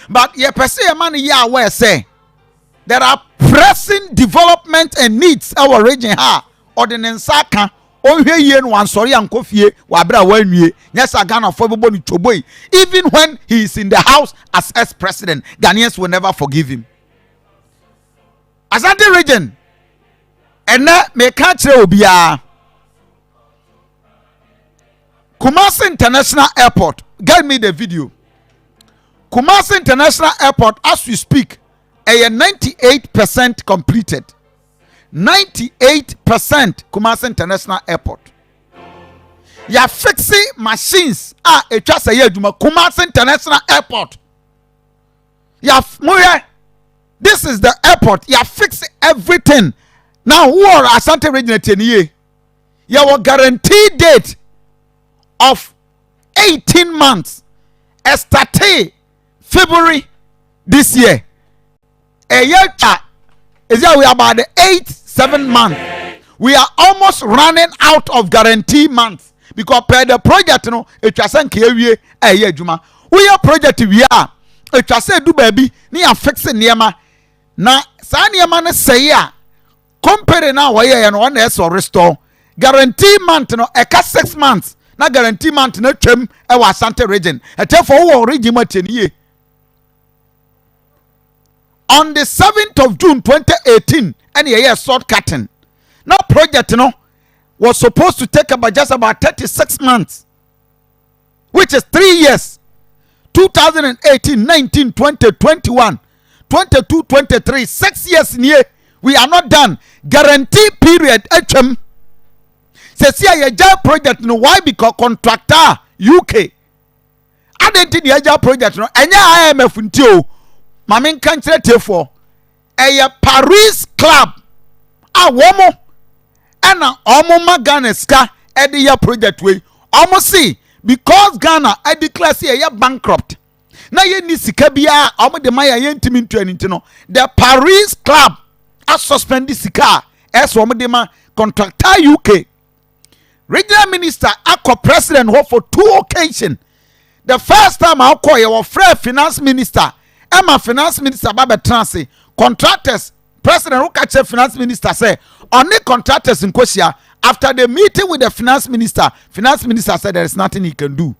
Speaker 3: But ye person man ya where say there are pressing development and needs our region ha ordinance aka ohwe ye no ansori ankofie wabra wanwie nyesa Ghana for bebo ni choboy. Even when he is in the house as ex-president, Ghanaians will never forgive him. Asante region and me country obia Kumasi International Airport. Get me the video. Kumasi International Airport, as we speak, is 98% completed. 98% Kumasi International Airport. You are fixing machines. It just a year. Kumasi International Airport. This is the airport. You are fixing everything. Now, who are Asante region 10 years? You have a guaranteed date of 18 months. Started February this year. A year is we are about the 7 months. We are almost running out of guarantee months because per the project it was a year juma. We are project we are it was say do baby ni a fixing niema na sa niema ne say ya compare na wa ye no one so restore guarantee month no e ka 6 months na guarantee month na twem e wa Asante region e therefore wo region matenie. On the 7th of June 2018 and a year short cutting. Now project was supposed to take about just about 36 months, which is 3 years. 2018, 19, 20, 21, 22, 23, 6 years in here. We are not done. Guarantee period. Say see a job project why because contractor UK. I didn't think the job project and IMF until Mamin country for a Paris club a woman and a omo Ghana ska at the project way almost see because Ghana I declare say a bankrupt na ye ni sika bia omo de maya ye ntimi ntino the Paris club has suspended sika as omo de ma contractor UK regional minister akọ president ho for 2 occasions. The first time I call your friend finance minister Emma finance minister Baba Transi contractors president who catch finance minister say only contractors in Kosia after the meeting with the finance minister said there is nothing he can do.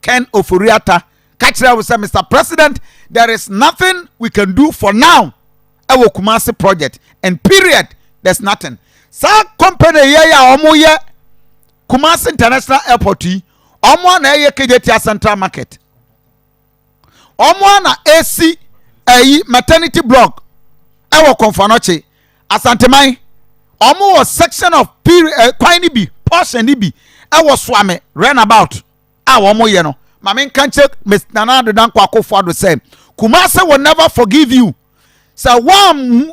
Speaker 3: Ken Ofuriata catch there say Mr. President there is nothing we can do for now. Ewo Kumasi project and period there's nothing. Sa company ya omo ye Kumasi International Airport omo na ye KJT Central Market. Omo na AC maternity block ewo Konfanoche Asante man omo was section of Quine B portion ni bi ewo Swame runabout omo ye no mame kanche Mr. Nanado dan kwako forward say Kumasi will never forgive you. Say one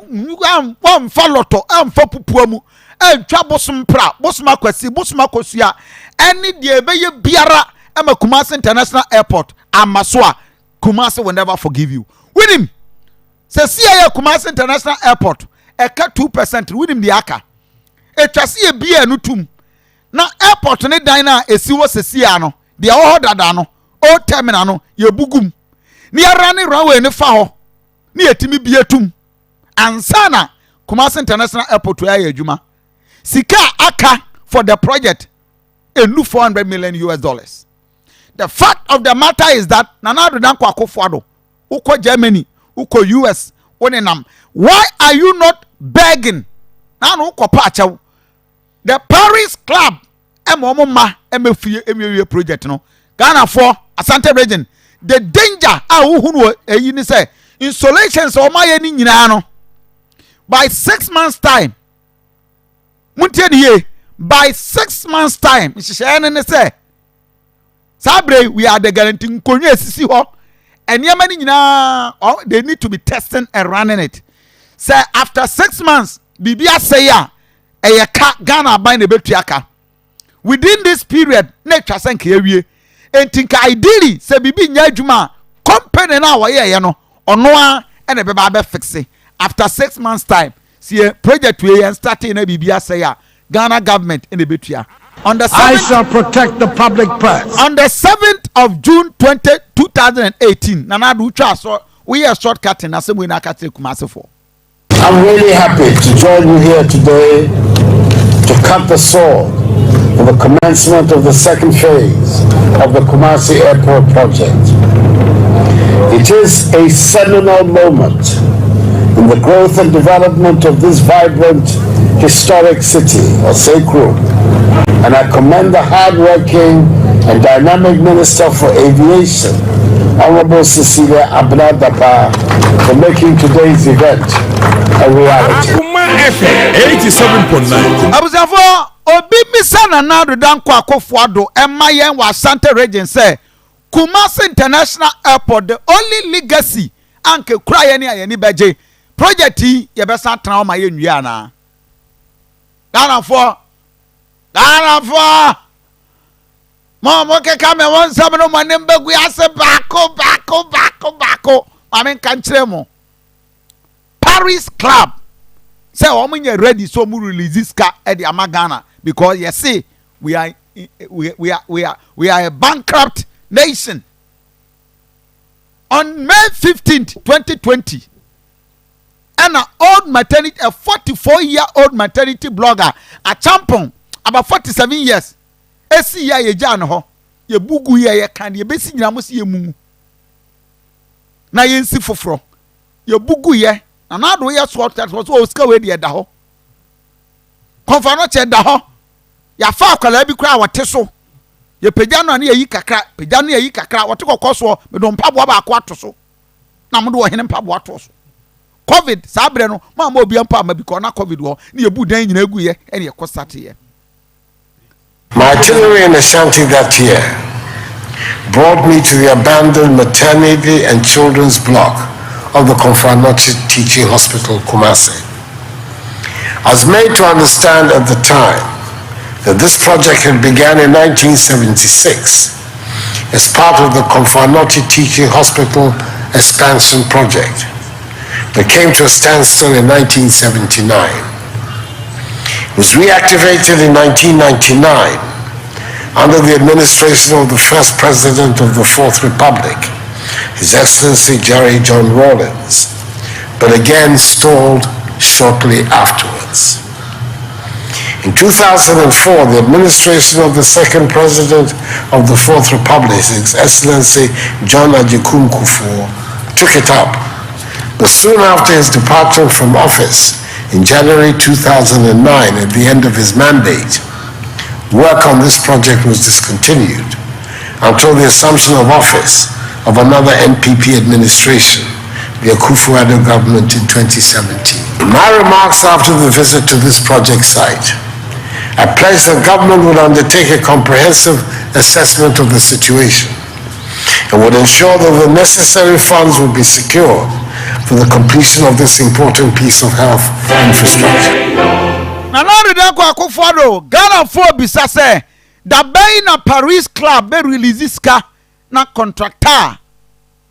Speaker 3: faloto amfa pupuamu entwa bosum pra bosum akwasi bosum akosua any de beye biara ema Kumasi International Airport amasoa Kumasi will never forgive you. With him, say CIA Kumasi International Airport, a cut 2% with him the aka. A chassis a beer no tomb. Now airport ne diner a siwa sesiano, the all dadano, all terminano, ye bugum. Near running runway ne faho, near Timmy beer tomb. And sana Kumasi International Airport to air juma. Sika aka for the project a new $400 million. The fact of the matter is that Nanado dan kwako forward. Uko Germany, uko US, onenam. Why are you not begging? Nanu uko pacha. The Paris club, MFA project no. Ghana for Asante region. The danger uhunu say installations o my ni nyina no. By 6 months time. Muntie die by 6 months time. Nhihye say Sabre we are the guarantee nkonwa asisi ho. And Yemeni they need to be testing and running it. Say after 6 months, bibia say ya eye ka Ghana ban na betua ka within this period na twa senka awie entinka ideally say bibi nya adwuma company na wo ye no ono a na beba be fixe after 6 months time see project we starting na bibia say ya Ghana government in the betua on the 7th,
Speaker 13: I shall protect the public purse.
Speaker 3: On the 7th of June 2018, Nana Ducha, so we are shortcutting as we na kate Kumasi for.
Speaker 13: I'm really happy to join you here today to cut the sword for the commencement of the second phase of the Kumasi Airport project. It is a seminal moment in the growth and development of this vibrant, historic city, or Sekru, and I commend the hard-working and dynamic Minister for Aviation, Honorable Cecilia Aduanaba, for making today's event a reality.
Speaker 2: 87.9.
Speaker 3: Abusafo obi misana na do dan kwa Kofi emma yen wa Asante region say Kumasi International Airport the only legacy anke kura ye ne ayeni beje project yi ye besa tran o ma ye nwia na Ghana for mo ke kame won sam no manem bagu ase bako amen kan kire mo Paris Club say o mo ready so mo release this car at the Ghana because you see we are a bankrupt nation. On May 15th 2020 and a 44-year-old maternity blogger a champon about 47 years esi ya ye jan ho ye bugu ye kan ye besi nyina mo se ye mu na ye nsi foforo ye bugu ye na do ye so o ska we de da ho konfa no che da ho ya fa akwala bi kura wote so ye pagya no na ye yi kakra wote kokoso me do mpaboa ba akwa to so na mo do wo hene mpaboa to so covid sabre no ma obi ampa ma bi ko na covid wo na ye bu dan nyina egu ye ene ye ko start ye.
Speaker 13: My itinerary in Asante that year brought me to the abandoned maternity and children's block of the Konfanochi Teaching Hospital, Kumasi. I was made to understand at the time that this project had begun in 1976 as part of the Konfanochi Teaching Hospital expansion project, but came to a standstill in 1979. Was reactivated in 1999 under the administration of the first president of the Fourth Republic, His Excellency Jerry John Rawlings, but again stalled shortly afterwards. In 2004, the administration of the second president of the Fourth Republic, His Excellency John Ajikun Kufuor, took it up, but soon after his departure from office, in January 2009, at the end of his mandate, work on this project was discontinued until the assumption of office of another NPP administration, the Akufo-Addo government in 2017. In my remarks after the visit to this project site, I pledged that government would undertake a comprehensive assessment of the situation and would ensure that the necessary funds would be secured for the completion of this important piece of health infrastructure.
Speaker 3: Nanado Danko Akufo-Addo Ghana for bisa say da bay na Paris Club be release ska na contractor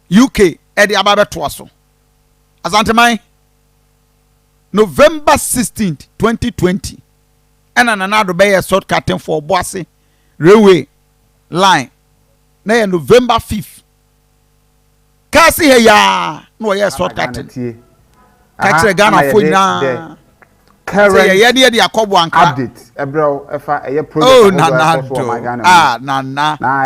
Speaker 3: UK e de ababe to so. Asante man November 16th 2020 and Nanado be a short curtain for Boase railway line na November 5th kasi he ya no yes short curtain catch Ghana for na current update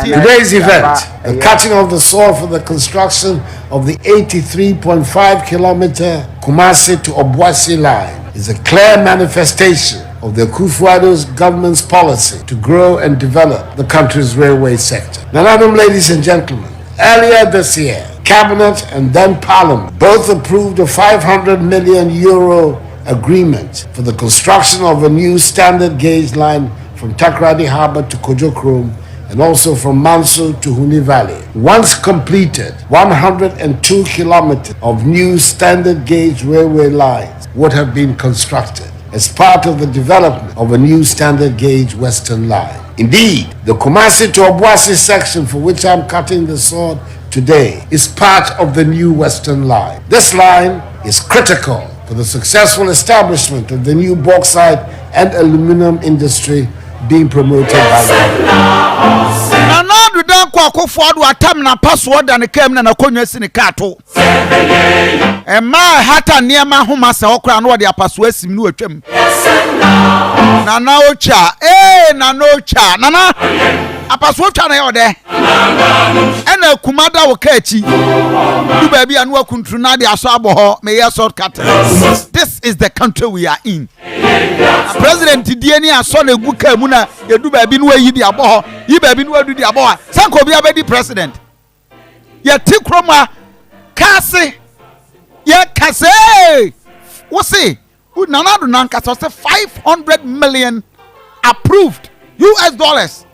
Speaker 13: Today's event, the cutting of the saw for the construction of the 83.5-kilometer Kumasi to Obuasi line, is a clear manifestation of the Akufo-Addo's government's policy to grow and develop the country's railway sector. Nanadum, ladies and gentlemen, earlier this year, Cabinet and then Parliament both approved a 500 million euro agreement for the construction of a new standard gauge line from Takoradi Harbour to Kojo Krom and also from Manso to Huni Valley. Once completed, 102 kilometers of new standard gauge railway lines would have been constructed as part of the development of a new standard gauge Western line. Indeed, the Kumasi to Obuasi section for which I'm cutting the sword today is part of the new Western line. This line is critical for the successful establishment of the new bauxite and aluminum industry being promoted by the
Speaker 3: Nana dan kwa Akufo-Addo atam na password and kem na konwa sini kato. Ema hata niema homa se okra no de apaso asim no atwam. Nana ocha nana ocha nana apaso ocha na yo de. Ena kumada wo ka achi. Du ba bia no akuntru na de aso aboho me ye shortcut. This is the country we are in. President Dieni aso na egu ka mu na edu ba bi no ayi di aboho yi ba bi no adu di aboho sanko bi abedi president ye tikroma kase ye kase wo see Nana Addo nanka so say 500 million approved US dollars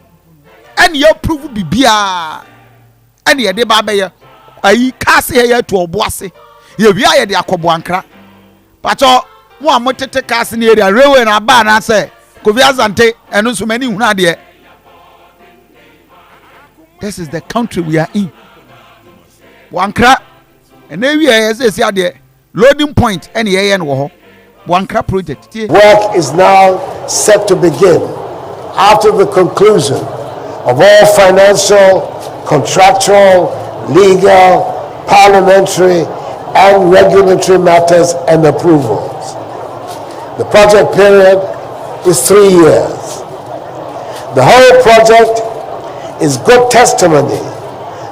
Speaker 3: and you approve bibia and ye de ba be ye ayi kase ye to oboase ye wi aye de akobo ankra pacho mo amotete kase ni area railway na ba na say Kofi Asante enu so many huna de. This is the country we are in. Wankra and we are say ade loading point any yen wo Wankra project.
Speaker 13: Work is now set to begin after the conclusion of all financial, contractual, legal, parliamentary, and regulatory matters and approvals. The project period is 3 years. The whole project is good testimony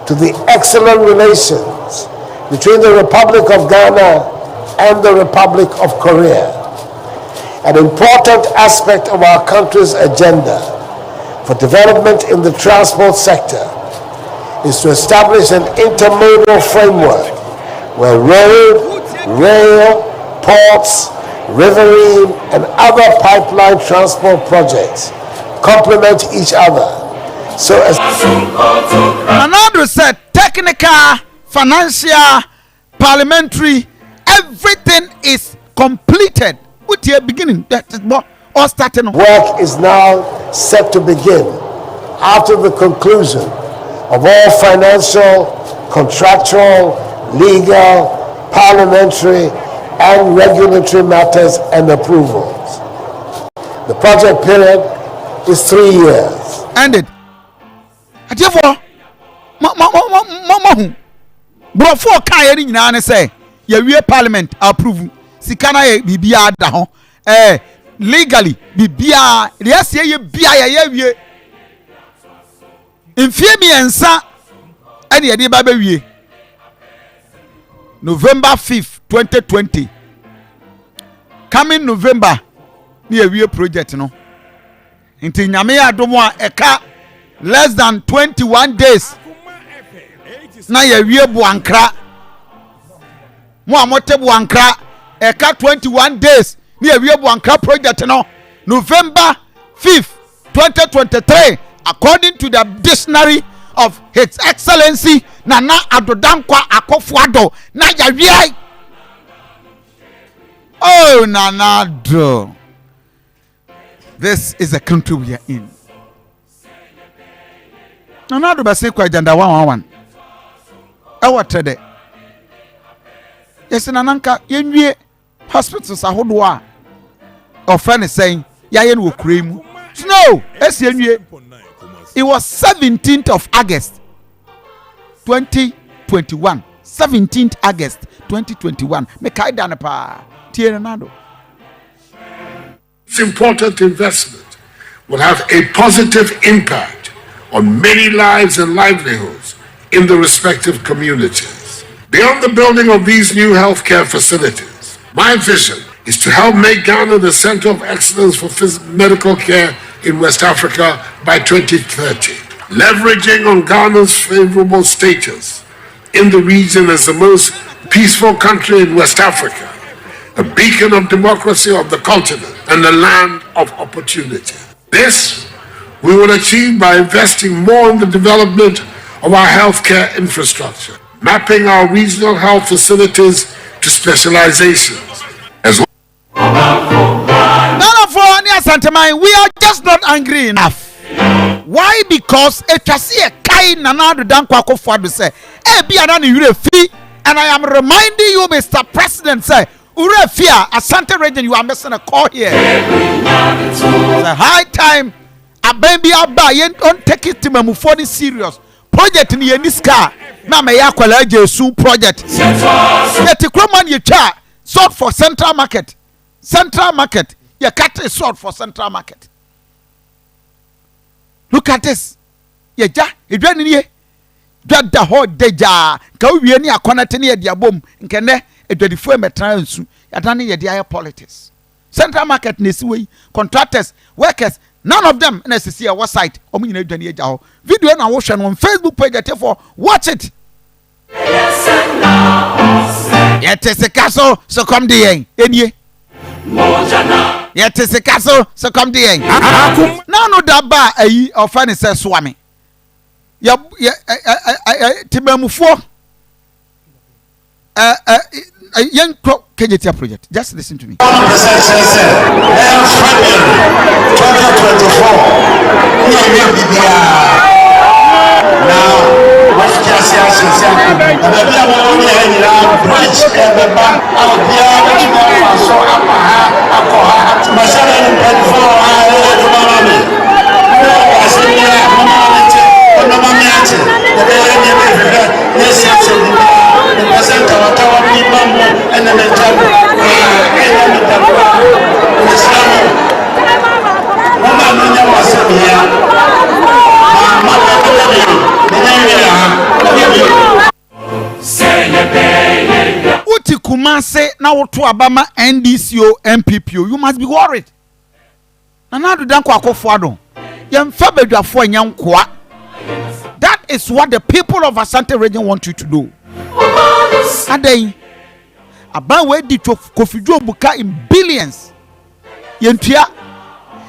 Speaker 13: to the excellent relations between the Republic of Ghana and the Republic of Korea. An important aspect of our country's agenda for development in the transport sector is to establish an intermodal framework where road, rail, ports, riverine, and other pipeline transport projects complement each other. So as
Speaker 3: Another said, technical, financial, parliamentary, everything is completed. With your beginning, that is what all starting.
Speaker 13: Work is now set to begin after the conclusion of all financial, contractual, legal, parliamentary, and regulatory matters and approvals. The project period is 3 years.
Speaker 3: Ended. Therefore, before Kayeri Nana say, your parliament approve. Sikana ye bibia da ho. Legally bibia yes ye bia ye wie. Mfie miensa ene ye de ba wie. November 5th, 2020. Coming November, ni ye wie project no. Inti nyame adomo a eka less than 21 days. Na ye wie buankra. Mo amote buankra eka 21 days. Ni ye wie buankra project no. November 5th, 2023. According to the dictionary of His Excellency Nana Addo Akufo-Addo na ya wie. Oh, Nana Addo. This is the country we are in. Nana Addo basi kwa agenda 111. Ewa tede. Yes, nananka yenwie hospitals ahodo a ofren saying ya ye no kremu. No, esi yenwie. It was 17th of August 2021. 17th August 2021. Me kai dan pa. Tie Nana.
Speaker 13: This important investment will have a positive impact on many lives and livelihoods in the respective communities. Beyond the building of these new healthcare facilities, my vision is to help make Ghana the center of excellence for medical care in West Africa by 2030. Leveraging on Ghana's favorable status in the region as the most peaceful country in West Africa, a beacon of democracy of the continent and a land of opportunity. This we will achieve by investing more in the development of our healthcare infrastructure, mapping our regional health facilities to specializations, as well.
Speaker 3: None of our near Santa Mai, we are just not angry enough. Why? Because it was a kind another than Kwako Fadu say, be another fee, and I am reminding you, Mr. President, say, Ure fear, Asante region, you are missing a call here. It's a high time. A baby abba, you don't take it to me for this serious project in this car. Now, may I call a Jesu project? Yet, the Croman you char, sort for Central Market. Central Market, you cut a sort for Central Market. Look at this. You ran in here. Drag the whole deja. Go we any a connect near the boom. In Kenne, it will defer my trials. You done in the politics. Central Market, Nisui, contractors, workers. None of them necessary our site. Video and I watch on Facebook page. Therefore, watch it. Yet is a castle, so come the end. Yet is a castle, so come the end. Now no daba a offense says swami. Timamufo a young KJT project. Just listen to me.
Speaker 14: Uti Kumase now to Abama NDCO MPPO, you must be worried. Another danko akofado. Yam fabedwa for nyankwa. That is what the people of Asante region want you to do. Adai Abawe di Kofi buka in billions. Yentia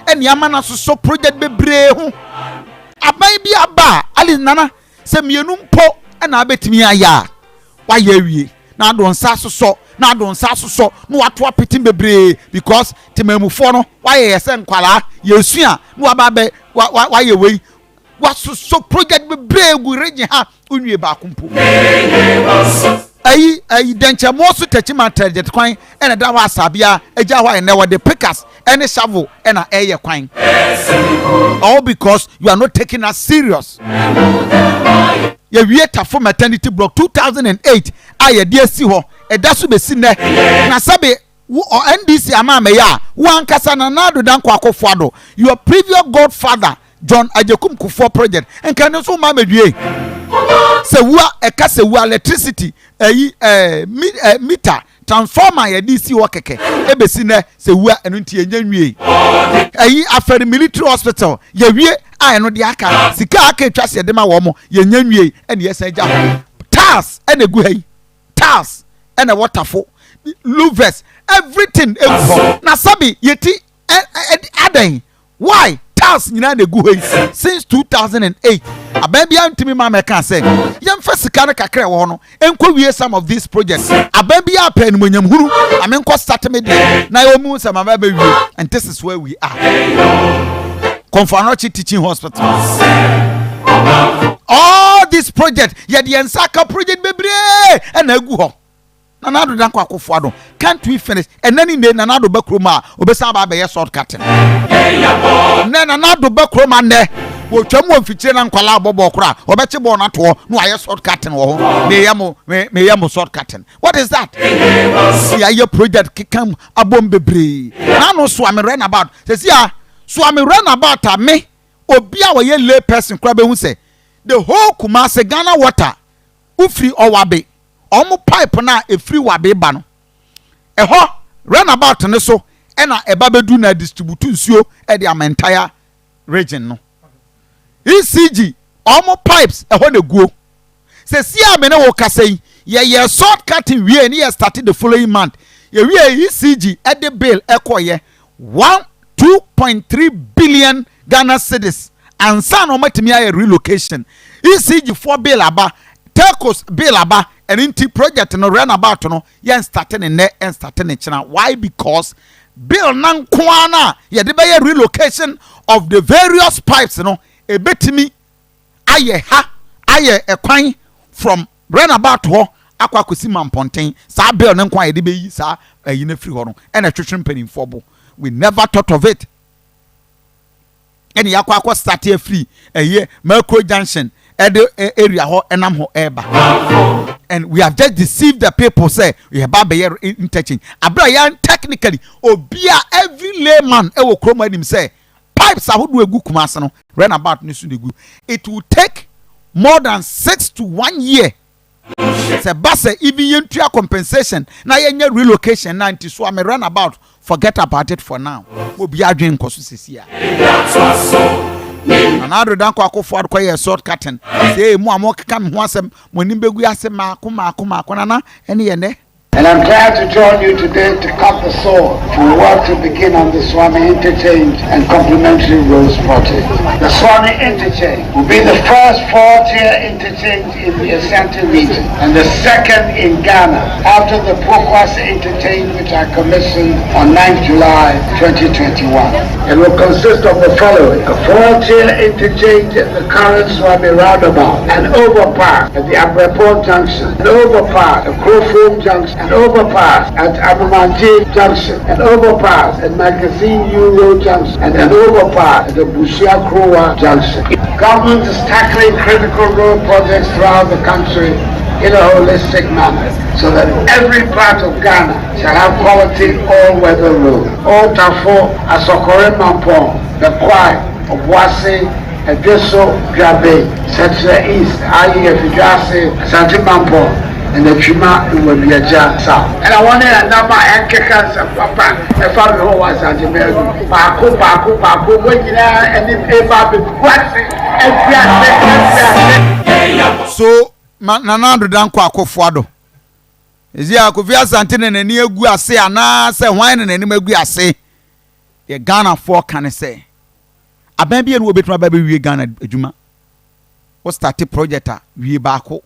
Speaker 14: and Yamana so project bebre ho. Abai bi aba ali nana se mienum po na abetimi aya. Why ye na don saso so na don saso so no ato apetim bebre because timamufo no why ye se nkwala yesua no ababe why ye we was so project bebre gu region ha unwie ba kumpo ayi denche mo so tachima target kwan ena da wa sabia eja wa ene wo the pickers any shovel ena eye kwan all because you are not taking us serious. Ye wieta for maternity block 2008 aye dia si ho eda so be si ne na sabe o NDC ama me ya wan kasa na nado dan kwa akofado your previous godfather John Ajekum Kufo project and can also ma medue se wa eka se wa electricity meter transformer ye DC wo keke ebe si ne se wa enu ntie enyanwie aferi military hospital ye wie a eno de aka sika aka twase de ma wo mo ye nyanwie ene ye san ja tas ene gu hai tas ene waterfo louvers everything evo na sabi yeti adan why tas nyina na gu hai since 2008 ababi antimi ma meka say yem fa sika na kakra wo no enko wie some of these projects ababi apen monyam huru amenko start me dey na yo mu sama ba wie and this is where we are. Konfanochi teaching hospital. All this project, yeah, the Ensaka project bebre and egu ho. Nanado danko akofado. Can't we finish? And then in the nanado bakroma, obesaba be shortcut. Nanado bakroma ne. Wo twam fiche na nkwala bobo kra. Obeche bo na to no aye shortcut wo ho. Me yamo shortcut. What is that? Yeah, your project kikam abom bebre. Na no so am run about. Say so I'm run about me obia we ye lay person kra be hu say the whole Kumase Ghana water ufri owabe omo pipe na efri wabe ba no eho run about ne so e na eba bedu na distribute nsuo e the entire region no ECG omo pipes eho na guo se si ame ne wo kasai ye shortcut we ni started the following month ye we ECG e the bill ekoye 2.3 billion Ghana cedis ansa na omatimi aye relocation ECG for bill aba Telcos bill aba and inti project no run about no yen starting in net and starting in China. Why? Because bill nan kwana ye de be relocation of the various pipes no e betimi aye ha aye ekwan from run about ho akwa kosi mamponten sa bill nan kwan ye de be yi sa ayi na free ho no and a twetwe mpanimfo bo. We never thought of it. And yakwa start here free Mercury Junction area ho enam ho eba. And we have just deceived the people say we have baba interchange. Abra yan technically obia every layman e wo kroma nim say pipes ahodo egu kumase no run about nisu de gu. It will take more than 6 to 1 year. Say base even yentua compensation na yenye relocation na nti so am run about. Forget about it for now. Obi adwen koso sesia. Another danko akofo adko ye short curtain. Say mu amokeka me ho asem mo nim begu asem maako na ene ye ne.
Speaker 15: And I'm glad to join you today to cut the sword for work to begin on the Swami Interchange and Complementary Roads project. The Swami Interchange will be the first 4-tier interchange in the Asante region and the second in Ghana after the Pokwase Interchange, which I commissioned on 9th July 2021. It will consist of the following: a 4-tier interchange at the current Swami roundabout, an overpass at the Abreport Junction, an overpass at Krofum Junction, an overpass at Abumanji Junction, an overpass at Magazine Euro Junction, and an overpass at the Bushia Krowa Junction. Government is tackling critical road projects throughout the country in a holistic manner so that every part of Ghana shall have quality all-weather roads. Otafo, Asokore Mampong, the Kwai, Obwase, Edeso, Jabe, Setre East, Ayi Efijase, Asante Mampong, and the Chima will be a south. And I wanted a number of kickers of Papa, a family who was at the American. Baku, when you know, and if ever be
Speaker 14: so, Nanando Danko Akofuado. Is ya Kofi Asante and any gu ase ana say wine and any gu ase. Ye Ghana for can say. A baby and will be baby we Ghana Juma. What started project we bako.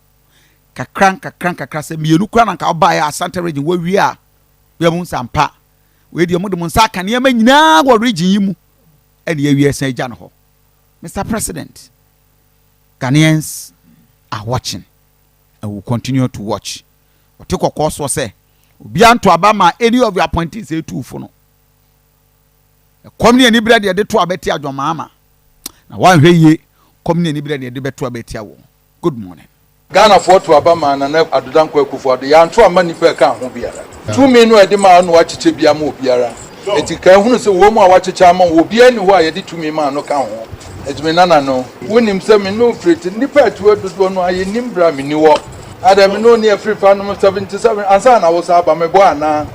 Speaker 14: Kakran se mienu kra na ka oba ya Asante region we a we mu sampa we de mu de munsa ka ne ma nyina wo region yi mu ene ya wie san gya no ho. Mr. President, Ghanaians are watching and will continue to watch. What take course was say obi anto abama any of your appointees say two for no komni ani brade de to abeti adwoma ama na wan hwe ye komni ani brade de beto abeti awo. Good morning.
Speaker 16: Ghana for to Abama and Aduanaba Kufuor. The Anto Amani for account will be 2 men were the man who watch Chibiamo Biara. It can say woman watch a chairman will be anywhere I did to me man no count. It's me nana no. When him say me no free to nipper to word to no I nimbra me new walk. Adam no near free fan number 77 and son I was Abama Boana.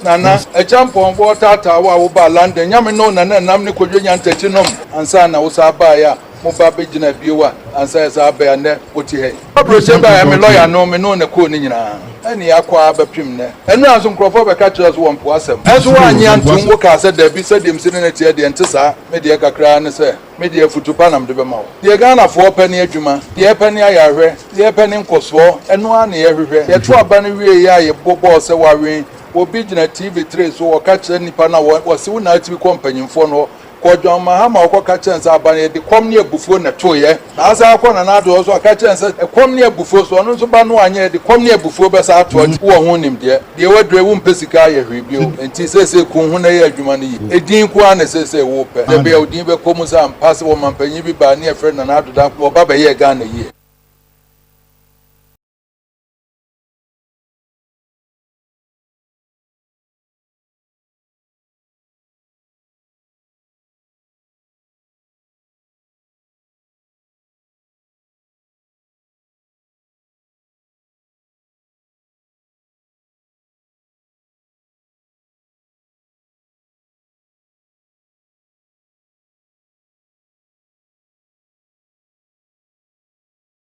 Speaker 16: Nana, a jump on water tower over London. Yaman no Nana Namni Korean Techinum and son I was Abaya. Mubabe jina biwa ansa sa ba ne oti he obrose ba me lawyer no me no na ko ni nyina ani akwa abapim ne enu aso nkrofo be ka kire so wonpo asem eso anyi antum wo ka se da bi se dem sine na tie de ntesa me de kakra ne se me de futupa nam de be ma wo de Ghana fo pani adwuma de pani ayahwe de pani nkoso enu a na ye hwehwe ye to aba ne wie ya ye bobo se wawen obi jina TV3 so wo ka kire nipa na wo se wo na ati kompanyimfo no Kojo mahama okoka chense abane de komni ebufuo na toye asa akona na do so aka chense komni ebufuo so no so ba no anye de komni ebufuo be sa to wo ho nim de wadre wo mpesika ye hwebio enti sese kun ho na ye adwuma ne yi edin ku ana sese wo pe de be odin be komu sa mpase wo mampanyi bi ba ne e fre na do da wo ba be ye Ghana yi